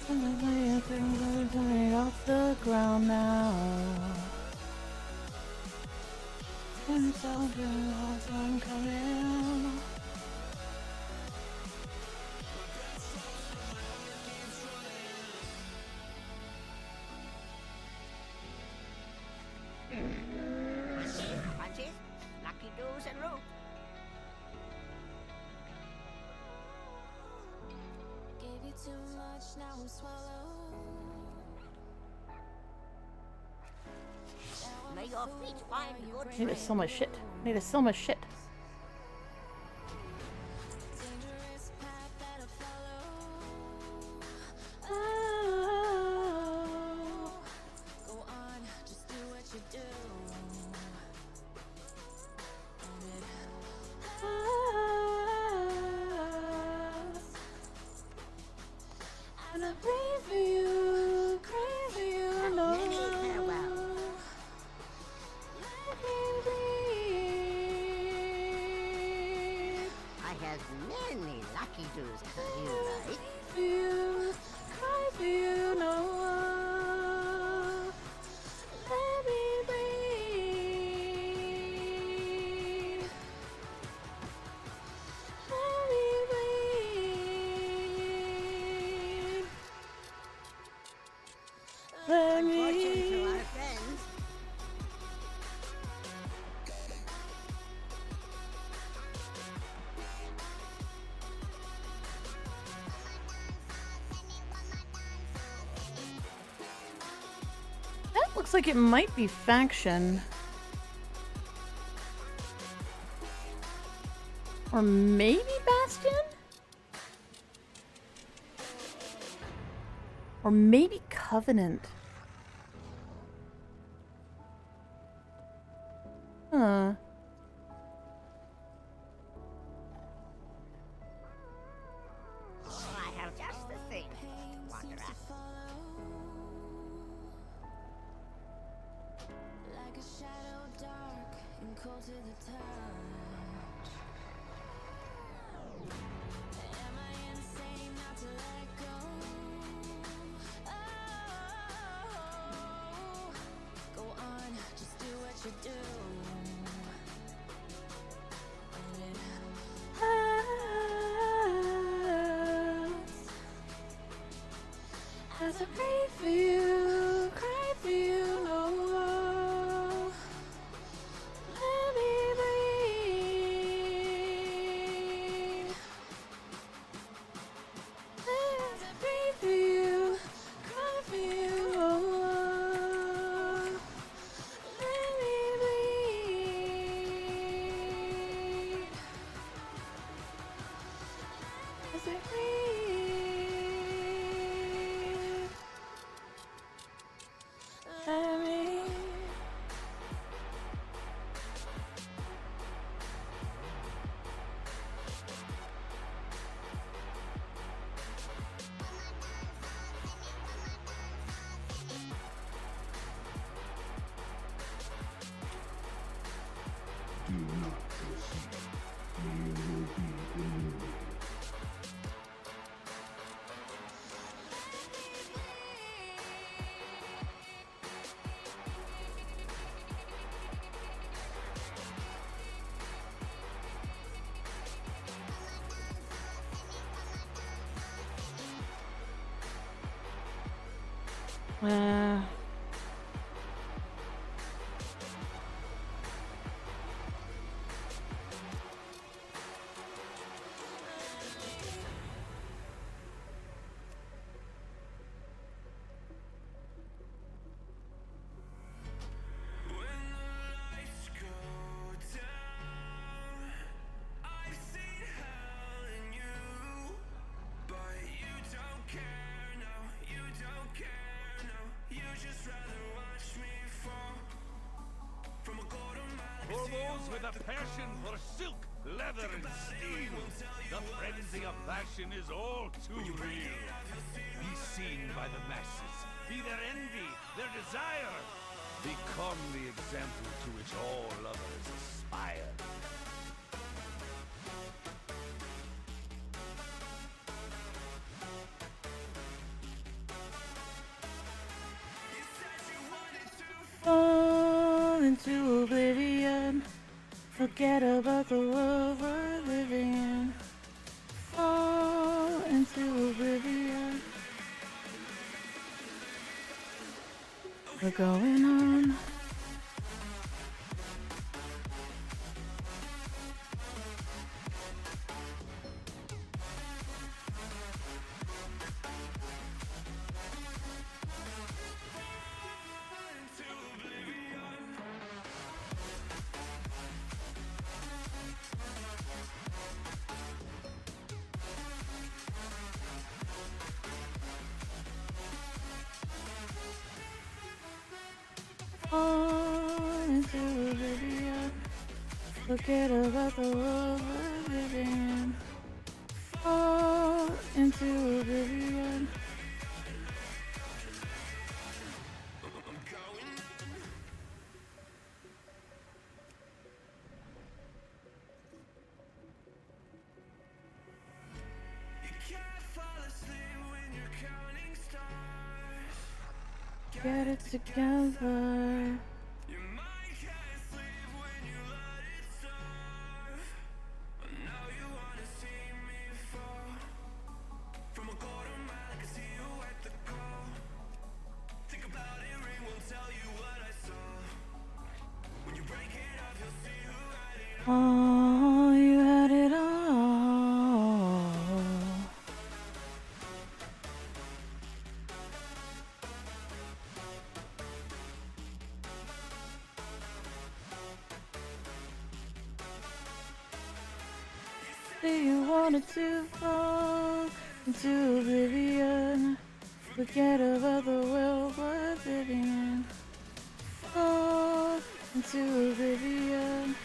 in the world. Off the ground now. I'm coming. Punches, lucky doos, and root. Gave you too much, now I'm swallowed. May your feet find good I need to trail. sell my shit. I need to sell my shit. Dangerous path that I follow. Go on, just do what you do. And I pray for you, cry for you, no. Many farewells. I have many lucky doos to you, right? For you, cry for you, no. Let me breathe. Let me breathe. Let Unfortunate to me. our friends. That looks like it might be faction. Or maybe Bastion? Or maybe Covenant. Huh. Oh, I have just the thing, Wanderer. unbearable to the touch. Am I insane not to let go? Oh, go on, just do what you do. And it hurts as I pray for you, cry for you. Oh, let me breathe. As I pray for you, cry for you. Oh, let me breathe. As I breathe, let me. Do not proceed. You will be eliminated. For those with a passion for silk, leather, and steel, the frenzy of passion is all too real. Be seen by the masses, be their envy, their desire. Become the example to which all lovers aspire. Fall into oblivion. Forget about the world we're living in. Fall into oblivion. We're going on. Fall into oblivion. Forget about the world we're living in. Fall into oblivion. Get it together. Oh, you had it all. Do you wanted to fall into oblivion? Forget about the world we're living in. Fall into oblivion.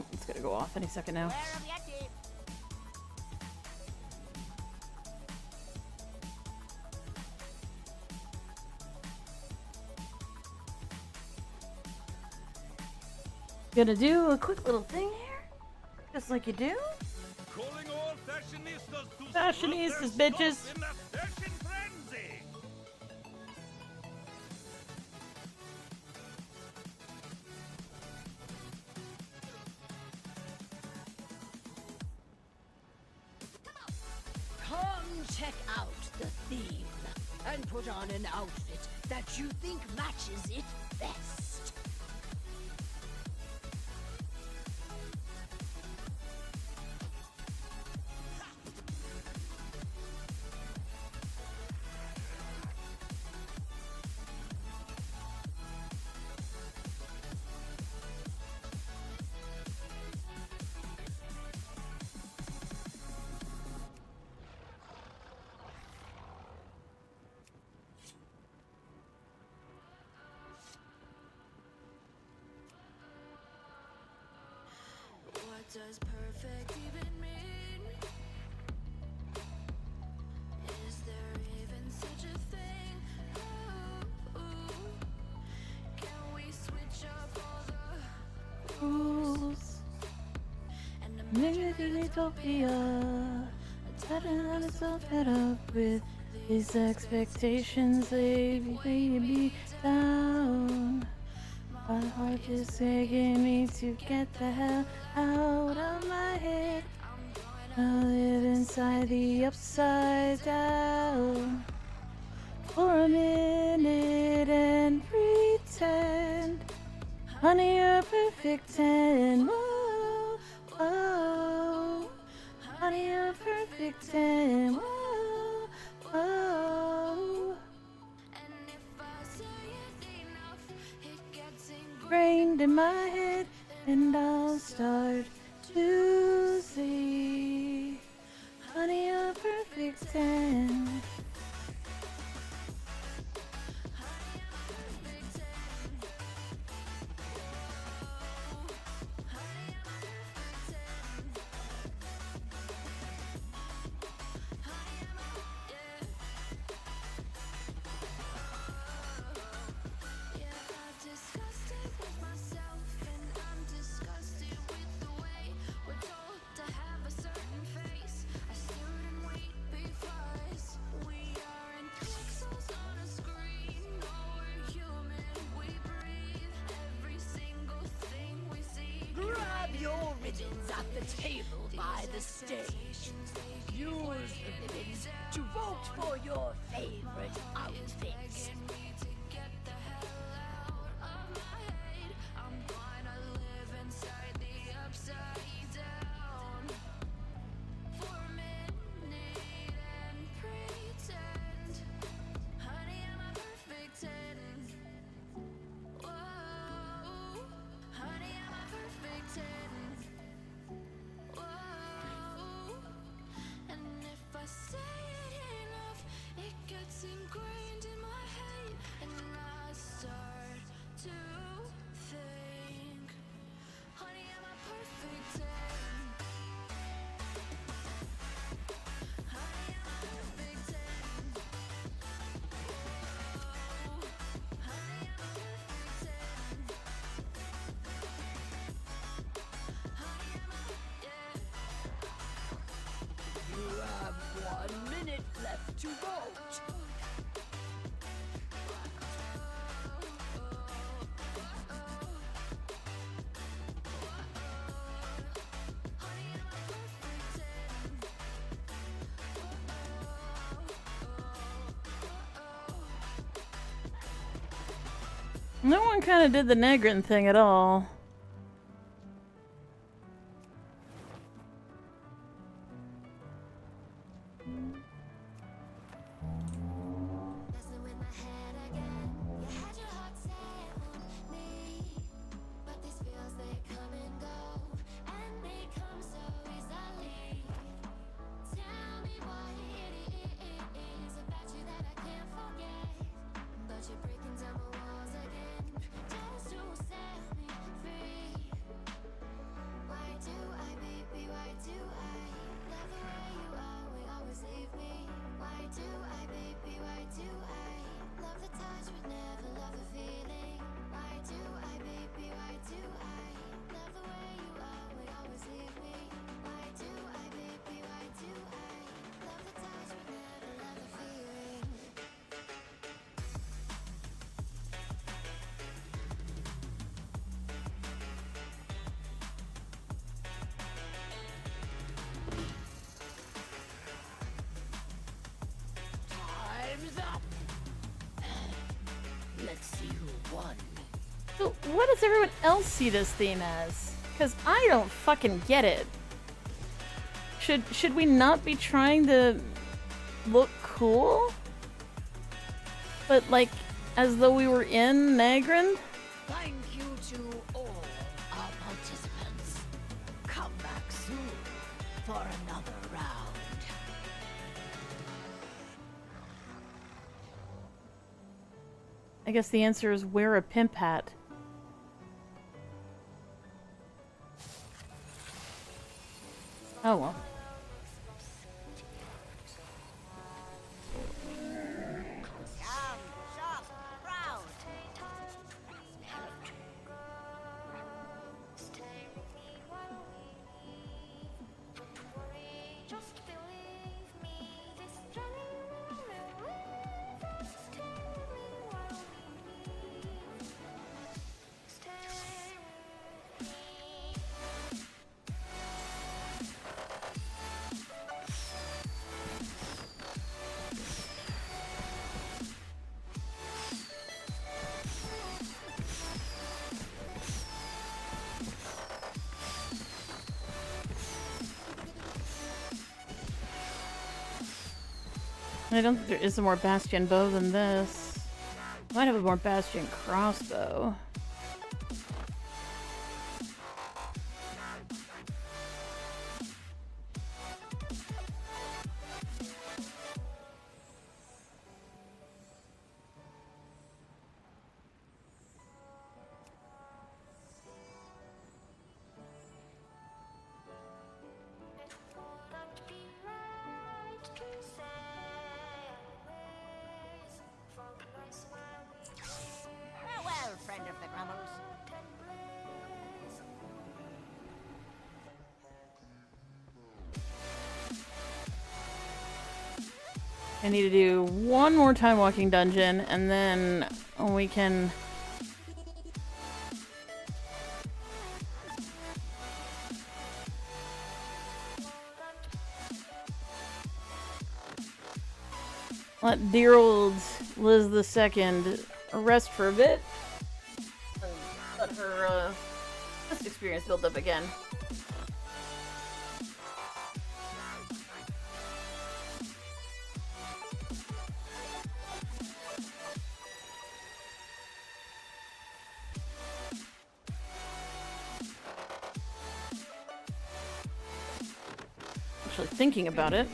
Oh, it's gonna go off any second now. Gonna do a quick little thing here, just like you do. Calling all fashionistas to Fashionistas, bitches. in a fashion frenzy. Come check out the theme and put on an outfit that you think matches it best. What does perfect even mean? Is there even such a thing? Ooh. Can we switch up all the Rules. Maybe utopia. I'm so fed up with these expectations. They weigh me down. My heart is begging me to get the hell out of my head. I live inside the upside down for a minute and pretend, honey, you're perfect and whoa, whoa, honey, you're perfect and whoa, whoa. Ingrained in my head, and I'll start to see, honey, you're perfect and Grab your ribbons at the table by the stage. Use the ribbons to vote for your favorite outfits. Ingrained in my head, and I start to think, honey, I'm a perfect 10. Honey, I'm a perfect 10. Oh, honey, I'm a perfect 10. Honey, I'm a, yeah. You have 1 minute left to vote. No one kind of did the Negrin thing at all. But you're breaking down my walls again, just to set me free. So what does everyone else see this theme as? Because I don't fucking get it. Should we not be trying to look cool? But like, as though we were in Nagrin? Thank you to all our participants. Come back soon for another round. I guess the answer is wear a pimp hat. Oh well. I don't think there is a more Bastion bow than this. Might have a more Bastion crossbow. Farewell, friend of the Grumbles. I need to do one more time walking dungeon, and then we can... let dear old Liz II rest for a bit. And let her quest experience build up again. Actually thinking about it.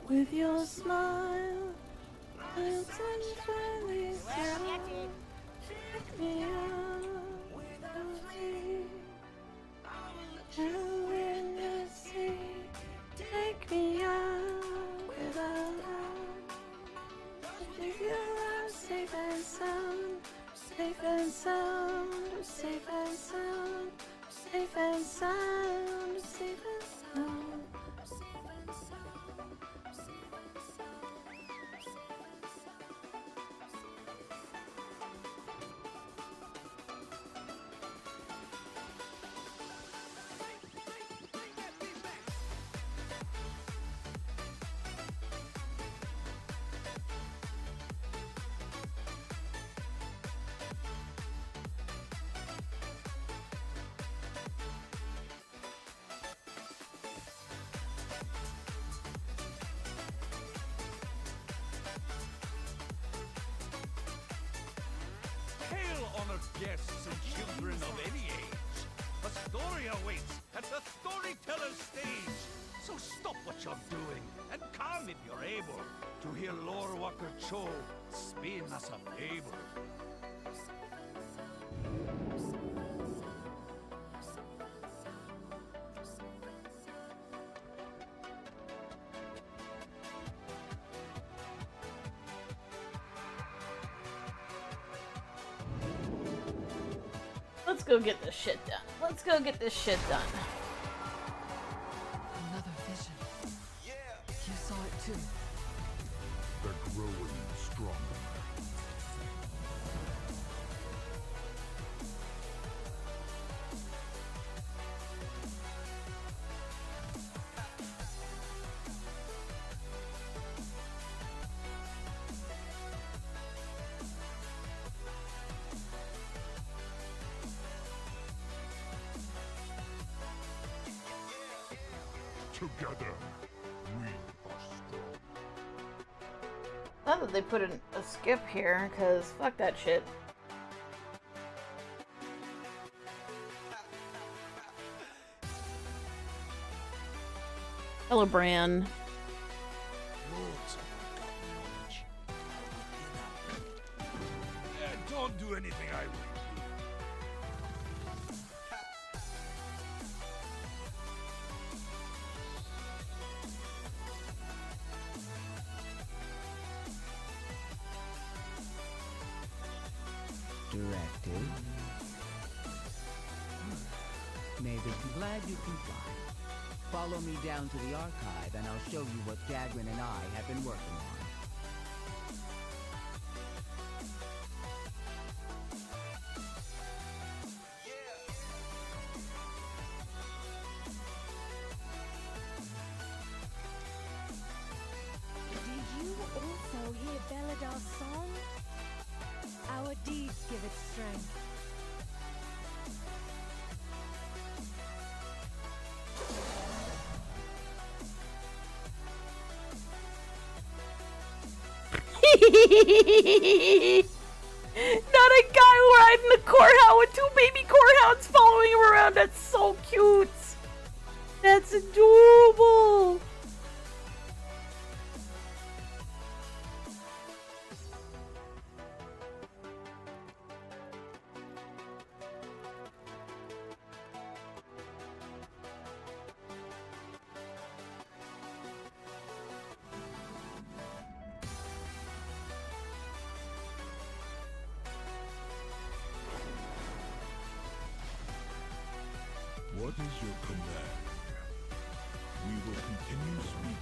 With your smile, I'll touch friendly sound. Take me out without me. And when you see, take me out without love. If you are safe and sound, safe and sound, safe and sound, safe and sound, safe and sound. Hail, honored guests and children of any age. A story awaits at the storyteller's stage. So stop what you're doing and come if you're able to hear Lore Walker Cho spin us a fable. let's go get this shit done. Let's go get this shit done. Another vision. You saw it too. They're growing stronger. Together, we are strong. Not that they put a skip here, because fuck that shit. Hello, Bran. Don't do anything I wouldn't Directive. Maybe. Glad you complied. Follow me down to the archive and I'll show you what Dagrin and I have been working on. Did you also hear Beladar's song? Our deeds give it strength. Not a guy riding the courthouse with two baby courthounds following him around. That's so cute. That's adorable. What is your command? We will continue speaking.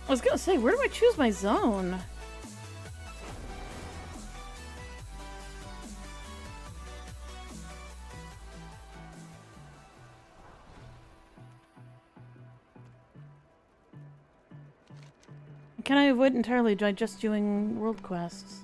I was gonna say, where do I choose my zone? Can I avoid entirely by just doing world quests?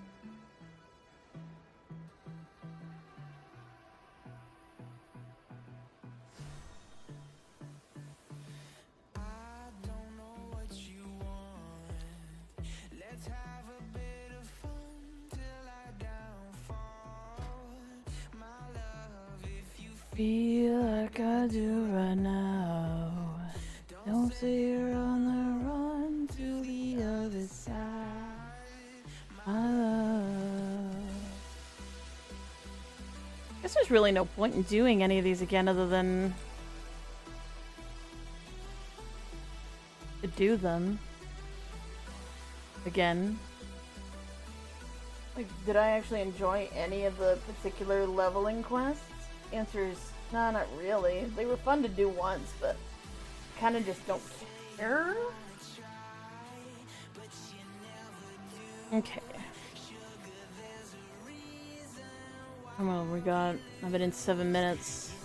Feel like I do right now. Don't say you're on the run to the other side. My love. Guess there's really no point in doing any of these again other than to do them again. Like, did I actually enjoy any of the particular leveling quests? Answer is, nah, not really. They were fun to do once, but kind of just don't care. Okay. Come on, I've been in 7 minutes.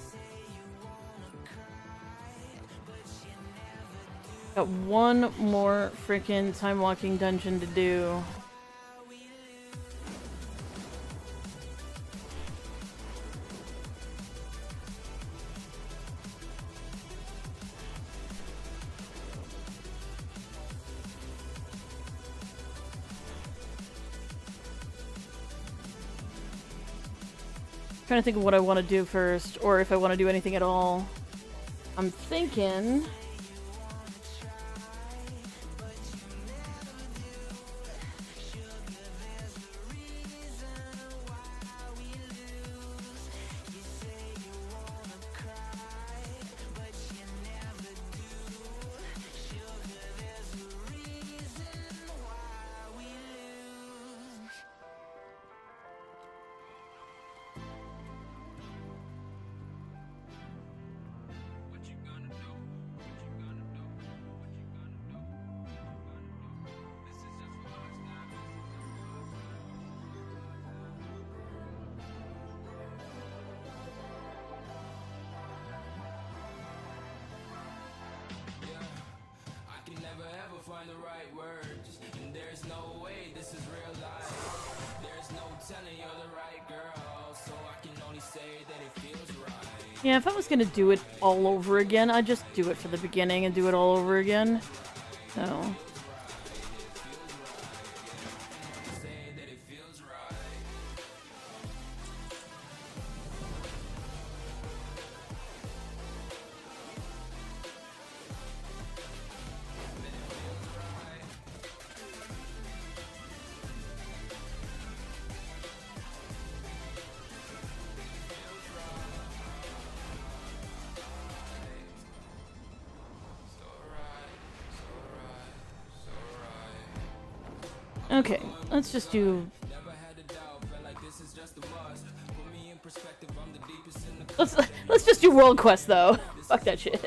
Got one more freaking time walking dungeon to do. Trying to think of what I want to do first, or if I want to do anything at all. I'm thinking... find the right words. And there's no way this is real life. There's no telling you're the right girl, so I can only say that it feels right. Yeah, if I was gonna do it all over again, I'd just do it for the beginning and do it all over again. So. Okay, let's just do. Let's just do World Quest though. Fuck that shit.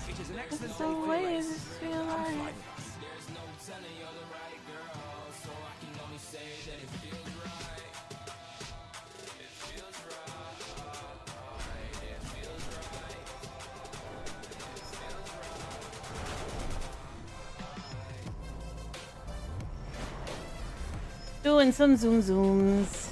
It is an excellent day for race. Come fly with us. There's no telling you're the right girl, so I can only say that it feels right. It feels right. It feels right. It feels right. Doing some zoom zooms.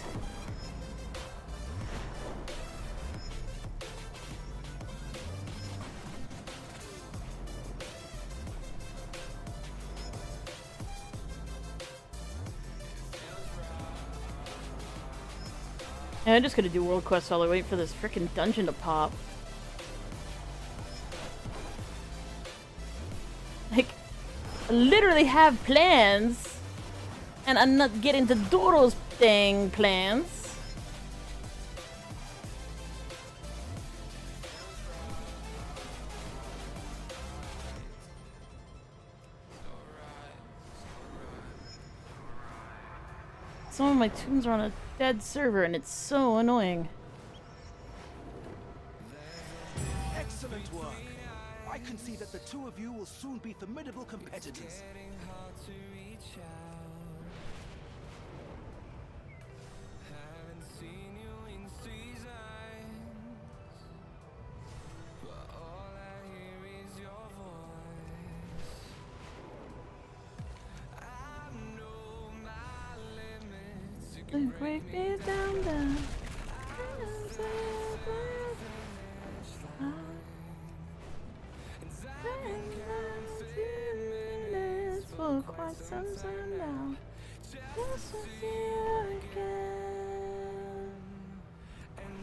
Yeah, I'm just gonna do World Quest while I wait for this frickin' dungeon to pop. Like, I literally have plans, and I'm not getting to do those dang plans. Some of my tunes are on a dead server, and it's so annoying. Excellent work. I can see that the two of you will soon be formidable competitors. Break me down, down. For quite some time now. Just to see you again.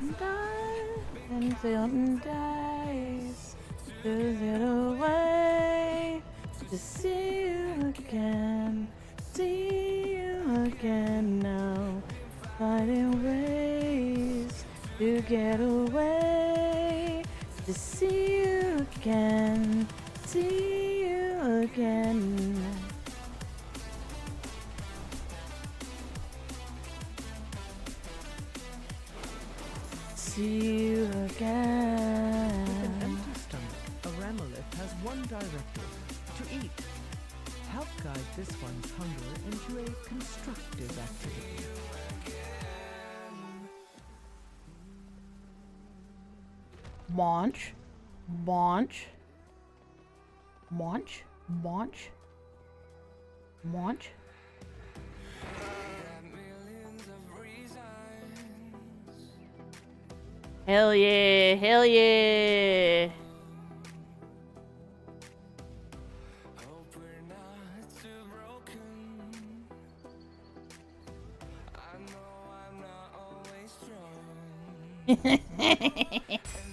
And I until dies to get away. To see you again. See you again now. Finding ways to get away. To see you again. See you again. See you again. With an empty stomach, a Ramolith has one directive: to eat. Help guide this one's hunger into a constructive activity. Launch. Launch. Launch. Launch. Launch. Hell yeah, hell yeah.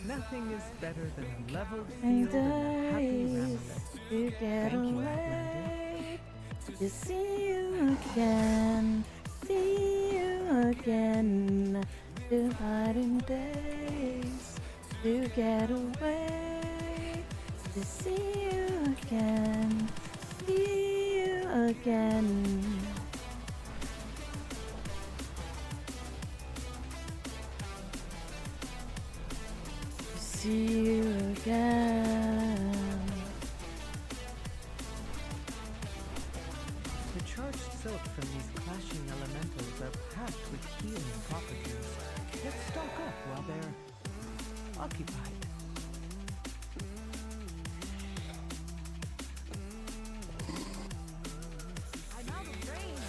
Nothing is better than a leveled field and a happy Ramolith. To get Thank you, away. To see you again. See you again. Dividing days. to get away, to see you again, see you again. See you again. The charged silk from these clashing elementals are packed with healing properties that stock up while they're occupied. I'm out of range.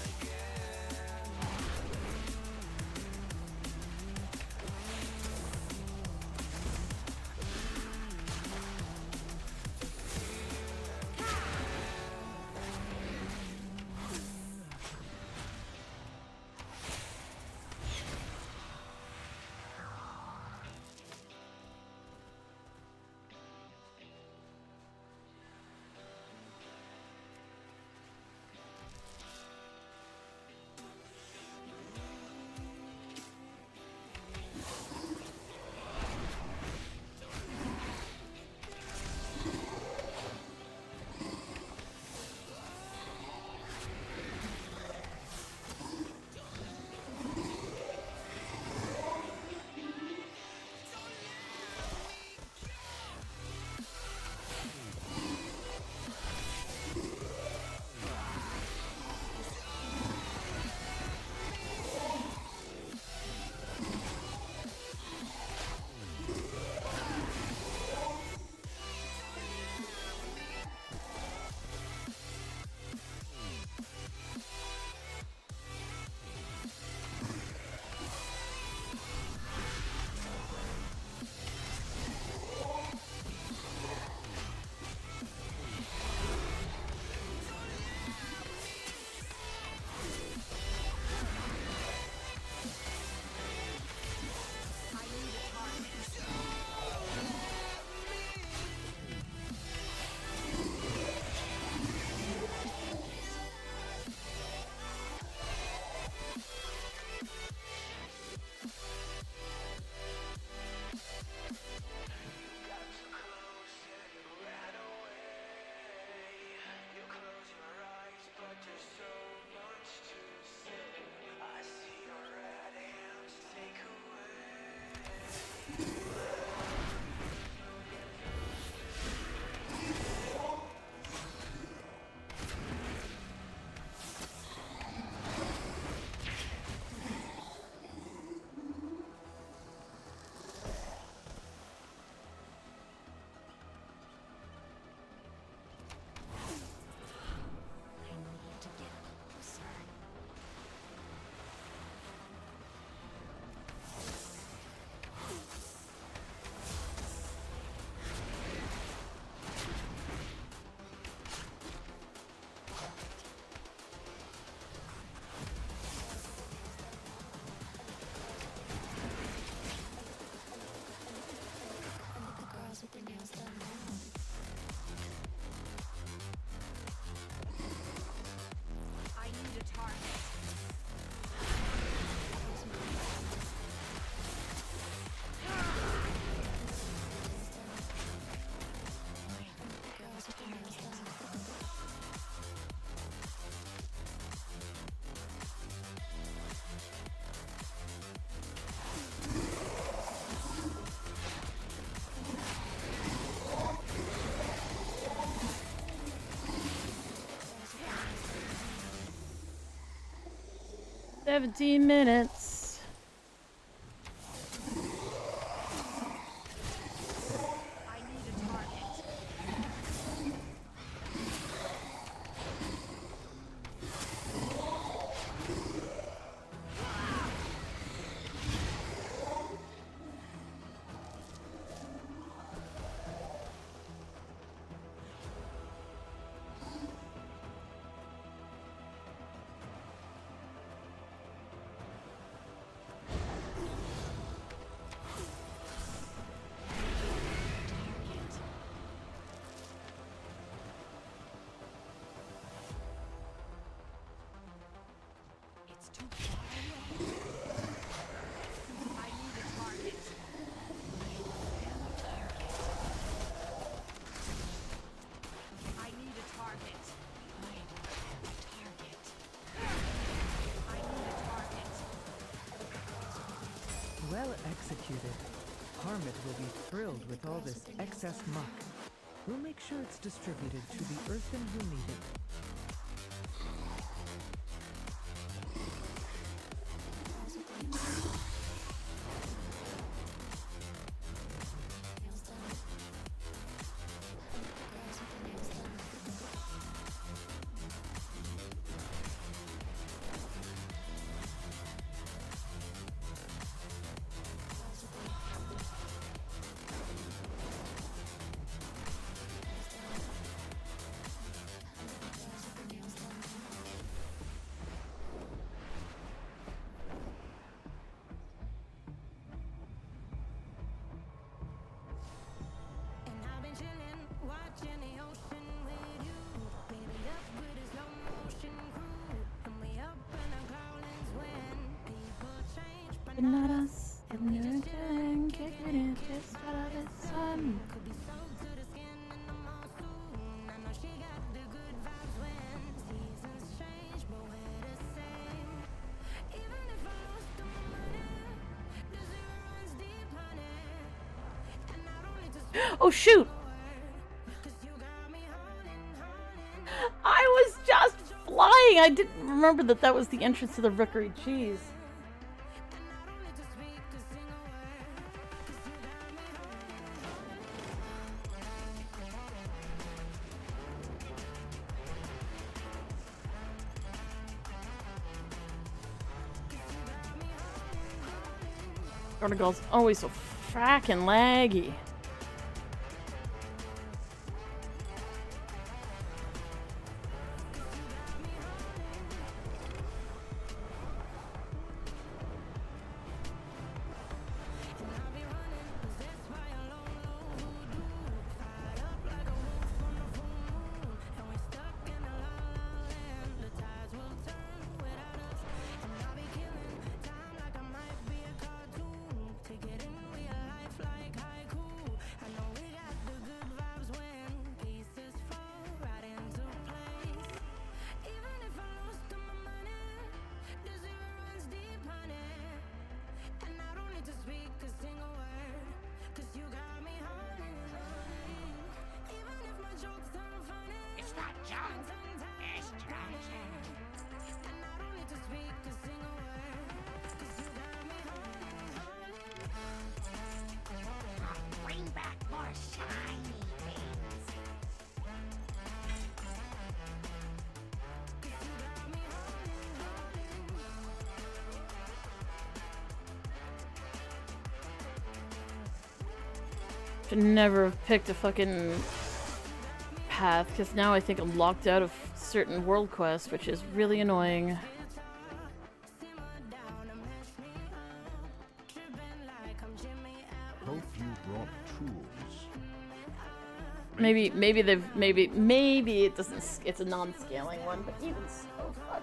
$17. Well executed. Harmit will be thrilled with all this excess muck. We'll make sure it's distributed to the earthen who need it. But not us, and you're doing kicking it just out of the sun. Oh shoot! I was just flying! I didn't remember that that was the entrance to the Rookery. Jeez. Article's always so frackin' laggy. Bring back more shiny things. Should never have picked a fucking path, because now I think I'm locked out of certain world quests, which is really annoying. Hope you brought tools. Maybe it doesn't. It's a non-scaling one, but even so, fuck.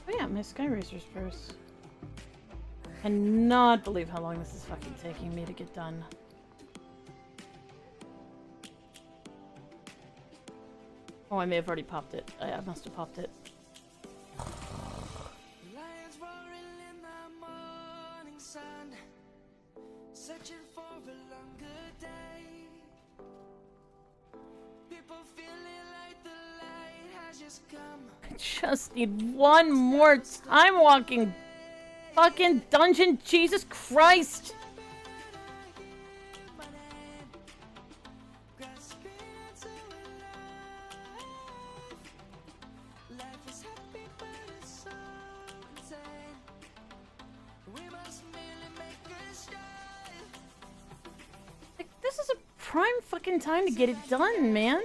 Oh yeah, my Sky Racer's first. Cannot believe how long this is fucking taking me to get done. Oh, I may have already popped it. I must have popped it. Lions roaring in the morning sun, searching for a longer day. People feeling like the light has just come. I just need one more time walking fucking dungeon. Jesus Christ! Like, this is a prime fucking time to get it done, man.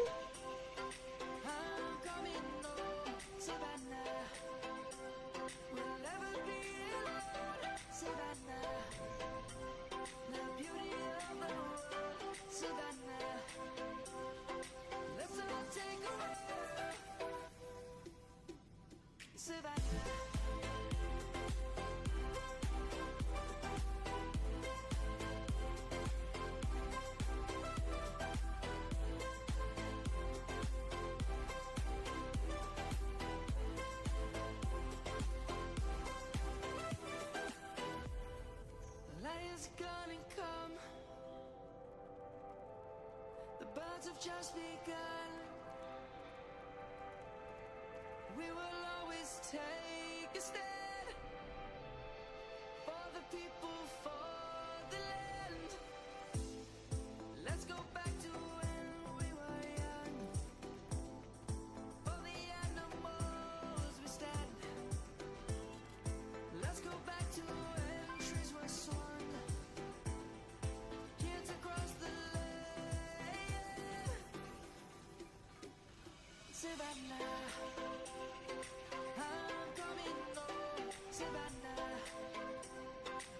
rewards have just begun. We will always take a stand for the people, for the land. Let's go back to when we were young. For the animals we stand. Let's go back to when trees were swung. Kids across the land. Savannah, I'm coming home. Savannah,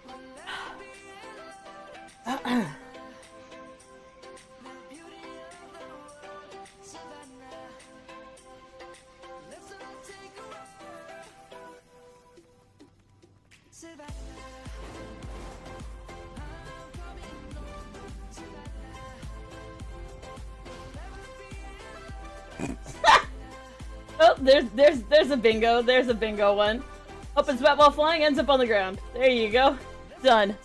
we'll never be alone. The beauty of the world. Savannah, let's all take a ride. Savannah, I'm coming home. Savannah, we'll never be alone. Oh, there's a bingo. There's a bingo one. Opens bat while flying, ends up on the ground. There you go. Done.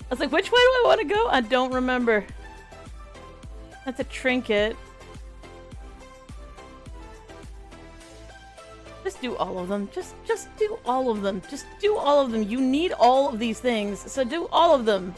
I was like, which way do I want to go? I don't remember. That's a trinket. Just do all of them. Just do all of them. Just do all of them. You need all of these things, so do all of them.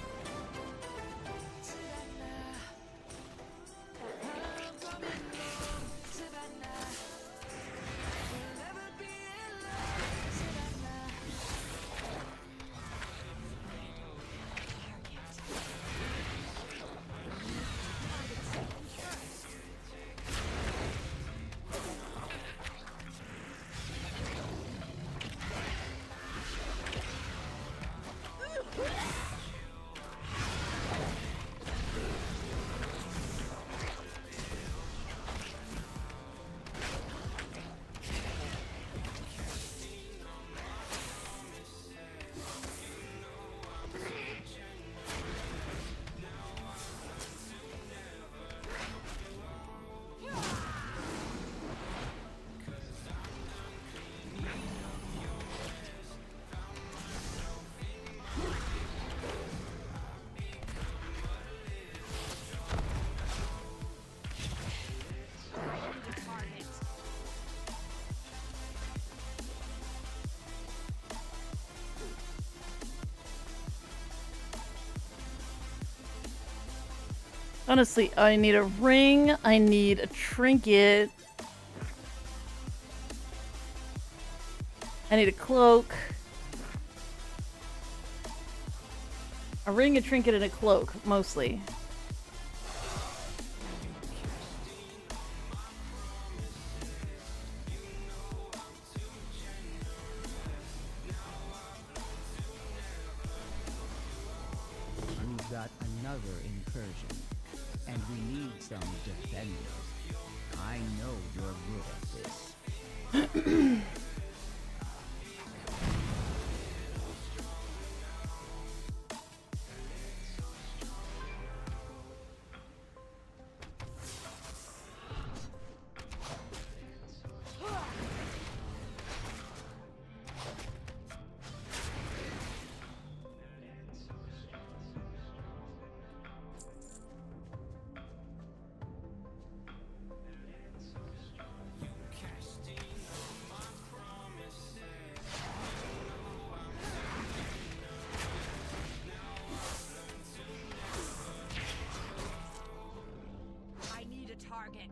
Honestly, I need a ring, I need a trinket, I need a cloak. A ring, a trinket, and a cloak, mostly. We've got another incursion, and we need some defenders. I know you're good at this. I need a target.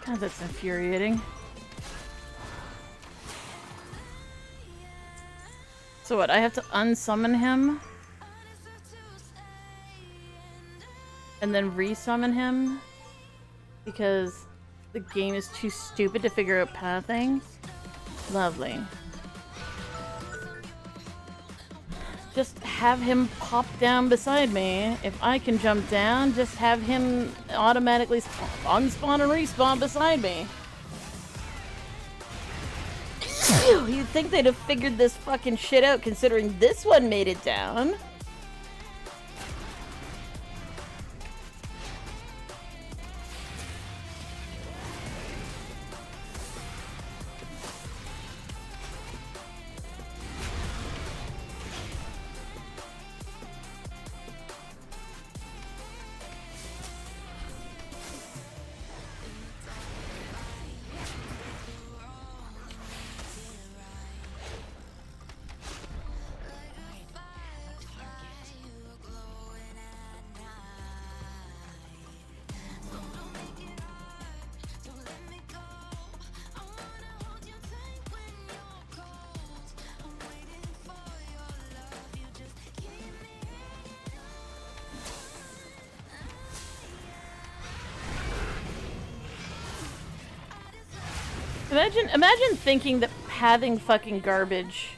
God, that's infuriating. So what, I have to unsummon him? And then resummon him? Because the game is too stupid to figure out pathing? Lovely. Just have him pop down beside me. If I can jump down, just have him automatically unspawn and respawn beside me. You'd think they'd have figured this fucking shit out considering this one made it down. Imagine thinking that pathing fucking garbage.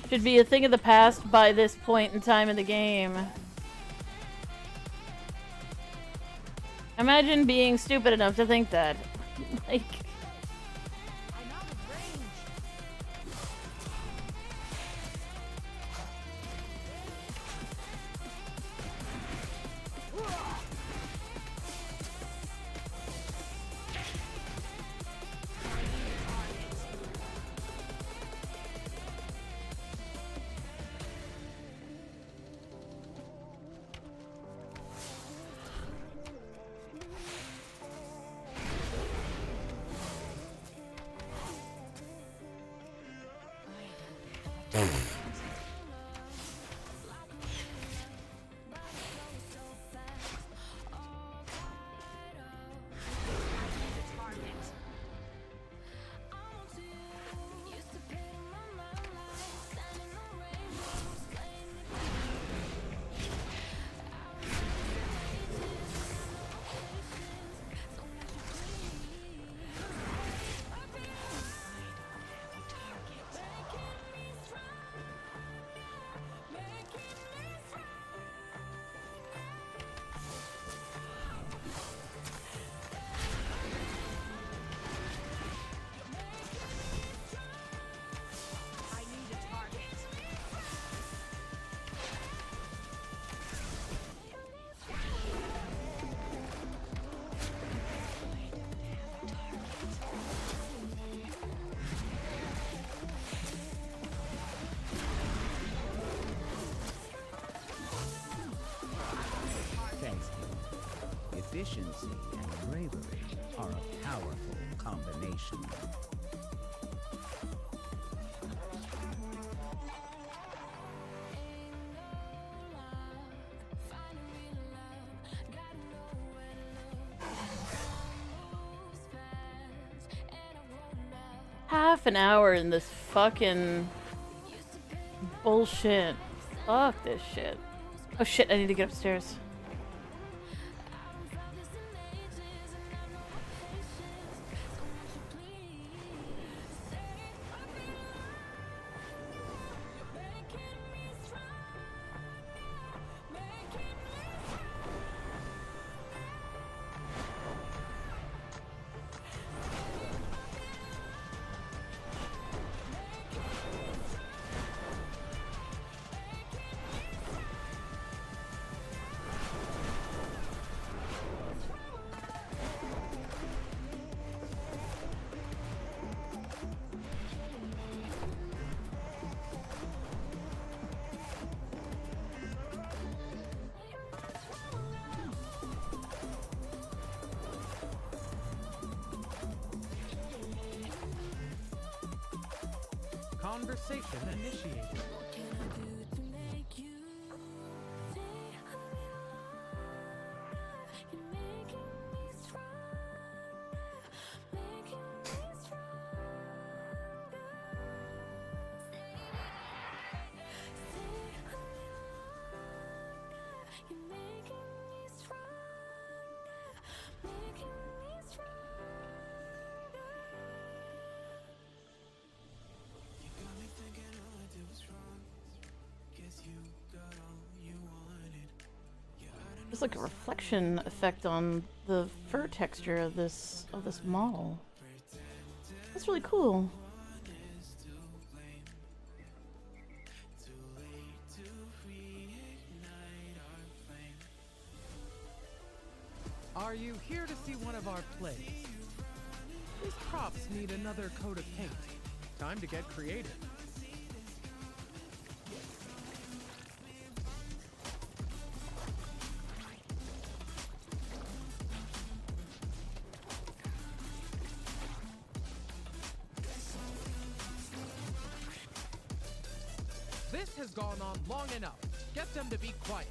Should be a thing of the past by this point in time in the game. Imagine being stupid enough to think that. Like... Efficiency and bravery are a powerful combination. Half an hour in this fucking bullshit. Fuck this shit. Oh shit, I need to get upstairs. Conversation initiated. There's like a reflection effect on the fur texture of this model. That's really cool. Are you here to see one of our plays? These props need another coat of paint. Time to get creative. This has gone on long enough. Get them to be quiet.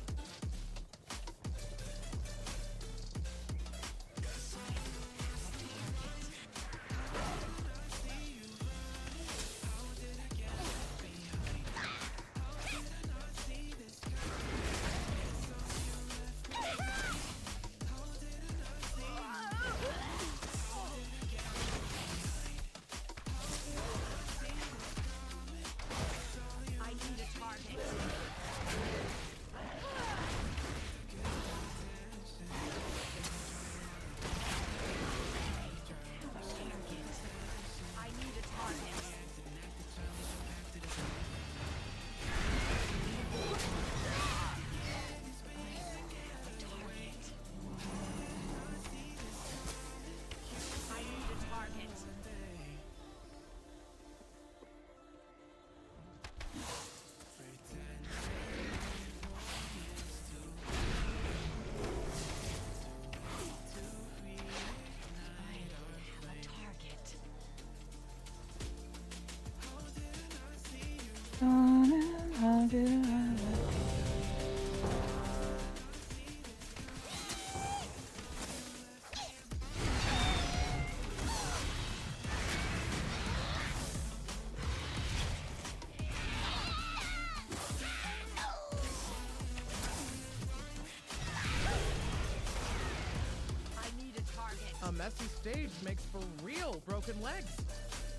A messy stage makes for real broken legs.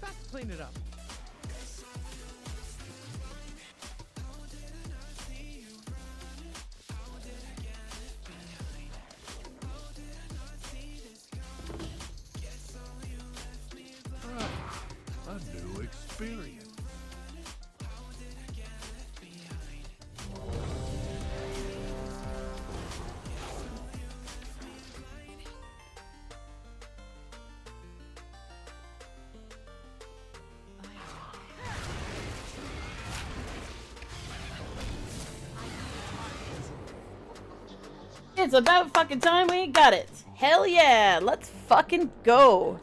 Best clean it up. A new experience. It's about fucking time we got it. Hell yeah, let's fucking go.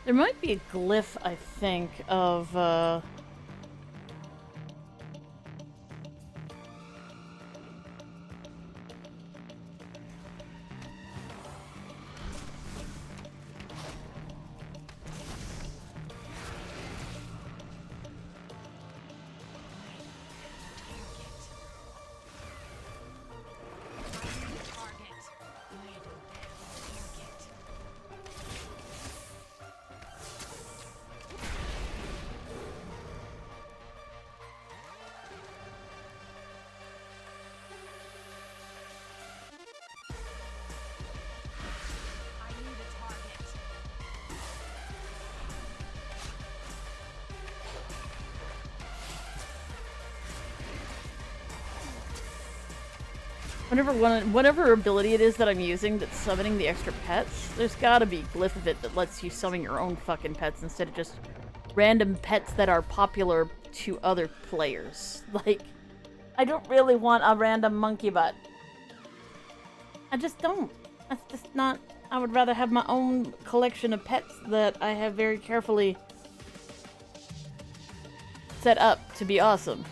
There might be a glyph, I think, of, whatever ability it is that I'm using that's summoning the extra pets, there's gotta be a glyph of it that lets you summon your own fucking pets instead of just random pets that are popular to other players. Like, I don't really want a random monkey butt. I just don't. That's just not... I would rather have my own collection of pets that I have very carefully set up to be awesome.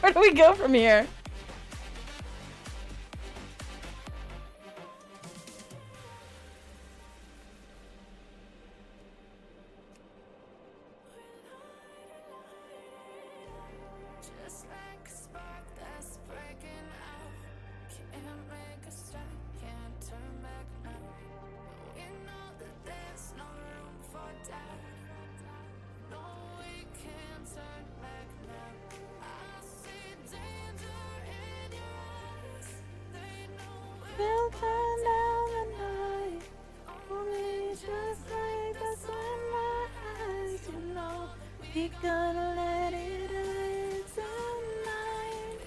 Where do we go from here? Just like a spark that's breaking out. Can't make a stop, can't turn back now. We know that there's no room for doubt. No, we can't turn back now. I see danger in your eyes. They know we'll turn down the night. Only just like the sunrise. You know we gonna let it in tonight.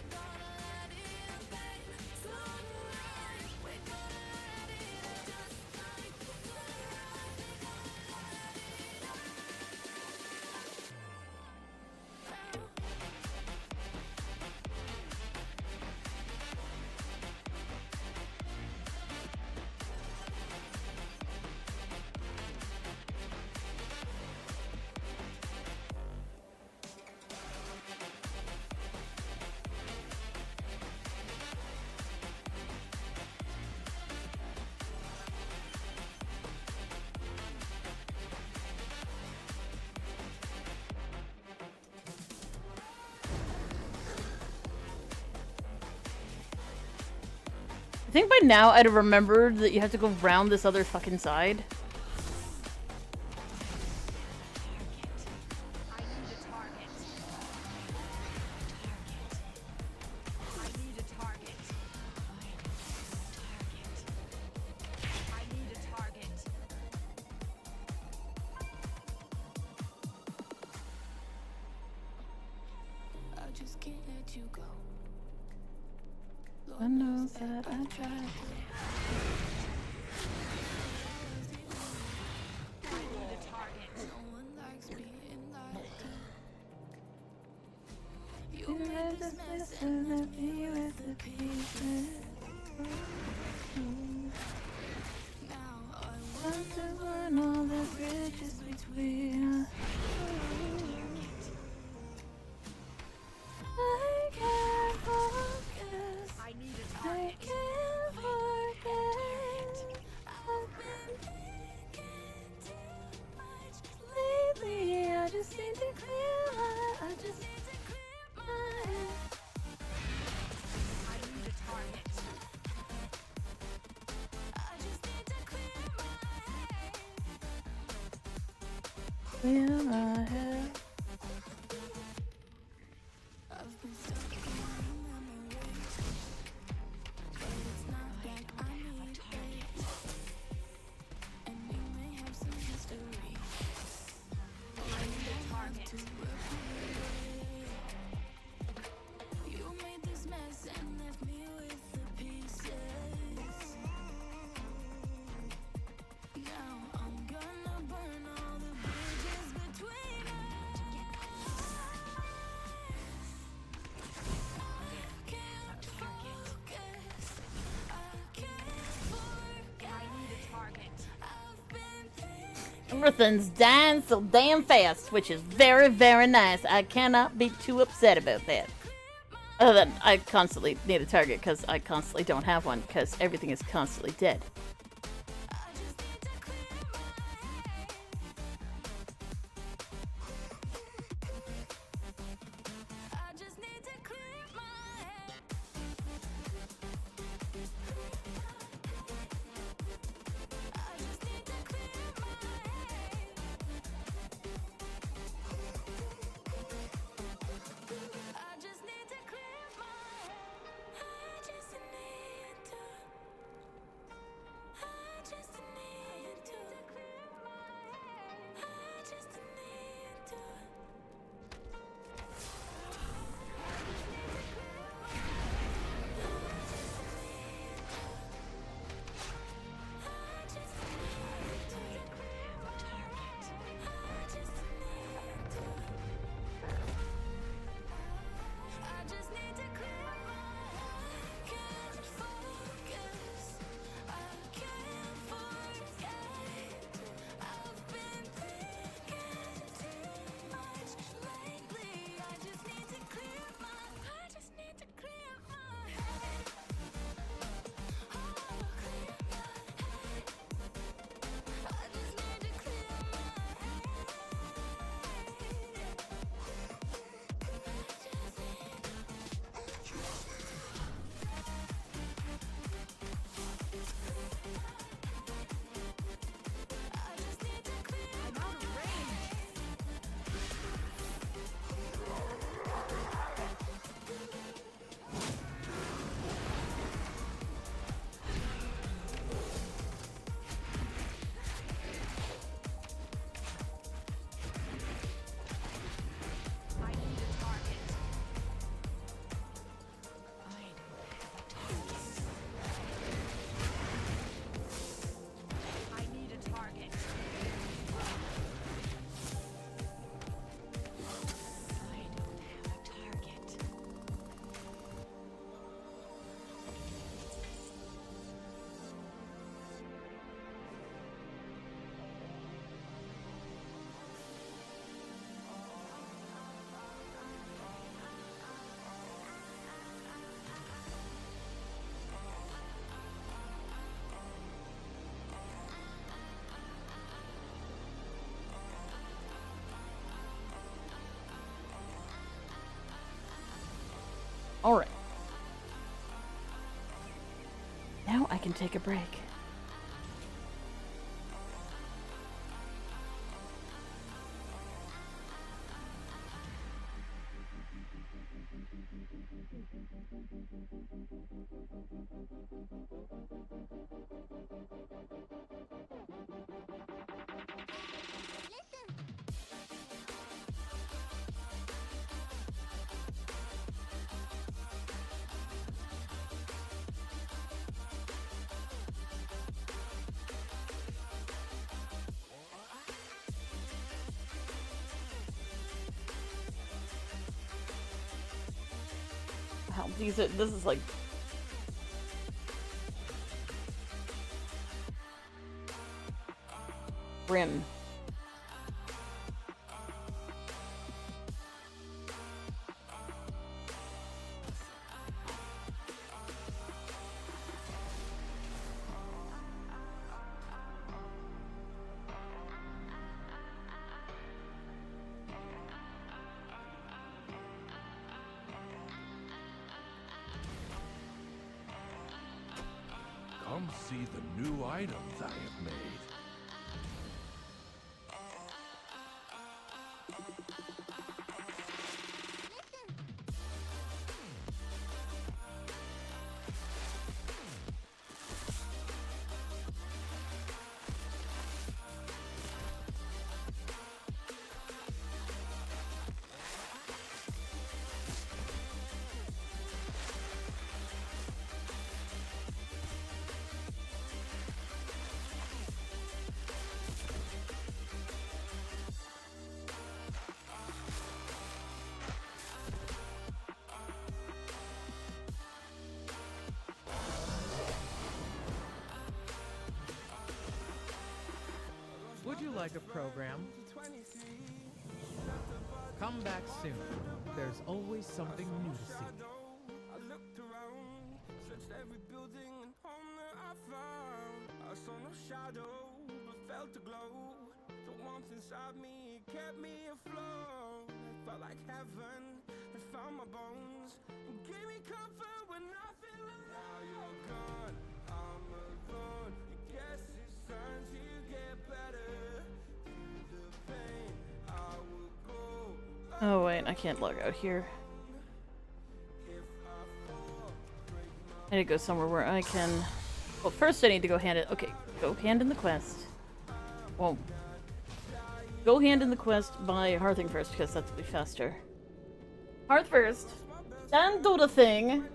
I think by now I'd have remembered that you have to go round this other fucking side. I just can't let you go. I know that I tried. You made this mess and left me with the pieces. Now I want to burn all the bridges between us. I can't focus. I can't forget. I've been thinking too much lately. I just need to clear my. I just need to clear my head. I need a target. I just need to clear my head. Clear my head. I've been stuck in my memory, but it's not like I need it. And you may have some history. I need a target to repeat it. You made this mess and left me with the pieces. Now I'm gonna burn all the bridges between us. I can't focus. I can't forget. I need a target. I've been thinking. Everything's dying so damn fast, which is very, very nice. I cannot be too upset about that. Other than I constantly need a target because I constantly don't have one because everything is constantly dead. I just need to clear my head. I just need to clear my head. I just need to clear my head. I just need to. Alright. Now I can take a break. Wow, this is like grim. Come see the new items I have made. Would you like a program? Come back soon. There's always something new to see. I looked around, searched every building and home that I found. I saw no shadow, but felt a glow. The warmth inside me kept me afloat. It felt like heaven had found my bones and gave me comfort when I feel alone. Now you're gone, I'm alone. I guess it's time to get better. Through the pain, I will go. Oh wait, I can't log out here. I need to go somewhere where I can... Well, first I need to go hand it... Okay, go hand in the quest. Well, go hand in the quest by Hearthing first, because that'll be faster. Hearth first. Then do the thing.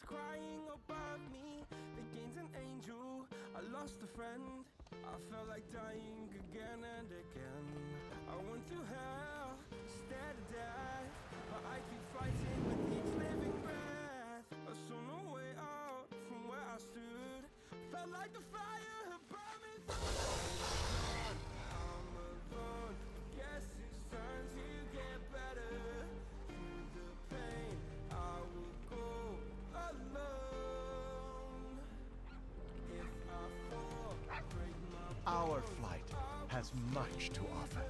Crying above me, the Gainz an angel. I lost a friend. I felt like dying again and again. I went through hell, stared at death, but I keep fighting with each living breath. I saw no way out from where I stood. Felt like the fire had burned me through. I'm alone. Guess it's time to get better. Through the pain, I will go. Our flight has much to offer.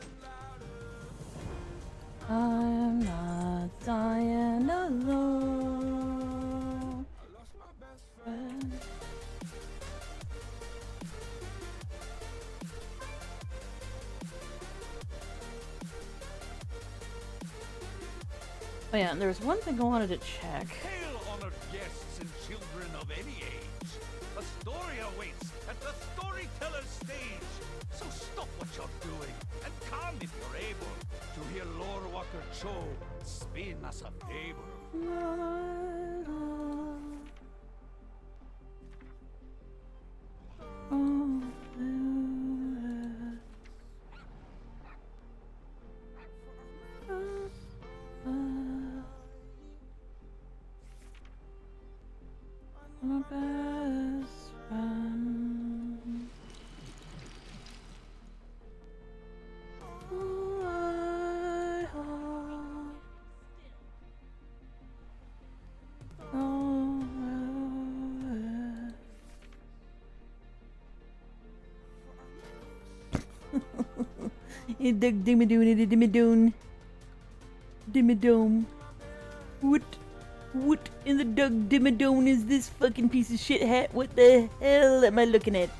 I'm not dying alone. Oh yeah, and there's one thing I wanted to check. Hail, honored guests and children of any age. A story awaits at the storyteller's stage. So stop what you're doing and come if you're able to hear Lore Walker Cho spin us a fable. My best friend. Ooh, I hope. Oh, Dimmadone. What in the Doug Dimmadone is this fucking piece of shit hat? What the hell am I looking at?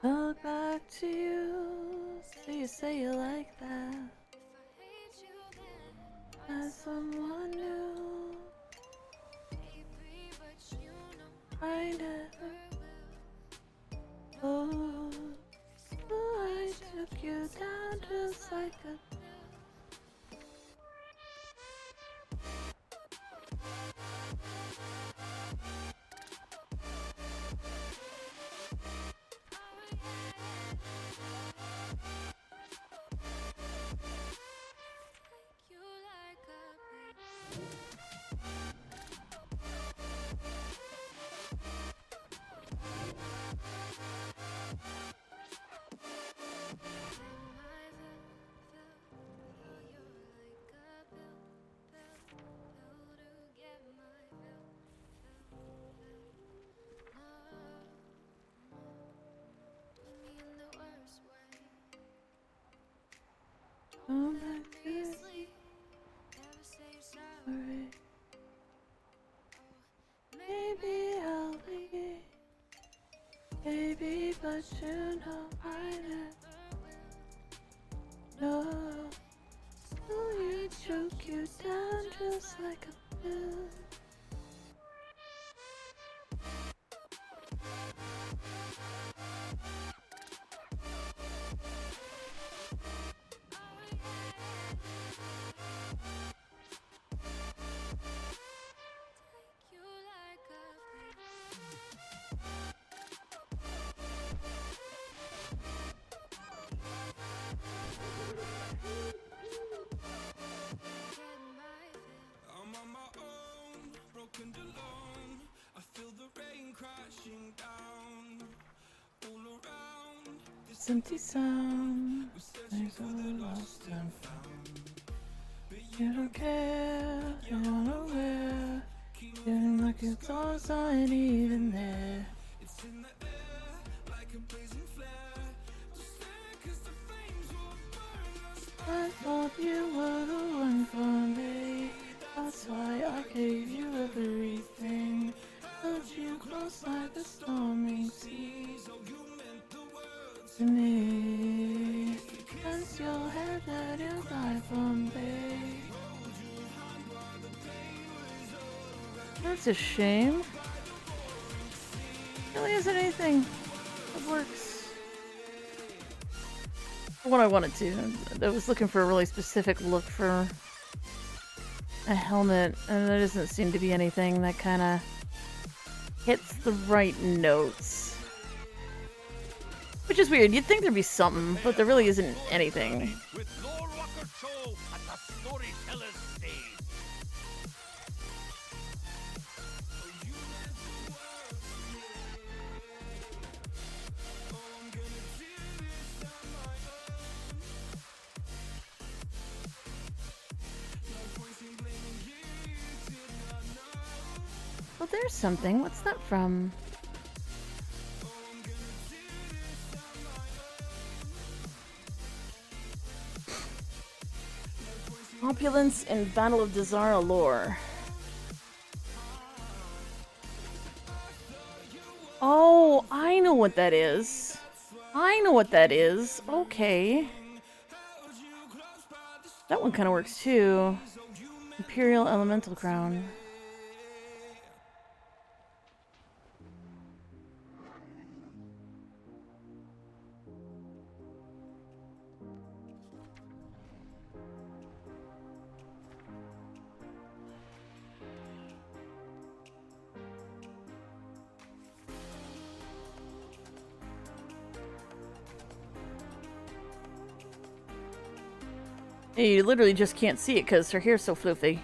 Talk back to you, so you say you like that. As someone new, I never. Oh, I took you down just like a. Come back to sleep. Sorry. Maybe I'll leave. Baby, but you know I never will. No. Will you choke you down just like a pill? I'm on my own, broken and alone. I feel the rain crashing down all around. This empty sound, things are lost and found. You don't care, you're unaware. Feeling like your thoughts aren't even there. It's in the air, like a blazing flare. Just stare 'cause the flames will burn us. I thought you were the one for me. That's why I gave you everything. Held you close like the storming seas. To me, against your head that you die from me. That's a shame. Really isn't anything that works. For what I wanted to. I was looking for a really specific look for a helmet, and there doesn't seem to be anything that kind of hits the right notes. Which is weird. You'd think there'd be something, but there really isn't anything. With Lord Walker Show at the storyteller's stage. Well, there's something. What's that from? Opulence in Battle of Dazara lore. Oh, I know what that is. I know what that is. Okay. That one kind of works too. Imperial Elemental Crown. You literally just can't see it because her hair's so floofy.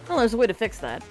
Well, there's a way to fix that.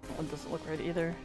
That one doesn't look right either.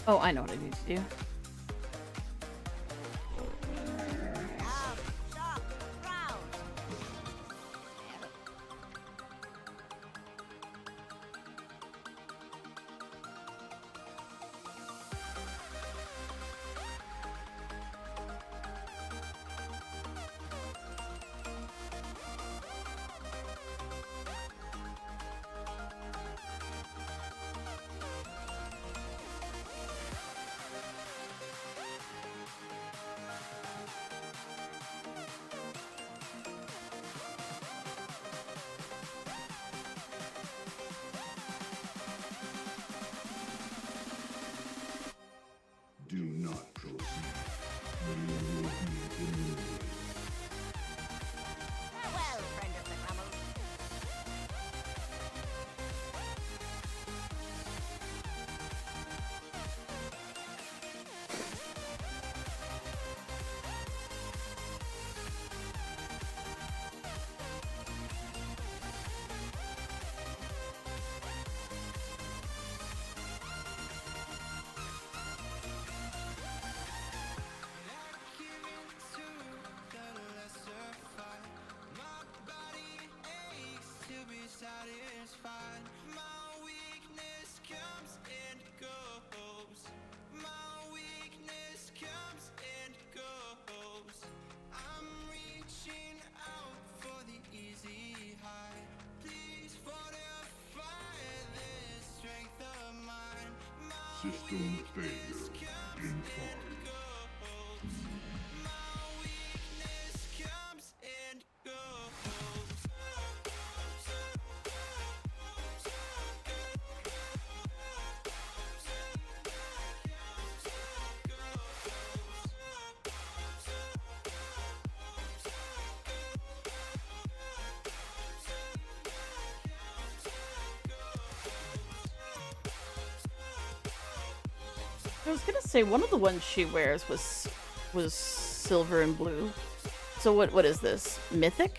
Oh, I know what I need to do. Do not proceed. You will be denied. Farewell, friend of the Grummles. Satisfied. My weakness comes and goes. My weakness comes and goes. I'm reaching out for the easy high. Please fortify this strength of mine. My System failure in 5, I was gonna say one of the ones she wears was silver and blue. So what is this? Mythic?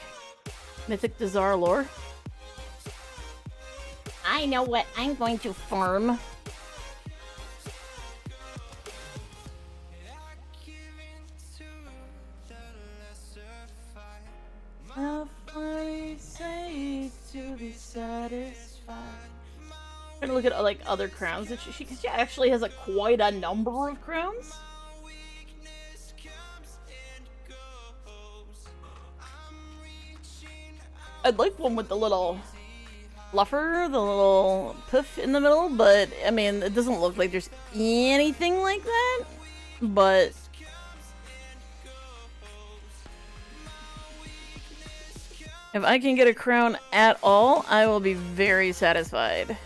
Mythic Desire lore? I know what I'm going to farm. I'll finally say to be satisfied. I'm trying to look at like other crowns that she actually has quite a number of crowns. I'd like one with the little fluffer, the little poof in the middle, but I mean, it doesn't look like there's anything like that. But if I can get a crown at all, I will be very satisfied.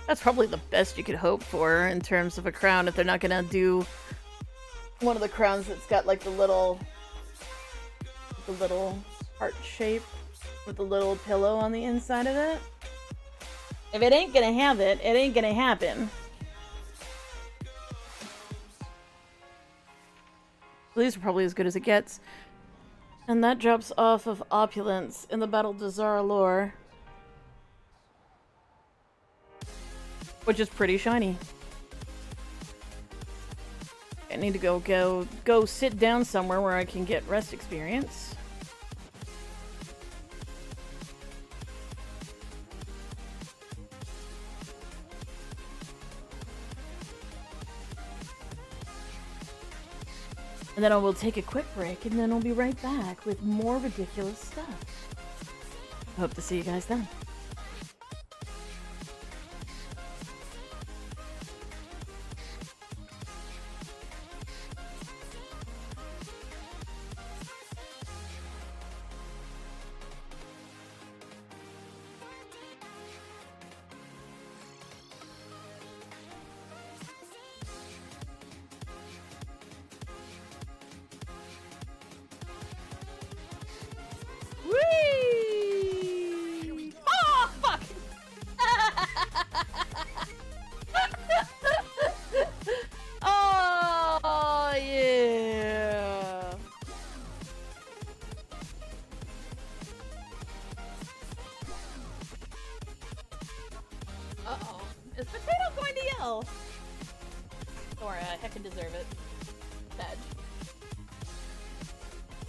That's probably the best you could hope for in terms of a crown if they're not gonna do one of the crowns that's got like the little heart shape with the little pillow on the inside of it. If it ain't gonna have it, it ain't gonna happen. These are probably as good as it gets. And that drops off of Opulence in the Battle Desire lore. Which is pretty shiny. I need to go sit down somewhere where I can get rest experience. And then I will take a quick break and then I'll be right back with more ridiculous stuff. I hope to see you guys then. Whee! Oh, fuck! Oh, yeah! Uh-oh. Is Potato going to yell? Don't worry, I heckin' deserve it. Bad.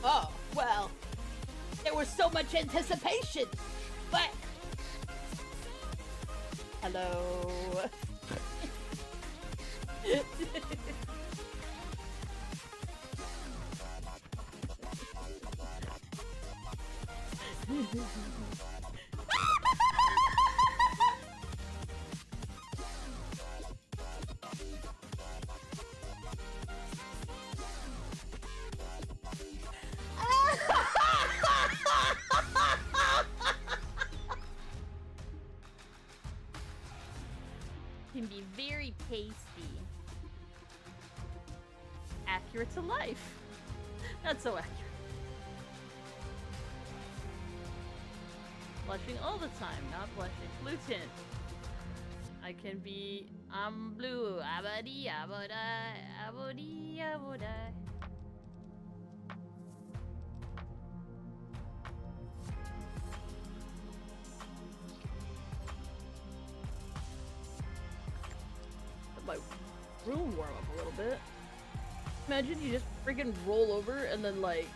Oh, well. There was so much anticipation, but... Hello. Can be very tasty. Accurate to life. Not so accurate. Blushing all the time, not blushing. Blue tint. I'm blue. Abadi, abada, abodi, aboda. My room warm up a little bit. Imagine you just freaking roll over and then like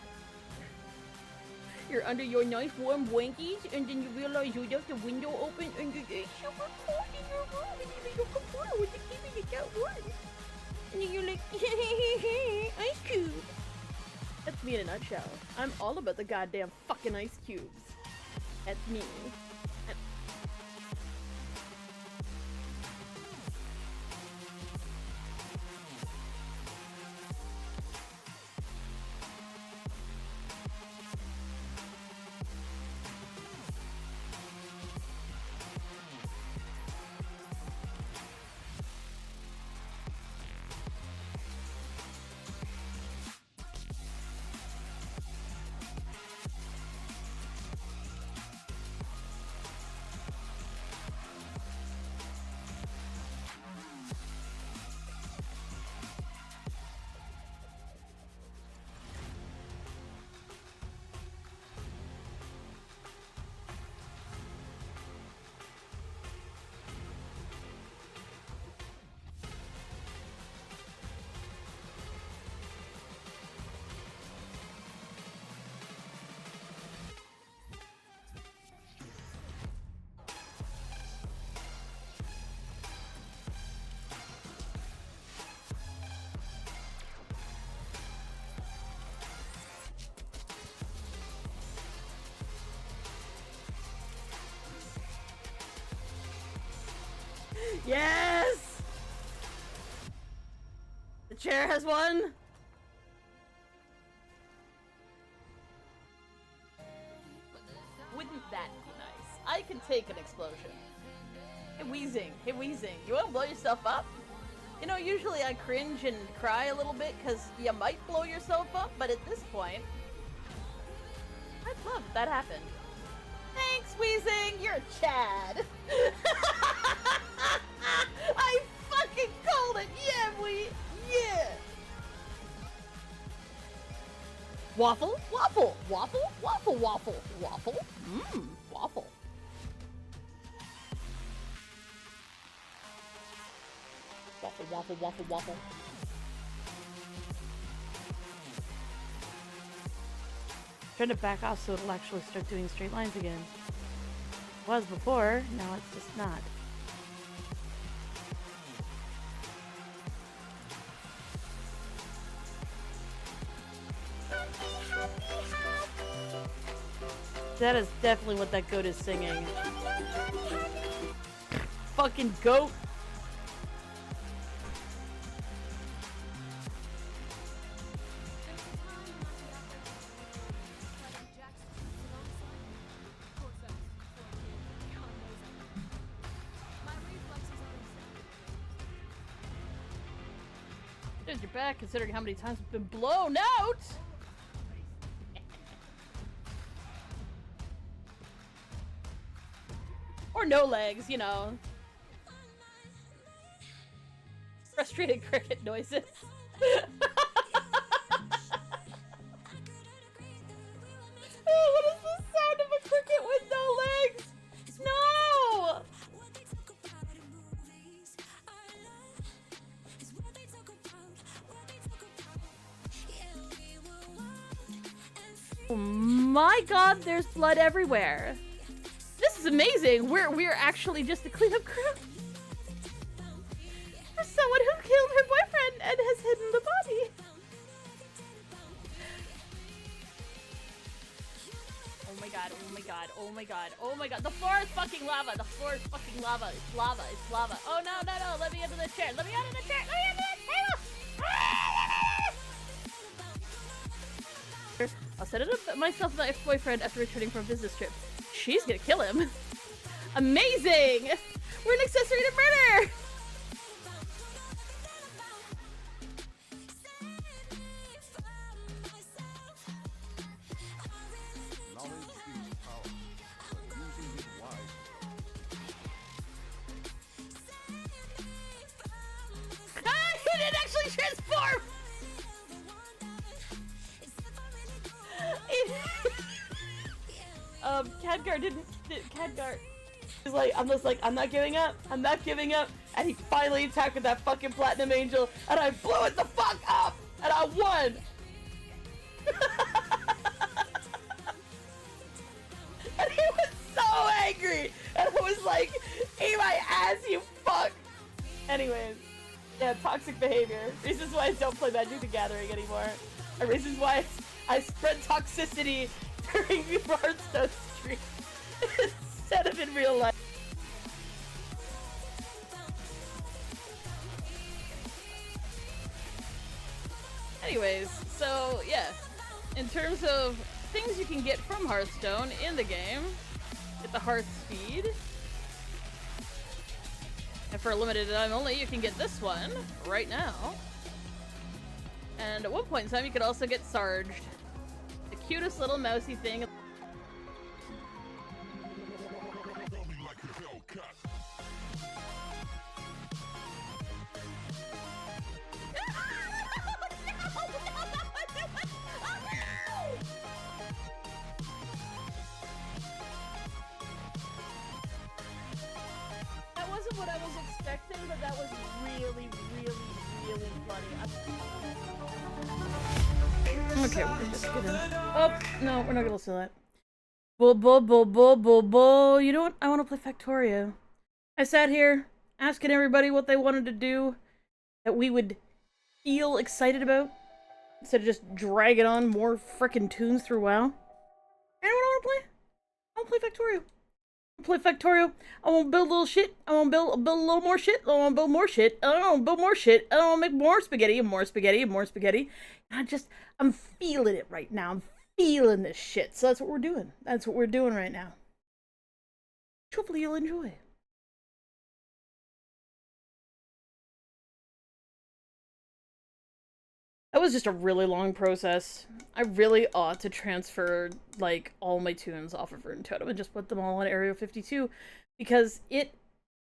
you're under your nice warm blankies and then you realize you left the window open and it's super cold in your room and even your computer wasn't keeping it that warm. And then you're like, ice cube. That's me in a nutshell. I'm all about the goddamn fucking ice cubes. That's me. Yes! The chair has won! Wouldn't that be nice? I could take an explosion. Hey Wheezing, you wanna blow yourself up? You know, usually I cringe and cry a little bit because you might blow yourself up, but at this point, I'd love if that happened. Thanks, Wheezing! You're a Chad! I fucking called it! Yeah, yeah! Waffle? Waffle! Waffle? Waffle, waffle, waffle? Mmm, waffle. Waffle, waffle, waffle, waffle. Trying to back off so it'll actually start doing straight lines again. It was before, now it's just not. That is definitely what that goat is singing. Fucking goat. There's your back, considering how many times we've been blown out! Or no legs, you know. Frustrated cricket noises. Oh, what is the sound of a cricket with no legs? No! Oh my god, there's blood everywhere. This is amazing. We're actually just a cleanup crew. For someone who killed her boyfriend and has hidden the body. Oh my god, oh my god, oh my god, oh my god. The floor is fucking lava. The floor is fucking lava. It's lava, it's lava. Oh no, no, no. Let me into the chair. Let me out of the chair. Let me into the table. I'll set it up myself with my ex-boyfriend after returning from a business trip. She's gonna kill him. Amazing! We're an accessory to murder! Ah! He didn't actually transform! Khadgar didn't. Khadgar is like, I'm not giving up. I'm not giving up. And he finally attacked with that fucking platinum angel, and I blew it the fuck up, and I won. And he was so angry, and I was like, eat my ass, you fuck. Anyways, yeah, toxic behavior. Reasons why I don't play Magic the Gathering anymore. And reasons why I spread toxicity during the Hearthstone stream instead of in real life. Anyways, so yeah, in terms of things you can get from Hearthstone in the game, get the Hearth Speed. And for a limited time only, you can get this one right now. And at one point in time, you could also get Sarged. The cutest little mousy thing. That wasn't what I was expecting, but that was really, really, really funny. Okay, we're just gonna... Oh, no, we're not gonna listen to that. Bull. You know what? I want to play Factorio. I sat here asking everybody what they wanted to do that we would feel excited about instead of just dragging on more frickin' tunes through WoW. And what I want to play? I want to play Factorio. Play Factorio. I want to build a little shit. I want to build a little more shit. I want to build more shit. I want to build more shit. I want to make more spaghetti and more spaghetti and more spaghetti. And I'm feeling it right now. I'm feeling this shit. So that's what we're doing. That's what we're doing right now. Hopefully you'll enjoy. That was just a really long process. I really ought to transfer, like, all my tunes off of Rune Totem and just put them all on Area 52, because it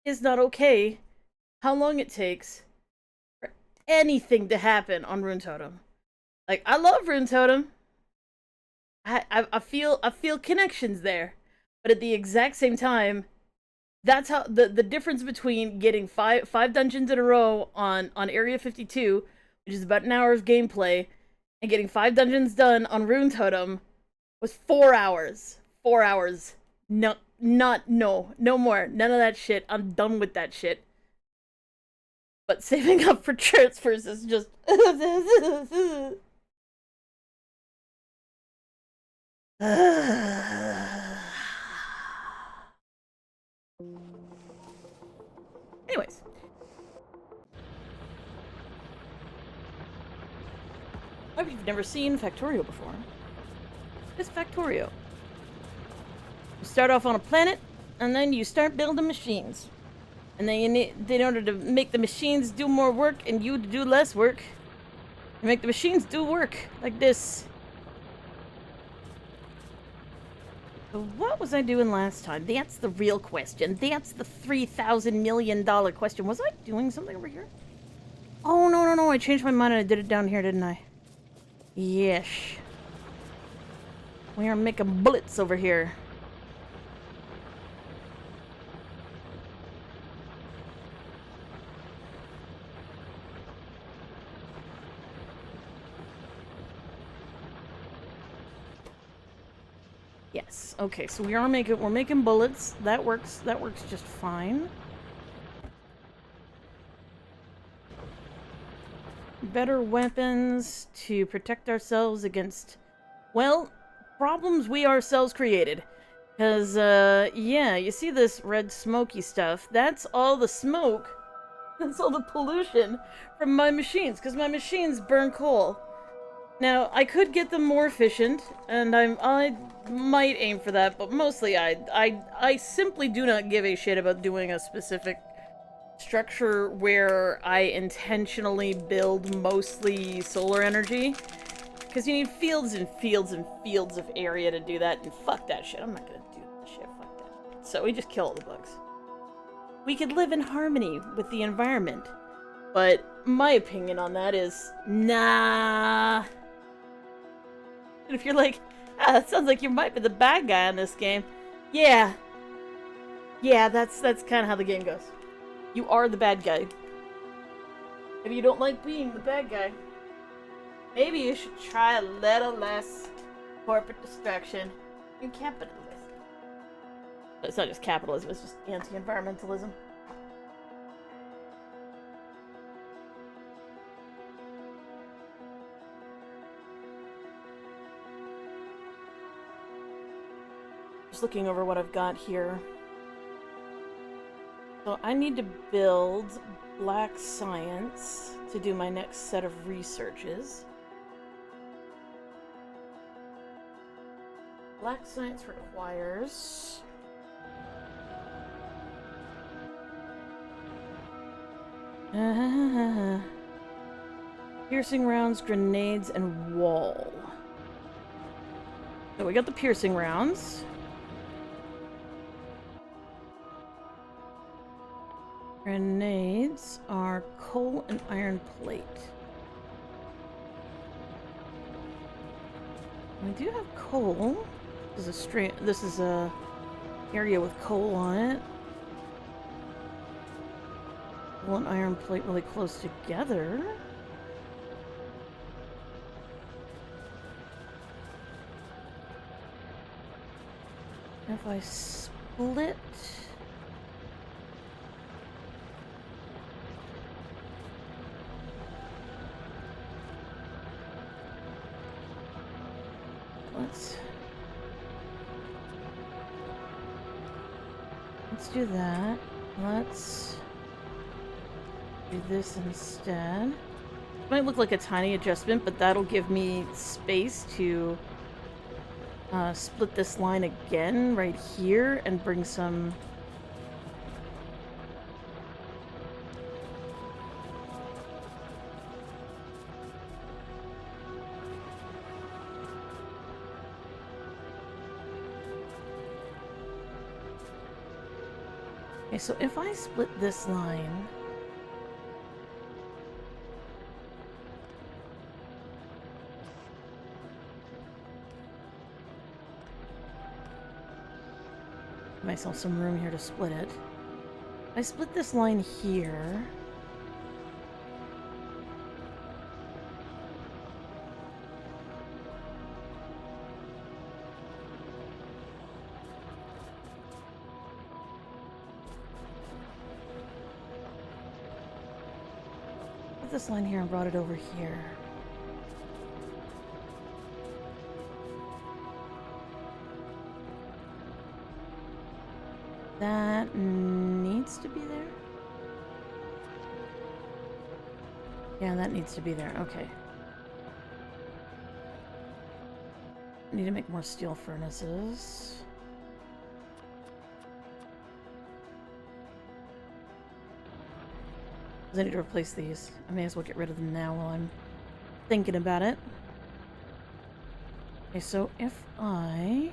is not okay how long it takes for anything to happen on Rune Totem. Like, I love Rune Totem. I feel connections there, but at the exact same time, that's how the difference between getting five dungeons in a row on Area 52, which is about an hour of gameplay, and getting 5 dungeons done on Rune Totem was 4 hours. 4 hours. No more. None of that shit. I'm done with that shit. But saving up for transfers is just... Anyways. If you've never seen Factorio before, it's Factorio. You start off on a planet, and then you start building machines. And then you need, in order to make the machines do more work and you do less work, you make the machines do work like this. So what was I doing last time? That's the real question. That's the $3,000 million question. Was I doing something over here? Oh, no. I changed my mind and I did it down here, didn't I? Yes. We are making bullets over here. Yes. Okay, so we're making bullets. That works just fine. Better weapons to protect ourselves against, well, problems we ourselves created. Because, yeah, you see this red smoky stuff? That's all the smoke. That's all the pollution from my machines, because my machines burn coal. Now, I could get them more efficient, and I might aim for that, but mostly I simply do not give a shit about doing a specific structure where I intentionally build mostly solar energy, because you need fields and fields and fields of area to do that, and fuck that shit. I'm not gonna do that shit. Fuck that shit. So we just kill all the bugs. We could live in harmony with the environment, but my opinion on that is nah. And if you're like, that sounds like you might be the bad guy in this game, yeah, that's kind of how the game goes. You are the bad guy. If you don't like being the bad guy, maybe you should try a little less corporate destruction and capitalism. It's not just capitalism, it's just anti-environmentalism. Just looking over what I've got here. So I need to build black science to do my next set of researches. Black science requires... piercing rounds, grenades, and wall. So we got the piercing rounds. Grenades are coal and iron plate. We do have coal. This is a area with coal on it. Coal and iron plate really close together. If I split... let's do that. Let's do this instead. Might look like a tiny adjustment, but that'll give me space to split this line again right here and bring some... Okay, so if I split this line... Give myself some room here to split it. I split this line here. Put this line here and brought it over here. That needs to be there? Yeah, that needs to be there. Okay. Need to make more steel furnaces. I need to replace these. I may as well get rid of them now while I'm thinking about it. Okay, so if I...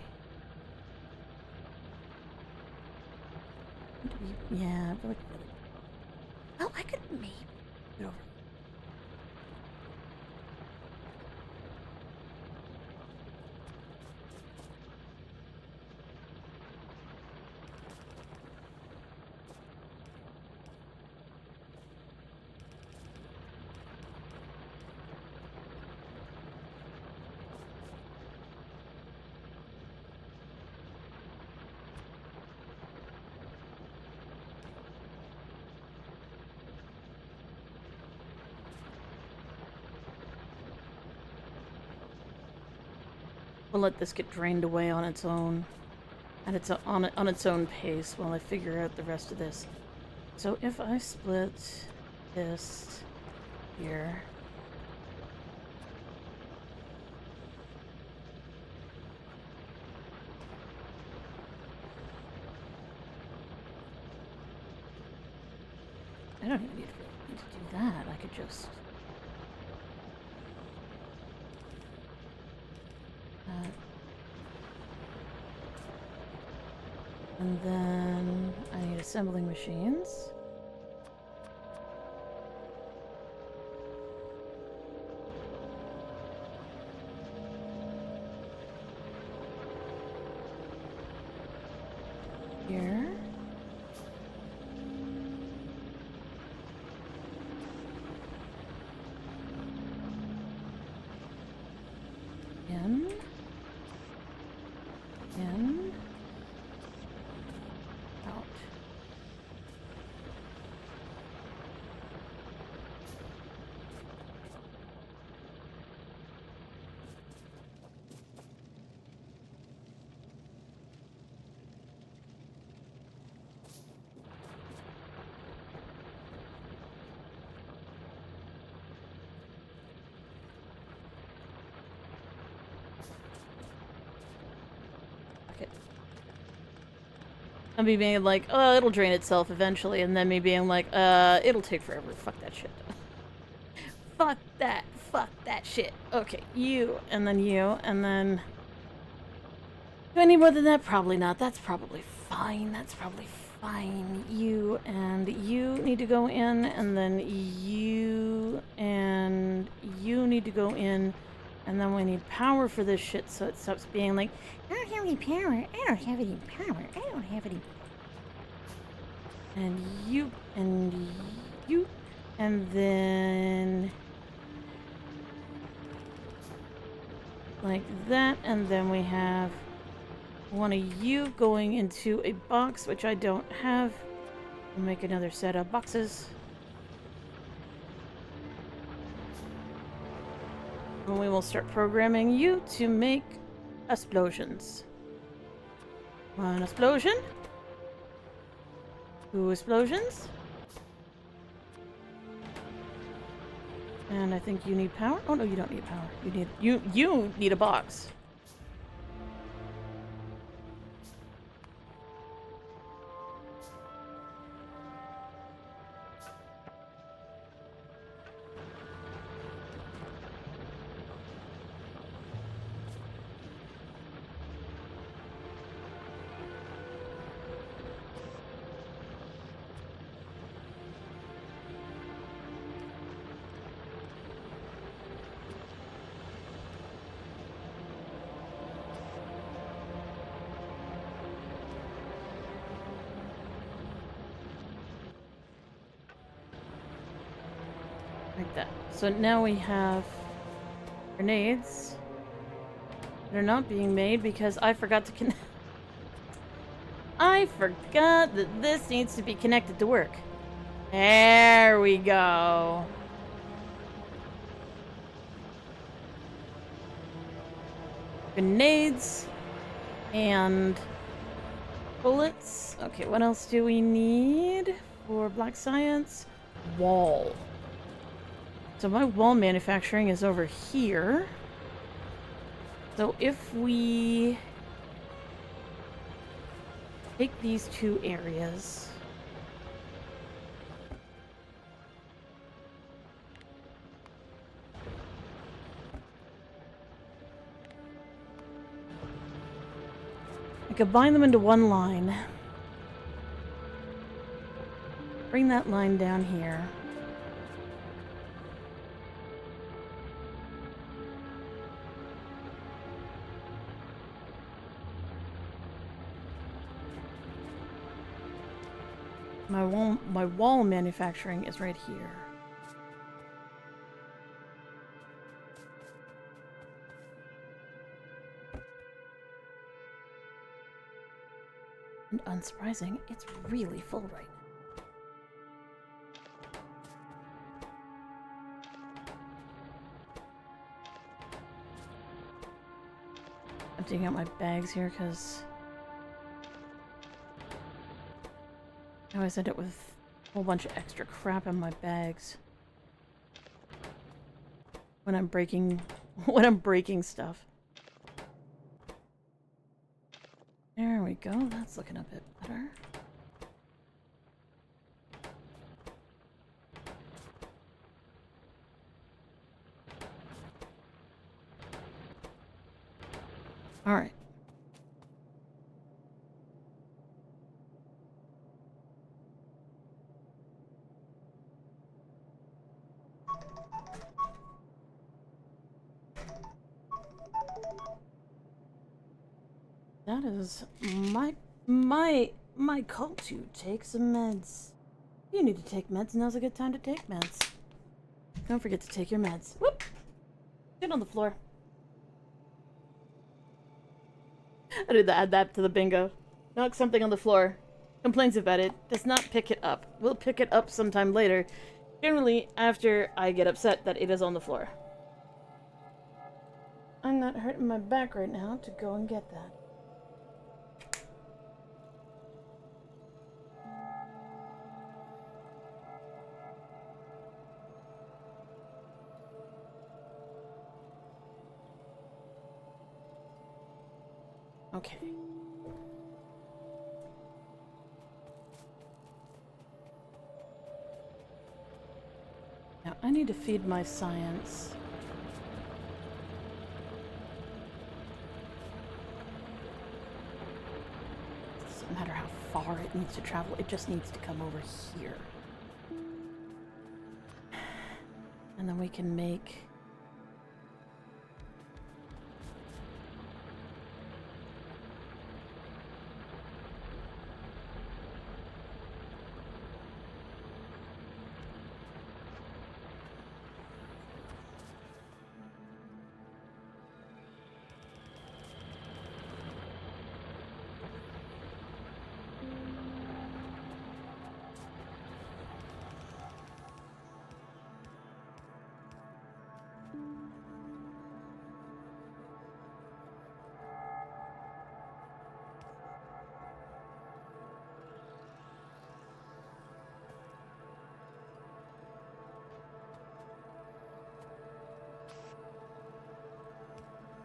Yeah, I feel like... Well, I could maybe get over. We'll let this get drained away on its own, and it's on its own pace while I figure out the rest of this. So if I split this here, I don't even need to do that. I could just. And then I need assembling machines. Here. In. In. Out. And me being like, oh, it'll drain itself eventually, and then me being like, it'll take forever. Fuck that shit. Fuck that shit. Okay, you, and then you, and then... Do I need more than that? Probably not. That's probably fine. That's probably fine. You and you need to go in, and then you and you need to go in, and then we need power for this shit so it stops being like, I don't have any power. I don't have any power. I don't have any. And you, and then like that, and then we have one of you going into a box, which I don't have. We'll make another set of boxes. And we will start programming you to make explosions. One explosion. 2 explosions. And I think you need power. Oh no, you don't need power. You need a box. Like that. So now we have grenades. They're not being made because I forgot to connect. I forgot that this needs to be connected to work. There we go. Grenades and bullets. Okay, what else do we need for black science? Wall. So my wall manufacturing is over here. So if we take these 2 areas, I combine them into one line. Bring that line down here. My wall manufacturing is right here. And unsurprising, it's really full right now. I'm taking out my bags here because I always end up with a whole bunch of extra crap in my bags when I'm breaking stuff. There we go. That's looking a bit better. All right. That is my call to take some meds. You need to take meds. Now's a good time to take meds. Don't forget to take your meds. Whoop! Get on the floor. I did add that to the bingo. Knock something on the floor. Complains about it. Does not pick it up. We'll pick it up sometime later. Generally, after I get upset that it is on the floor. I'm not hurting my back right now to go and get that. Okay. Now I need to feed my science. It doesn't matter how far it needs to travel, it just needs to come over here. And then we can make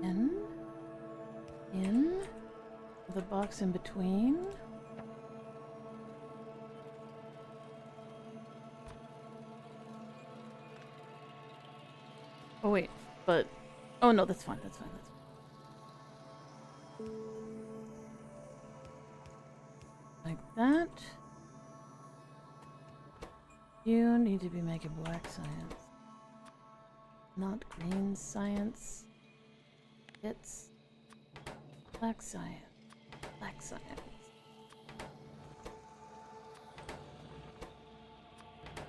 In. The box in between. Oh wait, but oh no, that's fine. That's fine. Like that. You need to be making black science, not green science. It's black science. Black science.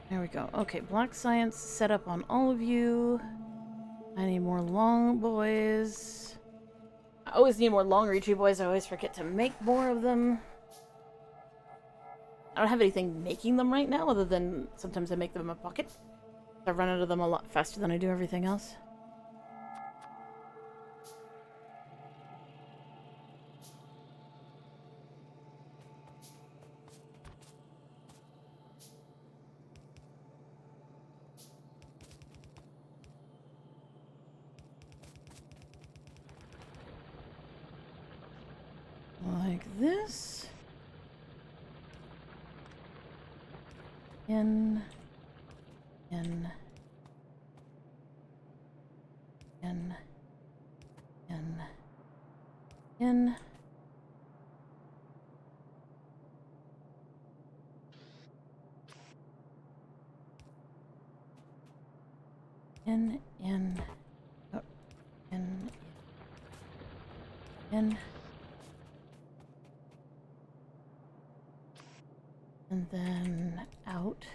There we go. Okay, black science set up on all of you. I need more long boys. I always need more long reachy boys. I always forget to make more of them. I don't have anything making them right now other than sometimes I make them in my pocket. I run out of them a lot faster than I do everything else. Like this. In. In. In. In. In. In. Oh, in. In. And then out.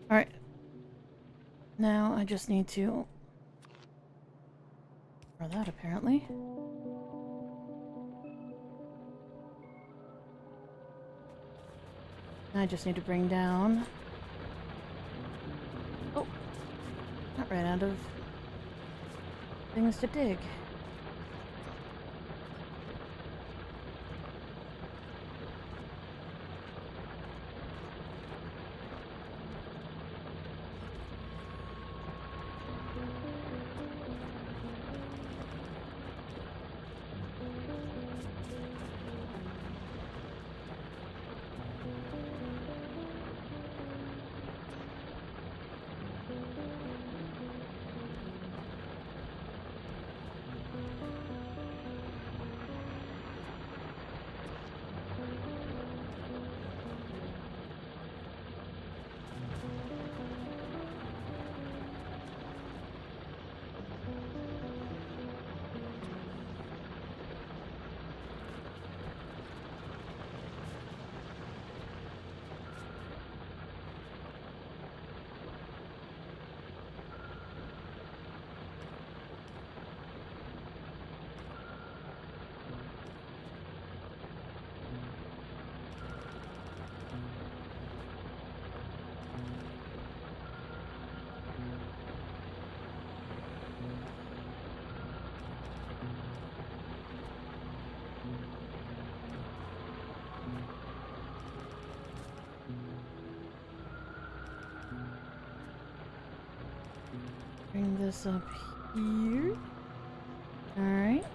Alright. Now I just need to throw that apparently. I just need to bring down. Oh, that ran out of things to dig. Bring this up here. Alright.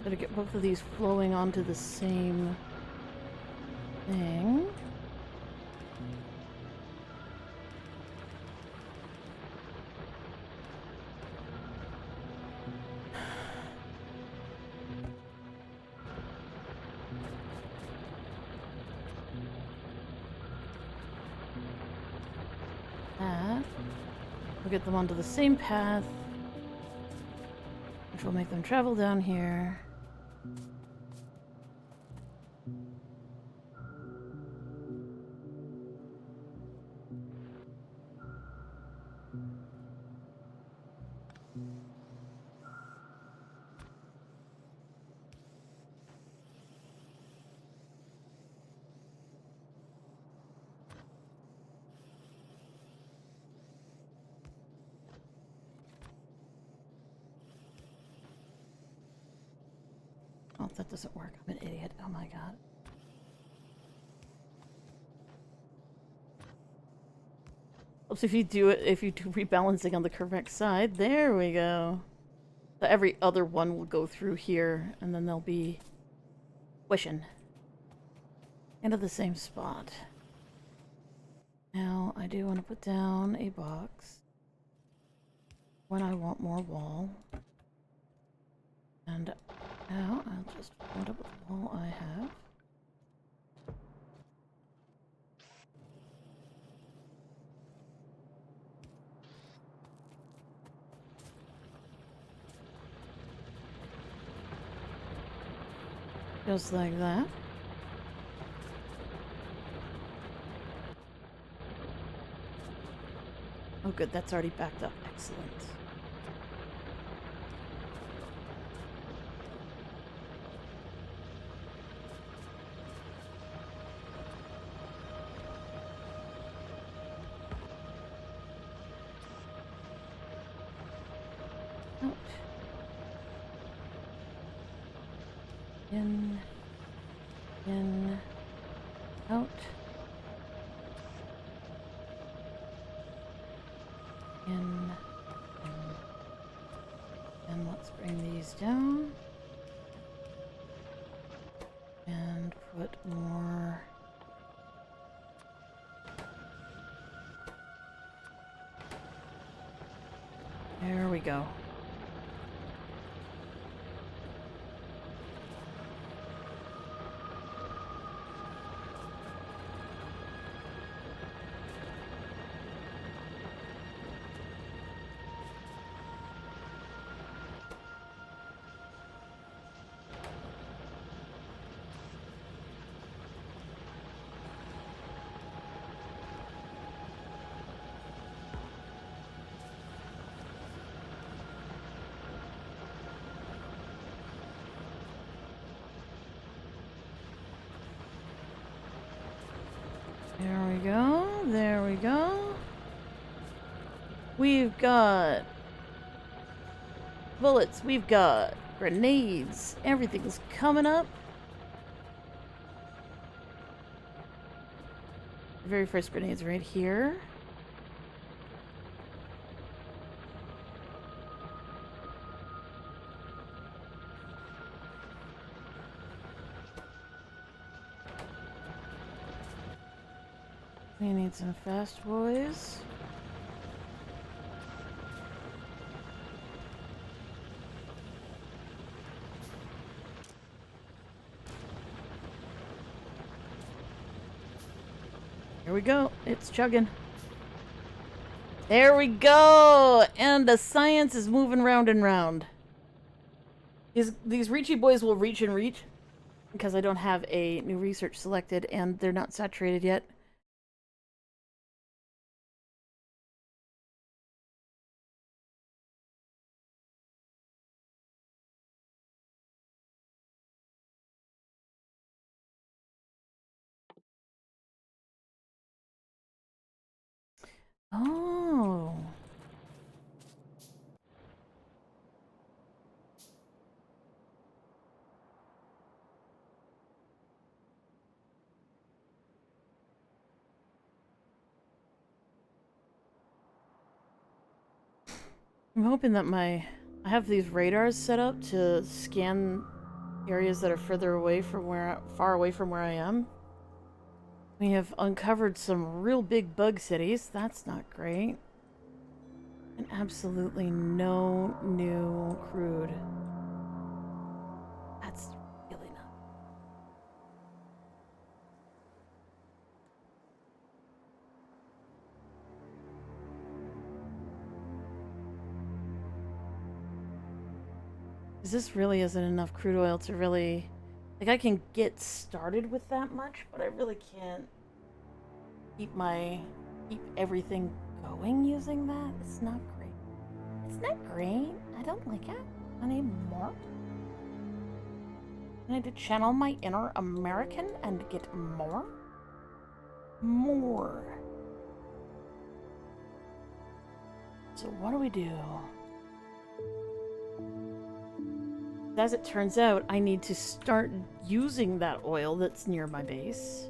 Gotta get both of these flowing onto the same thing. We'll get them onto the same path, which will make them travel down here. Oh, that doesn't work. I'm an idiot. Oh my god. Oops, if you do rebalancing on the correct side, there we go. So every other one will go through here, and then they'll be wishing into the same spot. Now, I do want to put down a box when I want more wall. And now I'll just end up with the wall I have. Just like that. Oh good, that's already backed up. Excellent. Out. In, out. In, and let's bring these down and put more. There we go. There we go, there we go. We've got bullets, we've got grenades, everything's coming up. The very first grenade's right here. We need some fast boys. Here we go. It's chugging. There we go! And the science is moving round and round. These reachy boys will reach and reach because I don't have a new research selected and they're not saturated yet. Oh. I'm hoping that I have these radars set up to scan areas that are far away from where I am. We have uncovered some real big bug cities. That's not great. And absolutely no new crude. That's really not. This really isn't enough crude oil to really... Like, I can get started with that much, but I really can't keep everything going using that. It's not great. It's not great. I don't like it. I need more. I need to channel my inner American and get more. More. So what do we do? As it turns out, I need to start using that oil that's near my base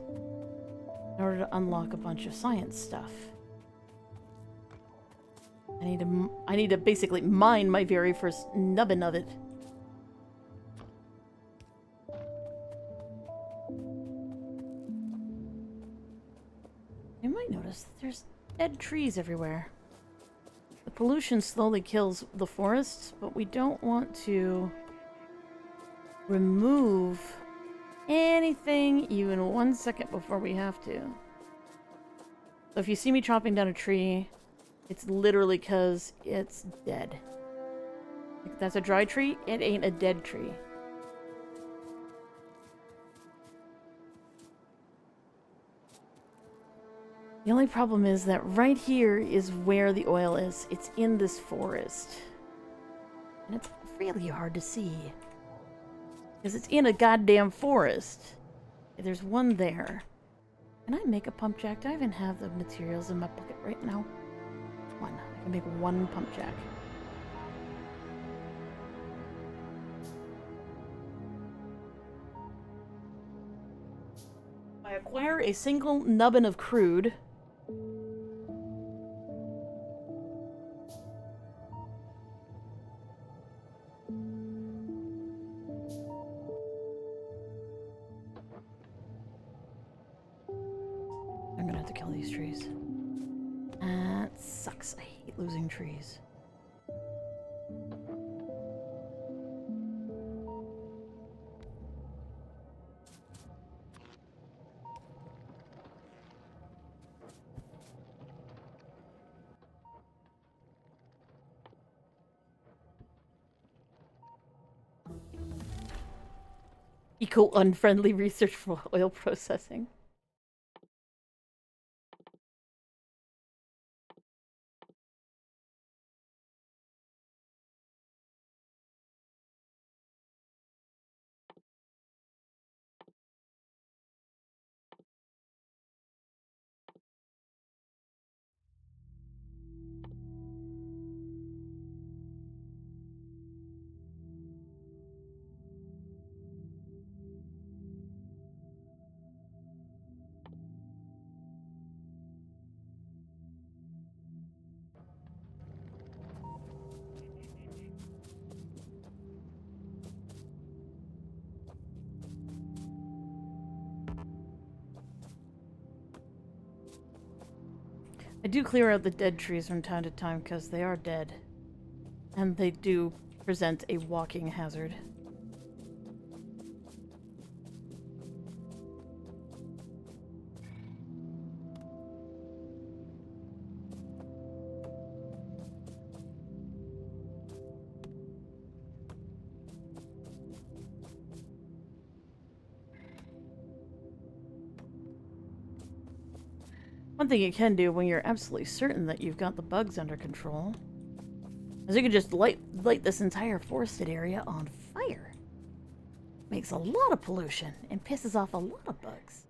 in order to unlock a bunch of science stuff. I need to basically mine my very first nubbin of it. You might notice that there's dead trees everywhere. The pollution slowly kills the forests, but we don't want to remove anything even 1 second before we have to. So if you see me chopping down a tree, it's literally because it's dead. If that's a dry tree, it ain't a dead tree. The only problem is that right here is where the oil is. It's in this forest. And it's really hard to see. Because it's in a goddamn forest. There's one there. Can I make a pump jack? Do I even have the materials in my pocket right now? One. I can make one pump jack. I acquire a single nubbin of crude. I'm gonna have to kill these trees. That sucks. I hate losing trees. Eco-unfriendly research for oil processing. I do clear out the dead trees from time to time because they are dead. And they do present a walking hazard. One thing you can do when you're absolutely certain that you've got the bugs under control is you can just light this entire forested area on fire. Makes a lot of pollution and pisses off a lot of bugs.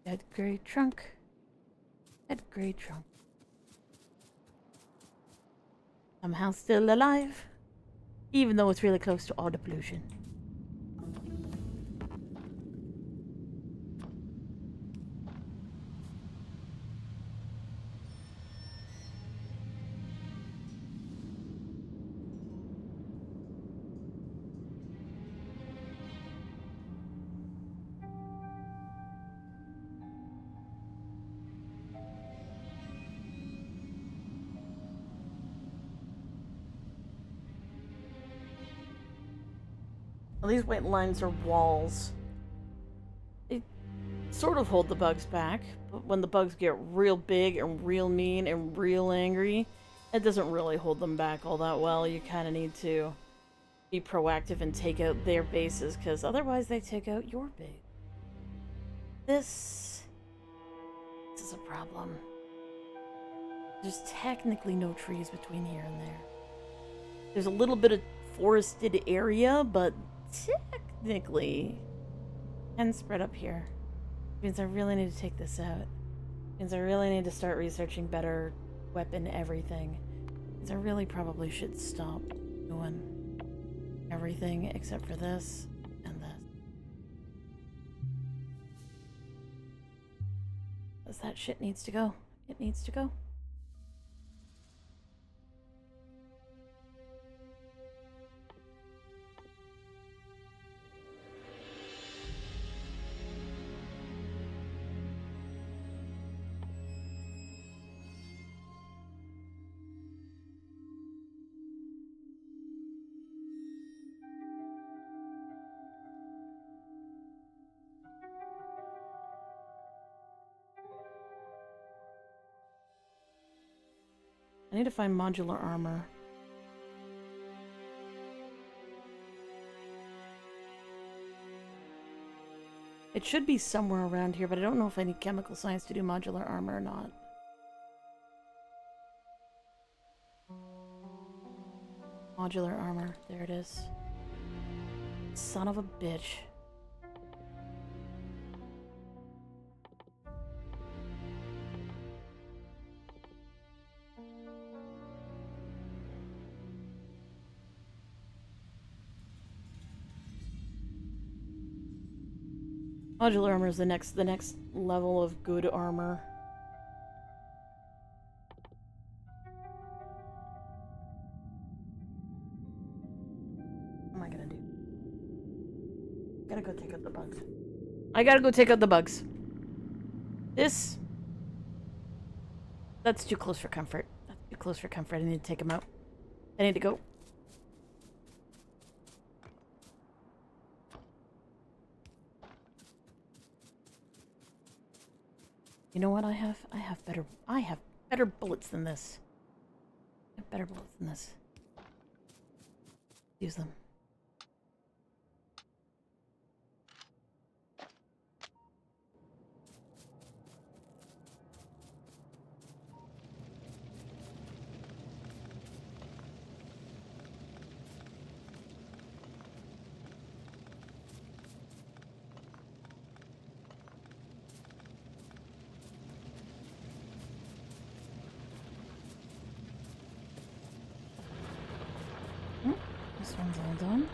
Dead gray trunk. Dead gray trunk. Somehow still alive. Even though it's really close to auto pollution. Well, these white lines are walls. They sort of hold the bugs back, but when the bugs get real big and real mean and real angry, it doesn't really hold them back all that well. You kind of need to be proactive and take out their bases, because otherwise they take out your base. This is a problem. There's technically no trees between here and there. There's a little bit of forested area, but technically can spread up here. Means I really need to take this out. Means I really need to start researching better weapon everything. Means I really probably should stop doing everything except for this and this. Because that shit needs to go. It needs to go. I need to find modular armor. It should be somewhere around here, but I don't know if I need chemical science to do modular armor or not. Modular armor. There it is. Son of a bitch. Modular armor is the next level of good armor. What am I gonna do? Gotta go take out the bugs. I gotta go take out the bugs. This... That's too close for comfort. That's too close for comfort. I need to take them out. I need to go. You know what I have? I have better bullets than this. I have better bullets than this. Use them. This one's all done.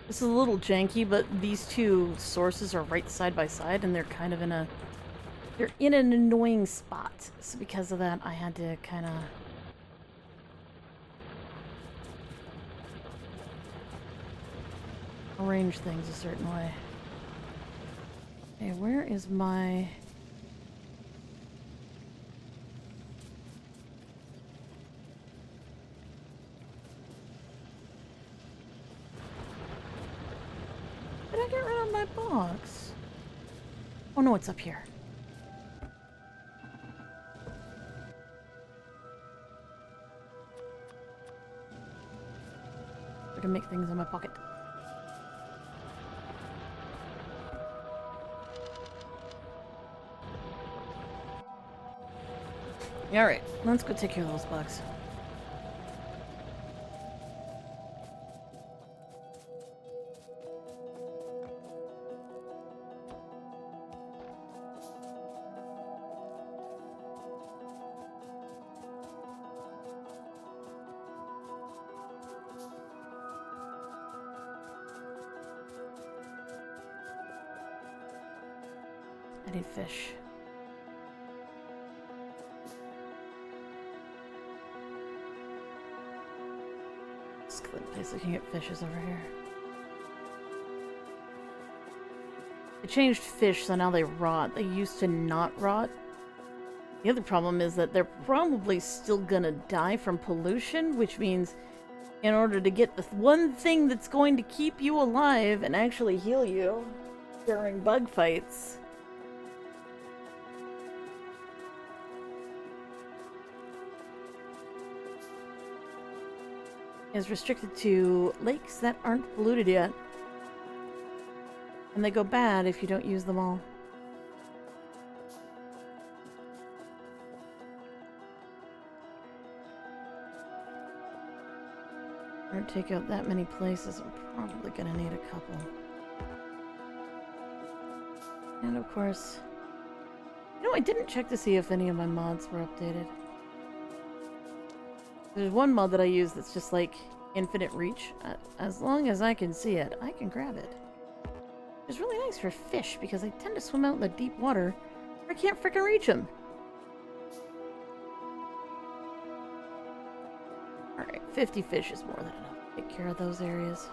This is a little janky, but these two sources are right side by side, and they're kind of in a They're in an annoying spot. So because of that, I had to kind of... arrange things a certain way. Okay, where is my... Did I get rid of my box? Oh no, it's up here. I can make things in my pocket. Alright, let's go take care of those bugs. I need fish. This is the place I can get fishes over here. They changed fish, so now they rot. They used to not rot. The other problem is that they're probably still gonna die from pollution, which means in order to get the one thing that's going to keep you alive and actually heal you during bug fights, is restricted to lakes that aren't polluted yet. And they go bad if you don't use them all. I don't take out that many places. I'm probably gonna need a couple. And of course, you know, I didn't check to see if any of my mods were updated. There's one mod that I use that's just like infinite reach. As long as I can see it, I can grab it. It's really nice for fish because I tend to swim out in the deep water where I can't frickin' reach them. Alright, 50 fish is more than enough to take care of those areas.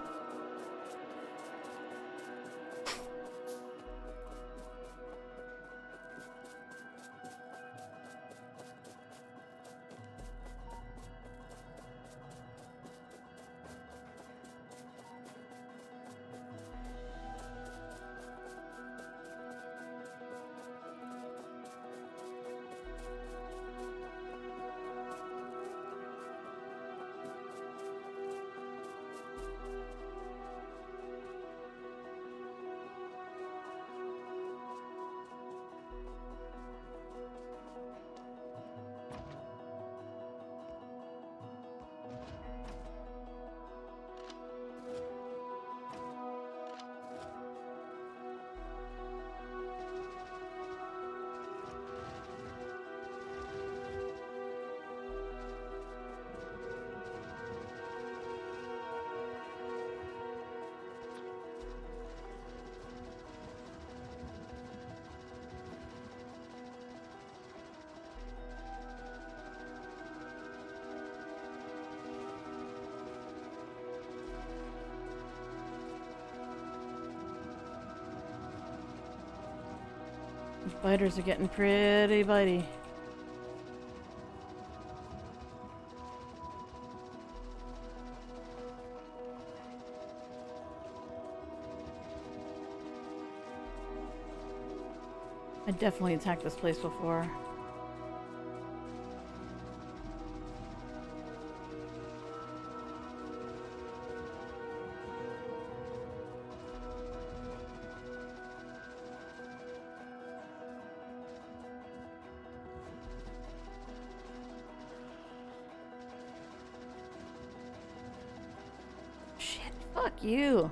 These biters are getting pretty bitey. I definitely attacked this place before. Shit, fuck you.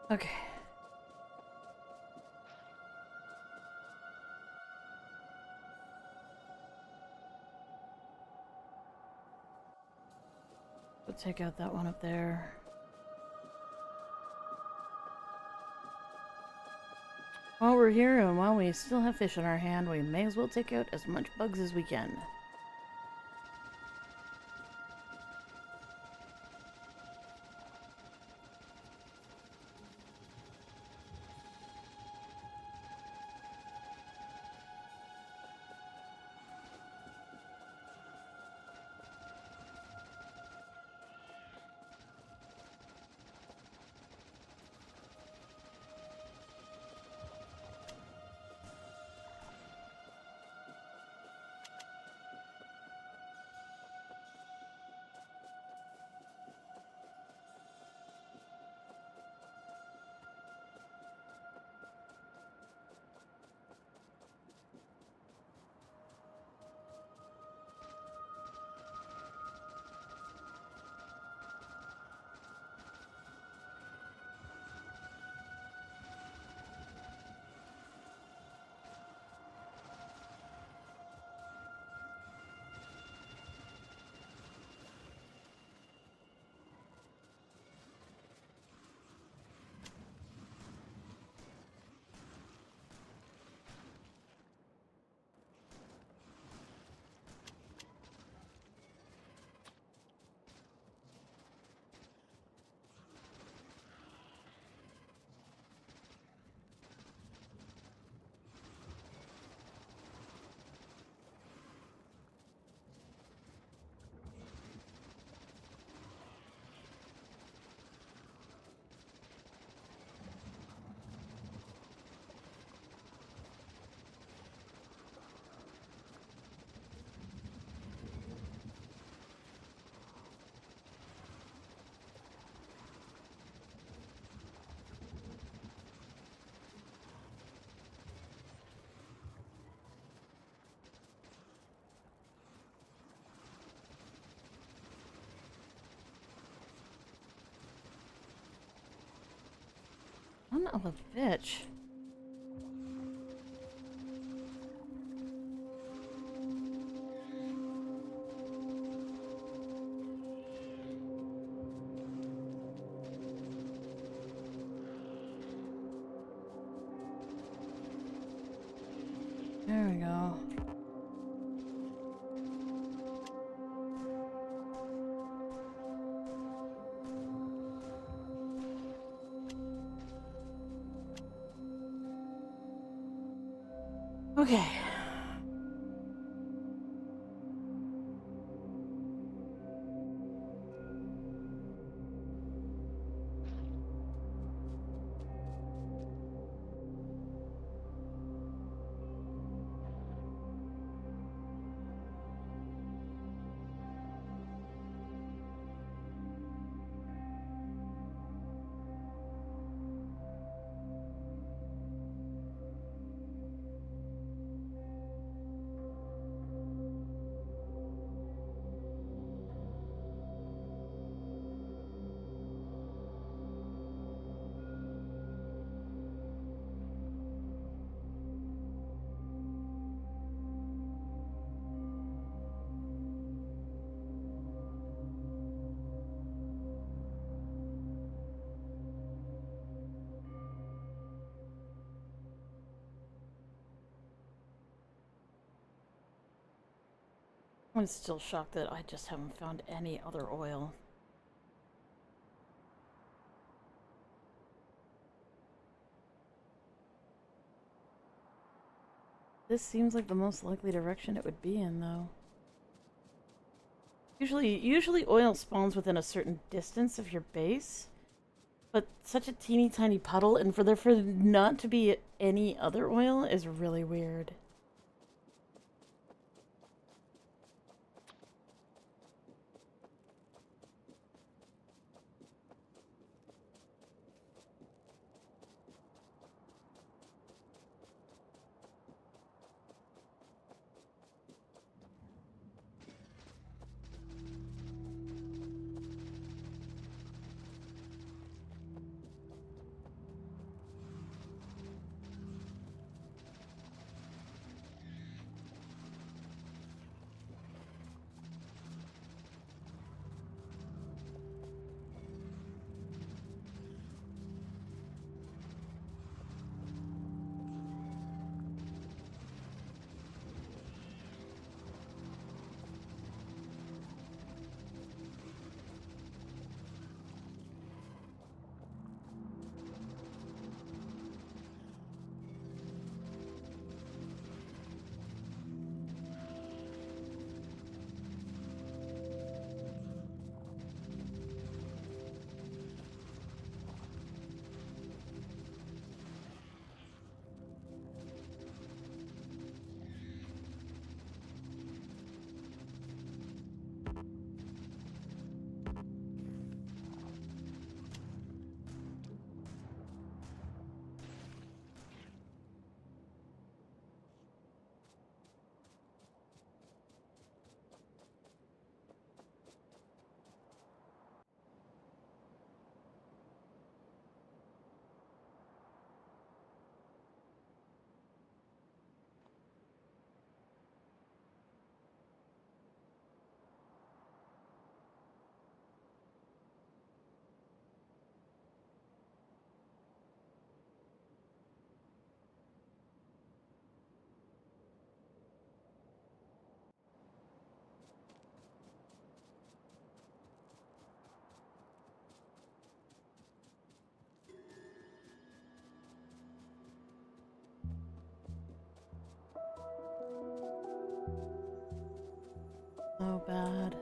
Okay. We'll take out that one up there. While we're here and while we still have fish in our hand, we may as well take out as much bugs as we can. Son of a bitch. There we go. Okay. I'm still shocked that I just haven't found any other oil. This seems like the most likely direction it would be in, though. Usually oil spawns within a certain distance of your base, but such a teeny tiny puddle, and for there not to be any other oil is really weird. so bad.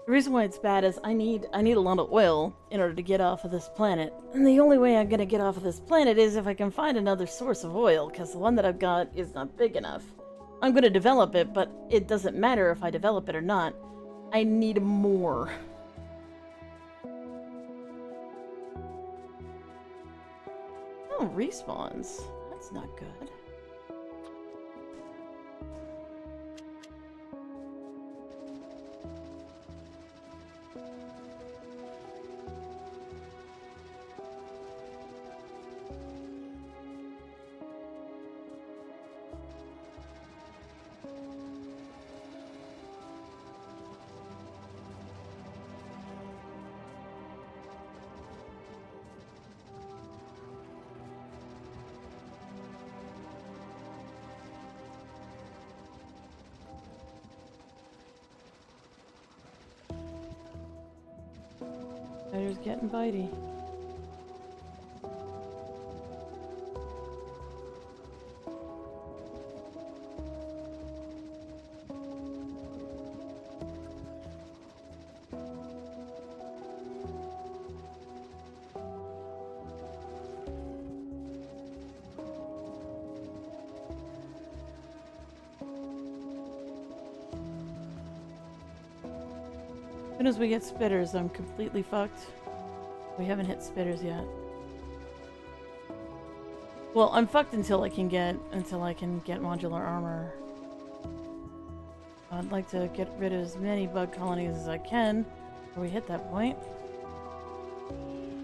The reason why it's bad is I need a lot of oil in order to get off of this planet. And the only way I'm gonna get off of this planet is if I can find another source of oil, because the one that I've got is not big enough. I'm gonna develop it, but it doesn't matter if I develop it or not. I need more. Oh, respawns. That's not good. Spider's getting bitey. As soon as we get spitters, I'm completely fucked. We haven't hit spitters yet. Well, I'm fucked until I can get modular armor. I'd like to get rid of as many bug colonies as I can before we hit that point.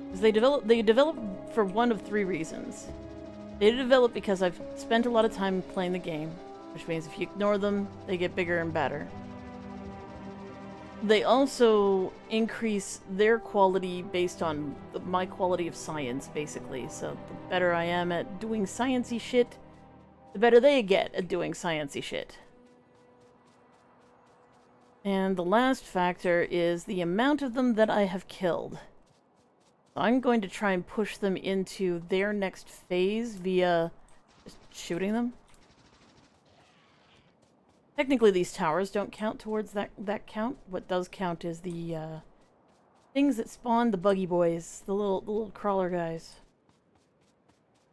Because they develop for one of three reasons. They develop because I've spent a lot of time playing the game, which means if you ignore them, they get bigger and badder. They also increase their quality based on my quality of science, basically. So the better I am at doing sciencey shit, the better they get at doing sciencey shit. And the last factor is the amount of them that I have killed. I'm going to try and push them into their next phase via just shooting them. Technically, these towers don't count towards that count. What does count is the things that spawn the buggy boys, the little crawler guys.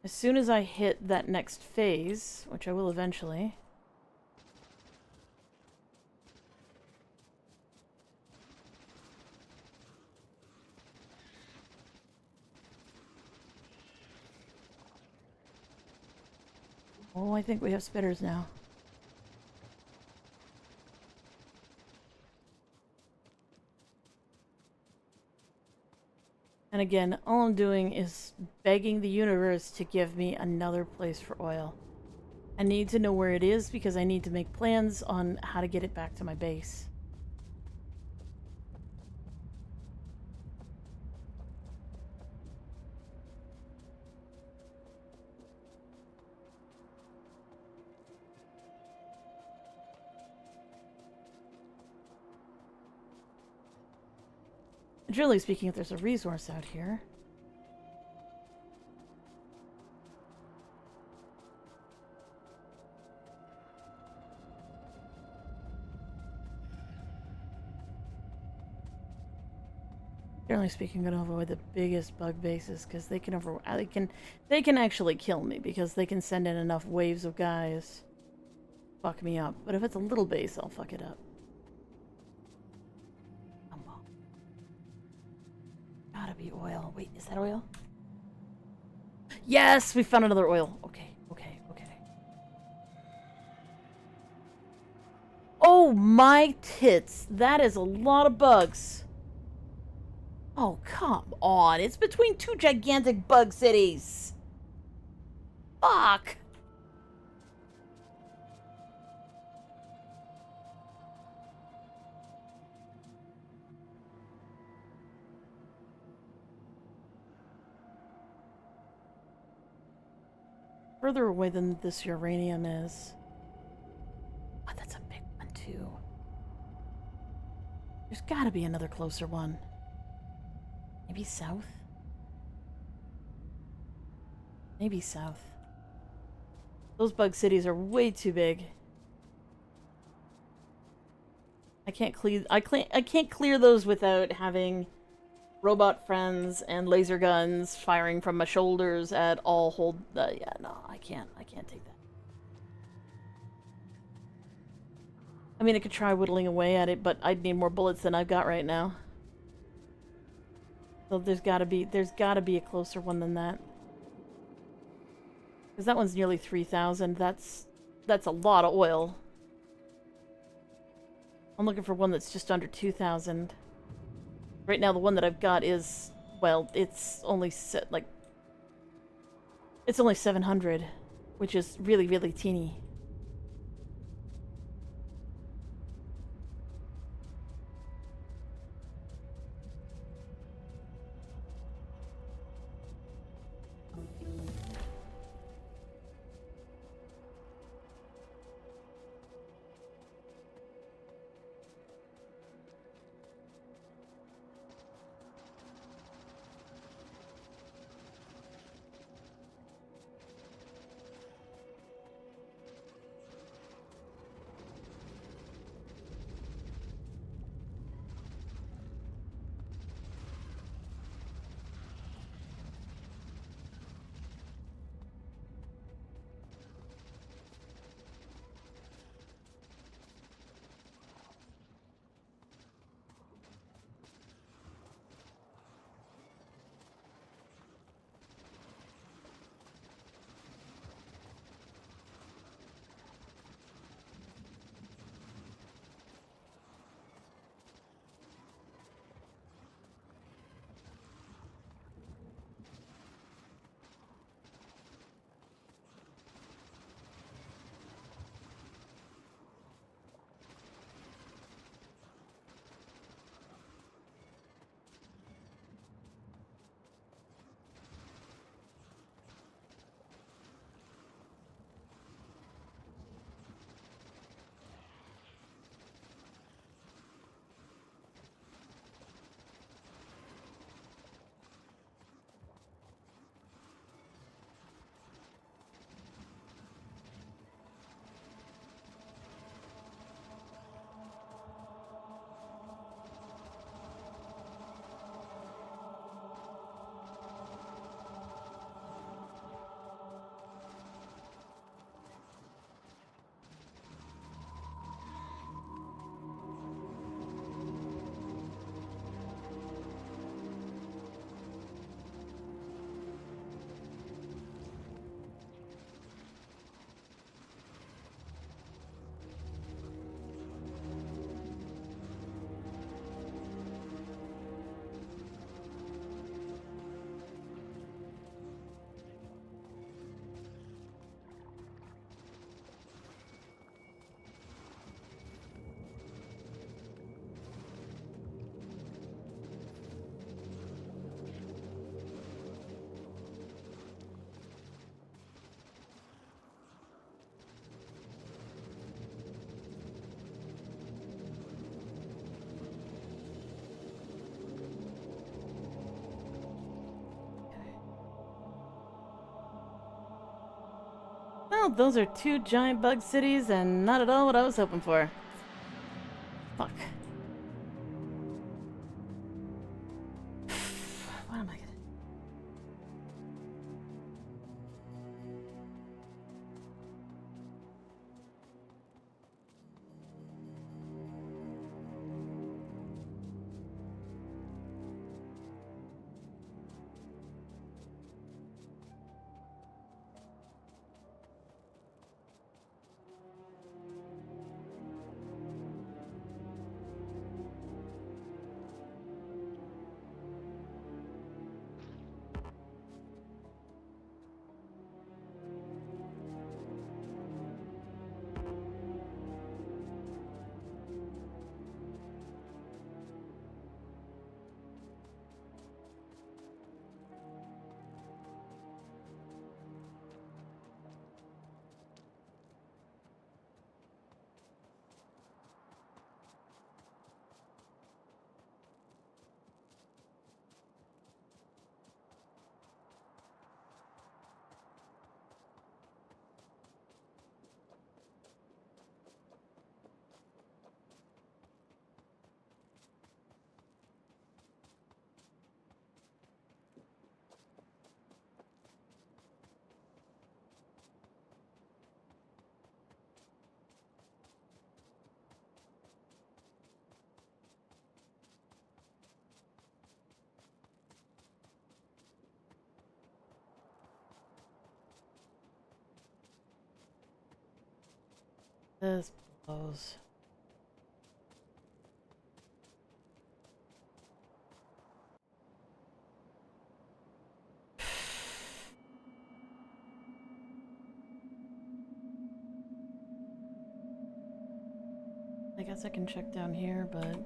As soon as I hit that next phase, which I will eventually. Oh, I think we have spitters now. And again, all I'm doing is begging the universe to give me another place for oil. I need to know where it is because I need to make plans on how to get it back to my base. Generally speaking, if there's a resource out here. Generally speaking, I'm gonna avoid the biggest bug bases because they can actually kill me because they can send in enough waves of guys. Fuck me up. But if it's a little base, I'll fuck it up. Gotta be oil. Wait, is that oil? Yes, we found another oil. Okay. Oh my tits. That is a lot of bugs. Oh, come on. It's between two gigantic bug cities. Fuck. Further away than this uranium is. Oh, that's a big one too. There's gotta be another closer one. Maybe south? Maybe south. Those bug cities are way too big. I can't clear those without having robot friends and laser guns firing from my shoulders at all hold yeah, no, I can't take that. I mean, I could try whittling away at it, but I'd need more bullets than I've got right now. So there's gotta be a closer one than that. Because that one's nearly 3,000. That's a lot of oil. I'm looking for one that's just under 2,000. Right now, the one that I've got is, well, it's only it's only 700, which is really, really teeny. Well, those are two giant bug cities and not at all what I was hoping for. Fuck. What am I gonna... This blows. I guess I can check down here, but...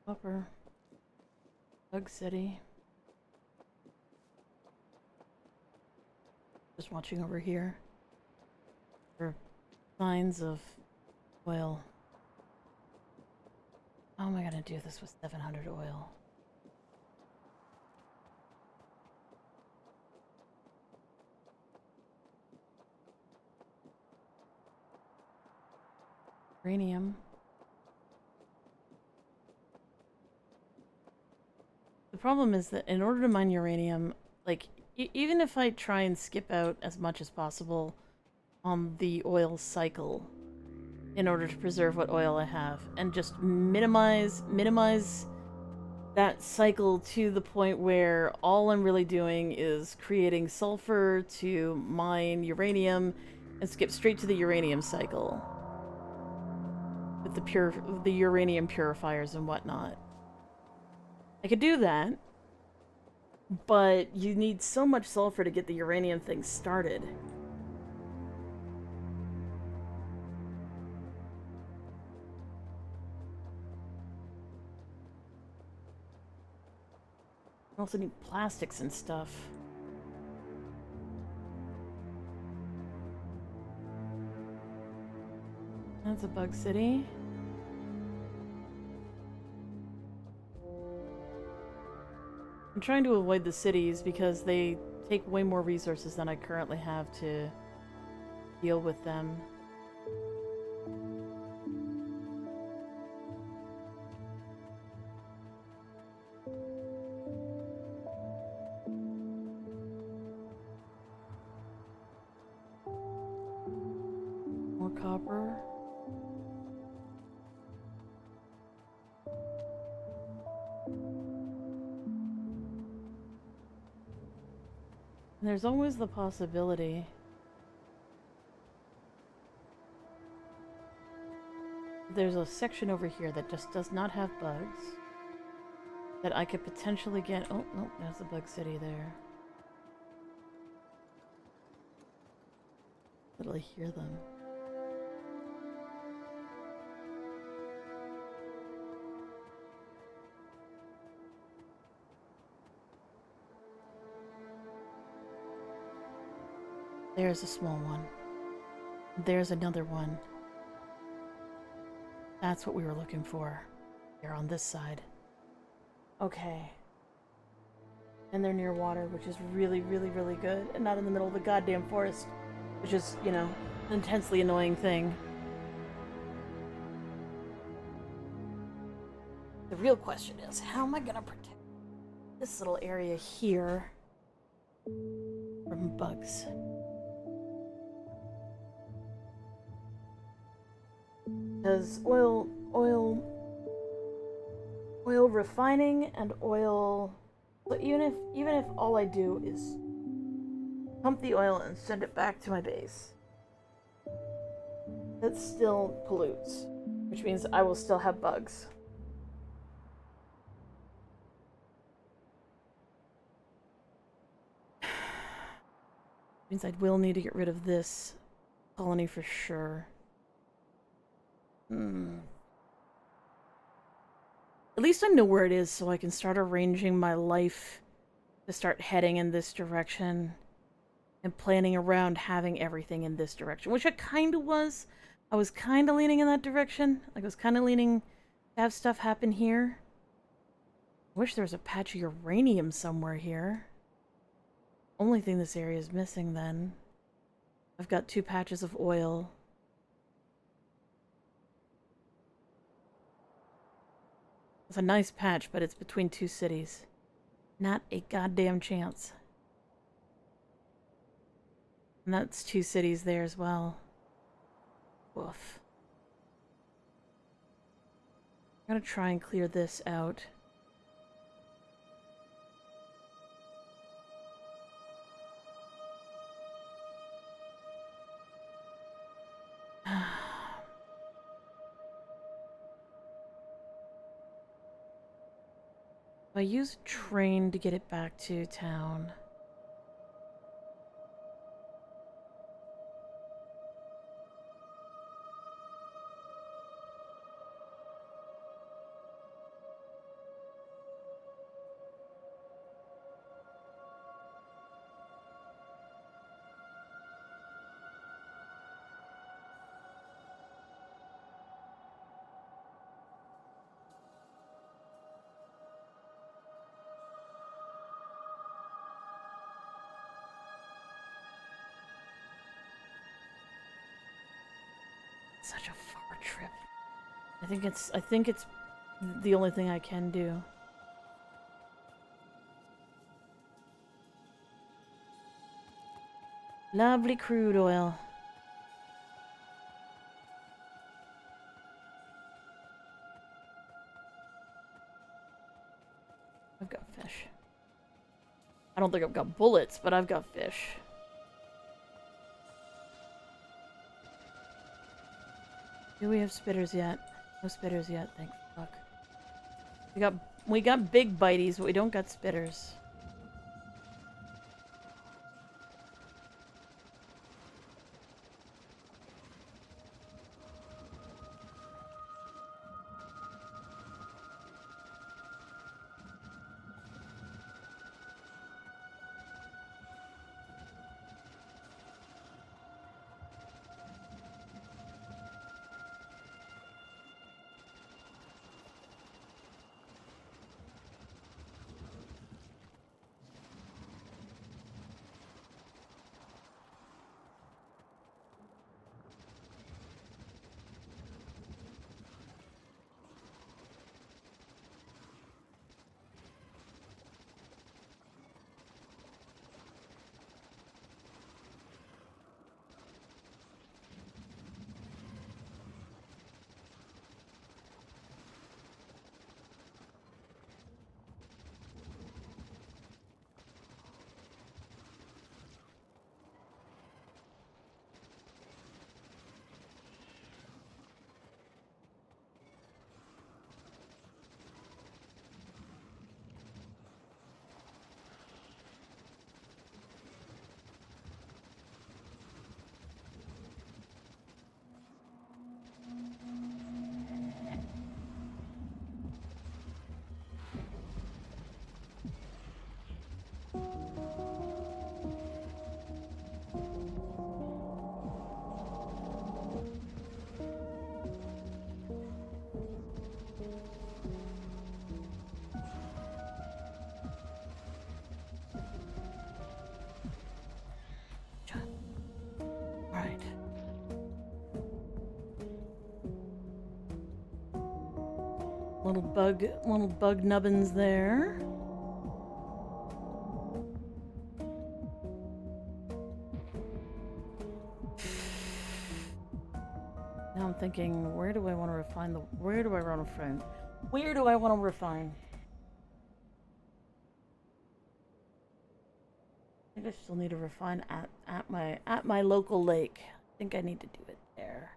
Upper Bug City. Just watching over here for signs of oil. How am I gonna do this with 700 oil? Uranium. The problem is that in order to mine uranium, like, even if I try and skip out as much as possible on the oil cycle in order to preserve what oil I have, and just minimize that cycle to the point where all I'm really doing is creating sulfur to mine uranium and skip straight to the uranium cycle with the uranium purifiers and whatnot. I could do that, but you need so much sulfur to get the uranium thing started. I also need plastics and stuff. That's a bug city. I'm trying to avoid the cities because they take way more resources than I currently have to deal with them. More copper. There's always the possibility there's a section over here that just does not have bugs that I could potentially get. Oh, no, there's a bug city there. Literally hear them. There's a small one. There's another one. That's what we were looking for. They're on this side. Okay. And they're near water, which is really, really, really good. And not in the middle of the goddamn forest, which is, you know, an intensely annoying thing. The real question is, how am I gonna protect this little area here from bugs? Because oil refining and oil, but even if all I do is pump the oil and send it back to my base, that still pollutes, which means I will still have bugs. Means I will need to get rid of this colony for sure. At least I know where it is, so I can start arranging my life to start heading in this direction and planning around having everything in this direction, which I kind of was, I was kind of leaning in that direction. Like, I was kind of leaning to have stuff happen here. I wish there was a patch of uranium somewhere here. Only thing this area is missing, then. I've got 2 patches of oil. It's a nice patch, but it's between 2 cities. Not a goddamn chance. And that's 2 cities there as well. Woof. I'm gonna try and clear this out. I use a train to get it back to town. Such a far trip. I think it's the only thing I can do. Lovely crude oil. I've got fish. I don't think I've got bullets, but I've got fish. Do we have spitters yet? No spitters yet, thank fuck. We got big biteys, but we don't got spitters. Right. Little bug nubbins there. Now I'm thinking, where do I want to refine where do I want to refine? Where do I want to refine? I think I still need to refine at my local lake. I think I need to do it there.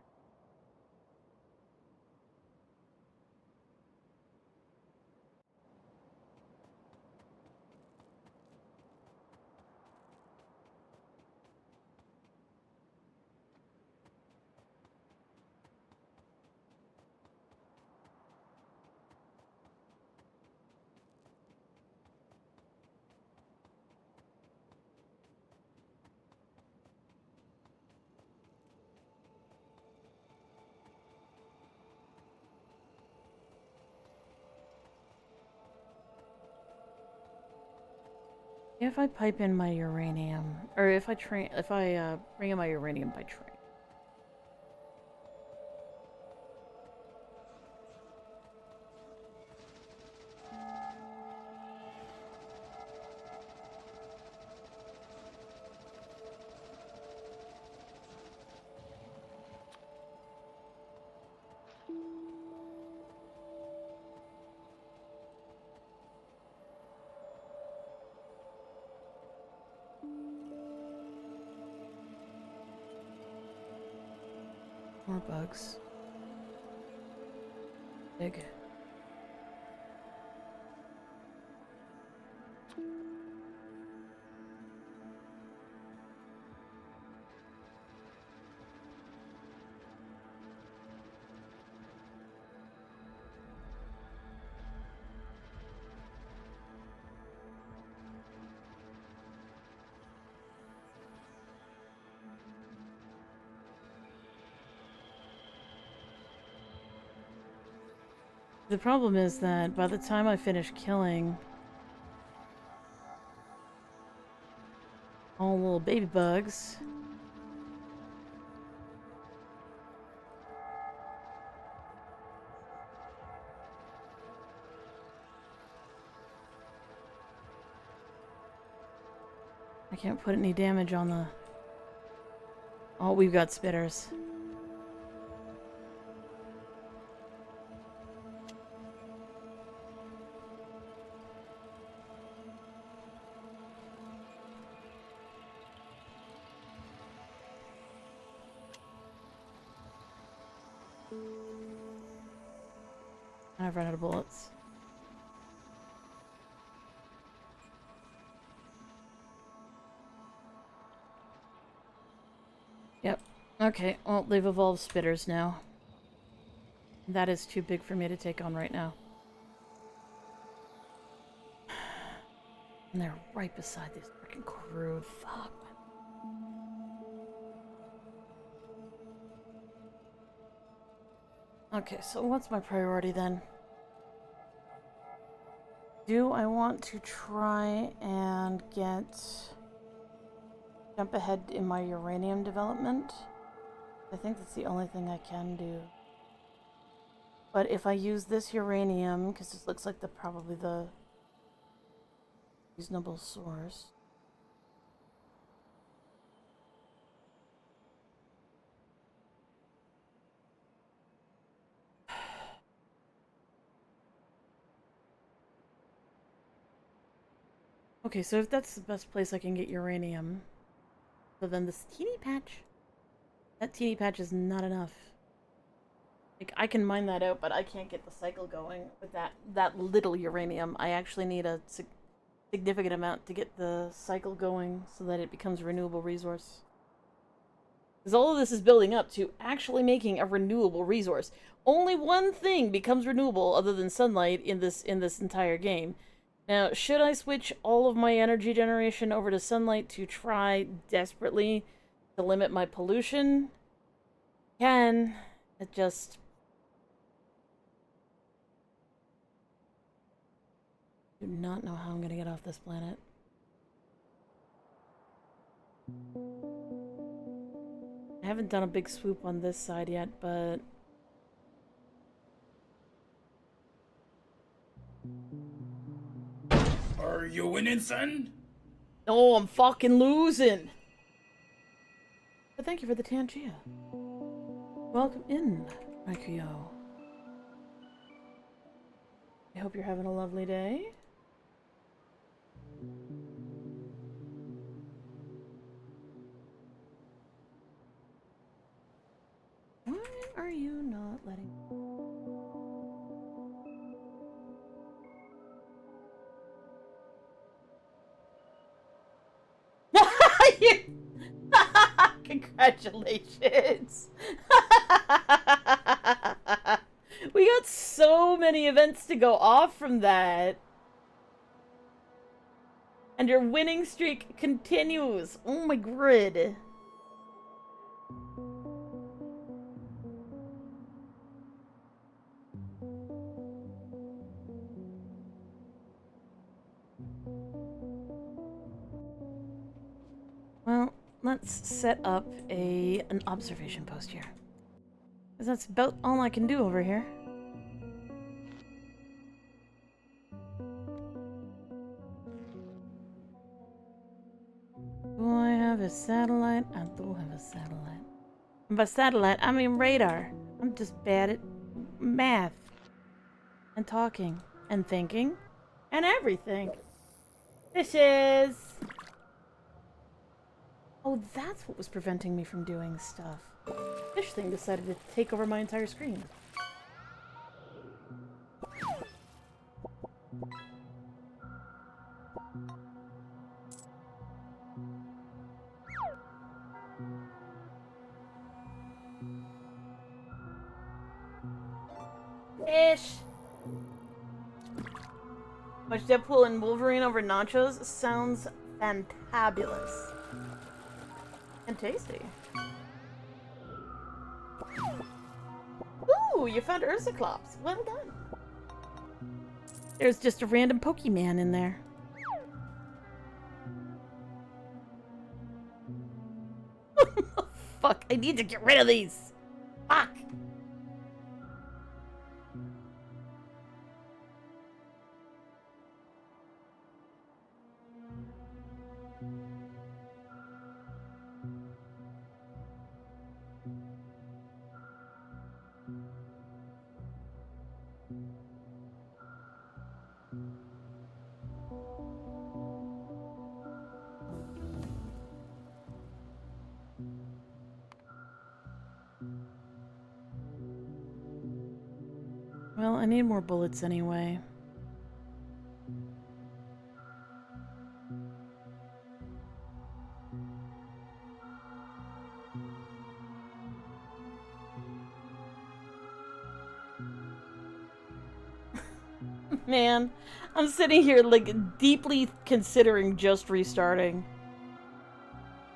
If I pipe in my uranium, or if I bring in my uranium by train. More bugs. Big. The problem is that by the time I finish killing all the little baby bugs, I can't put any damage on the... Oh, we've got spitters. I've run out of bullets. Yep. Okay, well, they've evolved spitters now. That is too big for me to take on right now. And they're right beside this freaking crew. Fuck. Okay, so what's my priority then? Do I want to try and jump ahead in my uranium development? I think that's the only thing I can do. But if I use this uranium, because this looks like probably the reasonable source. Okay, so if that's the best place I can get uranium, so then this teeny patch, that teeny patch is not enough. Like, I can mine that out, but I can't get the cycle going with that little uranium. I actually need a significant amount to get the cycle going so that it becomes a renewable resource. Because all of this is building up to actually making a renewable resource. Only one thing becomes renewable other than sunlight in this entire game. Now, should I switch all of my energy generation over to sunlight to try desperately to limit my pollution? Can. It just... I do not know how I'm going to get off this planet. I haven't done a big swoop on this side yet, but... Are you winning, son? No, I'm fucking losing! But thank you for the Tangia. Welcome in, Raikuyo. I hope you're having a lovely day. Why are you not letting... Congratulations! We got so many events to go off from that. And your winning streak continues. Oh my grid. let's set up an observation post here. 'Cause that's about all I can do over here. Do I have a satellite? I do have a satellite. And by satellite, I mean radar. I'm just bad at math. And talking. And thinking. And everything. Fishes! Oh, that's what was preventing me from doing stuff. Fish thing decided to take over my entire screen. Fish! Much Deadpool and Wolverine over nachos sounds fantabulous. And tasty. Ooh, you found Ursiclops. Well done. There's just a random Pokemon in there. Fuck, I need to get rid of these. Fuck. Well, I need more bullets anyway. Man, I'm sitting here like deeply considering just restarting.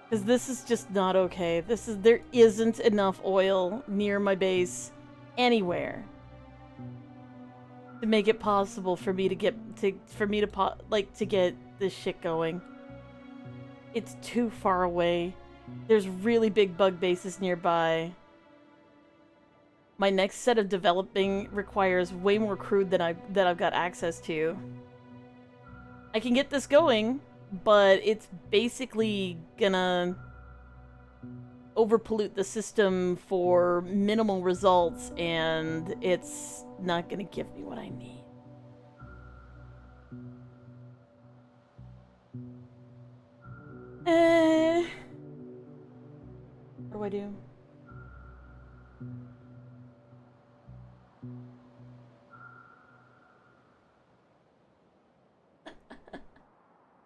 Because this is just not okay. There isn't enough oil near my base anywhere to make it possible for me to get this shit going. It's too far away. There's really big bug bases nearby. My next set of developing requires way more crude than I've got access to. I can get this going, but it's basically gonna overpollute the system for minimal results, and it's not gonna give me what I need. What do I do?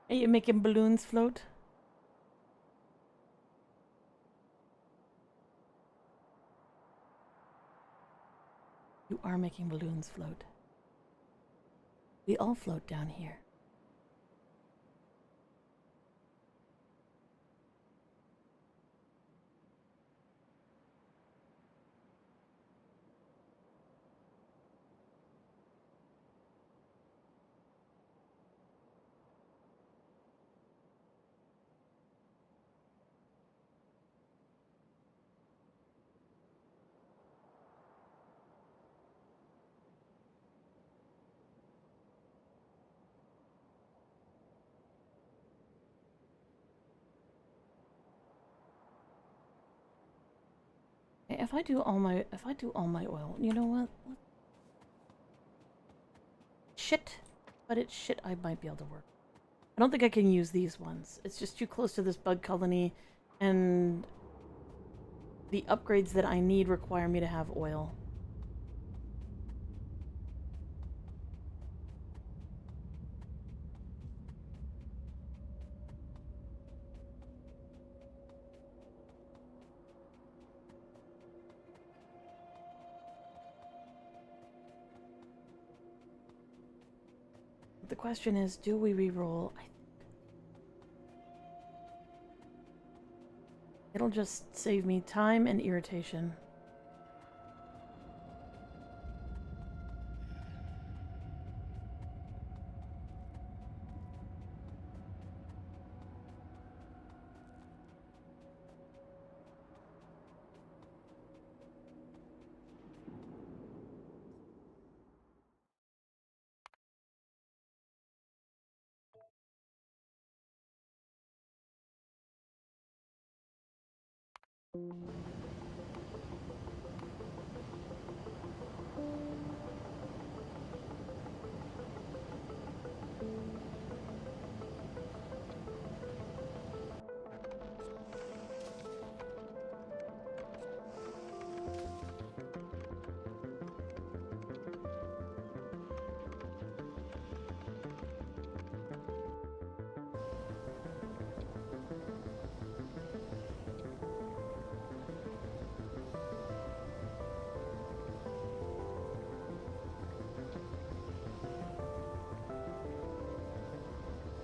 Are you making balloons float? You are making balloons float. We all float down here. If I do all my oil, you know what? Shit. But it's shit I might be able to work. I don't think I can use these ones. It's just too close to this bug colony, and the upgrades that I need require me to have oil. The question is, do we re-roll? It'll just save me time and irritation.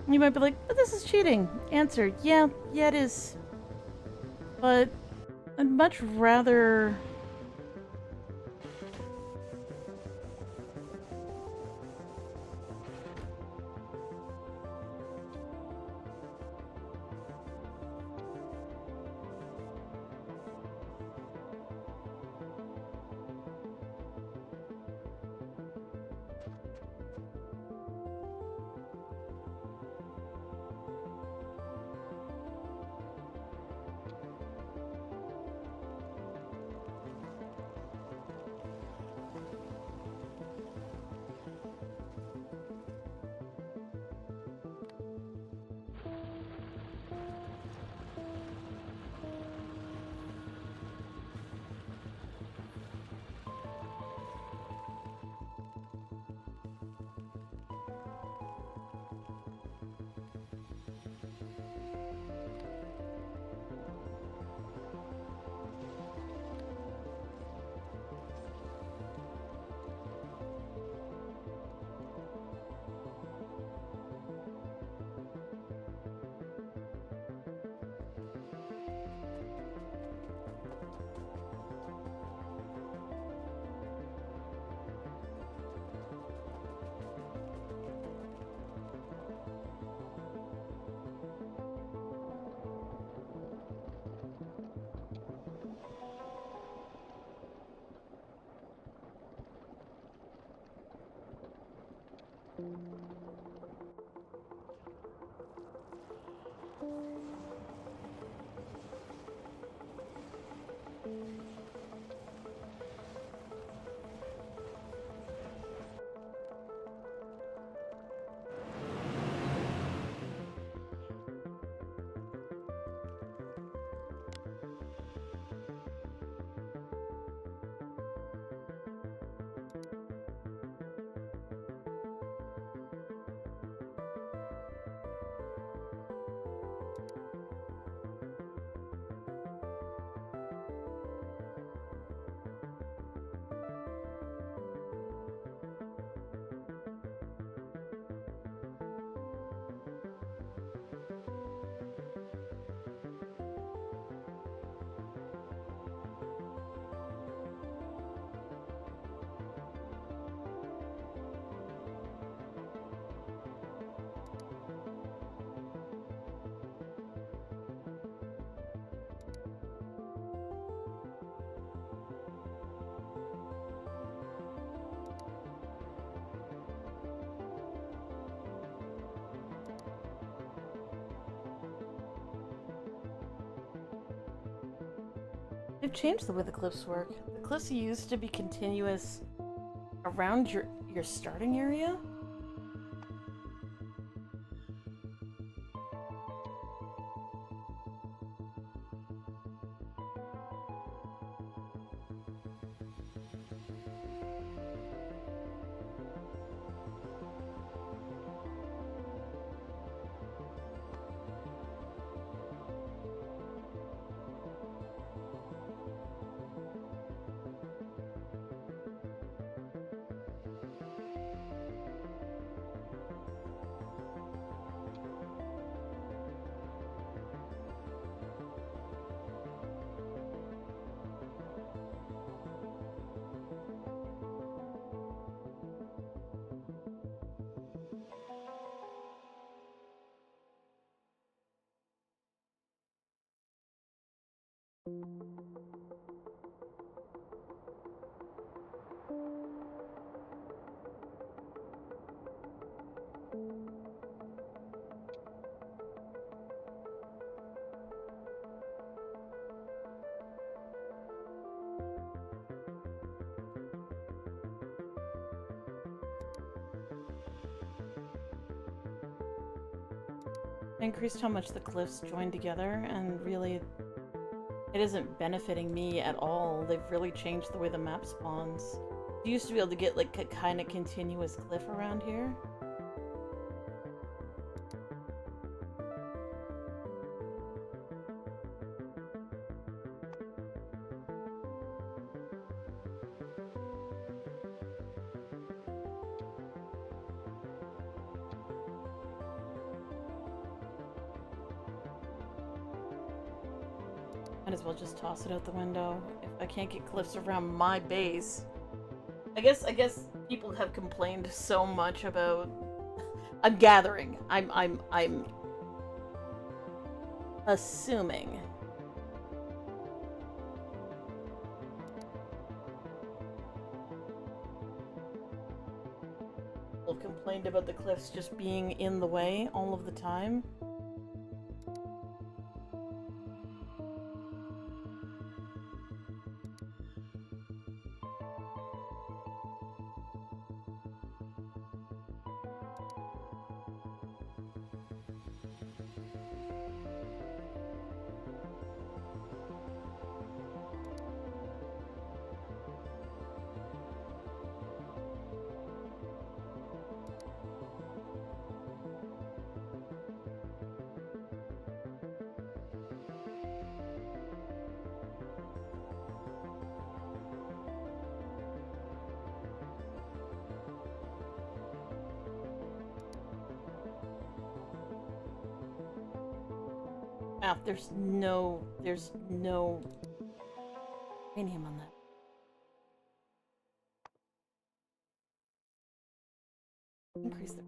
You might be like, but this is cheating. Answer, yeah, it is. But I'd much rather... They've changed the way the cliffs work. The cliffs used to be continuous around your starting area. increased how much the cliffs join together, and really, it isn't benefiting me at all. They've really changed the way the map spawns. You used to be able to get like a kind of continuous cliff around here. Might as well just toss it out the window if I can't get cliffs around my base. I guess people have complained so much about. I'm gathering. I'm assuming. People have complained about the cliffs just being in the way all of the time. There's no uranium on that. Increase the.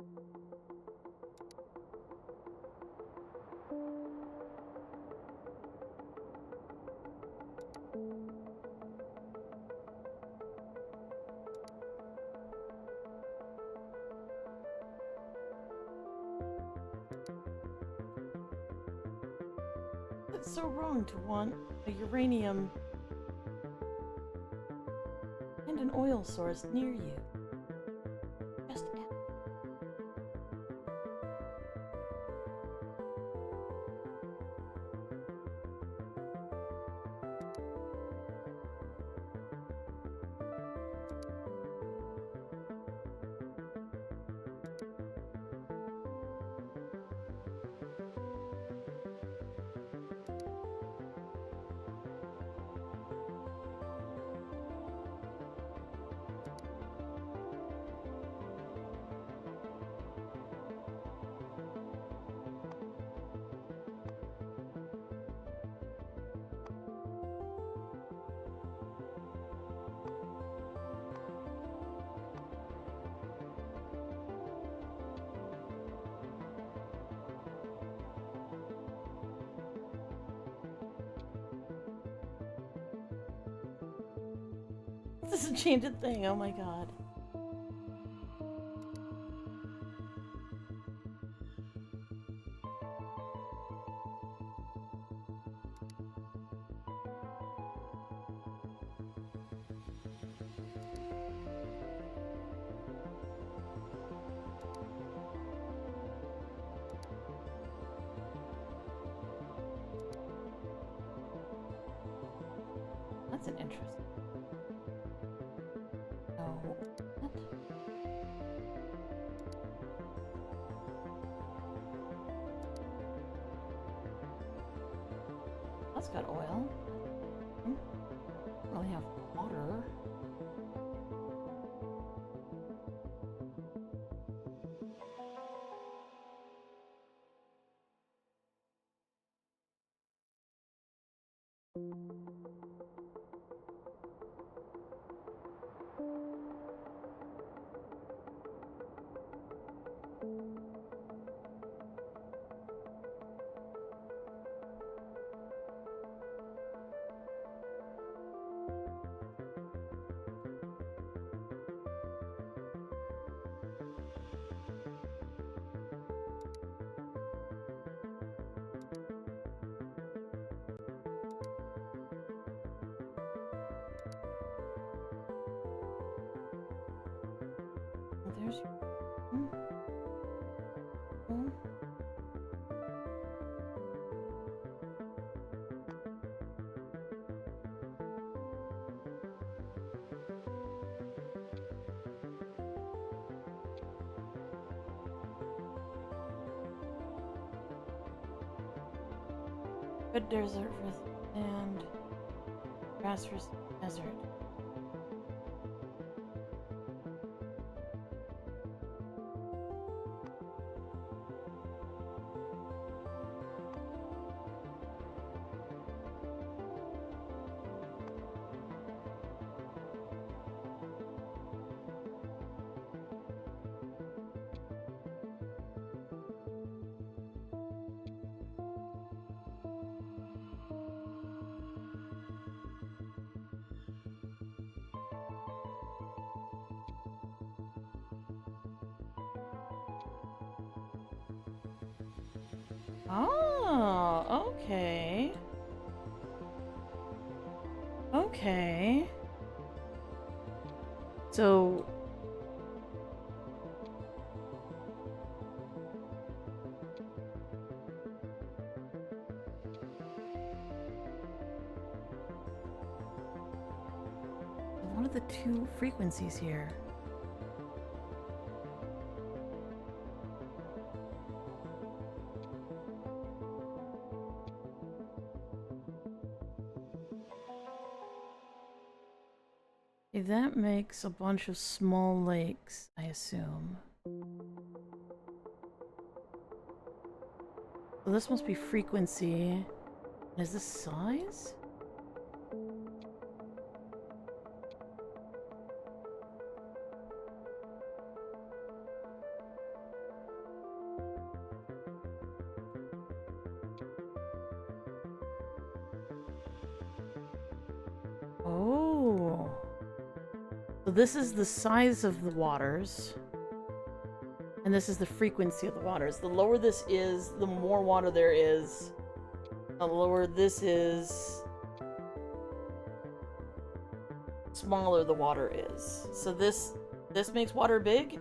It's so wrong to want a uranium and an oil source near you. Just this enchanted thing, oh my god. That's an interesting. That's got oil. Don't really have water. There's Red desert for sand. Grass for desert. Oh, okay. Okay. So... what are the two frequencies here? Okay, that makes a bunch of small lakes, I assume. So this must be frequency. Is this size? Oh. So this is the size of the waters. And this is the frequency of the waters. The lower this is, the more water there is. The lower this is, smaller the water is. So this makes water big.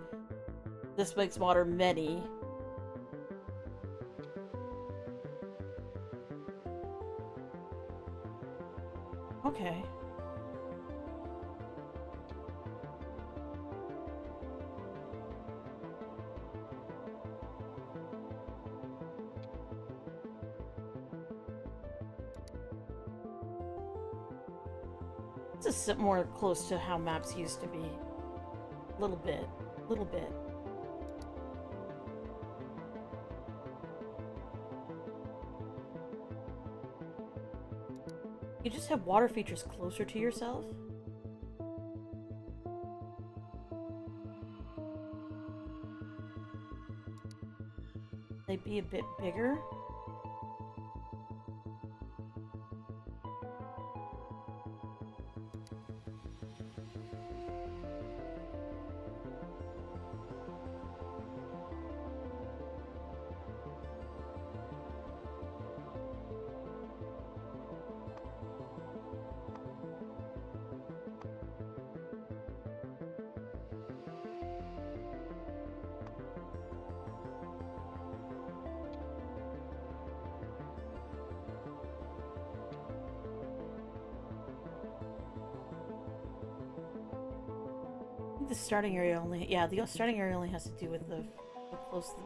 This makes water many. Okay. Let's just sit more close to how maps used to be. A little bit. A little bit. You just have water features closer to yourself? They'd be a bit bigger? The starting area only, yeah, the starting area only has to do with the how close the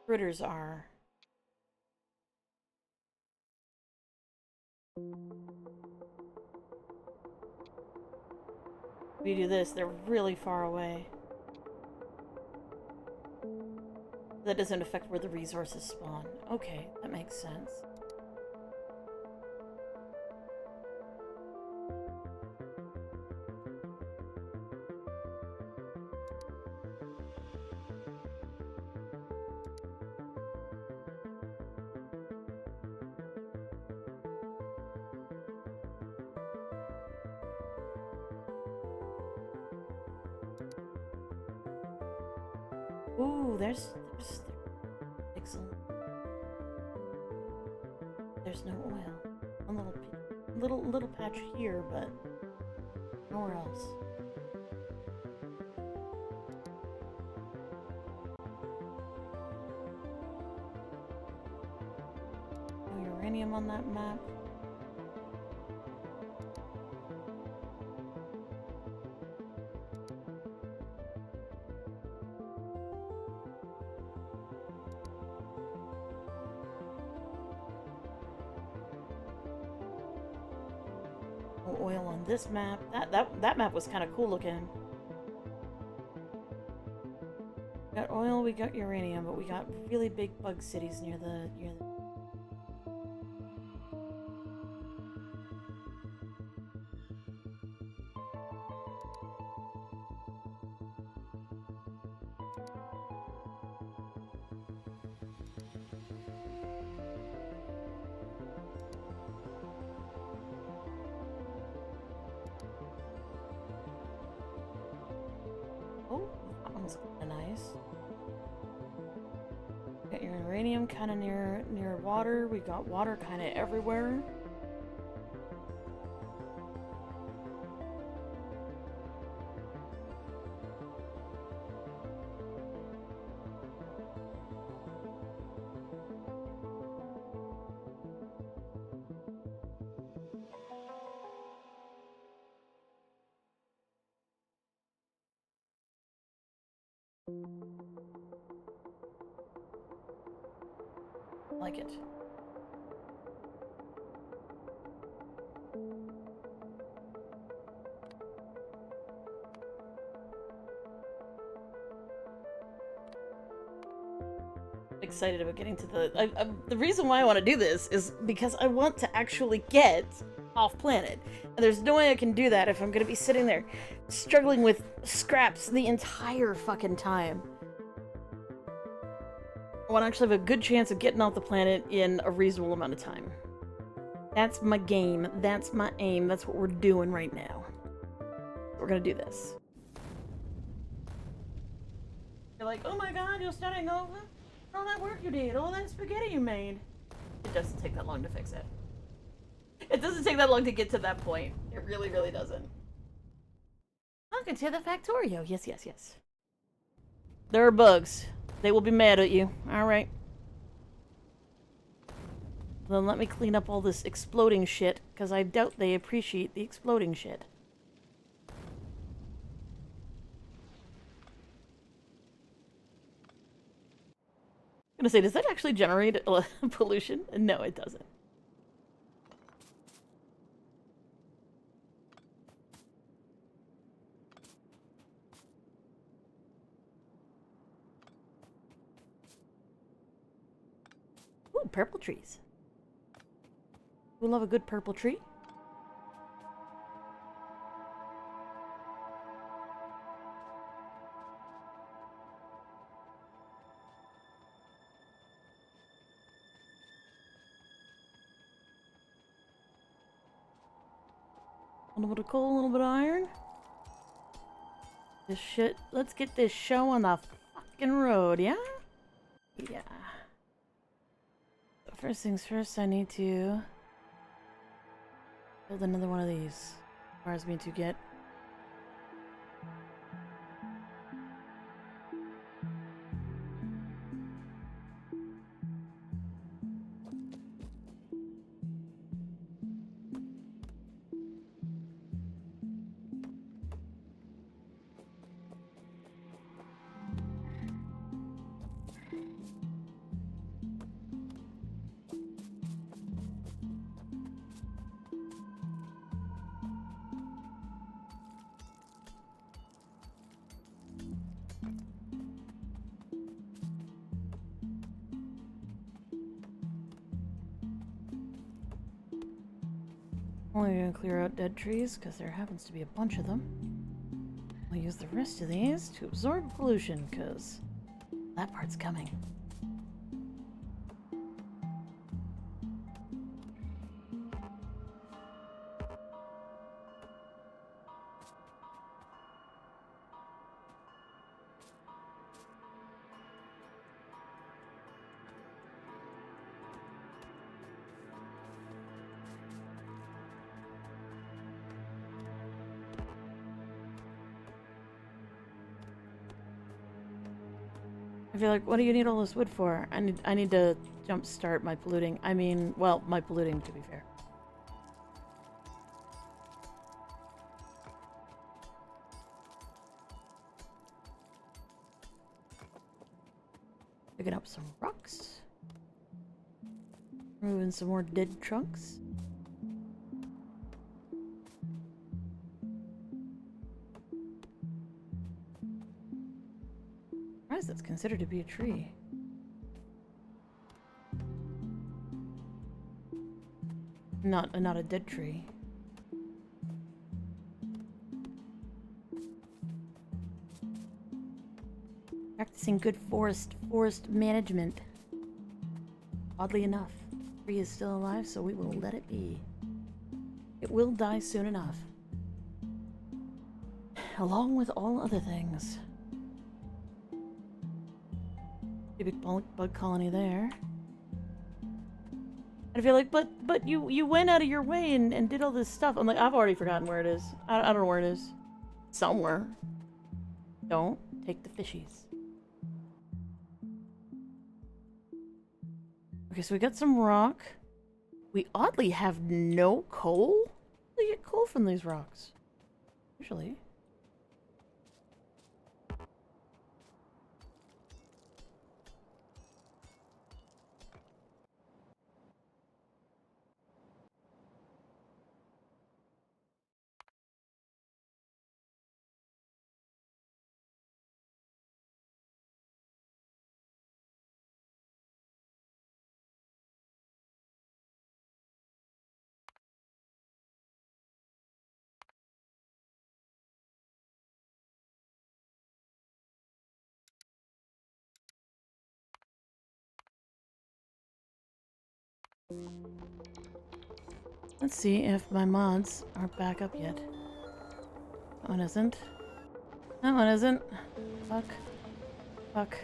critters are. If we do this, they're really far away. That doesn't affect where the resources spawn. Okay, that makes sense. Ooh, there's excellent. There's no oil. One little patch here, but nowhere else. No uranium on that map. No oil on this map. That map was kind of cool looking. We got oil, we got uranium, but we got really big bug cities near the Oh, that one's kind of nice. Got your uranium kind of near water. We got water kind of everywhere. Like it. Excited about getting to the reason why I want to do this is because I want to actually get off planet, and there's no way I can do that if I'm gonna be sitting there struggling with scraps the entire fucking time. I want to actually have a good chance of getting off the planet in a reasonable amount of time. That's my game. That's my aim. That's what we're doing right now. We're gonna do this. You're like, oh my god, you're starting over? All that work you did, all that spaghetti you made. It doesn't take that long to fix it. It doesn't take that long to get to that point. It really, really doesn't. Welcome to the Factorio. Yes, yes, yes. There are bugs. They will be mad at you. Alright. Then let me clean up all this exploding shit, because I doubt they appreciate the exploding shit. I'm gonna say, does that actually generate pollution? No, it doesn't. Ooh, purple trees. We love a good purple tree. A little bit of coal, a little bit of iron. This shit. Let's get this show on the fucking road, yeah? Yeah. So first things first, I need to build another one of these. Requires me to get only gonna clear out dead trees because there happens to be a bunch of them. We'll use the rest of these to absorb pollution because that part's coming. I feel like, what do you need all this wood for? I need to jumpstart my polluting. I mean, well, my polluting, to be fair. Picking up some rocks. Removing some more dead trunks. considered to be a tree? Not a dead tree. Practicing good forest management. Oddly enough, the tree is still alive, so we will let it be. It will die soon enough. Along with all other things. A big bug colony there. I feel like, but you went out of your way and did all this stuff. I'm like, I've already forgotten where it is. I don't know where it is. Somewhere. Don't take the fishies. Okay, so we got some rock. We oddly have no coal? How do you get coal from these rocks? Usually. Let's see if my mods are back up yet. That one isn't. That one isn't. Fuck. Fuck.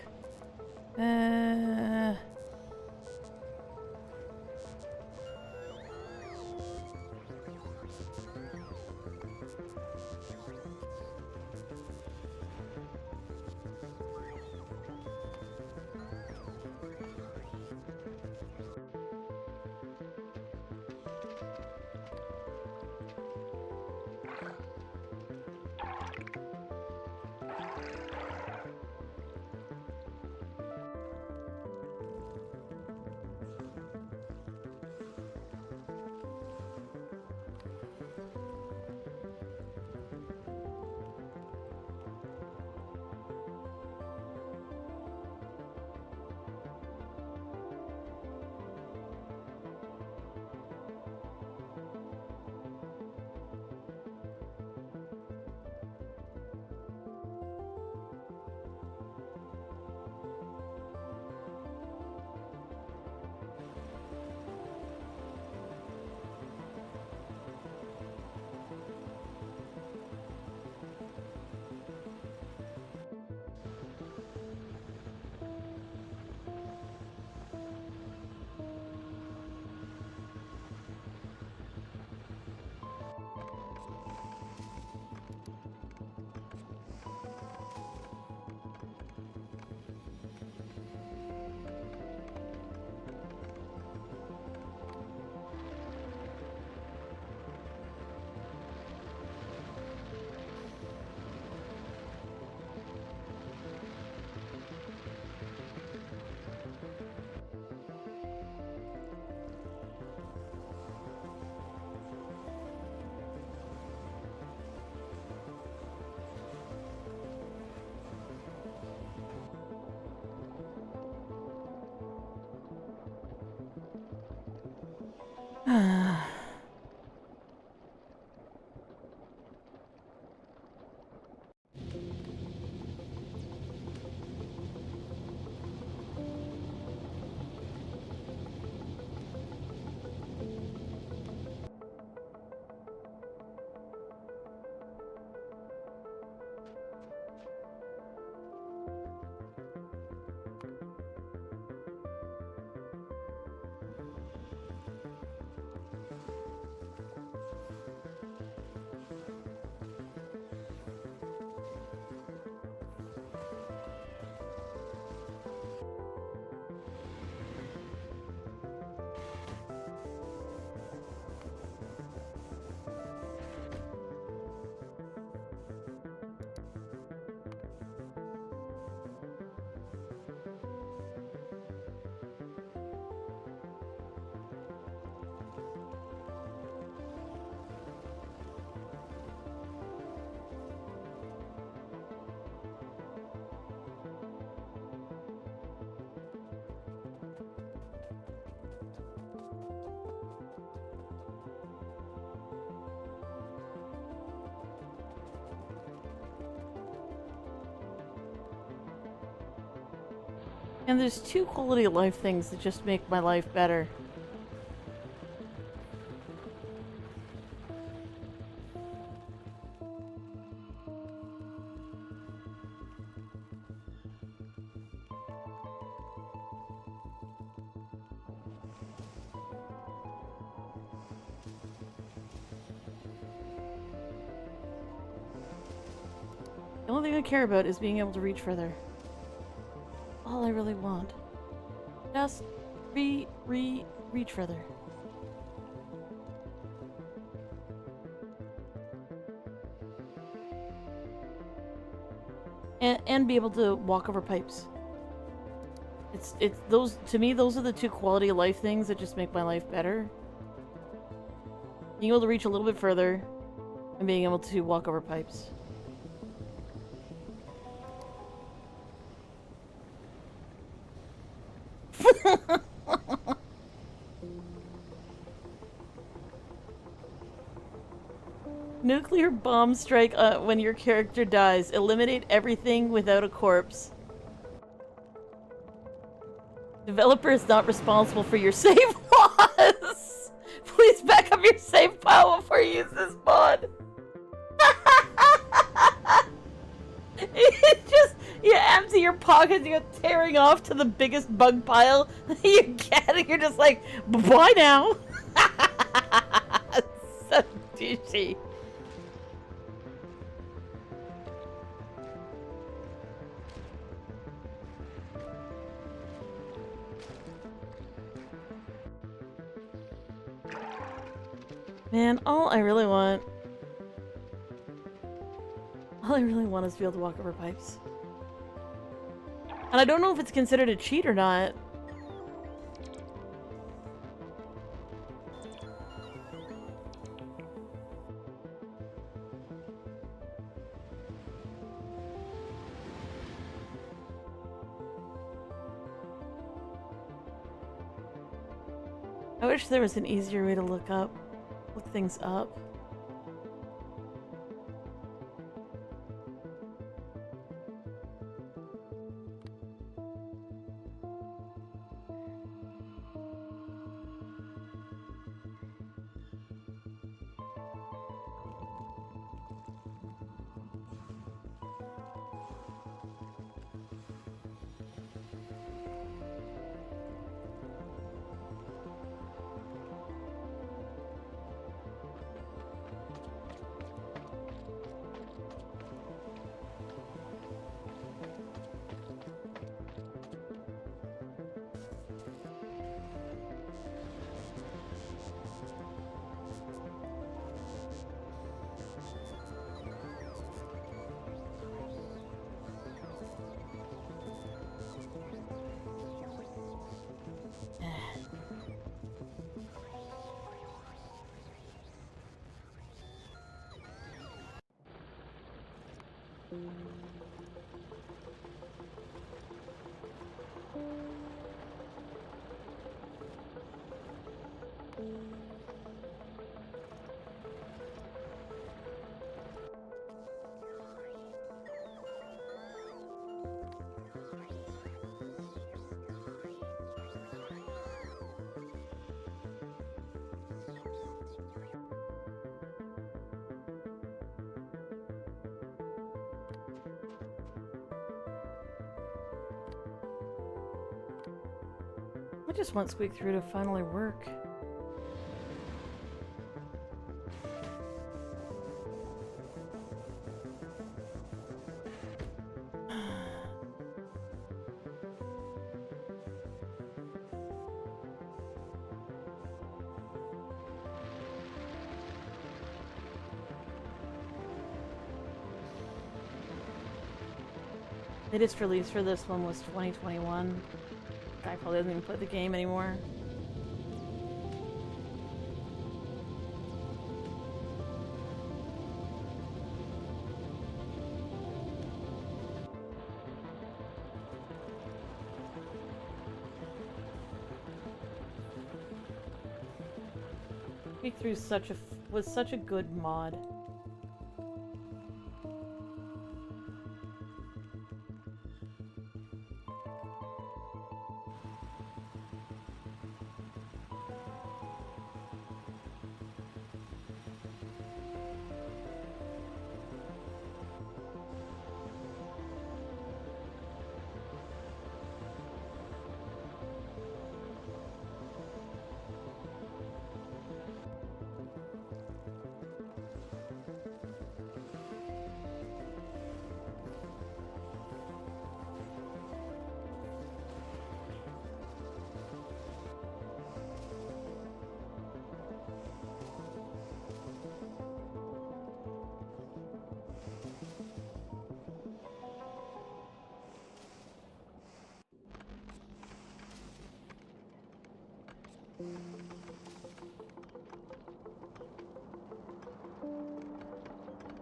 And there's 2 quality of life things that just make my life better. The only thing I care about is being able to reach further. All I really want. Just reach further. And be able to walk over pipes. It's those, to me, those are the 2 quality of life things that just make my life better. Being able to reach a little bit further and being able to walk over pipes. Nuclear bomb strike when your character dies. Eliminate everything without a corpse. Developer is not responsible for your save loss. Please back up your save file before you use this mod. It's just, you empty your pockets, you go tearing off to the biggest bug pile you get, and you're just like, bye now. So douchey. Man, all I really want is to be able to walk over pipes. And I don't know if it's considered a cheat or not. I wish there was an easier way to look things up. I just want Squeak Through to finally work. Latest release for this one was 2021. Guy probably doesn't even play the game anymore. Speak Through was such a good mod.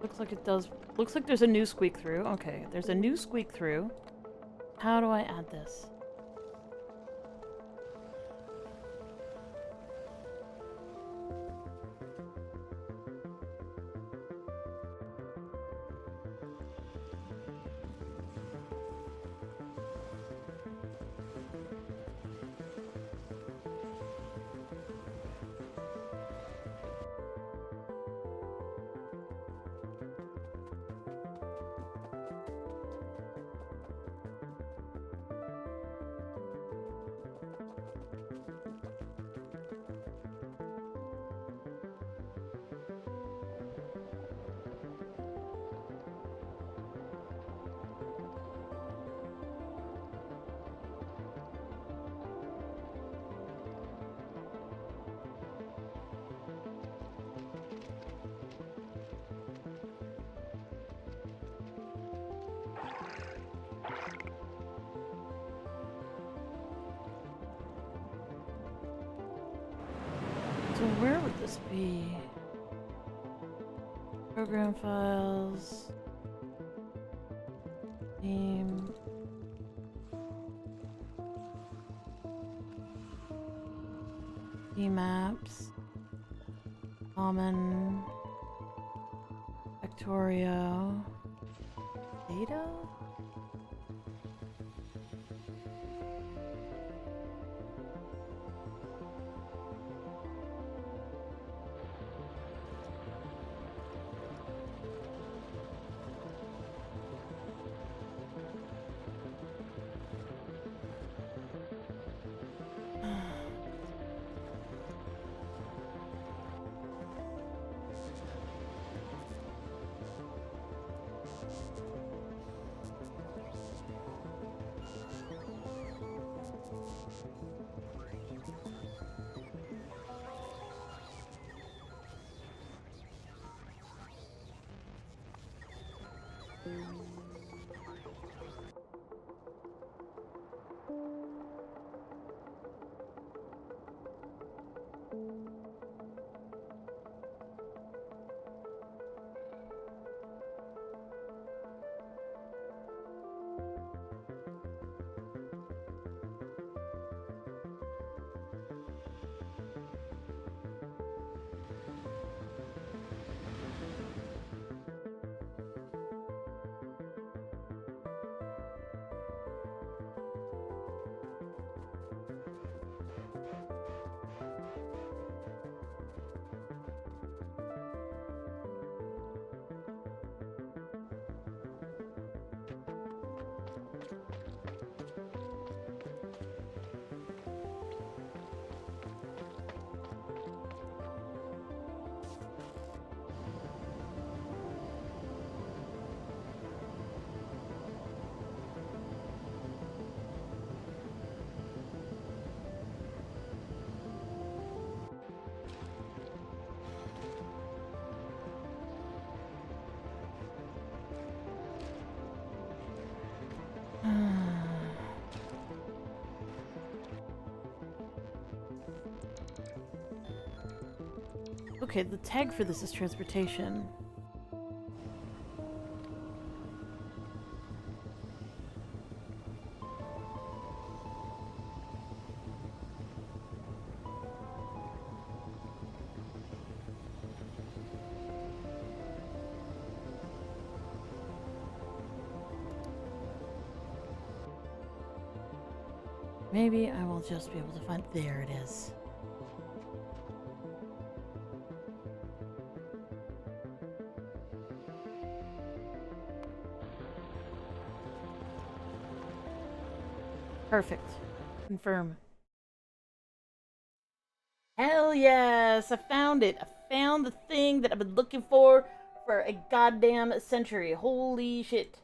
Looks like it does. Looks like there's a new squeak through. Okay, there's a new squeak through. How do I add this? So where would this be? Program files. Name. Maps. Common. Factorio. Data? Okay, the tag for this is transportation. Maybe I will just be able to find... There it is. Perfect. Confirm. Hell yes! I found it! I found the thing that I've been looking for a goddamn century. Holy shit.